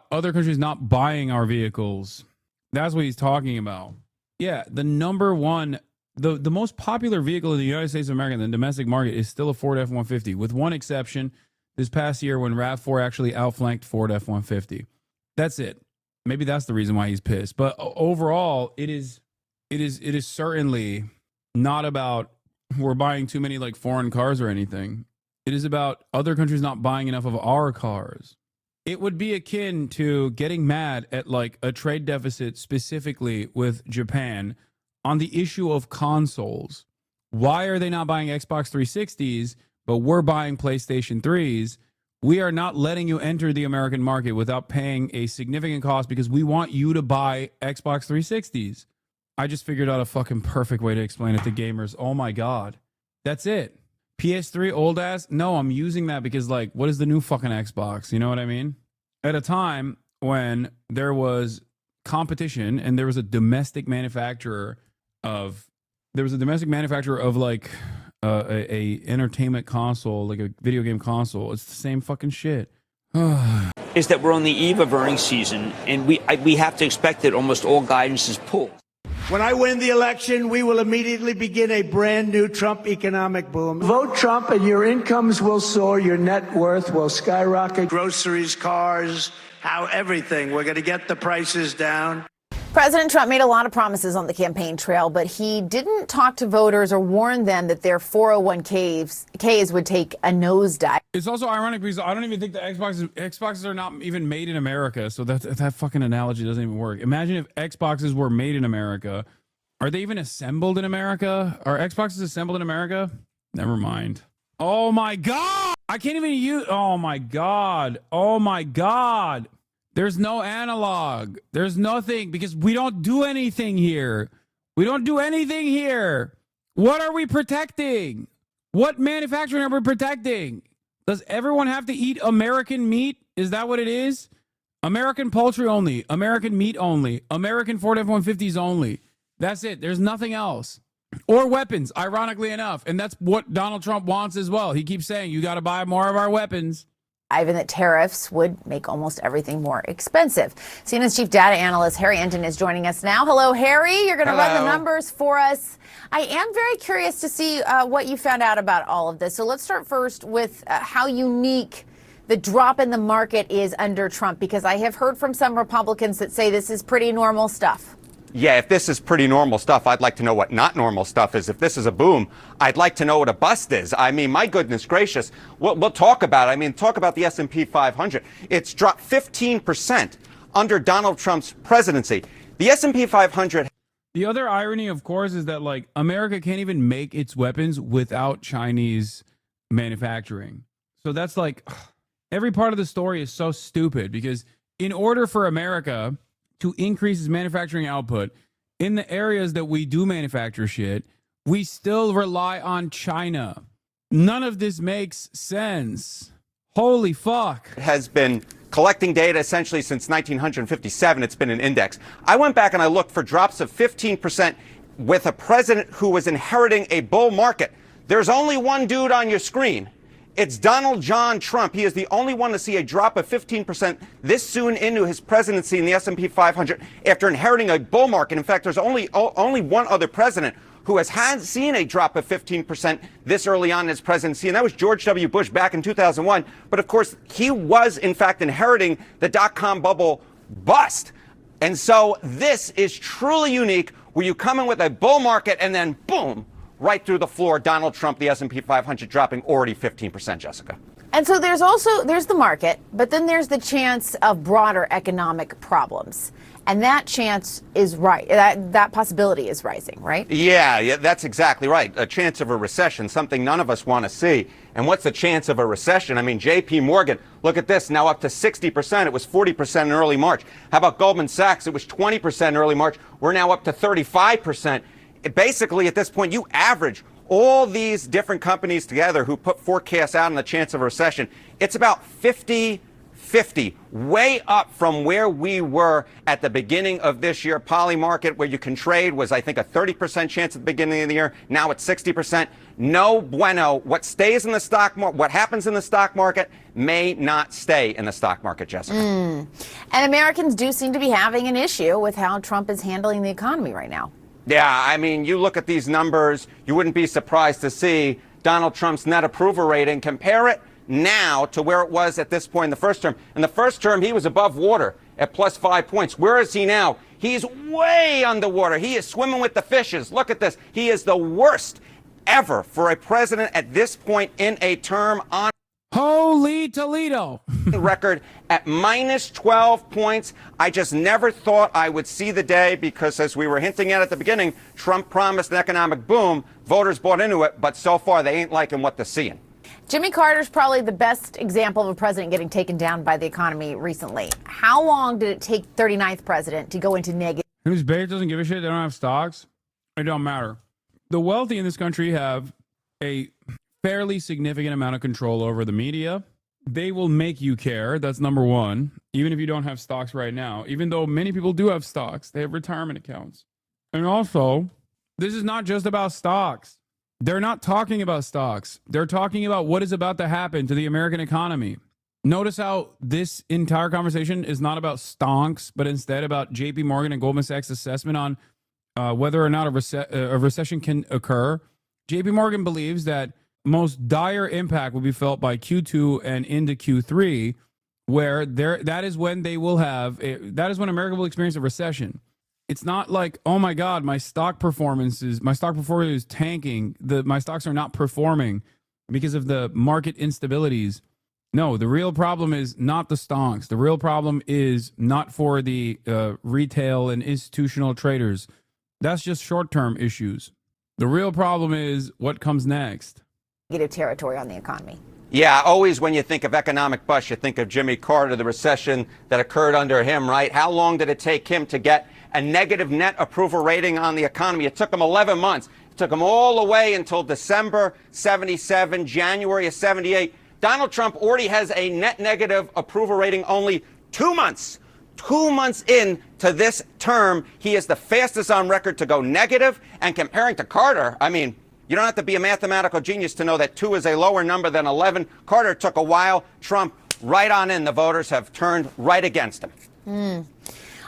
other countries not buying our vehicles. That's what he's talking about. Yeah, the number one, the most popular vehicle in the United States of America in the domestic market is still a Ford F-150, with one exception. This past year when RAV4 actually outflanked Ford F-150. That's it. Maybe that's the reason why he's pissed. But overall, it is certainly not about we're buying too many like foreign cars or anything. It is about other countries not buying enough of our cars. It would be akin to getting mad at like a trade deficit specifically with Japan on the issue of consoles. Why are they not buying Xbox 360s? But we're buying PlayStation 3s. We are not letting you enter the American market without paying a significant cost because we want you to buy Xbox 360s. I just figured out a fucking perfect way to explain it to gamers. Oh my God. That's it. PS3 old ass? No, I'm using that because like, what is the new fucking Xbox? You know what I mean? At a time when there was competition and there was a domestic manufacturer of like, a entertainment console, like a video game console. It's the same fucking shit. Is that we're on the eve of earnings season, and we have to expect that almost all guidance is pulled. When I win the election, we will immediately begin a brand new Trump economic boom. Vote Trump and your incomes will soar, your net worth will skyrocket. Groceries, cars, everything. We're going to get the prices down. President Trump made a lot of promises on the campaign trail, but he didn't talk to voters or warn them that their 401ks would take a nosedive. It's also ironic because I don't even think the Xboxes are not even made in America. So that fucking analogy doesn't even work. Imagine if Xboxes were made in America. Are they even assembled in America? Are Xboxes assembled in America? Never mind. Oh my God. I can't even use. Oh my God. Oh my God. There's no analog. There's nothing because we don't do anything here. We don't do anything here. What are we protecting? What manufacturing are we protecting? Does everyone have to eat American meat? Is that what it is? American poultry only. American meat only. American Ford F-150s only. That's it. There's nothing else. Or weapons, ironically enough. And that's what Donald Trump wants as well. He keeps saying, you got to buy more of our weapons. Ivan, that tariffs would make almost everything more expensive. CNN's chief data analyst, Harry Enton, is joining us now. Hello, Harry. You're going to run the numbers for us. I am very curious to see what you found out about all of this. So let's start first with how unique the drop in the market is under Trump, because I have heard from some Republicans that say this is pretty normal stuff. Yeah, if this is pretty normal stuff, I'd like to know what not normal stuff is. If this is a boom, I'd like to know what a bust is. I mean, my goodness gracious, we'll talk about it. I mean, talk about the S&P 500. It's dropped 15% under Donald Trump's presidency. The S&P 500. The other irony, of course, is that, like, America can't even make its weapons without Chinese manufacturing. So that's like, every part of the story is so stupid, because in order for America to increase its manufacturing output in the areas that we do manufacture shit, we still rely on China. None of this makes sense. Holy fuck. Has been collecting data essentially since 1957. It's been an index. I went back and I looked for drops of 15% with a president who was inheriting a bull market. There's only one dude on your screen. It's Donald John Trump. He is the only one to see a drop of 15% this soon into his presidency in the S&P 500 after inheriting a bull market. In fact, there's only one other president who has seen a drop of 15% this early on in his presidency, and that was George W. Bush back in 2001. But of course, he was in fact inheriting the dot-com bubble bust. And so this is truly unique, where you come in with a bull market and then boom, right through the floor, Donald Trump, the S&P 500 dropping already 15%, Jessica. And so there's the market, but then there's the chance of broader economic problems. And that chance is right. That possibility is rising, right? Yeah, that's exactly right. A chance of a recession, something none of us want to see. And what's the chance of a recession? I mean, J.P. Morgan, look at this, now up to 60%. It was 40% in early March. How about Goldman Sachs? It was 20% in early March. We're now up to 35%. Basically, at this point, you average all these different companies together who put forecasts out on the chance of a recession. It's about 50-50, way up from where we were at the beginning of this year. Poly market, where you can trade, was, I think, a 30% chance at the beginning of the year. Now it's 60%. No bueno. What stays in the stock market, what happens in the stock market may not stay in the stock market, Jessica. And Americans do seem to be having an issue with how Trump is handling the economy right now. Yeah, I mean, you look at these numbers, you wouldn't be surprised to see Donald Trump's net approval rating. Compare it now to where it was at this point in the first term. In the first term, he was above water at plus 5 points. Where is he now? He's way underwater. He is swimming with the fishes. Look at this. He is the worst ever for a president at this point in a term on Holy Toledo. record at minus 12 points. I just never thought I would see the day, because as we were hinting at the beginning, Trump promised an economic boom. Voters bought into it, but so far they ain't liking what they're seeing. Jimmy Carter's probably the best example of a president getting taken down by the economy recently. How long did it take 39th president to go into negative? Whose base doesn't give a shit? They don't have stocks. It don't matter. The wealthy in this country have a fairly significant amount of control over the media. They will make you care. That's number one. Even if you don't have stocks right now, even though many people do have stocks, they have retirement accounts. And also, this is not just about stocks. They're not talking about stocks. They're talking about what is about to happen to the American economy. Notice how this entire conversation is not about stonks, but instead about J.P. Morgan and Goldman Sachs' assessment on whether or not a recession can occur. J.P. Morgan believes that most dire impact will be felt by Q2 and into Q3, where that is when America will experience a recession. It's not like, oh my God, my stock performance is tanking. My stocks are not performing. because of the market instabilities. No, the real problem is not the stonks. The real problem is not for the retail and institutional traders. That's just short-term issues. The real problem is what comes next. Negative territory on the economy. Yeah, always when you think of economic bust, you think of Jimmy Carter, the recession that occurred under him, right? How long did it take him to get a negative net approval rating on the economy? It took him 11 months. It took him all the way until December 77, January of 78. Donald Trump already has a net negative approval rating only 2 months. 2 months into this term, he is the fastest on record to go negative. And comparing to Carter, I mean, you don't have to be a mathematical genius to know that 2 is a lower number than 11. Carter took a while. Trump, right on in. The voters have turned right against him.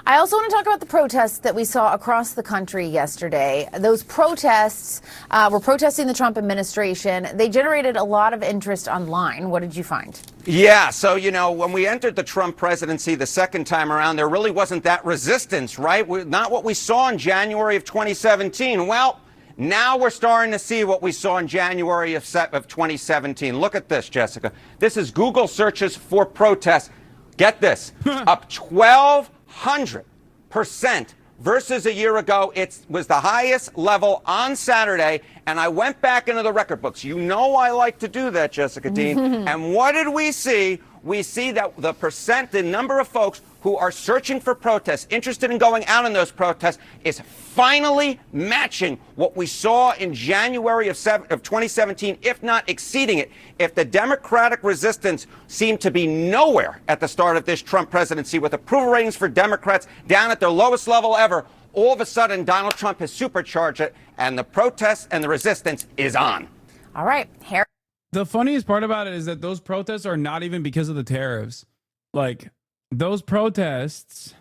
I also want to talk about the protests that we saw across the country yesterday. Those protests were protesting the Trump administration. They generated a lot of interest online. What did you find? Yeah, so, when we entered the Trump presidency the second time around, there really wasn't that resistance, right? Not what we saw in January of 2017. Well, now we're starting to see what we saw in January of 2017. Look at this, Jessica. This is Google searches for protests. Get this, up 1,200% versus a year ago. It was the highest level on Saturday, and I went back into the record books. You know I like to do that, Jessica Dean. And what did we see? We see that the number of folks who are searching for protests, interested in going out on those protests, is finally matching what we saw in January of 2017, if not exceeding it. If the Democratic resistance seemed to be nowhere at the start of this Trump presidency, with approval ratings for Democrats down at their lowest level ever, all of a sudden Donald Trump has supercharged it, and the protests and the resistance is on. All right, Harry. The funniest part about it is that those protests are not even because of the tariffs. Like, those protests.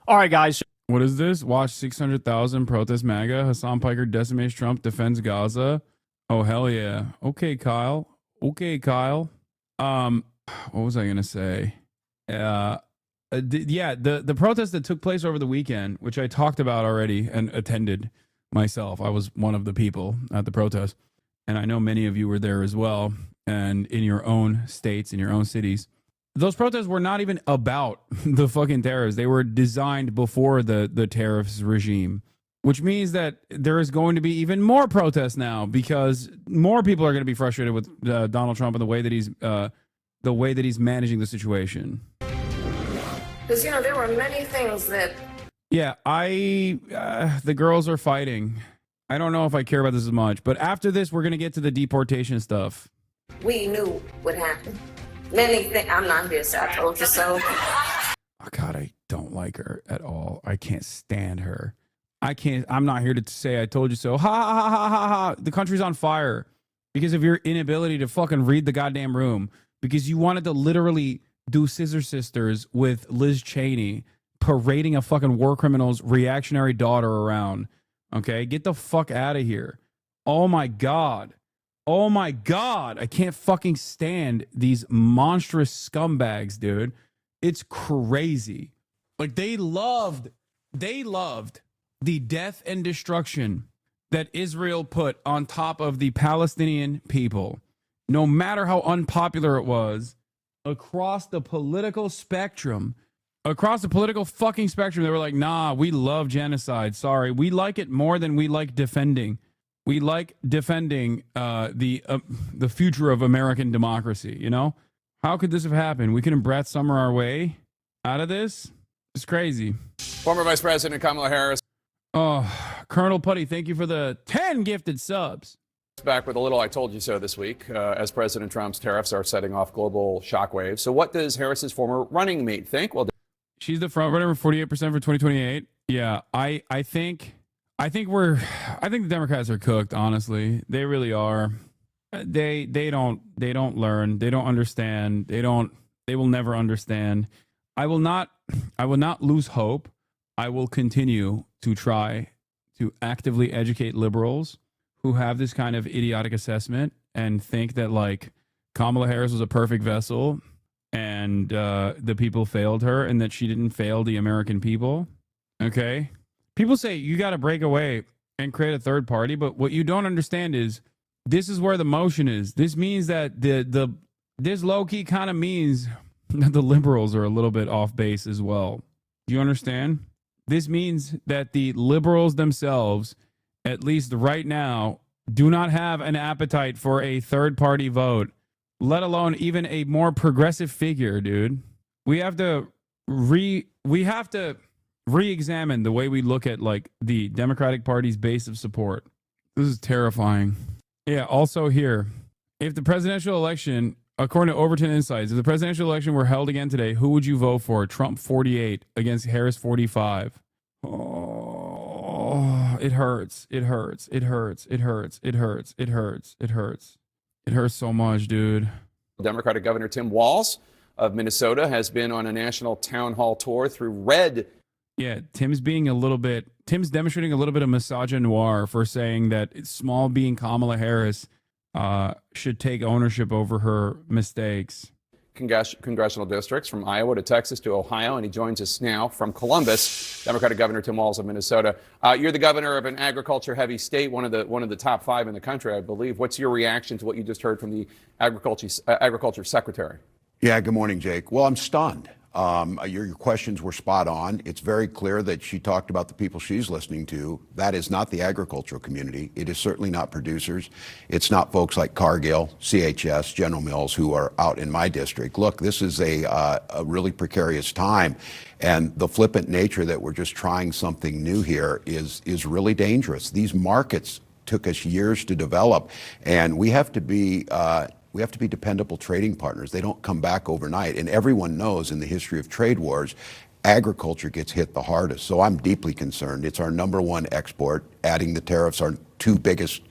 All right, guys. What is this? Watch 600,000 protest MAGA. Hassan Piker decimates Trump, defends Gaza. Oh, hell yeah. Okay, Kyle. What was I going to say? The protest that took place over the weekend, which I talked about already and attended myself. I was one of the people at the protest. And I know many of you were there as well, and in your own states, in your own cities. Those protests were not even about the fucking tariffs. They were designed before the tariffs regime, which means that there is going to be even more protests now because more people are going to be frustrated with Donald Trump and the way that he's managing the situation. Because, there were many things that... Yeah, the girls are fighting. I don't know if I care about this as much, but after this, we're going to get to the deportation stuff. we knew would happen. Many things. I'm not here, so I told you so. Oh, God, I don't like her at all. I can't stand her. I'm not here to say I told you so. Ha, ha, ha, ha, ha, ha. The country's on fire because of your inability to fucking read the goddamn room. Because you wanted to literally do Scissor Sisters with Liz Cheney parading a fucking war criminal's reactionary daughter around. Okay, get the fuck out of here. Oh my God. Oh my God. I can't fucking stand these monstrous scumbags, dude. It's crazy. Like they loved the death and destruction that Israel put on top of the Palestinian people. No matter how unpopular it was, across the political spectrum, they were like, nah, we love genocide. Sorry. We like it more than we like defending. We like defending the future of American democracy, you know? How could this have happened? We couldn't Brett Summer our way out of this? It's crazy. Former Vice President Kamala Harris. Oh, Colonel Putty, thank you for the 10 gifted subs. Back with a little I told you so this week as President Trump's tariffs are setting off global shockwaves. So what does Harris's former running mate think? Well, she's the front runner for 48% for 2028. Yeah, I think the Democrats are cooked, honestly. They really are. They don't learn. They don't understand. They will never understand. I will not lose hope. I will continue to try to actively educate liberals who have this kind of idiotic assessment and think that like Kamala Harris was a perfect vessel and the people failed her and that she didn't fail the American people. Okay. People say you got to break away and create a third party. But what you don't understand is This is where the motion is. This means that this low key kind of means that the liberals are a little bit off base as well. Do you understand? This means that the liberals themselves, at least right now, do not have an appetite for a third party vote, let alone even a more progressive figure, dude. We have to re-examine the way we look at like the Democratic Party's base of support. This is terrifying. Yeah, also here, if the presidential election, according to Overton Insights, if the presidential election were held again today, who would you vote for? Trump 48 against Harris 45. Oh, it hurts. It hurts. It hurts. It hurts. It hurts. It hurts. It hurts. It hurts so much, dude. Democratic Governor Tim Walz of Minnesota has been on a national town hall tour through red. Yeah, Tim's demonstrating a little bit of misogynoir for saying that small being Kamala Harris should take ownership over her mistakes. Congressional districts from Iowa to Texas to Ohio, and he joins us now from Columbus. Democratic Governor Tim Walz of Minnesota. You're the governor of an agriculture-heavy state, one of the top 5 in the country, I believe. What's your reaction to what you just heard from the agriculture secretary? Yeah, good morning, Jake. Well, I'm stunned. Your questions were spot on. It's very clear that she talked about the people she's listening to. That is not the agricultural community. It is certainly not producers. It's not folks like Cargill, CHS, General Mills, who are out in my district. Look, this is a really precarious time, and the flippant nature that we're just trying something new here is really dangerous. These markets took us years to develop, and we have to be dependable trading partners. They don't come back overnight. And everyone knows in the history of trade wars, agriculture gets hit the hardest. So I'm deeply concerned. It's our number one export. Adding the tariffs, our 2 biggest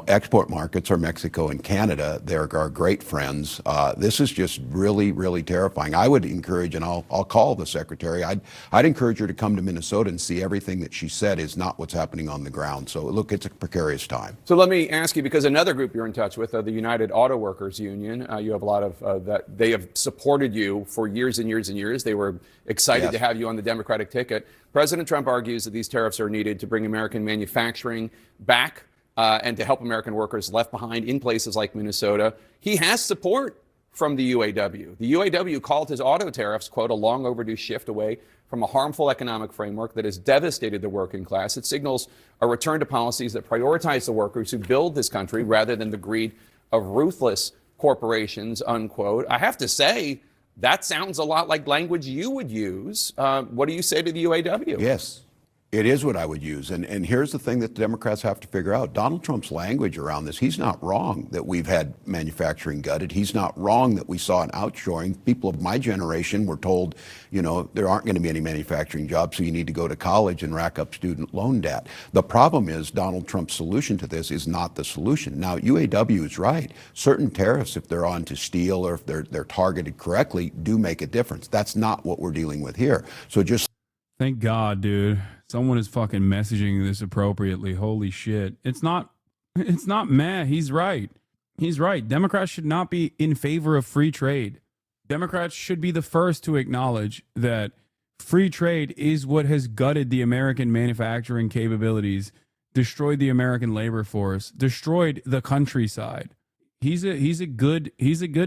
export markets are Mexico and Canada. They're our great friends. This is just really, really terrifying. I would encourage, and I'll call the secretary, I'd encourage her to come to Minnesota and see everything that she said is not what's happening on the ground. So look, it's a precarious time. So let me ask you, because another group you're in touch with, the United Auto Workers Union, you have a lot of that. They have supported you for years and years and years. They were excited to have you on the Democratic ticket. President Trump argues that these tariffs are needed to bring American manufacturing back, and to help American workers left behind in places like Minnesota. He has support from the UAW. The UAW called his auto tariffs, quote, a long overdue shift away from a harmful economic framework that has devastated the working class. It signals a return to policies that prioritize the workers who build this country rather than the greed of ruthless corporations, unquote. I have to say, that sounds a lot like language you would use. What do you say to the UAW? Yes. It is what I would use. And here's the thing that the Democrats have to figure out. Donald Trump's language around this, he's not wrong that we've had manufacturing gutted. He's not wrong that we saw an outshoring. People of my generation were told, there aren't going to be any manufacturing jobs, so you need to go to college and rack up student loan debt. The problem is Donald Trump's solution to this is not the solution. Now, UAW is right. Certain tariffs, if they're on to steel or if they're targeted correctly, do make a difference. That's not what we're dealing with here. So just... Thank God, dude. Someone is fucking messaging this appropriately. Holy shit. It's not meh. He's right. He's right. Democrats should not be in favor of free trade. Democrats should be the first to acknowledge that free trade is what has gutted the American manufacturing capabilities, destroyed the American labor force, destroyed the countryside. He's a good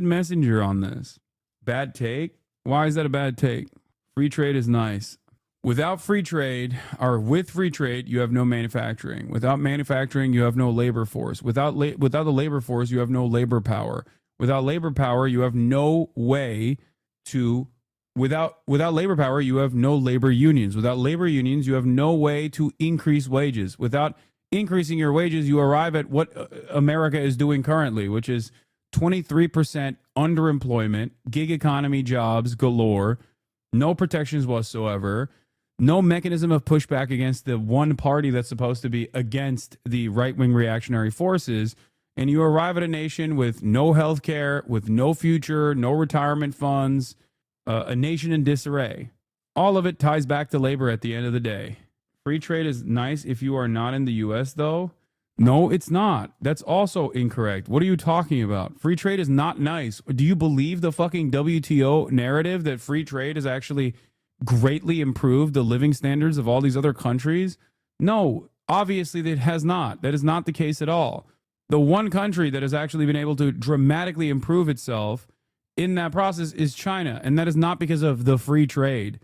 messenger on this. Bad take? Why is that a bad take? Free trade is nice. Without free trade, or with free trade, you have no manufacturing. Without manufacturing, you have no labor force. Without the labor force, you have no labor power. Without labor power, you have no way to... Without labor power, you have no labor unions. Without labor unions, you have no way to increase wages. Without increasing your wages, you arrive at what America is doing currently, which is 23% underemployment, gig economy jobs galore, no protections whatsoever, no mechanism of pushback against the one party that's supposed to be against the right-wing reactionary forces, and you arrive at a nation with no health care, with no future, no retirement funds, a nation in disarray. All of it ties back to labor at the end of the day. Free trade is nice if you are not in the U.S., though. No, it's not. That's also incorrect. What are you talking about? Free trade is not nice. Do you believe the fucking WTO narrative that free trade has actually greatly improved the living standards of all these other countries? No, obviously it has not. That is not the case at all. The one country that has actually been able to dramatically improve itself in that process is China. And that is not because of the free trade.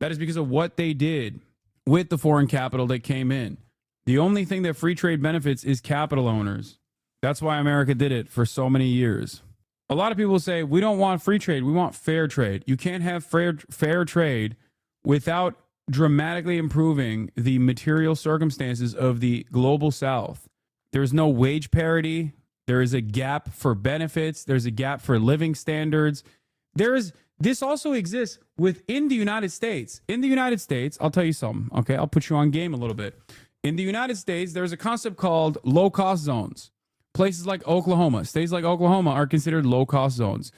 That is because of what they did with the foreign capital that came in. The only thing that free trade benefits is capital owners. That's why America did it for so many years. A lot of people say, we don't want free trade, we want fair trade. You can't have fair trade without dramatically improving the material circumstances of the global South. There's no wage parity. There is a gap for benefits. There's a gap for living standards. This also exists within the United States. In the United States, I'll tell you something, okay? I'll put you on game a little bit. In the United States, there's a concept called low-cost zones. Places like Oklahoma, states like Oklahoma are considered low-cost zones.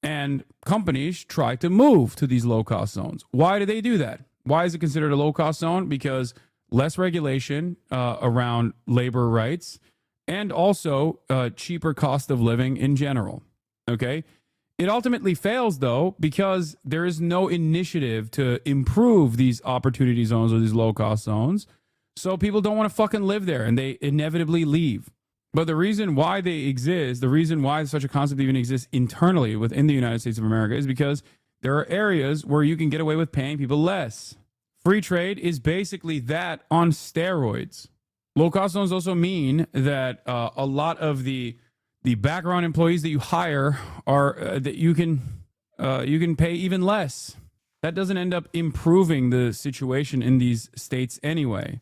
And companies try to move to these low-cost zones. Why do they do that? Why is it considered a low-cost zone? Because less regulation around labor rights and also cheaper cost of living in general, okay? It ultimately fails, though, because there is no initiative to improve these opportunity zones or these low-cost zones. So people don't want to fucking live there, and they inevitably leave. But the reason why they exist, the reason why such a concept even exists internally within the United States of America is because there are areas where you can get away with paying people less. Free trade is basically that on steroids. Low-cost zones also mean that a lot of the background employees that you hire are that you can pay even less. That doesn't end up improving the situation in these states anyway.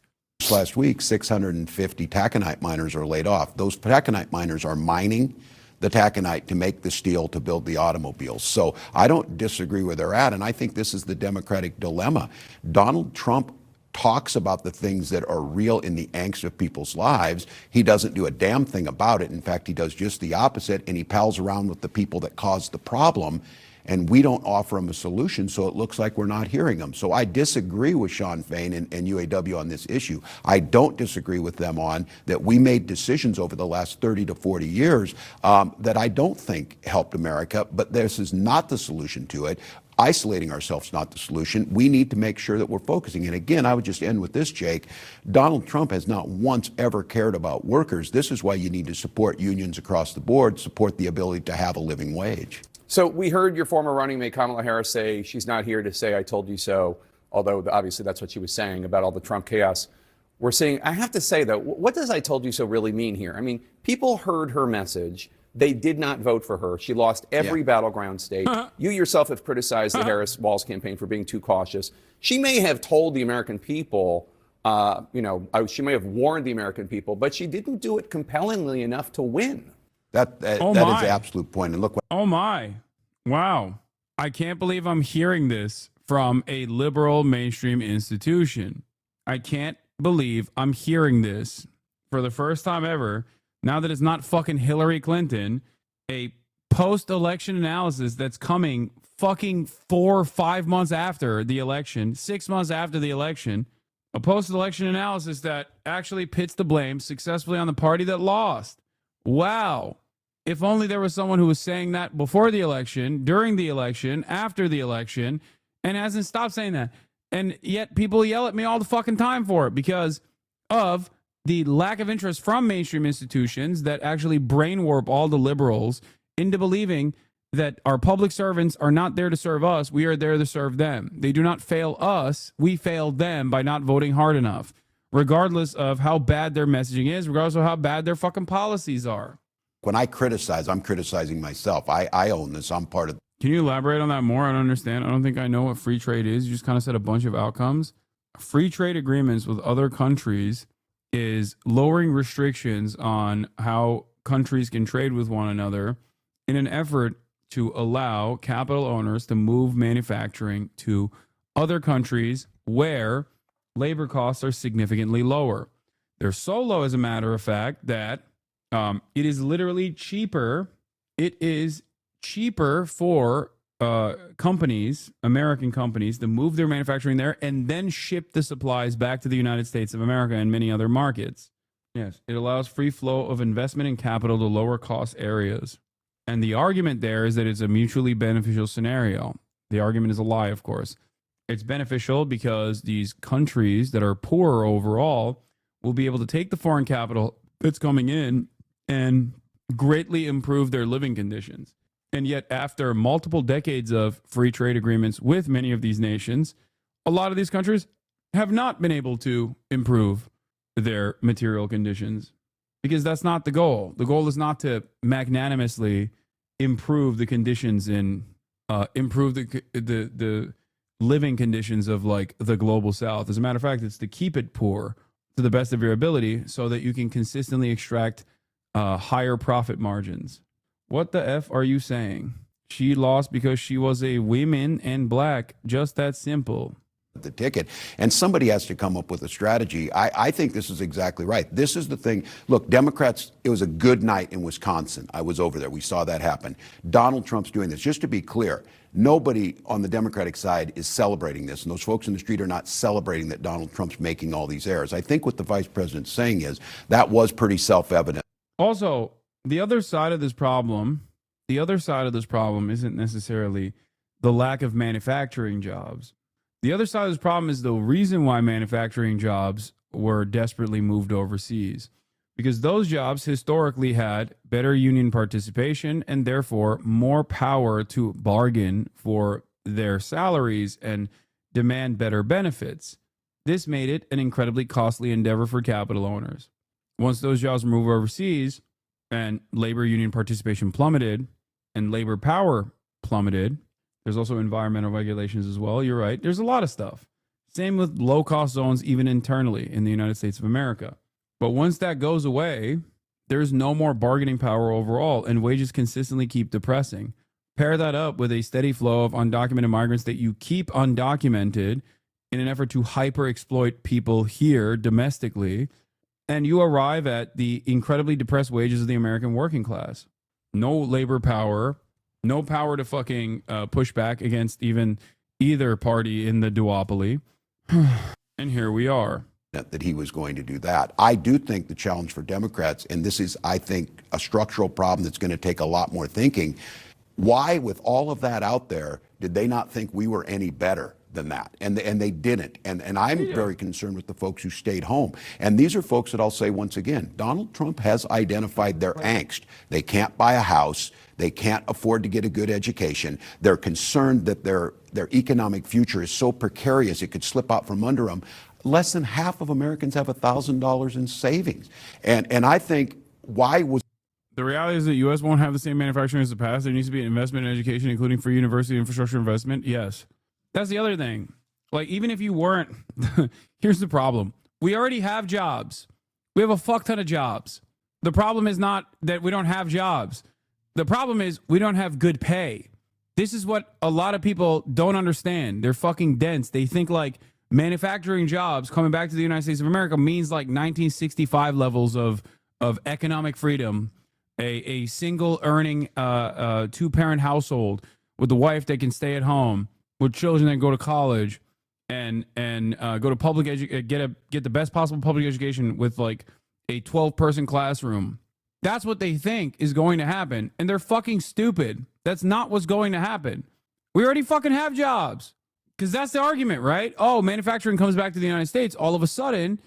Last week, 650 taconite miners are laid off. Those taconite miners are mining the taconite to make the steel to build the automobiles. So I don't disagree where they're at, and I think this is the Democratic dilemma. Donald Trump talks about the things that are real in the angst of people's lives. He doesn't do a damn thing about it. In fact, he does just the opposite, and he pals around with the people that caused the problem. And we don't offer him a solution, so it looks like we're not hearing him. So I disagree with Sean Fain and UAW on this issue. I don't disagree with them on that we made decisions over the last 30 to 40 years that I don't think helped America, but this is not the solution to it. Isolating ourselves is not the solution. We need to make sure that we're focusing. And again, I would just end with this, Jake. Donald Trump has not once ever cared about workers. This is why you need to support unions across the board, support the ability to have a living wage. So we heard your former running mate Kamala Harris say she's not here to say I told you so, although obviously that's what she was saying about all the Trump chaos. We're seeing, I have to say though, what does I told you so really mean here? I mean, people heard her message. They did not vote for her. She lost every battleground state. You yourself have criticized the Harris-Walz campaign for being too cautious. She may have told the American people, she may have warned the American people, but she didn't do it compellingly enough to win. That is the absolute point. And look what. Oh, my. Wow. I can't believe I'm hearing this from a liberal mainstream institution. I can't believe I'm hearing this for the first time ever. Now that it's not fucking Hillary Clinton, a post-election analysis that's coming fucking 4 or 5 months after the election, 6 months after the election, a post-election analysis that actually pits the blame successfully on the party that lost. Wow. If only there was someone who was saying that before the election, during the election, after the election, and hasn't stopped saying that. And yet people yell at me all the fucking time for it because of the lack of interest from mainstream institutions that actually brain warp all the liberals into believing that our public servants are not there to serve us. We are there to serve them. They do not fail us. We fail them by not voting hard enough, regardless of how bad their messaging is, regardless of how bad their fucking policies are. When I criticize, I'm criticizing myself. I own this. I'm part of. Can you elaborate on that more? I don't understand. I don't think I know what free trade is. You just kind of said a bunch of outcomes. Free trade agreements with other countries is lowering restrictions on how countries can trade with one another in an effort to allow capital owners to move manufacturing to other countries where labor costs are significantly lower. They're so low, as a matter of fact, that it is literally cheaper. It is cheaper for companies, American companies, to move their manufacturing there and then ship the supplies back to the United States of America and many other markets. Yes, it allows free flow of investment and capital to lower cost areas. And the argument there is that it's a mutually beneficial scenario. The argument is a lie, of course. It's beneficial because these countries that are poorer overall will be able to take the foreign capital that's coming in and greatly improve their living conditions. And yet, after multiple decades of free trade agreements with many of these nations, a lot of these countries have not been able to improve their material conditions because that's not the goal. The goal is not to magnanimously improve the conditions in improve the living conditions of like the global South. As a matter of fact, it's to keep it poor to the best of your ability so that you can consistently extract higher profit margins. What the F are you saying? She lost because she was a woman and black. Just that simple. The ticket, and somebody has to come up with a strategy. I think this is exactly right. This is the thing. Look, Democrats, it was a good night in Wisconsin. I was over there. We saw that happen. Donald Trump's doing this. Just to be clear, nobody on the Democratic side is celebrating this, and those folks in the street are not celebrating that Donald Trump's making all these errors. I think what the vice president's saying is that was pretty self-evident. Also, the other side of this problem isn't necessarily the lack of manufacturing jobs. The other side of this problem is the reason why manufacturing jobs were desperately moved overseas, because those jobs historically had better union participation and therefore more power to bargain for their salaries and demand better benefits. This made it an incredibly costly endeavor for capital owners. Once those jobs were moved overseas and labor union participation plummeted and labor power plummeted, there's also environmental regulations as well. You're right. There's a lot of stuff. Same with low-cost zones, even internally in the United States of America. But once that goes away, there's no more bargaining power overall, and wages consistently keep depressing. Pair that up with a steady flow of undocumented migrants that you keep undocumented in an effort to hyper-exploit people here domestically, and you arrive at the incredibly depressed wages of the American working class. No labor power, no power to fucking push back against even either party in the duopoly. And here we are. That he was going to do that. I do think the challenge for Democrats, and this is, I think, a structural problem that's going to take a lot more thinking. Why, with all of that out there, did they not think we were any better than that? And they didn't. And I'm very concerned with the folks who stayed home. And these are folks that I'll say once again, Donald Trump has identified their angst. They can't buy a house. They can't afford to get a good education. They're concerned that their economic future is so precarious it could slip out from under them. Less than half of Americans have $1,000 in savings. And I think why was... The reality is that the U.S. won't have the same manufacturing as the past. There needs to be an investment in education, including for university infrastructure investment. Yes. That's the other thing. Like, even if you weren't... Here's the problem. We already have jobs. We have a fuck ton of jobs. The problem is not that we don't have jobs. The problem is we don't have good pay. This is what a lot of people don't understand. They're fucking dense. They think like manufacturing jobs coming back to the United States of America means like 1965 levels of economic freedom, a single earning two-parent household with a wife that can stay at home, with children that go to college and go to public get the best possible public education with like a 12-person classroom. That's what they think is going to happen, and they're fucking stupid. That's not what's going to happen. We already fucking have jobs. Because that's the argument, right? Oh, manufacturing comes back to the United States. All of a sudden,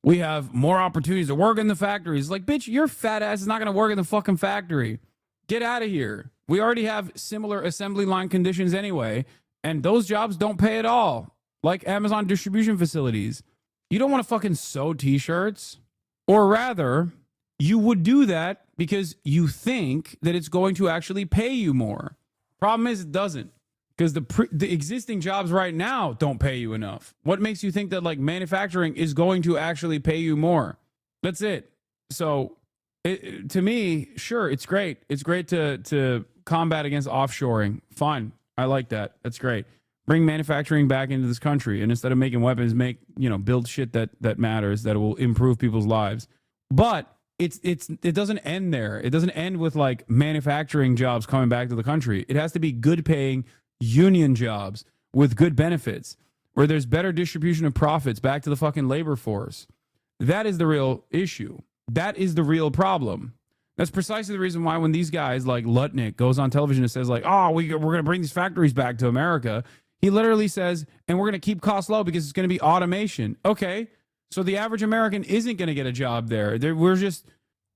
we have more opportunities to work in the factories. Like, bitch, your fat ass is not going to work in the fucking factory. Get out of here. We already have similar assembly line conditions anyway, and those jobs don't pay at all. Like Amazon distribution facilities. You don't want to fucking sew t-shirts. Or rather, you would do that because you think that it's going to actually pay you more. Problem is, it doesn't. Because the existing jobs right now don't pay you enough. What makes you think that like manufacturing is going to actually pay you more? That's it. So to me, sure, it's great. It's great to combat against offshoring. Fine. I like that. That's great. Bring manufacturing back into this country. And instead of making weapons, build shit that matters, that will improve people's lives. But it doesn't end there. It doesn't end with like manufacturing jobs coming back to the country. It has to be good paying union jobs with good benefits where there's better distribution of profits back to the fucking labor force. That is the real issue. That is the real problem. That's precisely the reason why when these guys like Lutnick goes on television and says like, oh, we're going to bring these factories back to America. He literally says, and we're going to keep costs low because it's going to be automation. Okay. So the average American isn't going to get a job there. We're just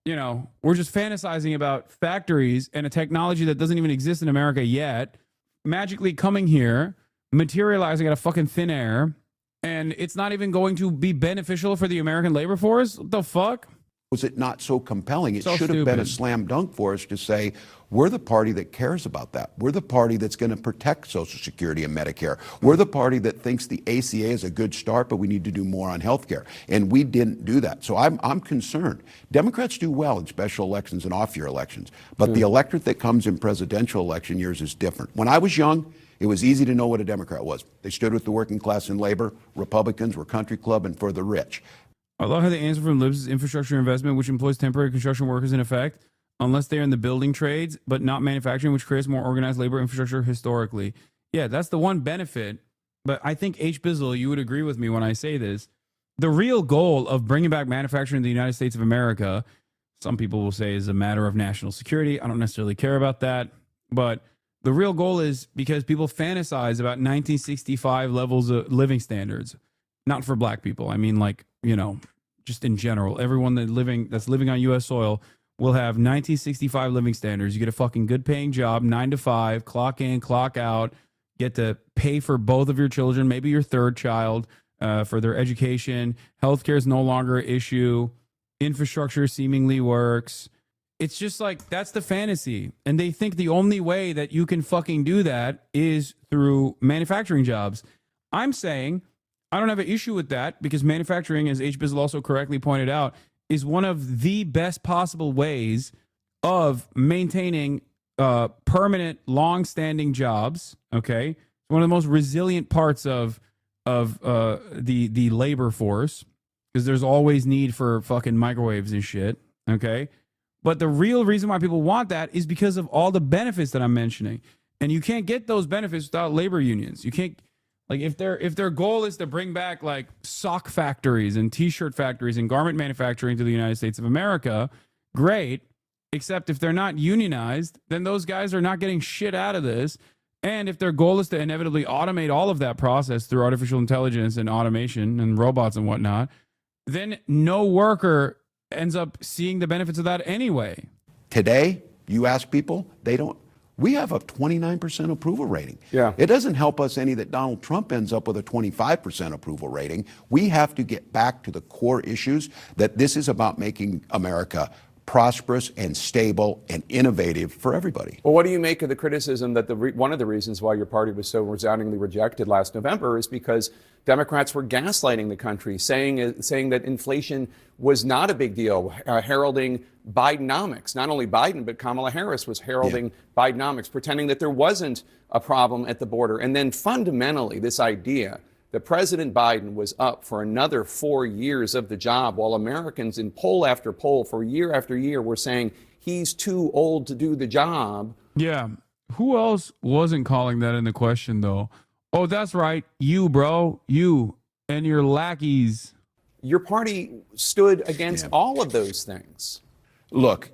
we're just fantasizing about factories and a technology that doesn't even exist in America yet, magically coming here, materializing out of fucking thin air, and it's not even going to be beneficial for the American labor force? What the fuck? Was it not so compelling? It So should have been a stupid. slam dunk for us to say, we're the party that cares about that. We're the party that's going to protect Social Security and Medicare. We're the party that thinks the ACA is a good start, but we need to do more on health care. And we didn't do that. So I'm concerned. Democrats do well in special elections and off-year elections, but the electorate that comes in presidential election years is different. When I was young, it was easy to know what a Democrat was. They stood with the working class and labor. Republicans were country club and for the rich. I love how the answer from Libs is infrastructure investment, which employs temporary construction workers in effect, unless they're in the building trades, but not manufacturing, which creates more organized labor infrastructure historically. Yeah, that's the one benefit. But I think, H. Bizzle, you would agree with me when I say this. The real goal of bringing back manufacturing in the United States of America, some people will say, is a matter of national security. I don't necessarily care about that. But the real goal is because people fantasize about 1965 levels of living standards. Not for black people. I mean, just in general, everyone that's living on U.S. soil will have 1965 living standards. You get a fucking good paying job, 9 to 5, clock in, clock out, get to pay for both of your children, maybe your third child, for their education. Healthcare is no longer an issue. Infrastructure seemingly works. It's just that's the fantasy. And they think the only way that you can fucking do that is through manufacturing jobs. I'm saying I don't have an issue with that because manufacturing, as H. Bizzle also correctly pointed out, is one of the best possible ways of maintaining permanent, long-standing jobs. Okay, it's one of the most resilient parts of the labor force because there's always need for fucking microwaves and shit. Okay, but the real reason why people want that is because of all the benefits that I'm mentioning, and you can't get those benefits without labor unions. You can't. If their goal is to bring back sock factories and t-shirt factories and garment manufacturing to the United States of America, great. Except if they're not unionized, then those guys are not getting shit out of this. And if their goal is to inevitably automate all of that process through artificial intelligence and automation and robots and whatnot, then no worker ends up seeing the benefits of that anyway. Today, you ask people, they don't. We have a 29% approval rating. Yeah. It doesn't help us any that Donald Trump ends up with a 25% approval rating. We have to get back to the core issues that this is about making America prosperous and stable and innovative for everybody. Well, what do you make of the criticism that one of the reasons why your party was so resoundingly rejected last November is because Democrats were gaslighting the country, saying that inflation was not a big deal, heralding Bidenomics. Not only Biden, but Kamala Harris was heralding Bidenomics, pretending that there wasn't a problem at the border. And then fundamentally, this idea that President Biden was up for another 4 years of the job, while Americans in poll after poll for year after year were saying he's too old to do the job. Yeah. Who else wasn't calling that into question, though? Oh, that's right. You, bro. You and your lackeys. Your party stood against all of those things. Look,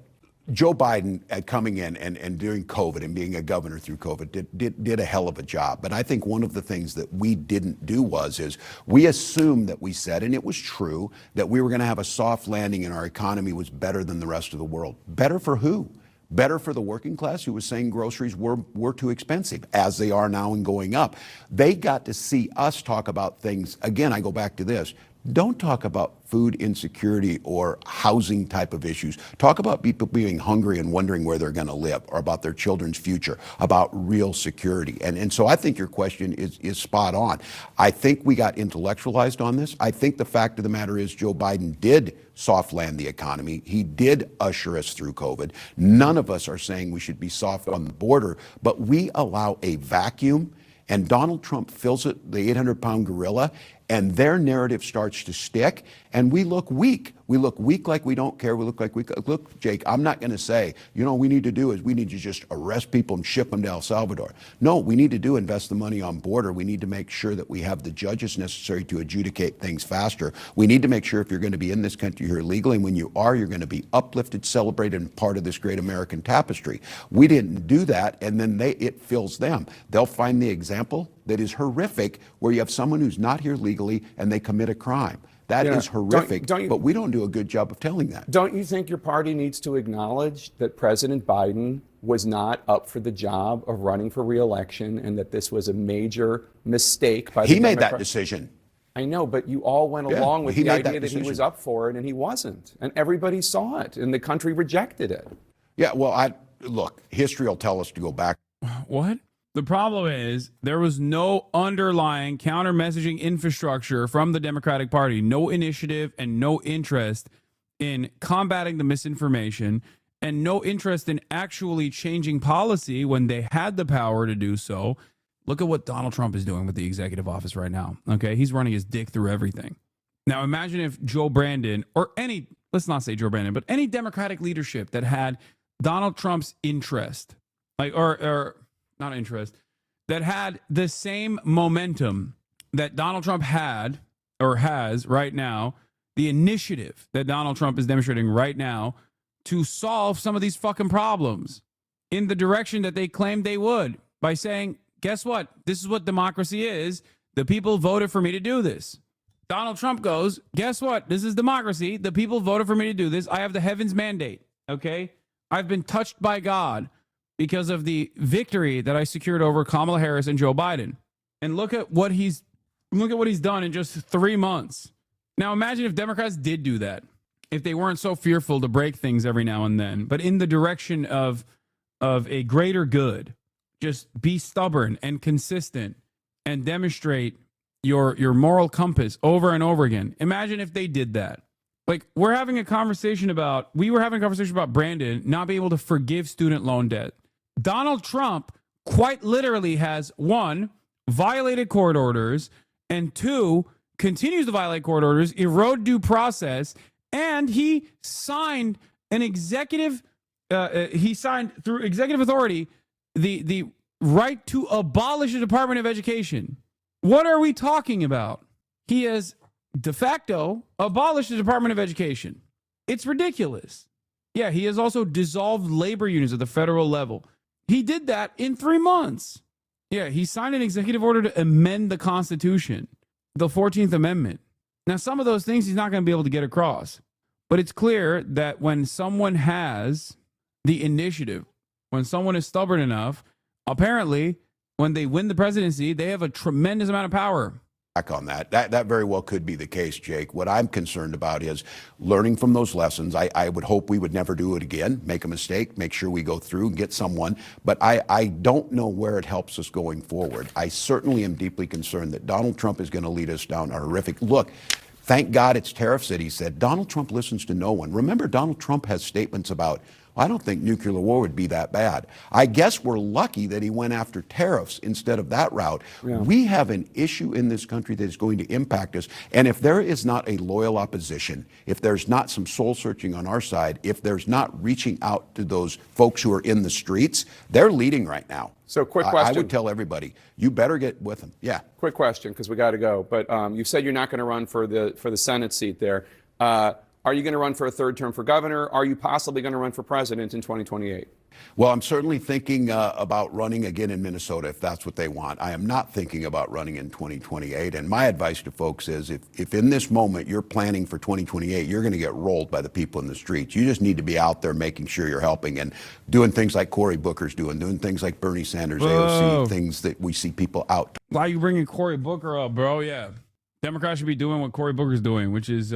Joe Biden coming in and during COVID and being a governor through COVID did a hell of a job. But I think one of the things that we didn't do is we assumed that we said, and it was true, that we were going to have a soft landing and our economy was better than the rest of the world. Better for who? Better for the working class who was saying groceries were too expensive, as they are now and going up. They got to see us talk about things. Again, I go back to this. Don't talk about food insecurity or housing type of issues. Talk about people being hungry and wondering where they're going to live, or about their children's future, about real security. And so I think your question is spot on. I think we got intellectualized on this. I think the fact of the matter is Joe Biden did soft land the economy. He did usher us through COVID. None of us are saying we should be soft on the border, but we allow a vacuum, and Donald Trump fills it, the 800-pound gorilla, and their narrative starts to stick, and we look weak. We look weak like we don't care. We look like look, Jake, I'm not going to say, we need to do is we need to just arrest people and ship them to El Salvador. No, we need to invest the money on border. We need to make sure that we have the judges necessary to adjudicate things faster. We need to make sure if you're going to be in this country here legally, and when you are, you're going to be uplifted, celebrated, and part of this great American tapestry. We didn't do that, and then it fills them. They'll find the example that is horrific where you have someone who's not here legally and they commit a crime. That You know, is horrific, don't you- but we don't do a good job of telling that. Don't you think your party needs to acknowledge that President Biden was not up for the job of running for re-election and that this was a major mistake by the He made that Democrat- decision. I know, but you all went Yeah, along with he the made that idea that he was decision. up for it and he wasn't. And everybody saw it and the country rejected it. Yeah, well, look, history will tell us to go back. What? The problem is there was no underlying counter messaging infrastructure from the Democratic Party, no initiative and no interest in combating the misinformation, and no interest in actually changing policy when they had the power to do so. Look at what Donald Trump is doing with the executive office right now. Okay, he's running his dick through everything. Now imagine if Joe Brandon, or any, let's not say Joe Brandon, but any Democratic leadership that had Donald Trump's interest, like, or not interest, that had the same momentum that Donald Trump had or has right now, the initiative that Donald Trump is demonstrating right now to solve some of these fucking problems in the direction that they claimed they would, by saying, guess what? This is what democracy is. The people voted for me to do this. Donald Trump goes, guess what? This is democracy. The people voted for me to do this. I have the heavens mandate. Okay? I've been touched by God because of the victory that I secured over Kamala Harris and Joe Biden. And look at what he's done in just 3 months. Now imagine if Democrats did do that, if they weren't so fearful to break things every now and then, but in the direction of a greater good. Just be stubborn and consistent and demonstrate your moral compass over and over again. Imagine if they did that. Like we were having a conversation about Brandon not being able to forgive student loan debt. Donald Trump quite literally has, 1, violated court orders, and 2, continues to violate court orders, erode due process, and he signed an executive, he signed through executive authority the right to abolish the Department of Education. What are we talking about? He has de facto abolished the Department of Education. It's ridiculous. Yeah, he has also dissolved labor unions at the federal level. He did that in 3 months. Yeah, he signed an executive order to amend the Constitution, the 14th Amendment. Now, some of those things he's not going to be able to get across. But it's clear that when someone has the initiative, when someone is stubborn enough, apparently, when they win the presidency, they have a tremendous amount of power. Back on that. That very well could be the case, Jake. What I'm concerned about is learning from those lessons. I would hope we would never do it again, make a mistake, make sure we go through and get someone. But I don't know where it helps us going forward. I certainly am deeply concerned that Donald Trump is going to lead us down a horrific look. Thank God it's tariffs that he said. Donald Trump listens to no one. Remember, Donald Trump has statements about, I don't think nuclear war would be that bad. I guess we're lucky that he went after tariffs instead of that route. Yeah. We have an issue in this country that is going to impact us. And if there is not a loyal opposition, if there's not some soul searching on our side, if there's not reaching out to those folks who are in the streets, they're leading right now. So quick question. I would tell everybody, you better get with them. Yeah. Quick question, because we got to go. But you said you're not going to run for the Senate seat there. Are you going to run for a third term for governor? Are you possibly going to run for president in 2028? Well, I'm certainly thinking about running again in Minnesota if that's what they want. I am not thinking about running in 2028. And my advice to folks is if in this moment you're planning for 2028, you're going to get rolled by the people in the streets. You just need to be out there making sure you're helping and doing things like Cory Booker's doing things like Bernie Sanders, AOC, things that we see people out. Why are you bringing Cory Booker up, bro? Yeah. Democrats should be doing what Cory Booker's doing, which is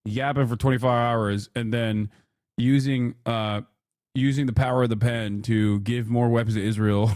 yapping for 25 hours and then using the power of the pen to give more weapons to Israel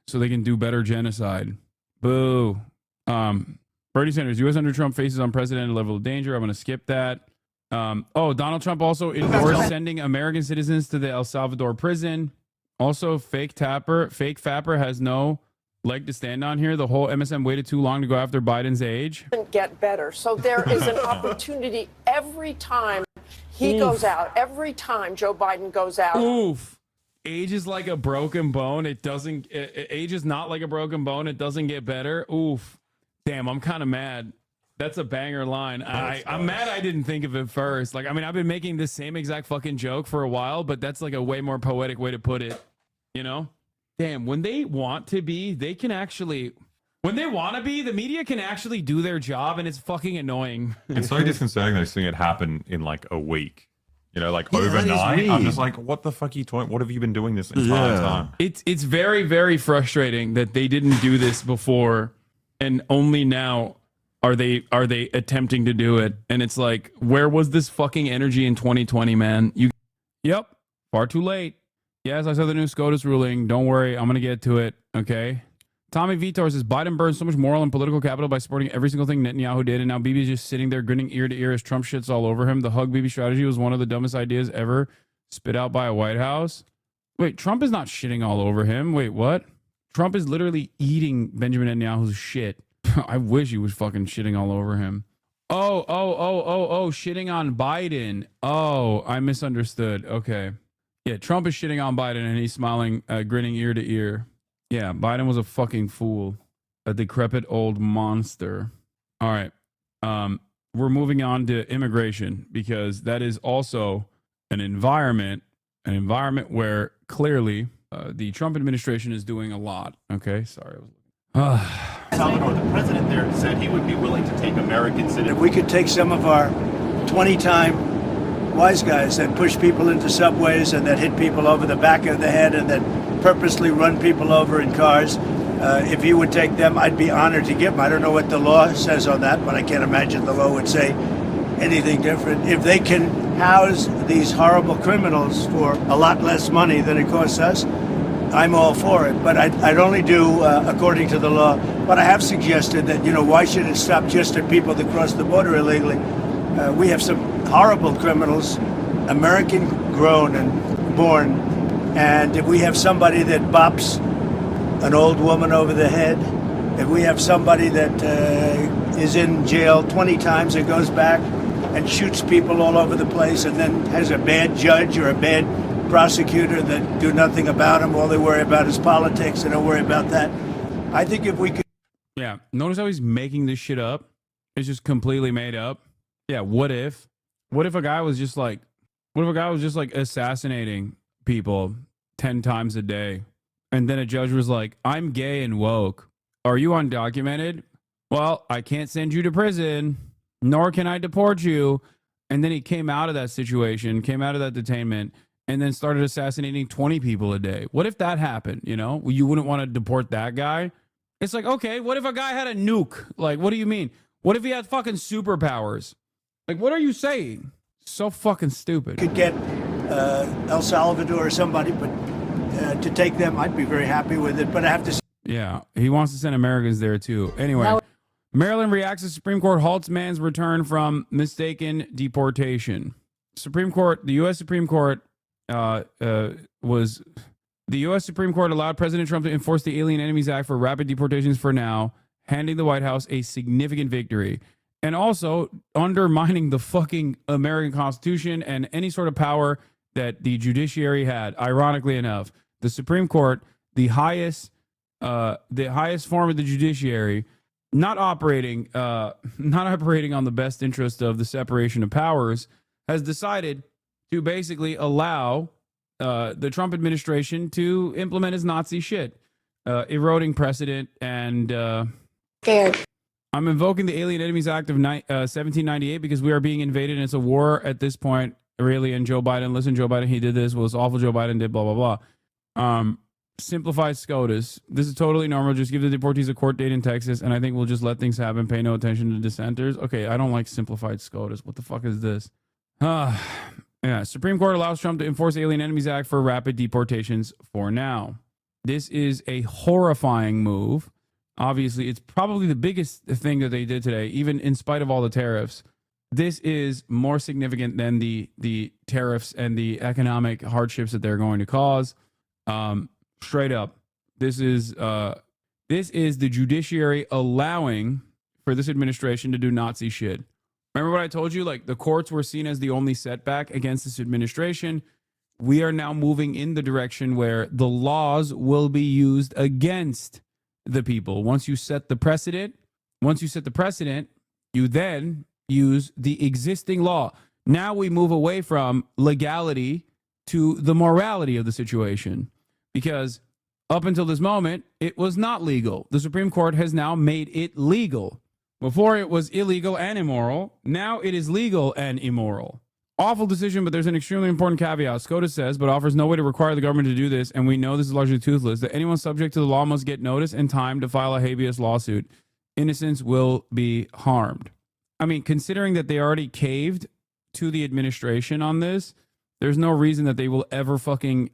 so they can do better genocide. Boo. Bernie Sanders, U.S. under Trump faces unprecedented level of danger. I'm going to skip that. Donald Trump also endorsed sending American citizens to the El Salvador prison. Also, fake Fapper has no leg to stand on here. The whole MSM waited too long to go after Biden's age. Get better. So there is an opportunity every time he goes out, every time Joe Biden goes out. Oof. Age is like a broken bone. Age is not like a broken bone. It doesn't get better. Oof. Damn, I'm kind of mad. That's a banger line. I'm mad I didn't think of it first. Like, I mean, I've been making this same exact fucking joke for a while, but that's like a way more poetic way to put it, you know? Damn, when they want to be, they can actually, When they want to be, the media can actually do their job, and it's fucking annoying. It's so disconcerting though, seeing it happen in like a week. You know, like Yeah, that is overnight. I'm just weird. like, what the fuck are you talking? What have you been doing this entire time? It's very, very frustrating that they didn't do this before, and only now are they attempting to do it. And it's like, where was this fucking energy in 2020, man? Yep, far too late. Yes, I saw the new SCOTUS ruling. Don't worry, I'm gonna get to it. Okay. Tommy Vitor says Biden burned so much moral and political capital by supporting every single thing Netanyahu did, and now Bibi's just sitting there grinning ear to ear as Trump shits all over him. The hug Bibi strategy was one of the dumbest ideas ever spit out by a White House. Wait, Trump is not shitting all over him. Wait, what? Trump is literally eating Benjamin Netanyahu's shit. I wish he was fucking shitting all over him. Oh, shitting on Biden. Oh, I misunderstood. Okay. Yeah, Trump is shitting on Biden and he's smiling, grinning ear to ear. Yeah, Biden was a fucking fool, a decrepit old monster. All right. We're moving on to immigration because that is also an environment where clearly the Trump administration is doing a lot. Okay, sorry. Salvador, the president there said he would be willing to take American citizens. If we could take some of our 20-time wise guys that push people into subways and that hit people over the back of the head and that purposely run people over in cars, if he would take them, I'd be honored to give them. I don't know what the law says on that, but I can't imagine the law would say anything different. If they can house these horrible criminals for a lot less money than it costs us, I'm all for it. But I'd only do according to the law. But I have suggested that, why should it stop just at people that cross the border illegally? We have some horrible criminals, American grown and born. And if we have somebody that bops an old woman over the head, if we have somebody that is in jail 20 times and goes back and shoots people all over the place and then has a bad judge or a bad prosecutor that do nothing about him, all they worry about is politics, and don't worry about that. I think if we could... Yeah, notice how he's making this shit up? It's just completely made up. Yeah, what if a guy was just like assassinating people 10 times a day, and then a judge was like, I'm gay and woke. Are you undocumented? Well, I can't send you to prison, nor can I deport you. And then he came out of that situation, came out of that detainment, and then started assassinating 20 people a day. What if that happened? You wouldn't want to deport that guy. It's like, okay, what if a guy had a nuke? Like, what do you mean? What if he had fucking superpowers? Like, what are you saying? So fucking stupid. Could get El Salvador or somebody, but to take them, I'd be very happy with it. But I have to. Yeah, he wants to send Americans there too. Anyway, Maryland reacts as Supreme Court halts man's return from mistaken deportation. The U.S. Supreme Court allowed President Trump to enforce the Alien Enemies Act for rapid deportations for now, handing the White House a significant victory. And also undermining the fucking American Constitution and any sort of power that the judiciary had. Ironically enough, the Supreme Court, the highest form of the judiciary, not operating on the best interest of the separation of powers, has decided to basically allow the Trump administration to implement his Nazi shit, eroding precedent and scared. I'm invoking the Alien Enemies Act of 1798 because we are being invaded and it's a war at this point, really. And Joe Biden, listen, Joe Biden, he did this. Well, it's awful Joe Biden did, blah, blah, blah. Simplified SCOTUS. This is totally normal. Just give the deportees a court date in Texas, and I think we'll just let things happen. Pay no attention to dissenters. Okay, I don't like simplified SCOTUS. What the fuck is this? Yeah, Supreme Court allows Trump to enforce Alien Enemies Act for rapid deportations for now. This is a horrifying move. Obviously, it's probably the biggest thing that they did today, even in spite of all the tariffs. This is more significant than the tariffs and the economic hardships that they're going to cause. Straight up, this is the judiciary allowing for this administration to do Nazi shit. Remember what I told you? Like, the courts were seen as the only setback against this administration. We are now moving in the direction where the laws will be used against the people. Once you set the precedent, you then use the existing law. Now we move away from legality to the morality of the situation, because Up until this moment, it was not legal. The Supreme Court has now made it legal. Before it was illegal and immoral. Now it is legal and immoral. Awful decision, but there's an extremely important caveat. SCOTUS says, but offers no way to require the government to do this, and we know this is largely toothless, that anyone subject to the law must get notice and time to file a habeas lawsuit. Innocents will be harmed. I mean, considering that they already caved to the administration on this, there's no reason that they will ever fucking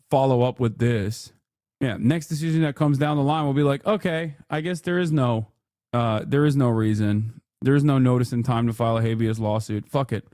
follow up with this. Yeah, next decision that comes down the line will be like, okay, I guess there is no reason. There is no notice in time to file a habeas lawsuit. Fuck it.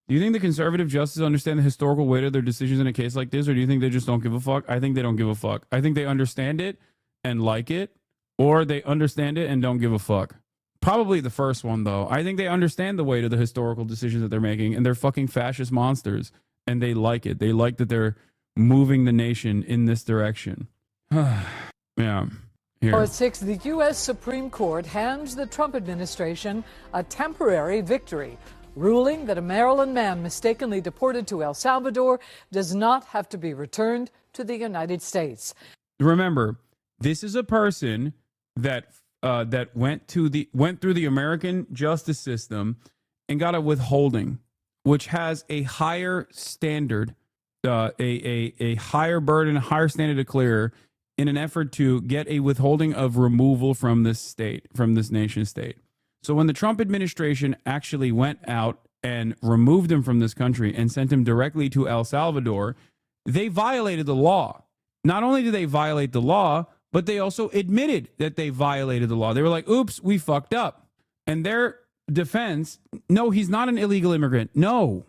Do you think the conservative justices understand the historical weight of their decisions in a case like this, or do you think they just don't give a fuck? I think they don't give a fuck. I think they understand it and like it, or they understand it and don't give a fuck. Probably the first one, though. I think they understand the weight of the historical decisions that they're making, and they're fucking fascist monsters, and they like it. They like that they're moving the nation in this direction. Yeah. Here. At 6, the U.S. Supreme Court hands the Trump administration a temporary victory, ruling that a Maryland man mistakenly deported to El Salvador does not have to be returned to the United States. Remember, this is a person that went through the American justice system and got a withholding, which has a higher standard, a higher burden, a higher standard to clear, in an effort to get a withholding of removal from this state, from this nation state. So when the Trump administration actually went out and removed him from this country and sent him directly to El Salvador, they violated the law. Not only did they violate the law, but they also admitted that they violated the law. They were like, oops, we fucked up. And their defense, no, he's not an illegal immigrant. No.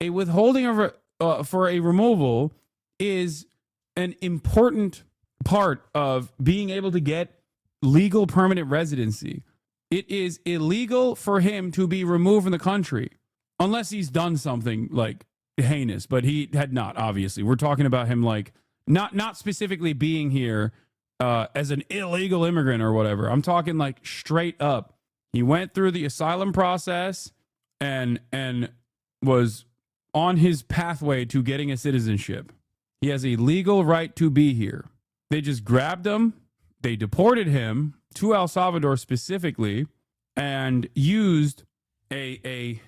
A withholding of for a removal is an important part of being able to get legal permanent residency. It is illegal for him to be removed from the country unless he's done something like heinous, but he had not, obviously. We're talking about him like not specifically being here as an illegal immigrant or whatever. I'm talking like straight up. He went through the asylum process and was on his pathway to getting a citizenship. He has a legal right to be here. They just grabbed him. They deported him to El Salvador specifically and used a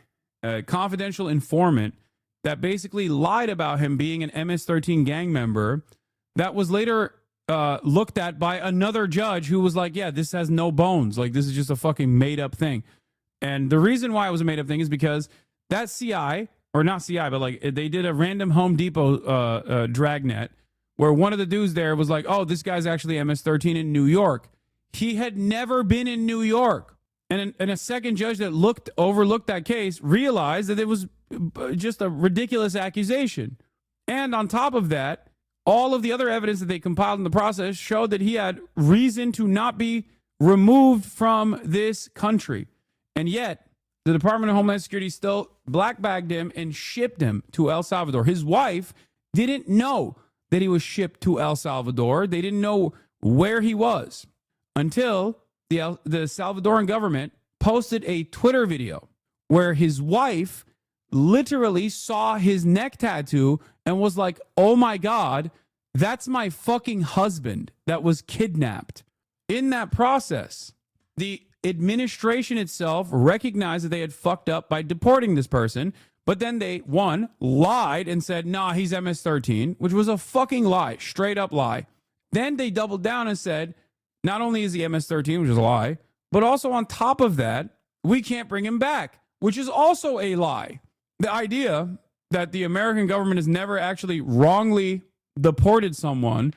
confidential informant that basically lied about him being an MS-13 gang member that was later looked at by another judge who was like, yeah, this has no bones. Like, this is just a fucking made-up thing. And the reason why it was a made-up thing is because that CI, or not CI, but like they did a random Home Depot dragnet where one of the dudes there was like, oh, this guy's actually MS-13 in New York. He had never been in New York. And a second judge that overlooked that case realized that it was just a ridiculous accusation. And on top of that, all of the other evidence that they compiled in the process showed that he had reason to not be removed from this country. And yet, the Department of Homeland Security still black-bagged him and shipped him to El Salvador. His wife didn't know that he was shipped to El Salvador. They didn't know where he was until the Salvadoran government posted a Twitter video where his wife literally saw his neck tattoo and was like, oh my God, that's my fucking husband that was kidnapped. In that process, the administration itself recognized that they had fucked up by deporting this person, but then they, one, lied and said, nah, he's MS-13, which was a fucking lie, straight up lie. Then they doubled down and said, not only is he MS-13, which is a lie, but also on top of that, we can't bring him back, which is also a lie. The idea that the American government has never actually wrongly deported someone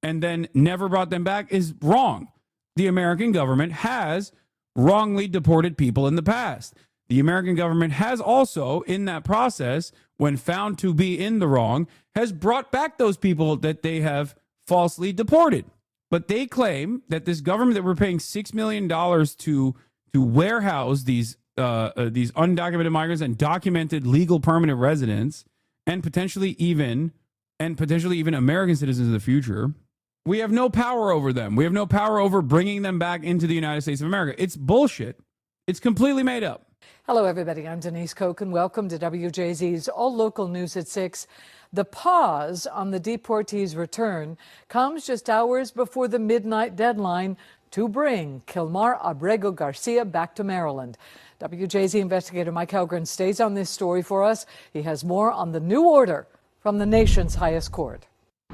and then never brought them back is wrong. The American government has wrongly deported people in the past. The American government has also, in that process, when found to be in the wrong, has brought back those people that they have falsely deported. But they claim that this government that we're paying $6 million to warehouse these undocumented migrants and documented legal permanent residents and potentially even American citizens in the future, we have no power over them. We have no power over bringing them back into the United States of America. It's bullshit. It's completely made up. Hello, everybody. I'm Denise Koch, and welcome to WJZ's All Local News at 6. The pause on the deportees' return comes just hours before the midnight deadline to bring Kilmar Abrego Garcia back to Maryland. WJZ investigator Mike Helgren stays on this story for us. He has more on the new order from the nation's highest court.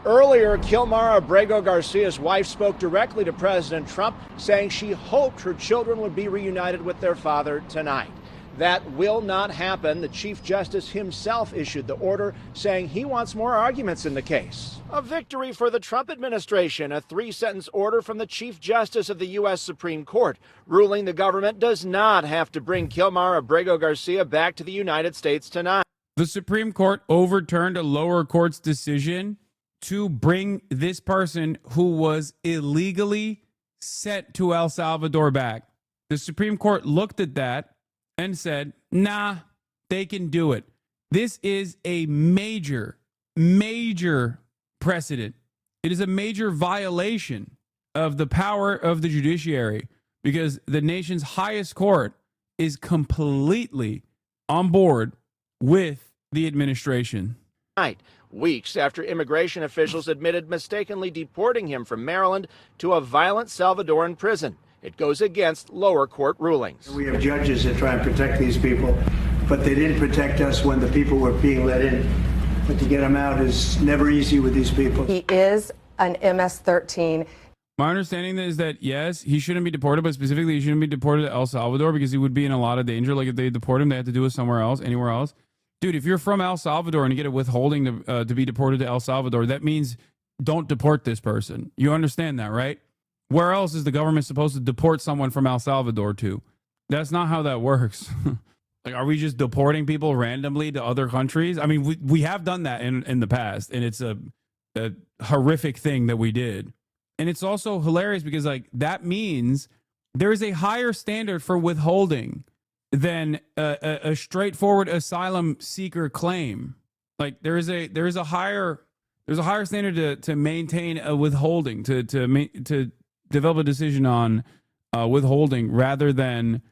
Earlier, Kilmar Abrego Garcia's wife spoke directly to President Trump, saying she hoped her children would be reunited with their father tonight. That will not happen. The Chief Justice himself issued the order, saying he wants more arguments in the case. A victory for the Trump administration, a 3-sentence order from the Chief Justice of the U.S. Supreme Court, ruling the government does not have to bring Kilmar Abrego Garcia back to the United States tonight. The Supreme Court overturned a lower court's decision to bring this person who was illegally sent to El Salvador back. The Supreme Court looked at that and said, nah, they can do it. This is a major, major precedent. It is a major violation of the power of the judiciary because the nation's highest court is completely on board with the administration. Weeks after immigration officials admitted mistakenly deporting him from Maryland to a violent Salvadoran prison. It goes against lower court rulings. We have judges that try and protect these people, but they didn't protect us when the people were being let in. But to get them out is never easy with these people. He is an MS-13. My understanding is that, yes, he shouldn't be deported, but specifically he shouldn't be deported to El Salvador because he would be in a lot of danger. Like if they deport him, they have to do it somewhere else, anywhere else. Dude, if you're from El Salvador and you get a withholding to be deported to El Salvador, that means don't deport this person. You understand that, right? Where else is the government supposed to deport someone from El Salvador to? That's not how that works. Like, are we just deporting people randomly to other countries? I mean, we have done that in the past, and it's a horrific thing that we did. And it's also hilarious because, like, that means there is a higher standard for withholding than a straightforward asylum seeker claim. Like, there is a higher standard to maintain a withholding, to develop a decision on withholding rather than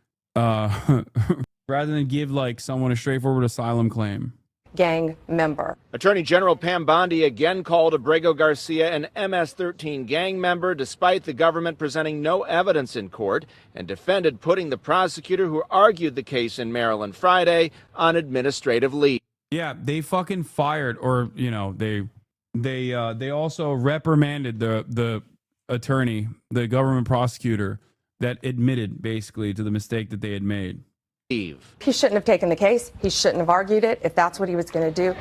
give like someone a straightforward asylum claim. Gang member. Attorney General Pam Bondi again called Abrego Garcia an MS-13 gang member despite the government presenting no evidence in court, and defended putting the prosecutor who argued the case in Maryland Friday on administrative leave. Yeah, they fucking fired, or you know, they also reprimanded the attorney, the government prosecutor that admitted basically to the mistake that they had made. He shouldn't have taken the case. He shouldn't have argued it if that's what he was going to do.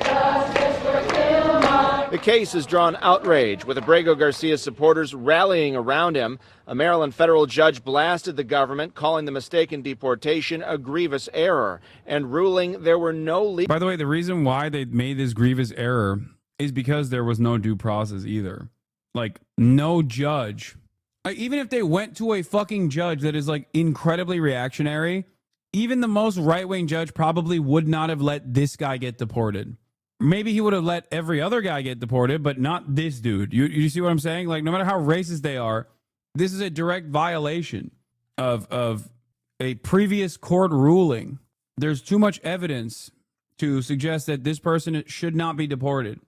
The case has drawn outrage, with Abrego Garcia's supporters rallying around him. A Maryland federal judge blasted the government, calling the mistaken deportation a grievous error and ruling there were no legal. By the way, the reason why they made this grievous error is because there was no due process either. Like, no judge, even if they went to a fucking judge that is like incredibly reactionary, even the most right-wing judge probably would not have let this guy get deported. Maybe he would have let every other guy get deported, but not this dude. You see what I'm saying? Like, no matter how racist they are, this is a direct violation of a previous court ruling. There's too much evidence to suggest that this person should not be deported.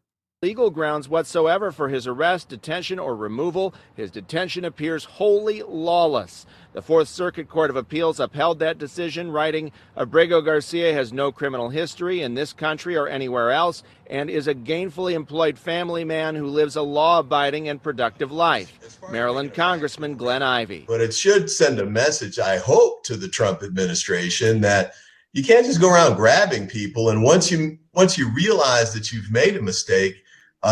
Legal grounds whatsoever for his arrest, detention, or removal. His detention appears wholly lawless. The Fourth Circuit Court of Appeals upheld that decision, writing, Abrego Garcia has no criminal history in this country or anywhere else and is a gainfully employed family man who lives a law-abiding and productive life. Maryland Congressman Glenn Ivey. But it should send a message, I hope, to the Trump administration that you can't just go around grabbing people, and once you realize that you've made a mistake,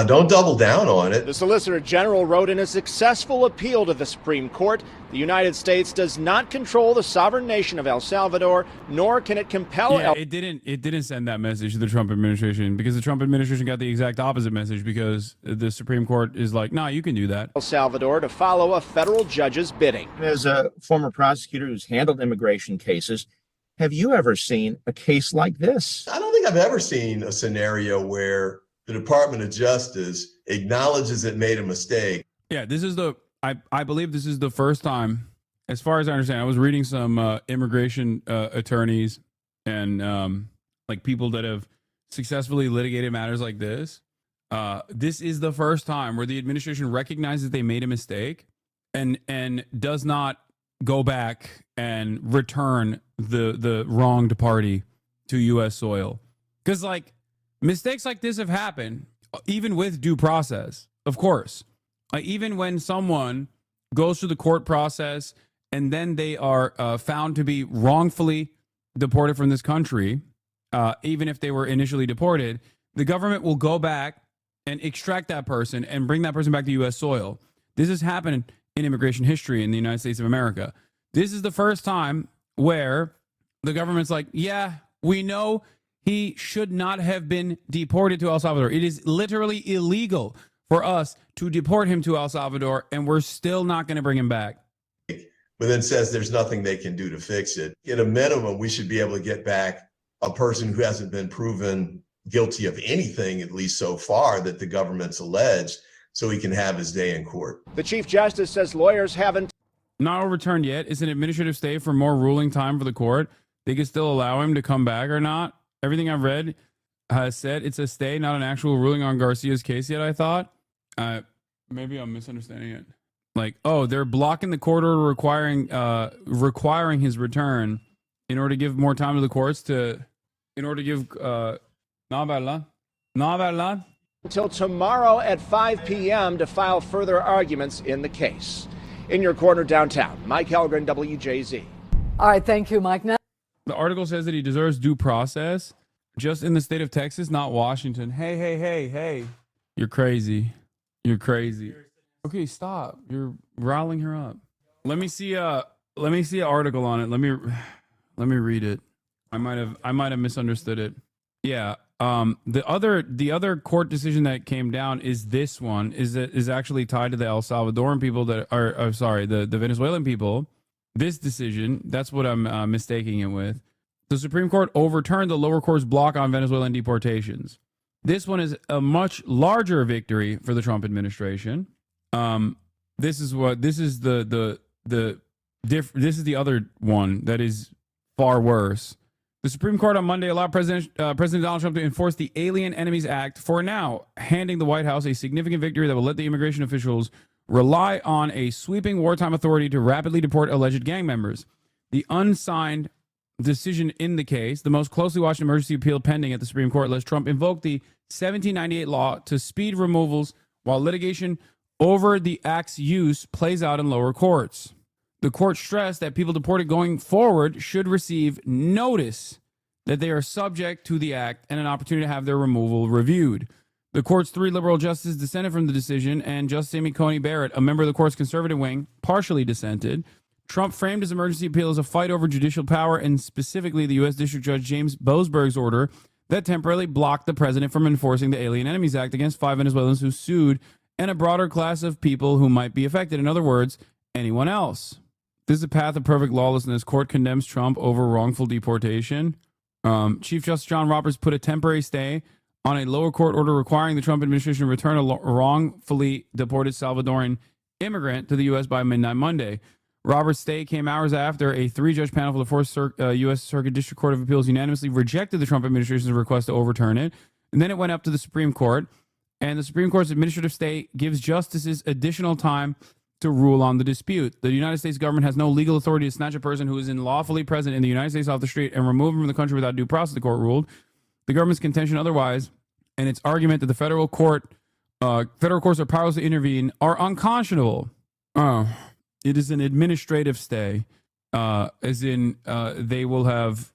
don't double down on it. The Solicitor General wrote in a successful appeal to the Supreme Court, the United States does not control the sovereign nation of El Salvador, nor can it compel. It didn't send that message to the Trump administration, because the Trump administration got the exact opposite message, because the Supreme Court is like, nah, you can do that. El Salvador to follow a federal judge's bidding. As a former prosecutor who's handled immigration cases, have you ever seen a case like this? I don't think I've ever seen a scenario where the Department of Justice acknowledges it made a mistake. Yeah, this is I believe this is the first time, as far as I understand. I was reading some immigration attorneys and like people that have successfully litigated matters like this. This is the first time where the administration recognizes they made a mistake and does not go back and return the wronged party to U.S. soil. Because, like, mistakes like this have happened, even with due process, of course. Like, even when someone goes through the court process and then they are found to be wrongfully deported from this country, even if they were initially deported, the government will go back and extract that person and bring that person back to U.S. soil. This has happened in immigration history in the United States of America. This is the first time where the government's like, yeah, we know he should not have been deported to El Salvador. It is literally illegal for us to deport him to El Salvador, and we're still not going to bring him back. But then says there's nothing they can do to fix it. At a minimum, we should be able to get back a person who hasn't been proven guilty of anything, at least so far, that the government's alleged, so he can have his day in court. The Chief Justice says lawyers haven't not overturned yet. It's an administrative stay for more ruling time for the court. They can still allow him to come back or not. Everything I've read has said it's a stay, not an actual ruling on Garcia's case yet, I thought. Maybe I'm misunderstanding it. Like, oh, they're blocking the court order requiring his return in order to give more time to the courts in order to give until tomorrow at 5 p.m. to file further arguments in the case. In your corner downtown, Mike Helgren, WJZ. All right, thank you, Mike. Now, the article says that he deserves due process just in the state of Texas, not Washington. Hey. You're crazy. You're crazy. Okay, stop. You're riling her up. Let me see an article on it. Let me read it. I might have misunderstood it. Yeah. The other court decision that came down is this one is actually tied to the El Salvadoran people that are the Venezuelan people. This decision, that's what I'm mistaking it with. The Supreme Court overturned the lower court's block on Venezuelan deportations. This one is a much larger victory for the Trump administration. This is the other one that is far worse. The Supreme Court on Monday allowed President Donald Trump to enforce the Alien Enemies Act for now, handing the White House a significant victory that will let the immigration officials rely on a sweeping wartime authority to rapidly deport alleged gang members. The unsigned decision in the case, the most closely watched emergency appeal pending at the Supreme Court, lets Trump invoke the 1798 law to speed removals while litigation over the act's use plays out in lower courts. The court stressed that people deported going forward should receive notice that they are subject to the act and an opportunity to have their removal reviewed. The court's 3 liberal justices dissented from the decision, and Justice Amy Coney Barrett, a member of the court's conservative wing, partially dissented. Trump framed his emergency appeal as a fight over judicial power, and specifically the U.S. District Judge James Boasberg's order that temporarily blocked the president from enforcing the Alien Enemies Act against 5 Venezuelans who sued and a broader class of people who might be affected. In other words, anyone else. This is a path of perfect lawlessness. Court condemns Trump over wrongful deportation. Chief Justice John Roberts put a temporary stay on a lower court order requiring the Trump administration to return a wrongfully deported Salvadoran immigrant to the U.S. by midnight Monday. Roberts' stay came hours after a 3-judge panel for the 4th U.S. Circuit District Court of Appeals unanimously rejected the Trump administration's request to overturn it. And then it went up to the Supreme Court. And the Supreme Court's administrative stay gives justices additional time to rule on the dispute. The United States government has no legal authority to snatch a person who is unlawfully present in the United States off the street and remove him from the country without due process, the court ruled. The government's contention otherwise, and its argument that the federal courts are powerless to intervene, are unconscionable. It is an administrative stay, as in they will have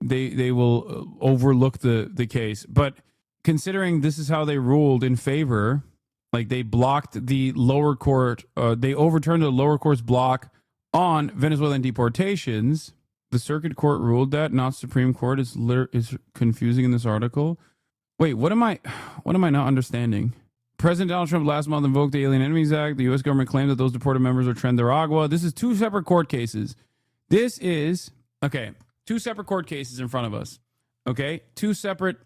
they will overlook the case. But considering this is how they ruled in favor, like they blocked the lower court, they overturned the lower court's block on Venezuelan deportations. The circuit court ruled that, not Supreme Court. Is confusing in this article. Wait, what am I not understanding? President Donald Trump last month invoked the Alien Enemies Act. The U.S. government claimed that those deported members are Tren de Aragua. This is 2 separate court cases. This is, okay, 2 separate court cases in front of us. Okay, 2 separate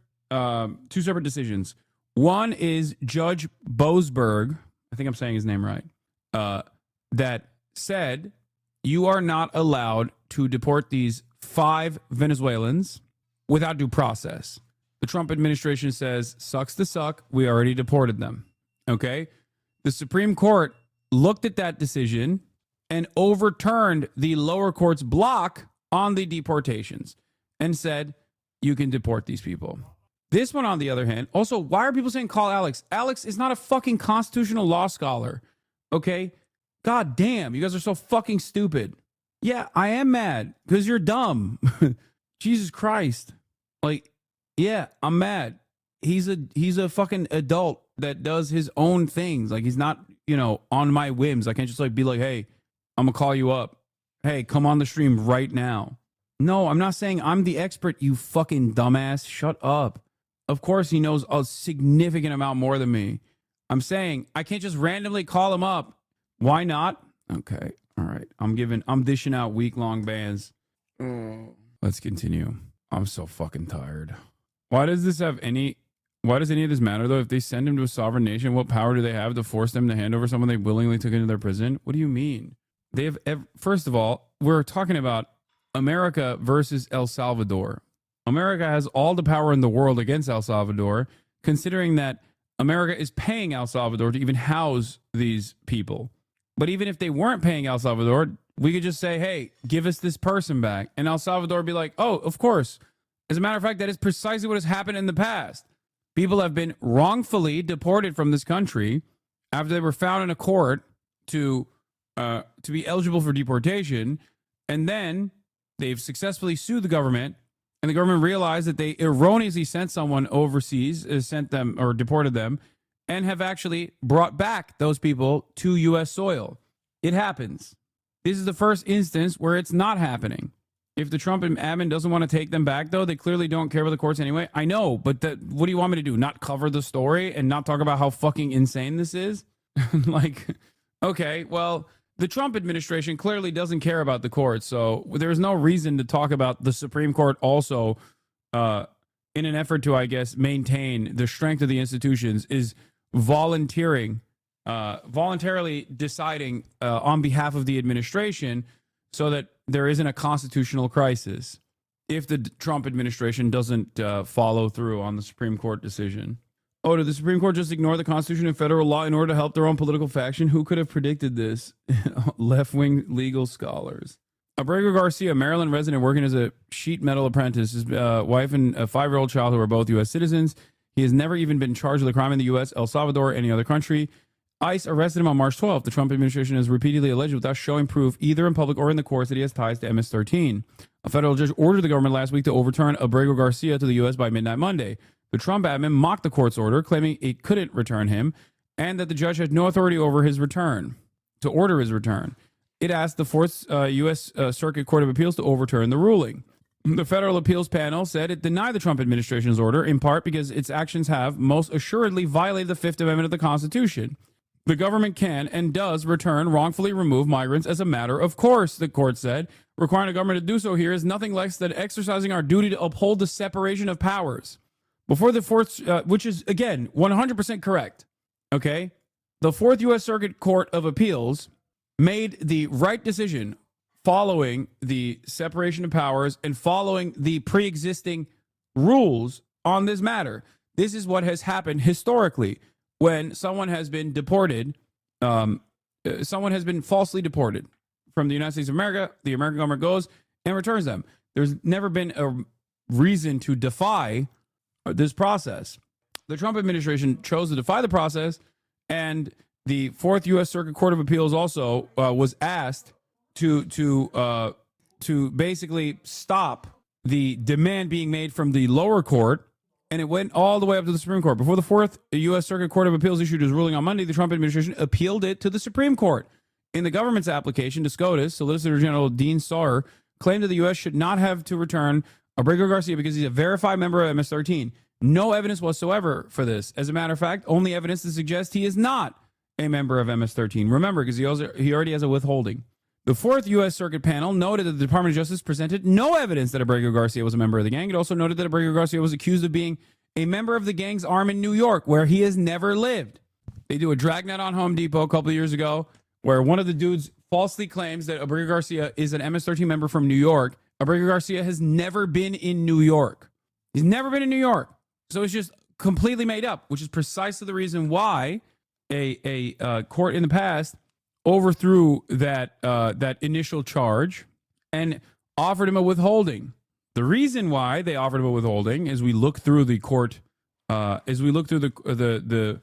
decisions. One is Judge Boasberg, I think I'm saying his name right, that said you are not allowed to deport these 5 Venezuelans without due process. The Trump administration says, sucks to suck. We already deported them. Okay. The Supreme Court looked at that decision and overturned the lower court's block on the deportations and said, you can deport these people. This one, on the other hand, also, why are people saying call Alex? Alex is not a fucking constitutional law scholar. Okay. God damn. You guys are so fucking stupid. Yeah, I am mad because you're dumb. Jesus Christ. Like, yeah, I'm mad. He's a fucking adult that does his own things. Like, he's not, on my whims. I can't just be like, hey, I'm gonna call you up. Hey, come on the stream right now. No, I'm not saying I'm the expert, you fucking dumbass. Shut up. Of course he knows a significant amount more than me. I'm saying I can't just randomly call him up. Why not? Okay. All right. I'm dishing out week-long bans. Let's continue. I'm so fucking tired. Why does any of this matter, though? If they send him to a sovereign nation, what power do they have to force them to hand over someone they willingly took into their prison? What do you mean? First of all, we're talking about America versus El Salvador. America has all the power in the world against El Salvador, considering that America is paying El Salvador to even house these people. But even if they weren't paying El Salvador, we could just say, hey, give us this person back. And El Salvador would be like, oh, of course. As a matter of fact, that is precisely what has happened in the past. People have been wrongfully deported from this country after they were found in a court to be eligible for deportation. And then they've successfully sued the government. And the government realized that they erroneously sent someone overseas, sent them or deported them, and have actually brought back those people to U.S. soil. It happens. This is the first instance where it's not happening. If the Trump admin doesn't want to take them back, though, they clearly don't care about the courts anyway. I know, but what do you want me to do? Not cover the story and not talk about how fucking insane this is? Okay, well, the Trump administration clearly doesn't care about the courts, so there's no reason to talk about the Supreme Court also in an effort to, I guess, maintain the strength of the institutions is voluntarily deciding on behalf of the administration so that there isn't a constitutional crisis if the Trump administration doesn't follow through on the Supreme Court decision. Oh, did the Supreme Court just ignore the Constitution and federal law in order to help their own political faction? Who could have predicted this? Left-wing legal scholars. Abrego Garcia, Maryland resident working as a sheet metal apprentice, his wife and a 5-year-old child who are both U.S. citizens. He has never even been charged with a crime in the U.S., El Salvador, or any other country. ICE arrested him on March 12th. The Trump administration has repeatedly alleged without showing proof either in public or in the courts that he has ties to MS-13. A federal judge ordered the government last week to overturn Abrego Garcia to the U.S. by midnight Monday. The Trump admin mocked the court's order, claiming it couldn't return him and that the judge had no authority over his return, to order his return. It asked the Fourth U.S. Circuit Court of Appeals to overturn the ruling. The federal appeals panel said it denied the Trump administration's order, in part because its actions have most assuredly violated the Fifth Amendment of the Constitution. The government can and does return wrongfully removed migrants as a matter of course, the court said. Requiring a government to do so here is nothing less than exercising our duty to uphold the separation of powers. Before the Fourth, which is, again, 100% correct, okay? The Fourth U.S. Circuit Court of Appeals made the right decision following the separation of powers and following the pre-existing rules on this matter. This is what has happened historically when someone has been deported, someone has been falsely deported from the United States of America. The American government goes and returns them. There's never been a reason to defy this process. The Trump administration chose to defy the process, and the Fourth U.S. Circuit Court of Appeals also was asked to basically stop the demand being made from the lower court, and it went all the way up to the Supreme Court. Before the Fourth U.S. Circuit Court of Appeals issued his ruling on Monday, the Trump administration appealed it to the Supreme Court. In the government's application to SCOTUS, Solicitor General Dean Sauer claimed that the U.S. should not have to return Abrego Garcia because he's a verified member of MS-13. No evidence whatsoever for this. As a matter of fact, only evidence to suggest he is not a member of MS-13. Remember, because he already has a withholding. The Fourth U.S. Circuit panel noted that the Department of Justice presented no evidence that Abrego Garcia was a member of the gang. It also noted that Abrego Garcia was accused of being a member of the gang's arm in New York, where he has never lived. They do a dragnet on Home Depot a couple of years ago, where one of the dudes falsely claims that Abrego Garcia is an MS-13 member from New York. Abrego Garcia has never been in New York. He's never been in New York. So it's just completely made up, which is precisely the reason why a court in the past overthrew that initial charge and offered him a withholding. The reason why they offered him a withholding, as we look through the court, the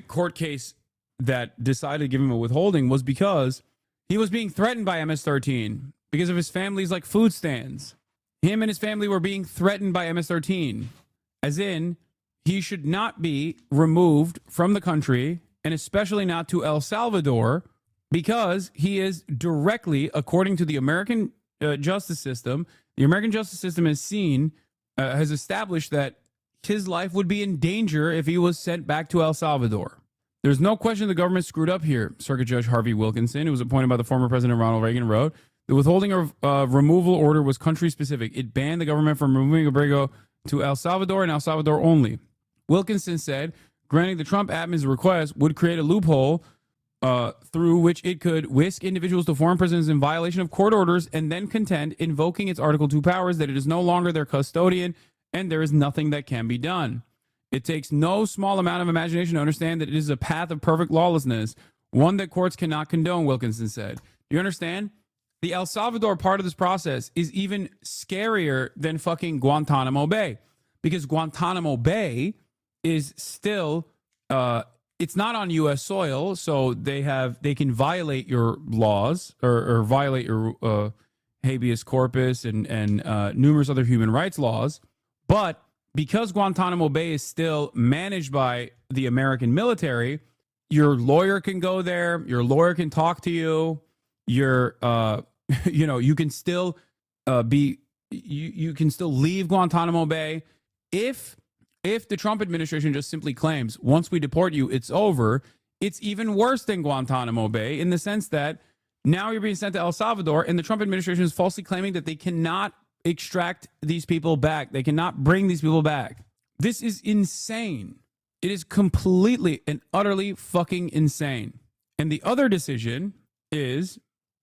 court case that decided to give him a withholding, was because he was being threatened by MS-13 because of his family's like food stands. Him and his family were being threatened by MS-13, as in he should not be removed from the country, and especially not to El Salvador, because he is directly, according to the American justice system, the American justice system has established that his life would be in danger if he was sent back to El Salvador. There's no question the government screwed up here, Circuit Judge Harvey Wilkinson, who was appointed by the former President Ronald Reagan, wrote. The withholding of removal order was country-specific. It banned the government from removing Abrego to El Salvador and El Salvador only. Wilkinson said, granting the Trump admin's request would create a loophole through which it could whisk individuals to foreign prisons in violation of court orders and then contend, invoking its Article 2 powers, that it is no longer their custodian and there is nothing that can be done. It takes no small amount of imagination to understand that it is a path of perfect lawlessness, one that courts cannot condone, Wilkinson said. Do you understand? The El Salvador part of this process is even scarier than fucking Guantanamo Bay, because Guantanamo Bay is still it's not on U.S. soil, so they can violate your laws or violate your habeas corpus and numerous other human rights laws. But because Guantanamo Bay is still managed by the American military, your lawyer can go there. Your lawyer can talk to you. You can still you can still leave Guantanamo Bay if the Trump administration just simply claims, once we deport you, it's over. It's even worse than Guantanamo Bay in the sense that now you're being sent to El Salvador, and the Trump administration is falsely claiming that they cannot extract these people back. They cannot bring these people back. This is insane. It is completely and utterly fucking insane. And the other decision is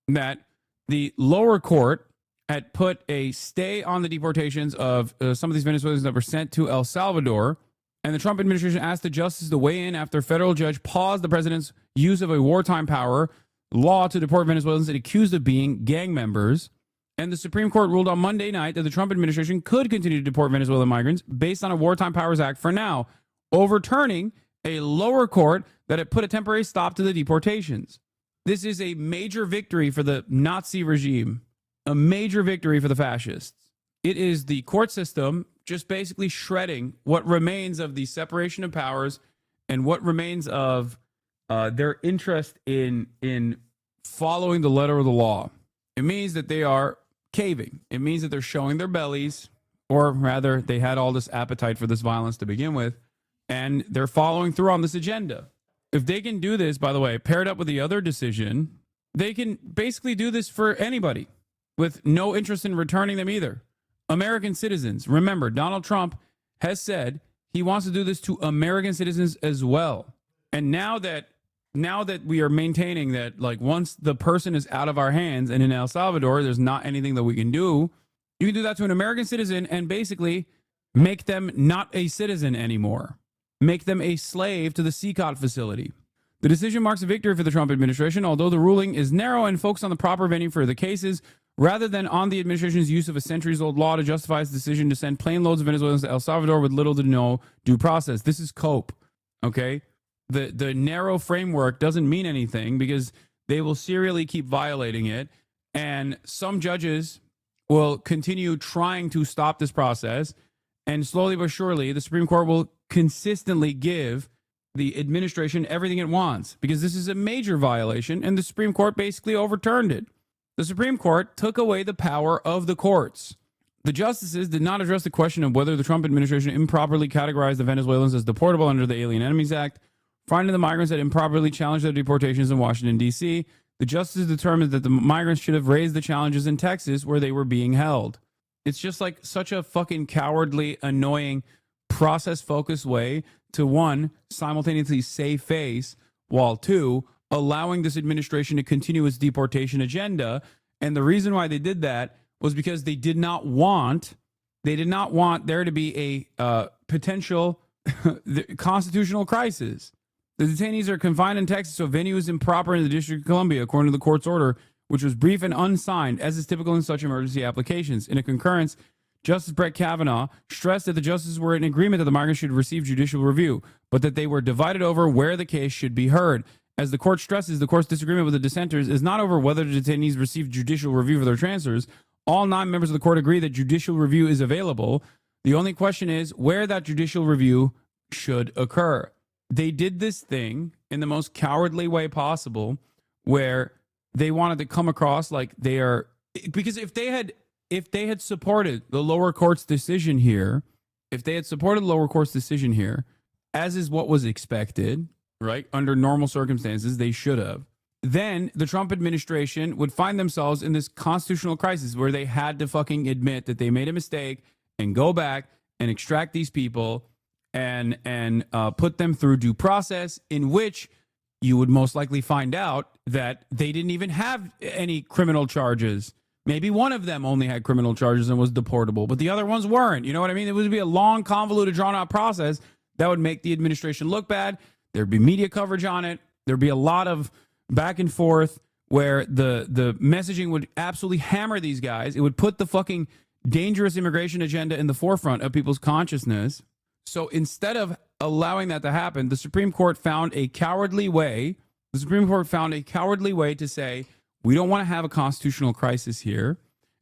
that the lower court had put a stay on the deportations of some of these Venezuelans that were sent to El Salvador, and the Trump administration asked the justice to weigh in after a federal judge paused the president's use of a wartime power law to deport Venezuelans accused of being gang members. And the Supreme Court ruled on Monday night that the Trump administration could continue to deport Venezuelan migrants based on a Wartime Powers Act for now, overturning a lower court that had put a temporary stop to the deportations. This is a major victory for the Nazi regime, a major victory for the fascists. It is the court system just basically shredding what remains of the separation of powers and what remains of their interest in following the letter of the law. It means that they are caving. It means that they're showing their bellies, or rather, they had all this appetite for this violence to begin with, and they're following through on this agenda. If they can do this, by the way, paired up with the other decision, they can basically do this for anybody with no interest in returning them either. American citizens. Remember, Donald Trump has said he wants to do this to American citizens as well. And now that we are maintaining that, like, once the person is out of our hands and in El Salvador, there's not anything that we can do, you can do that to an American citizen and basically make them not a citizen anymore. Make them a slave to the CCOT facility. The decision marks a victory for the Trump administration, although the ruling is narrow and focused on the proper venue for the cases, rather than on the administration's use of a centuries-old law to justify its decision to send plane loads of Venezuelans to El Salvador with little to no due process. This is cope, okay? The narrow framework doesn't mean anything because they will serially keep violating it, and some judges will continue trying to stop this process, and slowly but surely, the Supreme Court will consistently give the administration everything it wants because this is a major violation, and the Supreme Court basically overturned it. The Supreme Court took away the power of the courts. The justices did not address the question of whether the Trump administration improperly categorized the Venezuelans as deportable under the Alien Enemies Act, finding the migrants had improperly challenged their deportations in Washington, D.C. The justices determined that the migrants should have raised the challenges in Texas where they were being held. It's just like such a fucking cowardly, annoying, process-focused way to, one, simultaneously save face, while two, allowing this administration to continue its deportation agenda. And the reason why they did that was because they did not want They did not want there to be a potential constitutional crisis. The detainees are confined in Texas, so venue is improper in the District of Columbia, according to the court's order, which was brief and unsigned, as is typical in such emergency applications. In a concurrence, Justice Brett Kavanaugh stressed that the justices were in agreement that the migrants should receive judicial review, but that they were divided over where the case should be heard. As the court stresses, the court's disagreement with the dissenters is not over whether the detainees receive judicial review for their transfers. All 9 members of the court agree that judicial review is available. The only question is where that judicial review should occur. They did this thing in the most cowardly way possible, where they wanted to come across like they are, because if they had supported the lower court's decision here, as is what was expected, right, under normal circumstances, they should have, then the Trump administration would find themselves in this constitutional crisis where they had to fucking admit that they made a mistake and go back and extract these people and put them through due process, in which you would most likely find out that they didn't even have any criminal charges. Maybe one of them only had criminal charges and was deportable, but the other ones weren't. You know what I mean? It would be a long, convoluted, drawn-out process that would make the administration look bad. There'd be media coverage on it. There'd be a lot of back and forth where the messaging would absolutely hammer these guys. It would put the fucking dangerous immigration agenda in the forefront of people's consciousness. So instead of allowing that to happen, the Supreme Court found a cowardly way. The Supreme Court found a cowardly way to say, we don't want to have a constitutional crisis here,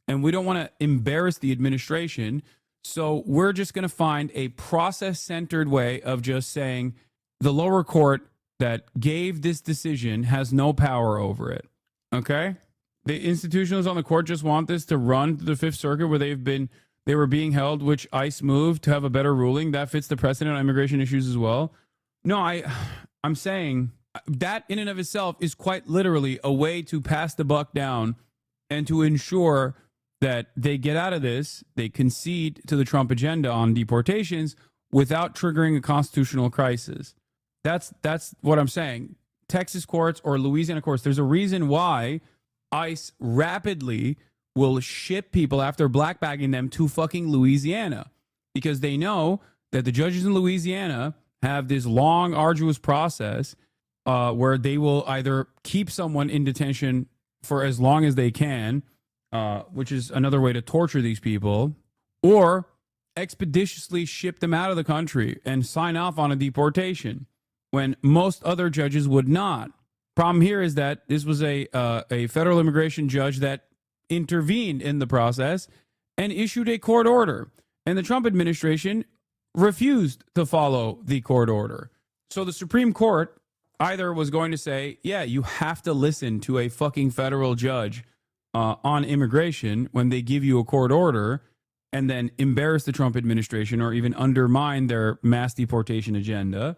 and we don't want to embarrass the administration. So we're just going to find a process-centered way of just saying the lower court that gave this decision has no power over it. Okay? The institutionalists on the court just want this to run to the Fifth Circuit, where they were being held, which ICE moved to have a better ruling. That fits the precedent on immigration issues as well. No, I'm saying that in and of itself is quite literally a way to pass the buck down and to ensure that they get out of this, they concede to the Trump agenda on deportations without triggering a constitutional crisis. That's what I'm saying. Texas courts or Louisiana courts, there's a reason why ICE rapidly will ship people after blackbagging them to fucking Louisiana, because they know that the judges in Louisiana have this long, arduous process where they will either keep someone in detention for as long as they can, which is another way to torture these people, or expeditiously ship them out of the country and sign off on a deportation when most other judges would not. Problem here is that this was a federal immigration judge that intervened in the process and issued a court order, and the Trump administration refused to follow the court order. So the Supreme Court either was going to say, yeah, you have to listen to a fucking federal judge on immigration when they give you a court order, and then embarrass the Trump administration or even undermine their mass deportation agenda,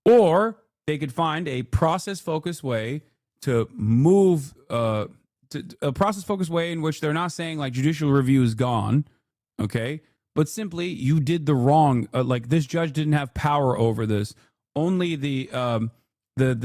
or they could find a process-focused way to move, a process-focused way in which they're not saying like judicial review is gone, okay, but simply you did the wrong, like this judge didn't have power over this. Only the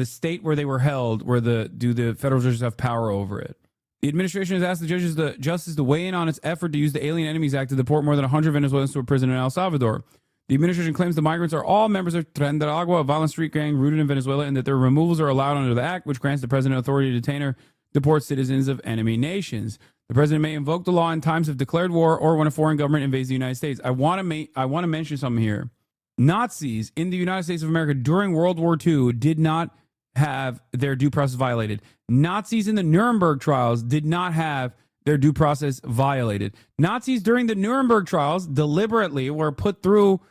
state where they were held, do the federal judges have power over it. The administration has asked the justice to weigh in on its effort to use the Alien Enemies Act to deport more than 100 Venezuelans to a prison in El Salvador. The administration claims the migrants are all members of Tren de Agua, a violent street gang rooted in Venezuela, and that their removals are allowed under the act, which grants the president authority to detain or deport citizens of enemy nations. The president may invoke the law in times of declared war or when a foreign government invades the United States. I want to mention something here. Nazis in the United States of America during World War II did not have their due process violated. Nazis in the Nuremberg trials did not have their due process violated. Nazis during the Nuremberg trials deliberately were put through,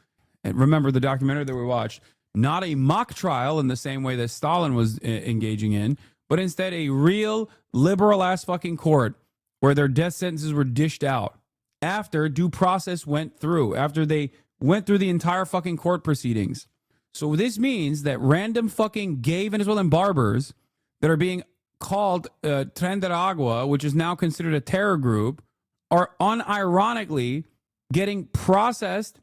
and remember the documentary that we watched, not a mock trial in the same way that Stalin was engaging in, but instead a real liberal-ass fucking court where their death sentences were dished out after due process went through, after they went through the entire fucking court proceedings. So this means that random fucking gay Venezuelan barbers that are being called Tren de Agua, which is now considered a terror group, are unironically getting processed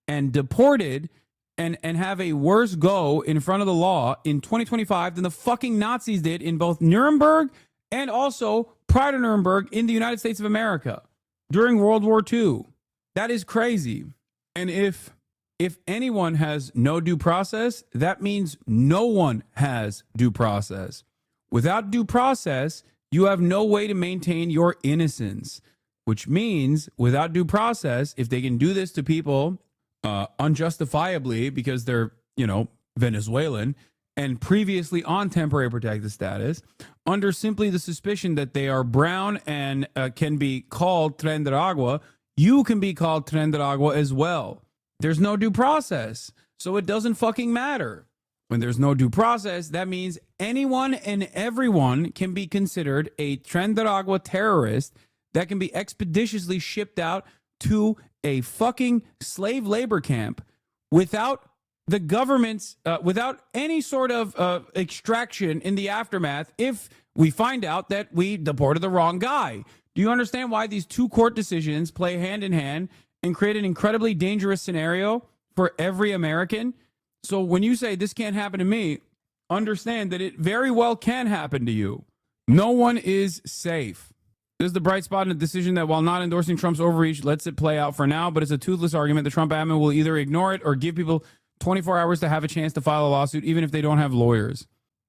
and deported and have a worse go in front of the law in 2025 than the fucking Nazis did in both Nuremberg and also prior to Nuremberg in the United States of America during World War II. That is crazy. And if anyone has no due process, that means no one has due process. Without due process, you have no way to maintain your innocence, which means without due process, if they can do this to people unjustifiably because they're, Venezuelan and previously on temporary protected status, under simply the suspicion that they are brown and can be called Tren de Agua, you can be called Tren de Agua as well. There's no due process, so it doesn't fucking matter. When there's no due process, that means anyone and everyone can be considered a Tren de Agua terrorist that can be expeditiously shipped out to a fucking slave labor camp without the government's, without any sort of extraction in the aftermath if we find out that we deported the wrong guy. Do you understand why these two court decisions play hand in hand and create an incredibly dangerous scenario for every American? So when you say this can't happen to me, understand that it very well can happen to you. No one is safe. This is the bright spot in the decision that while not endorsing Trump's overreach, lets it play out for now, but it's a toothless argument. The Trump admin will either ignore it or give people 24 hours to have a chance to file a lawsuit, even if they don't have lawyers.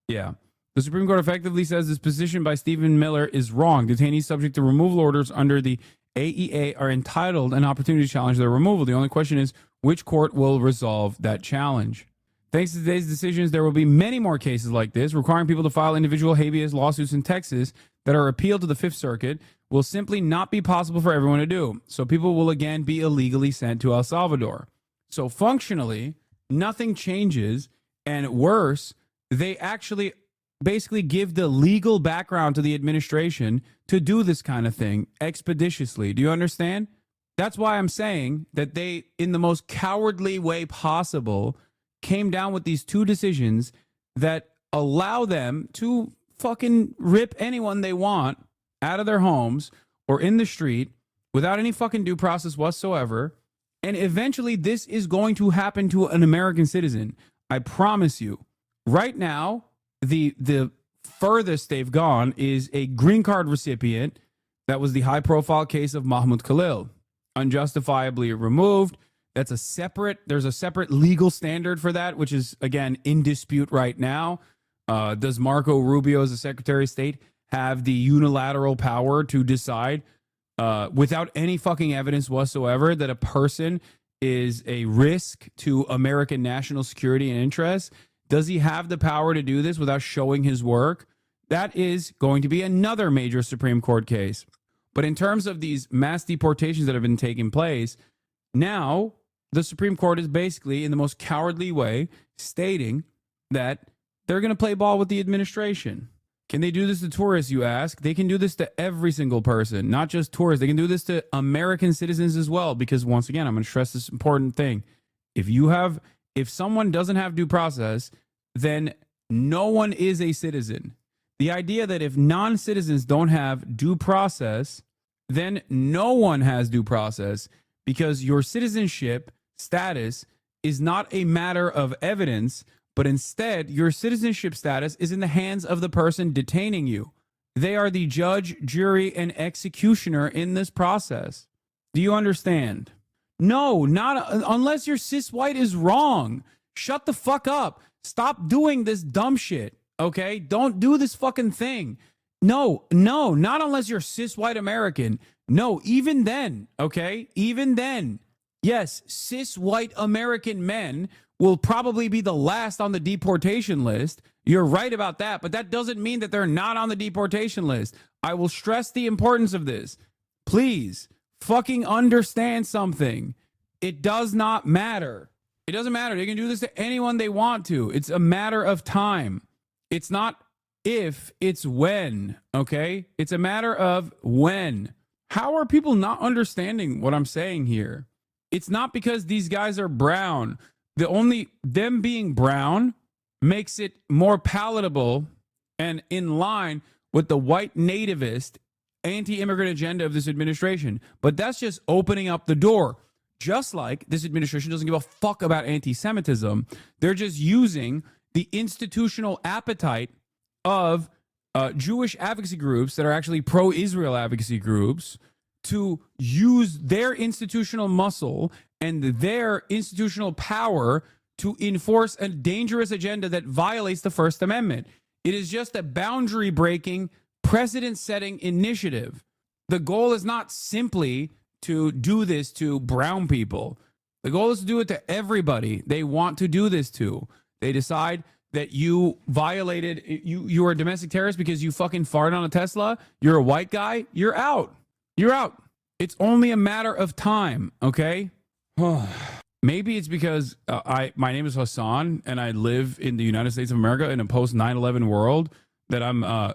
Yeah. The Supreme Court effectively says this position by Stephen Miller is wrong. Detainees subject to removal orders under the AEA are entitled an opportunity to challenge their removal. The only question is which court will resolve that challenge. Thanks to today's decisions, there will be many more cases like this, requiring people to file individual habeas lawsuits in Texas that are appealed to the Fifth Circuit will simply not be possible for everyone to do. So people will again be illegally sent to El Salvador. So functionally, nothing changes, and worse, they actually basically give the legal background to the administration to do this kind of thing expeditiously. Do you understand? That's why I'm saying that they, in the most cowardly way possible, came down with these two decisions that allow them to fucking rip anyone they want out of their homes or in the street without any fucking due process whatsoever. And eventually this is going to happen to an American citizen. I promise you. Right now, the furthest they've gone is a green card recipient. That was the high profile case of Mahmoud Khalil. Unjustifiably removed. There's a separate legal standard for that, which is, again, in dispute right now. Does Marco Rubio, as the Secretary of State, have the unilateral power to decide without any fucking evidence whatsoever that a person is a risk to American national security and interests? Does he have the power to do this without showing his work? That is going to be another major Supreme Court case. But in terms of these mass deportations that have been taking place, now the Supreme Court is basically, in the most cowardly way, stating that they're going to play ball with the administration. Can they do this to tourists, you ask? They can do this to every single person, not just tourists. They can do this to American citizens as well, because once again, I'm going to stress this important thing. If someone doesn't have due process, then no one is a citizen. The idea that if non-citizens don't have due process, then no one has due process, because your citizenship status is not a matter of evidence, but instead your citizenship status is in the hands of the person detaining you. They are the judge, jury, and executioner in this process. Do you understand? No, not unless your cis white is wrong. Shut the fuck up. Stop doing this dumb shit, okay? Don't do this fucking thing. No, not unless you're cis white American. No, even then, okay? Even then. Yes, cis white American men will probably be the last on the deportation list. You're right about that, but that doesn't mean that they're not on the deportation list. I will stress the importance of this. Please, fucking understand something. It does not matter. It doesn't matter. They can do this to anyone they want to. It's a matter of time. It's not if, it's when, okay? It's a matter of when. How are people not understanding what I'm saying here? It's not because these guys are brown. Them being brown makes it more palatable and in line with the white nativist anti-immigrant agenda of this administration. But that's just opening up the door. Just like this administration doesn't give a fuck about anti-Semitism. They're just using the institutional appetite of Jewish advocacy groups that are actually pro-Israel advocacy groups to use their institutional muscle and their institutional power to enforce a dangerous agenda that violates the First Amendment. It is just a boundary-breaking, precedent-setting initiative. The goal is not simply to do this to brown people. The goal is to do it to everybody they want to do this to. They decide that you violated, you are a domestic terrorist because you fucking farted on a Tesla. You're a white guy. You're out. You're out. It's only a matter of time, okay? Maybe it's because my name is Hasan and I live in the United States of America in a post 9/11 world that I'm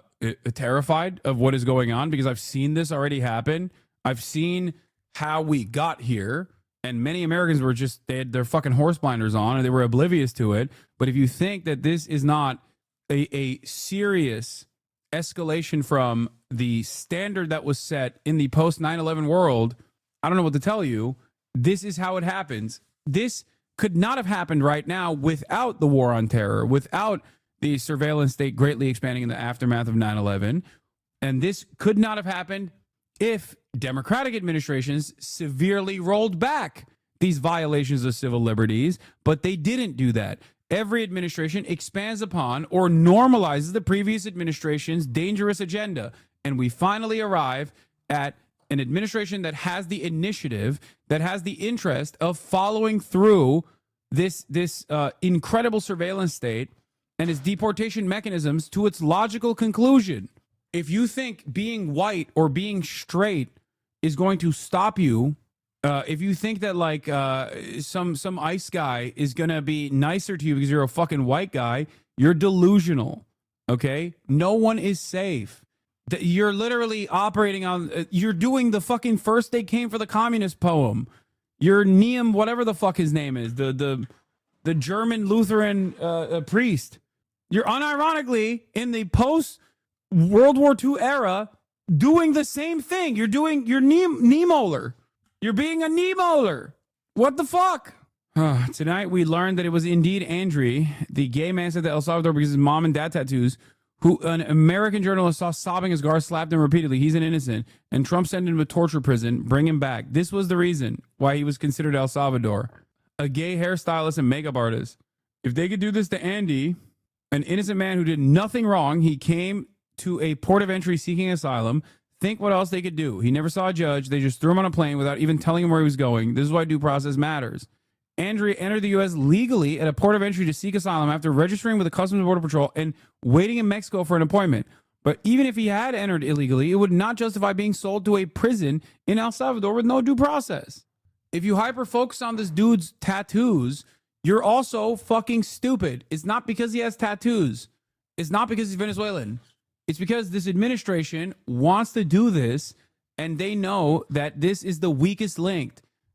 terrified of what is going on because I've seen this already happen. I've seen how we got here, and many Americans were just, they had their fucking horse blinders on and they were oblivious to it. But if you think that this is not a serious escalation from the standard that was set in the post 9/11 world, I don't know what to tell you. This is how it happens. This could not have happened right now without the war on terror, without the surveillance state greatly expanding in the aftermath of 9/11. And this could not have happened if Democratic administrations severely rolled back these violations of civil liberties, but they didn't do that. Every administration expands upon or normalizes the previous administration's dangerous agenda. And we finally arrive at an administration that has the initiative, that has the interest of following through this incredible surveillance state and its deportation mechanisms to its logical conclusion. If you think being white or being straight is going to stop you, if you think that like some ICE guy is going to be nicer to you because you're a fucking white guy, you're delusional, okay? No one is safe. You're literally operating on, you're doing the fucking first they came for the communist poem. You're Neum, whatever the fuck his name is, the German Lutheran priest. You're unironically in the post World War II era doing the same thing. You're Niemoller. You're being a Niemoller. What the fuck? Tonight we learned that it was indeed Andre, the gay man sent to El Salvador because his mom and dad tattoos, who an American journalist saw sobbing as guards slapped him repeatedly. He's an innocent. And Trump sent him to torture prison. Bring him back. This was the reason why he was considered El Salvador. A gay hairstylist and makeup artist. If they could do this to Andy, an innocent man who did nothing wrong, he came to a port of entry seeking asylum. Think what else they could do. He never saw a judge. They just threw him on a plane without even telling him where he was going. This is why due process matters. Andrea entered the U.S. legally at a port of entry to seek asylum after registering with the Customs and Border Patrol and waiting in Mexico for an appointment. But even if he had entered illegally, it would not justify being sold to a prison in El Salvador with no due process. If you hyper-focus on this dude's tattoos, you're also fucking stupid. It's not because he has tattoos. It's not because he's Venezuelan. It's because this administration wants to do this, and they know that this is the weakest link.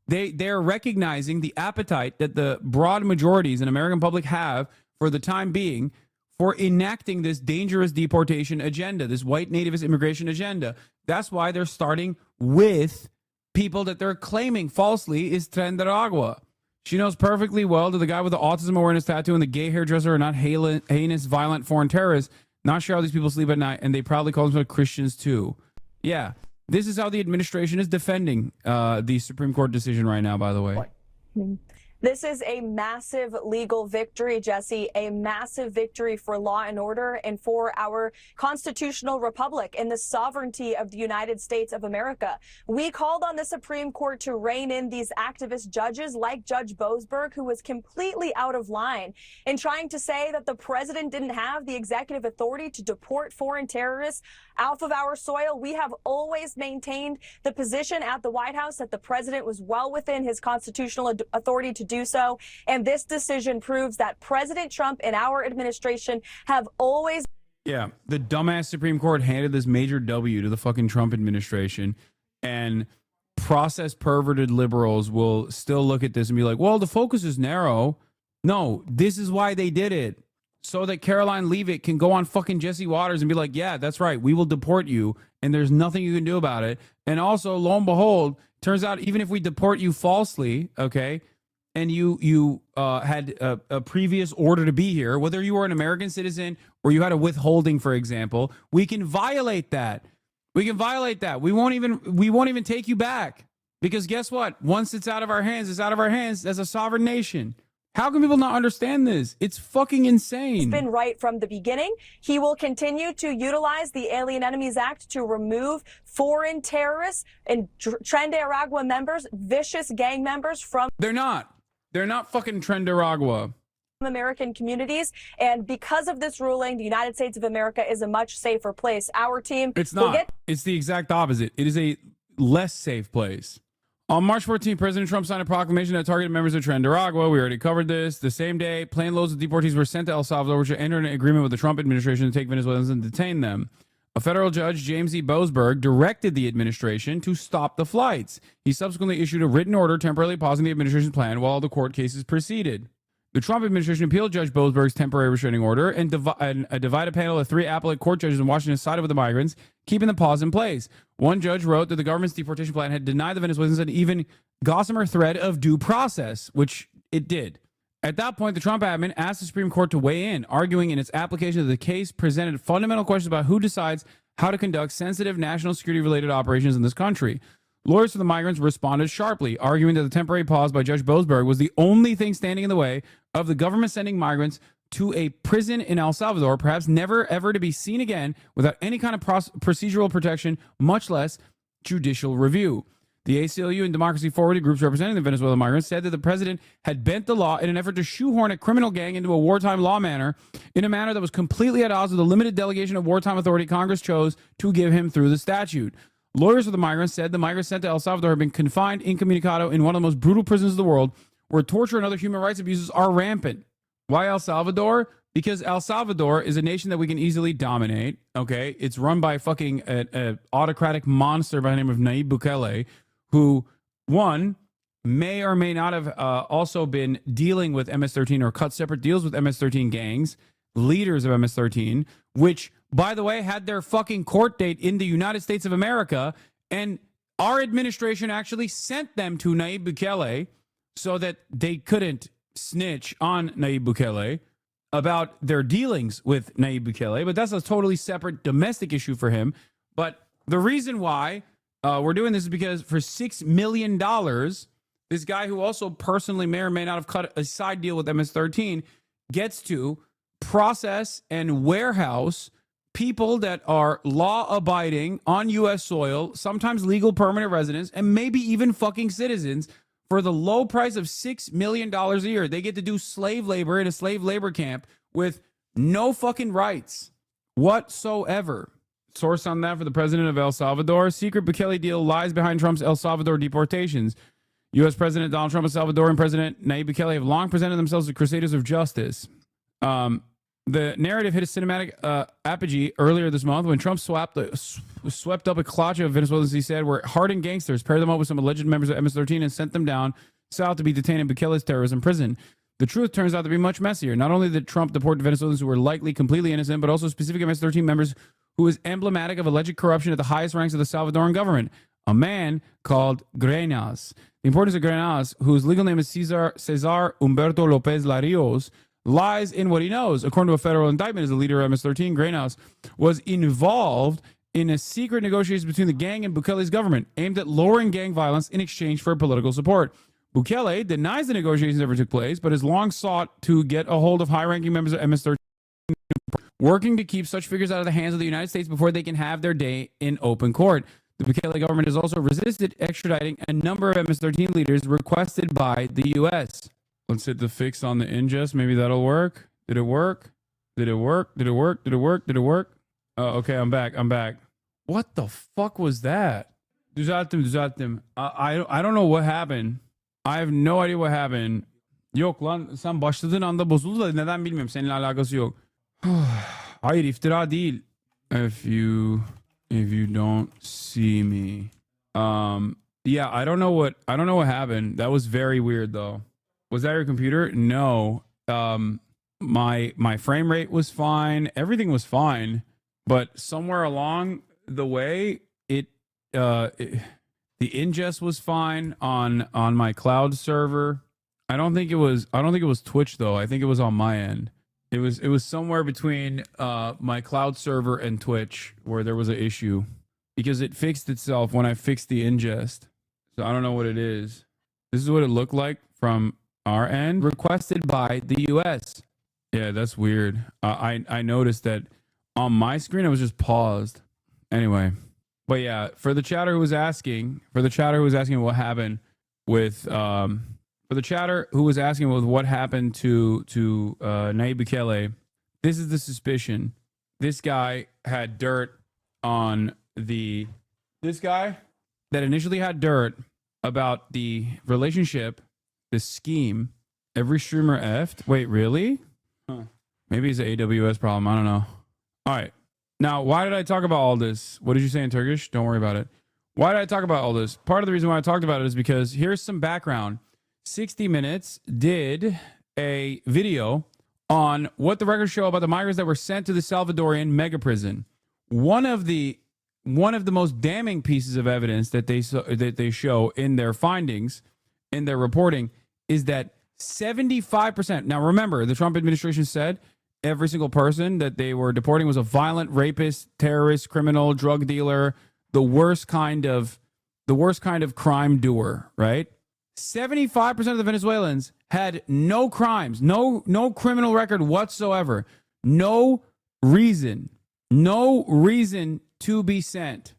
They're recognizing the appetite that the broad majorities in American public have for the time being for enacting this dangerous deportation agenda, this white nativist immigration agenda. That's why they're starting with people that they're claiming falsely is Trenderagua. She knows perfectly well that the guy with the autism awareness tattoo and the gay hairdresser are not heinous, violent foreign terrorists. Not sure how these people sleep at night, and they proudly call themselves Christians too. Yeah. This is how the administration is defending the Supreme Court decision right now, by the way. This is a massive legal victory, Jesse, a massive victory for law and order and for our constitutional republic and the sovereignty of the United States of America. We called on the Supreme Court to rein in these activist judges like Judge Boasberg, who was completely out of line in trying to say that the president didn't have the executive authority to deport foreign terrorists off of our soil. We have always maintained the position at the White House that the president was well within his constitutional authority to do so. And this decision proves that President Trump and our administration have always. Yeah, the dumbass Supreme Court handed this major W to the fucking Trump administration, and process perverted liberals will still look at this and be like, well, the focus is narrow. No, this is why they did it. So that Caroline Leavitt can go on fucking Jesse Waters and be like, yeah, that's right, we will deport you, and there's nothing you can do about it. And also, lo and behold, turns out even if we deport you falsely, okay, and you had a previous order to be here, whether you were an American citizen or you had a withholding, for example, we can violate that. We can violate that. We won't even take you back. Because guess what? Once it's out of our hands, it's out of our hands as a sovereign nation. How can people not understand this? It's fucking insane. He's been right from the beginning. He will continue to utilize the Alien Enemies Act to remove foreign terrorists and Tren de Aragua members, vicious gang members from... They're not fucking Tren de Aragua. American communities. And because of this ruling, the United States of America is a much safer place. Our team... It's not. It's the exact opposite. It is a less safe place. On March 14th, President Trump signed a proclamation that targeted members of Tren de Aragua. We already covered this. The same day, plane loads of deportees were sent to El Salvador, which entered an agreement with the Trump administration to take Venezuelans and detain them. A federal judge, James E. Boasberg, directed the administration to stop the flights. He subsequently issued a written order temporarily pausing the administration's plan while the court cases proceeded. The Trump administration appealed Judge Boasberg's temporary restraining order, and a divided panel of 3 appellate court judges in Washington sided with the migrants, keeping the pause in place. One judge wrote that the government's deportation plan had denied the Venezuelans an even gossamer thread of due process, which it did. At that point, the Trump admin asked the Supreme Court to weigh in, arguing in its application that the case presented fundamental questions about who decides how to conduct sensitive national security-related operations in this country. Lawyers for the migrants responded sharply, arguing that the temporary pause by Judge Boasberg was the only thing standing in the way of the government sending migrants to a prison in El Salvador, perhaps never ever to be seen again without any kind of procedural protection, much less judicial review. The ACLU and Democracy Forward, groups representing the Venezuelan migrants, said that the president had bent the law in an effort to shoehorn a criminal gang into a wartime law manner in a manner that was completely at odds with the limited delegation of wartime authority Congress chose to give him through the statute. Lawyers for the migrants said the migrants sent to El Salvador have been confined incommunicado in one of the most brutal prisons of the world, where torture and other human rights abuses are rampant. Why El Salvador? Because El Salvador is a nation that we can easily dominate, okay? It's run by fucking an autocratic monster by the name of Nayib Bukele, who, one, may or may not have also been dealing with MS-13 or cut separate deals with MS-13 gangs, leaders of MS-13, which, by the way, had their fucking court date in the United States of America, and our administration actually sent them to Nayib Bukele so that they couldn't snitch on Nayib Bukele about their dealings with Nayib Bukele, but that's a totally separate domestic issue for him. But the reason why we're doing this is because for $6 million, this guy who also personally may or may not have cut a side deal with MS-13 gets to process and warehouse people that are law-abiding on U.S. soil, sometimes legal permanent residents, and maybe even fucking citizens for the low price of $6 million a year. They get to do slave labor in a slave labor camp with no fucking rights whatsoever. Source on that for the president of El Salvador. Secret Bukele deal lies behind Trump's El Salvador deportations. U.S. President Donald Trump, El Salvador, and President Nayib Bukele have long presented themselves as crusaders of justice. The narrative hit a cinematic apogee earlier this month when Trump swept up a clutch of Venezuelans, he said, were hardened gangsters, paired them up with some alleged members of MS-13 and sent them down south to be detained in Bukele's terrorism prison. The truth turns out to be much messier. Not only did Trump deport Venezuelans who were likely completely innocent, but also specific MS-13 members who was emblematic of alleged corruption at the highest ranks of the Salvadoran government, a man called Grenas. The importance of Grenas, whose legal name is Cesar Humberto Lopez Larios, lies in what he knows. According to a federal indictment as the leader of MS-13, Grenas was involved in a secret negotiation between the gang and Bukele's government aimed at lowering gang violence in exchange for political support. Bukele denies the negotiations ever took place, but has long sought to get a hold of high-ranking members of MS-13, working to keep such figures out of the hands of the United States before they can have their day in open court. The Bukele government has also resisted extraditing a number of MS-13 leaders requested by the U.S. Let's hit the fix on the ingest. Maybe that'll work. Did it work? Did it work? Did it work? Did it work? Did it work? Oh, okay, I'm back. I'm back. What the fuck was that? Düzelttim. I don't know what happened. I have no idea what happened. Yok lan, sen başladığın anda bozuldu da neden bilmiyorum. Seninle alakası yok. Hayır, iftira değil. If you don't see me. Yeah, I don't know what happened. That was very weird though. Was that your computer? No. My frame rate was fine. Everything was fine. But somewhere along the way, the ingest was fine on my cloud server. I don't think it was Twitch though. I think it was on my end. It was somewhere between my cloud server and Twitch where there was an issue. because it fixed itself when I fixed the ingest. So I don't know what it is. This is what it looked like from our end. Requested by the U.S. Yeah, that's weird. I noticed that on my screen it was just paused. Anyway, but yeah, for the chatter who was asking what happened with what happened to Nayib Bukele, this is the suspicion. This guy had dirt on this guy that initially had dirt about the relationship, the scheme. Every streamer effed. Wait, really? Huh. Maybe it's an AWS problem. I don't know. All right. Now, why did I talk about all this? What did you say in Turkish? Don't worry about it. Why did I talk about all this? Part of the reason why I talked about it is because here's some background. 60 Minutes did a video on what the records show about the migrants that were sent to the Salvadorian mega prison. One of the most damning pieces of evidence that they show in their findings, in their reporting, is that 75%. Now, remember, the Trump administration said every single person that they were deporting was a violent rapist, terrorist, criminal, drug dealer, the worst kind of crime doer, right? 75% of the Venezuelans had no crimes, no criminal record whatsoever, no reason to be sent,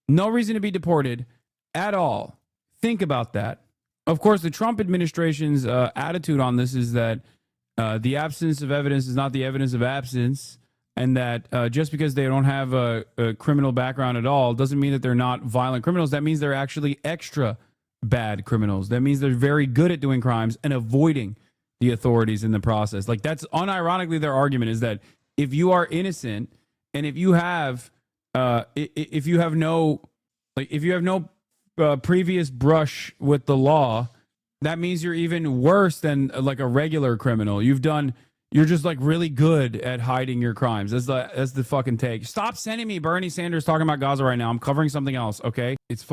no reason to be deported at all. Think about that. Of course, the Trump administration's attitude on this is that the absence of evidence is not the evidence of absence, and that just because they don't have a criminal background at all doesn't mean that they're not violent criminals. That means they're actually extra bad criminals. That means they're very good at doing crimes and avoiding the authorities in the process. Like, that's unironically their argument, is that if you are innocent and if you have no previous brush with the law, that means you're even worse than like a regular criminal. You're just like really good at hiding your crimes. That's the fucking take. Stop sending me Bernie Sanders talking about Gaza right now. I'm covering something else, okay? It's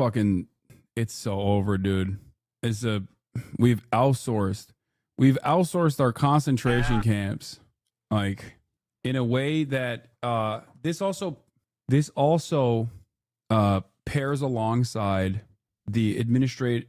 so over, dude. We've outsourced our concentration camps, like, in a way that this also pairs alongside the administration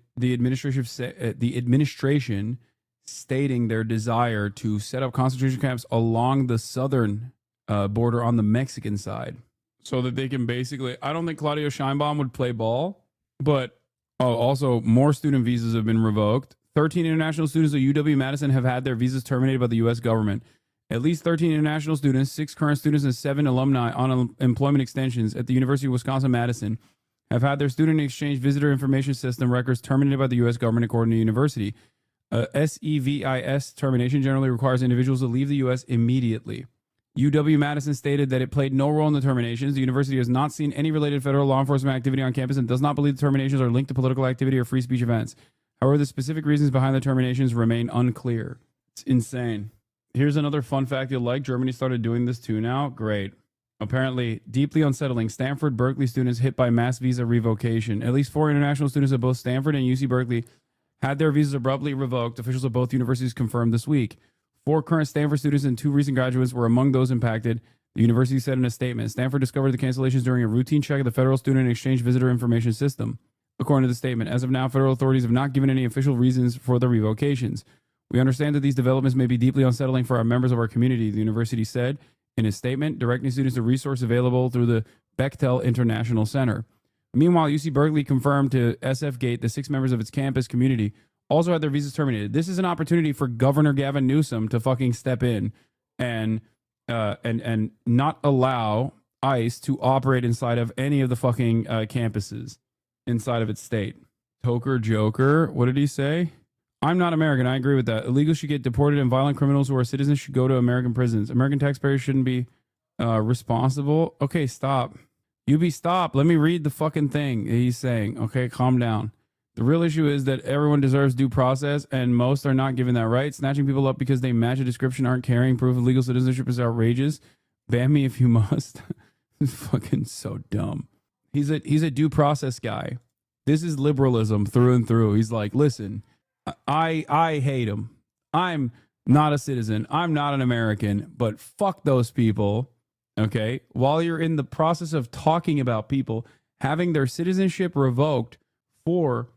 stating their desire to set up concentration camps along the southern border on the Mexican side, so that they can basically. I don't think Claudio Sheinbaum would play ball, but also more student visas have been revoked. 13 international students at UW-Madison have had their visas terminated by the U.S. government. At least 13 international students, 6 current students, and 7 alumni on employment extensions at the University of Wisconsin-Madison have had their student exchange visitor information system records terminated by the U.S. government, according to the university. SEVIS termination generally requires individuals to leave the U.S. immediately. UW-Madison stated that it played no role in the terminations. The university has not seen any related federal law enforcement activity on campus and does not believe the terminations are linked to political activity or free speech events. However, the specific reasons behind the terminations remain unclear. It's insane. Here's another fun fact you'll like. Germany started doing this too now. Great. Apparently, deeply unsettling. Stanford, Berkeley students hit by mass visa revocation. At least 4 international students at both Stanford and UC Berkeley had their visas abruptly revoked. Officials of both universities confirmed this week. 4 current Stanford students and 2 recent graduates were among those impacted, the university said in a statement. Stanford discovered the cancellations during a routine check of the Federal Student Exchange Visitor Information System. According to the statement, as of now, federal authorities have not given any official reasons for the revocations. We understand that these developments may be deeply unsettling for our members of our community, the university said in a statement, directing students to resource available through the Bechtel International Center. Meanwhile, UC Berkeley confirmed to SF Gate that 6 members of its campus community also had their visas terminated. This is an opportunity for Governor Gavin Newsom to fucking step in and not allow ICE to operate inside of any of the fucking campuses inside of its state. Toker Joker, what did he say? I'm not American. I agree with that. Illegals should get deported and violent criminals who are citizens should go to American prisons. American taxpayers shouldn't be responsible. Okay, stop. Stop. Let me read the fucking thing he's saying. Okay, calm down. The real issue is that everyone deserves due process, and most are not given that right. Snatching people up because they match a description, aren't carrying proof of legal citizenship is outrageous. Ban me if you must. It's fucking so dumb. He's a due process guy. This is liberalism through and through. He's like, listen, I hate him. I'm not a citizen. I'm not an American, but fuck those people. Okay. While you're in the process of talking about people having their citizenship revoked for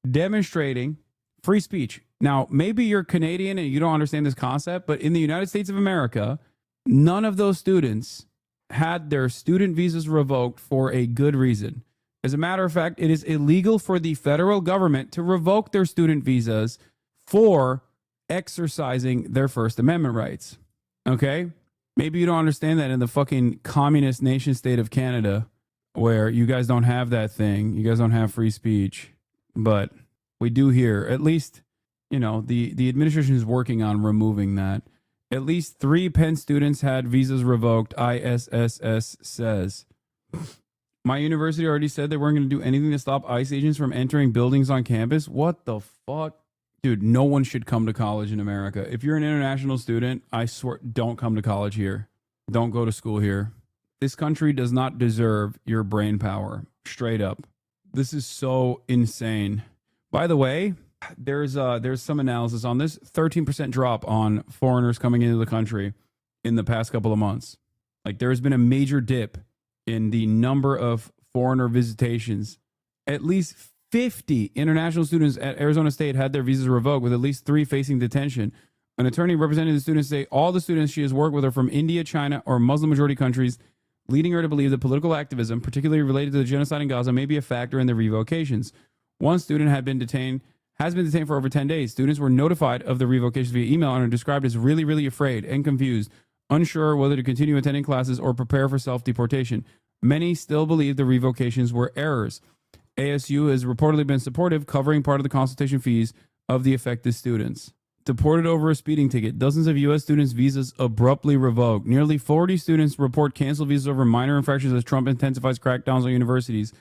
demonstrating free speech. Now, maybe you're Canadian and you don't understand this concept, but in the United States of America, none of those students had their student visas revoked for a good reason. As a matter of fact, it is illegal for the federal government to revoke their student visas for exercising their First Amendment rights. Okay? Maybe you don't understand that in the fucking communist nation state of Canada, where you guys don't have that thing. You guys don't have free speech. But we do here. At least, you know, the administration is working on removing that. At least 3 Penn students had visas revoked, ISSS says. My university already said they weren't going to do anything to stop ICE agents from entering buildings on campus. What the fuck? Dude, no one should come to college in America. If you're an international student, I swear, don't come to college here. Don't go to school here. This country does not deserve your brain power. Straight up. This is so insane. By the way, there's some analysis on this 13% drop on foreigners coming into the country in the past couple of months. Like, there has been a major dip in the number of foreigner visitations. At least 50 international students at Arizona State had their visas revoked, with at least 3 facing detention. An attorney representing the students say all the students she has worked with are from India, China, or Muslim majority countries, leading her to believe that political activism, particularly related to the genocide in Gaza, may be a factor in the revocations. One student has been detained for over 10 days. Students were notified of the revocations via email and are described as really, really afraid and confused, unsure whether to continue attending classes or prepare for self-deportation. Many still believe the revocations were errors. ASU has reportedly been supportive, covering part of the consultation fees of the affected students. Deported over a speeding ticket. Dozens of U.S. students' visas abruptly revoked. Nearly 40 students report canceled visas over minor infractions as Trump intensifies crackdowns on universities.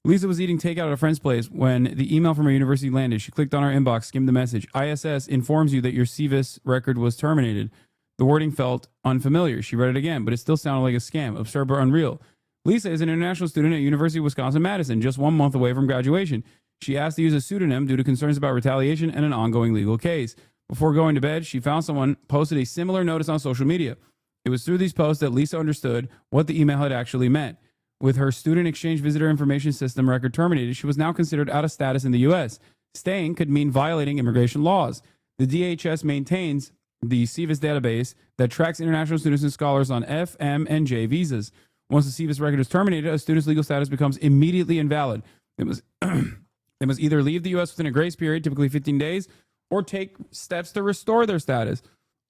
Lisa was eating takeout at a friend's place when the email from her university landed. She clicked on her inbox, skimmed the message. ISS informs you that your CVIS record was terminated. The wording felt unfamiliar. She read it again, but it still sounded like a scam, absurd but unreal. Lisa is an international student at University of Wisconsin-Madison, just 1 month away from graduation. She asked to use a pseudonym due to concerns about retaliation and an ongoing legal case. Before going to bed, she found someone posted a similar notice on social media. It was through these posts that Lisa understood what the email had actually meant. With her student exchange visitor information system record terminated, she was now considered out of status in the U.S. Staying could mean violating immigration laws. The DHS maintains the CVIS database that tracks international students and scholars on F, M, and J visas. Once the CVIS record is terminated, a student's legal status becomes immediately invalid. They must either leave the U.S. within a grace period, typically 15 days, or take steps to restore their status.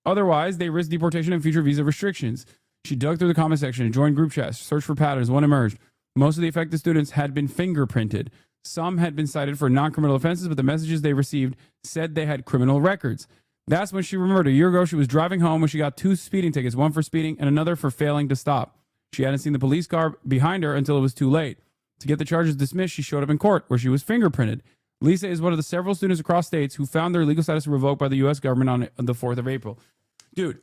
Otherwise, they risk deportation and future visa restrictions. She dug through the comment section and joined group chats, searched for patterns. One emerged. Most of the affected students had been fingerprinted. Some had been cited for non-criminal offenses, but the messages they received said they had criminal records. That's when she remembered a year ago she was driving home when she got 2 speeding tickets, one for speeding and another for failing to stop. She hadn't seen the police car behind her until it was too late. To get the charges dismissed, she showed up in court, where she was fingerprinted. Lisa is one of the several students across states who found their legal status revoked by the U.S. government on the 4th of April. Dude,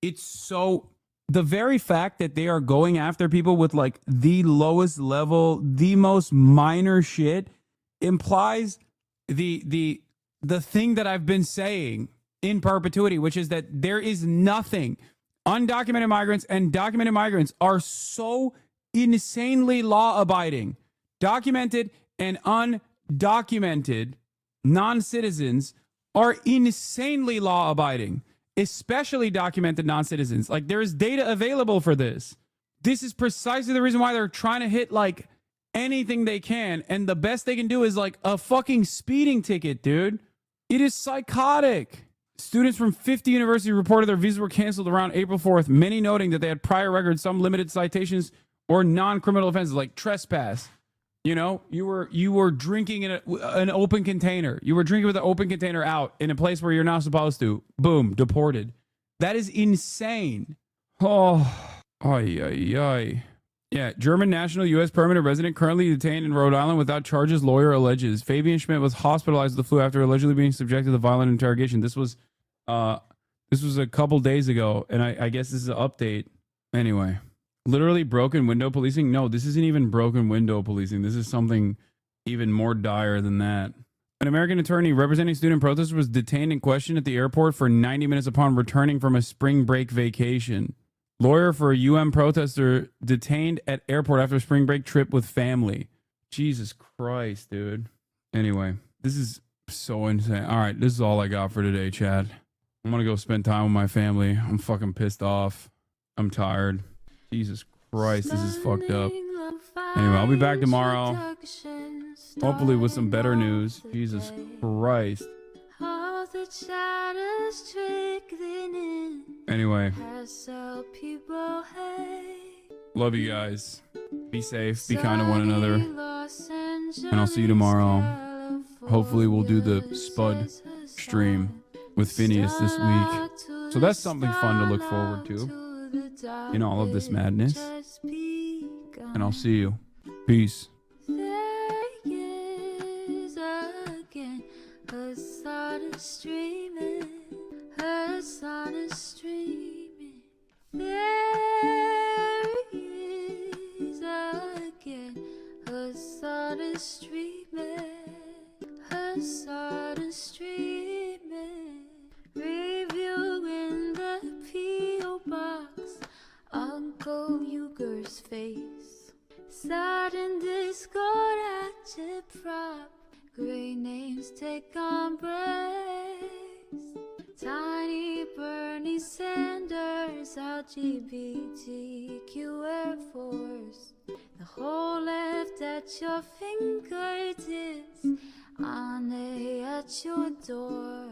it's so... The very fact that they are going after people with like the lowest level, the most minor shit implies the thing that I've been saying in perpetuity, which is that there is nothing. Undocumented migrants and documented migrants are so insanely law-abiding. Documented and undocumented non-citizens are insanely law-abiding. Especially documented non-citizens. Like, there is data available for this. This is precisely the reason why they're trying to hit like anything they can, and the best they can do is like a fucking speeding ticket, dude. It is psychotic. Students from 50 universities reported their visas were canceled around April 4th, many noting that they had prior records, some limited citations or non-criminal offenses like trespass. You know, you were drinking in an open container. You were drinking with an open container out in a place where you're not supposed to. Boom, deported. That is insane. Oh, ay, ay, ay. Yeah, German national U.S. permanent resident currently detained in Rhode Island without charges, lawyer alleges. Fabian Schmidt was hospitalized with the flu after allegedly being subjected to violent interrogation. This was a couple days ago, and I guess this is an update. Anyway. Literally broken window policing? No, this isn't even broken window policing. This is something even more dire than that. An American attorney representing student protesters was detained and questioned at the airport for 90 minutes upon returning from a spring break vacation. Lawyer for a UN protester detained at airport after spring break trip with family. Jesus Christ, dude. Anyway, this is so insane. All right, this is all I got for today, Chad. I'm going to go spend time with my family. I'm fucking pissed off. I'm tired. Jesus Christ, this is fucked up. Anyway, I'll be back tomorrow. Hopefully with some better news. Jesus Christ. Anyway. Love you guys. Be safe. Be kind to one another. And I'll see you tomorrow. Hopefully we'll do the Spud stream with Phineas this week. So that's something fun to look forward to in all of this madness. And I'll see you. Peace. Reviewing the P.O. box, Uncle Uger's face. Sudden discord at your prop, great names take embrace. Tiny Bernie Sanders, LGBTQ Air Force. The whole left at your fingertips, Ane at your door.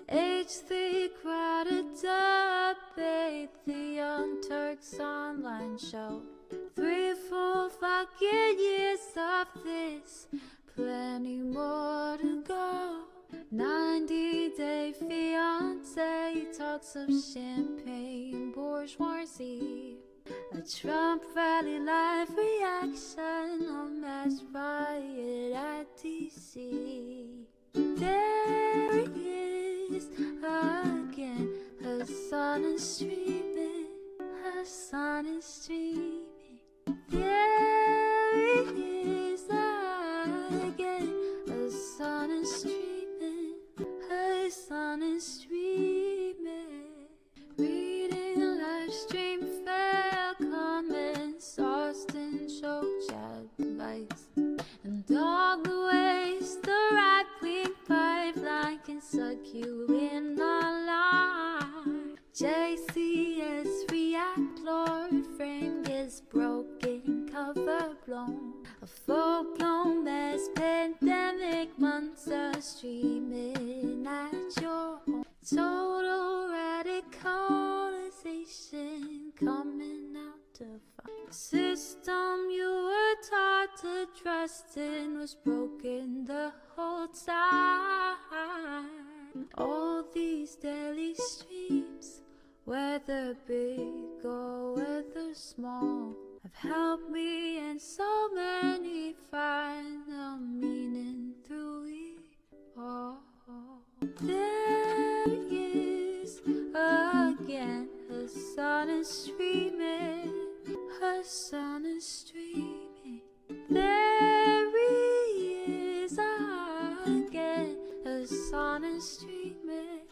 H3 crowded debate, the Young Turks online show. 3 full fucking years of this, plenty more to go. 90-day fiance, talks of champagne bourgeoisie. A Trump rally live reaction, a mass riot at DC. There he is again, Hasan is streaming, Hasan is streaming. There he is again, Hasan is streaming, Hasan is streaming. Reading a live stream, fair comments, Austin show chat advice, and all the ways the right-wing pipeline can suck you in online. JCS react, Lord frame gets broken, cover blown. A full-blown mass pandemic, monster streaming at your home. Total radicalization coming out to fight. System you were taught to trust in was broken the whole time. All these daily streams, whether big or whether small, have helped me and so many find the meaning through it all. There he is again, Hasan is streaming, Hasan is streaming. There he is again, Hasan is streaming.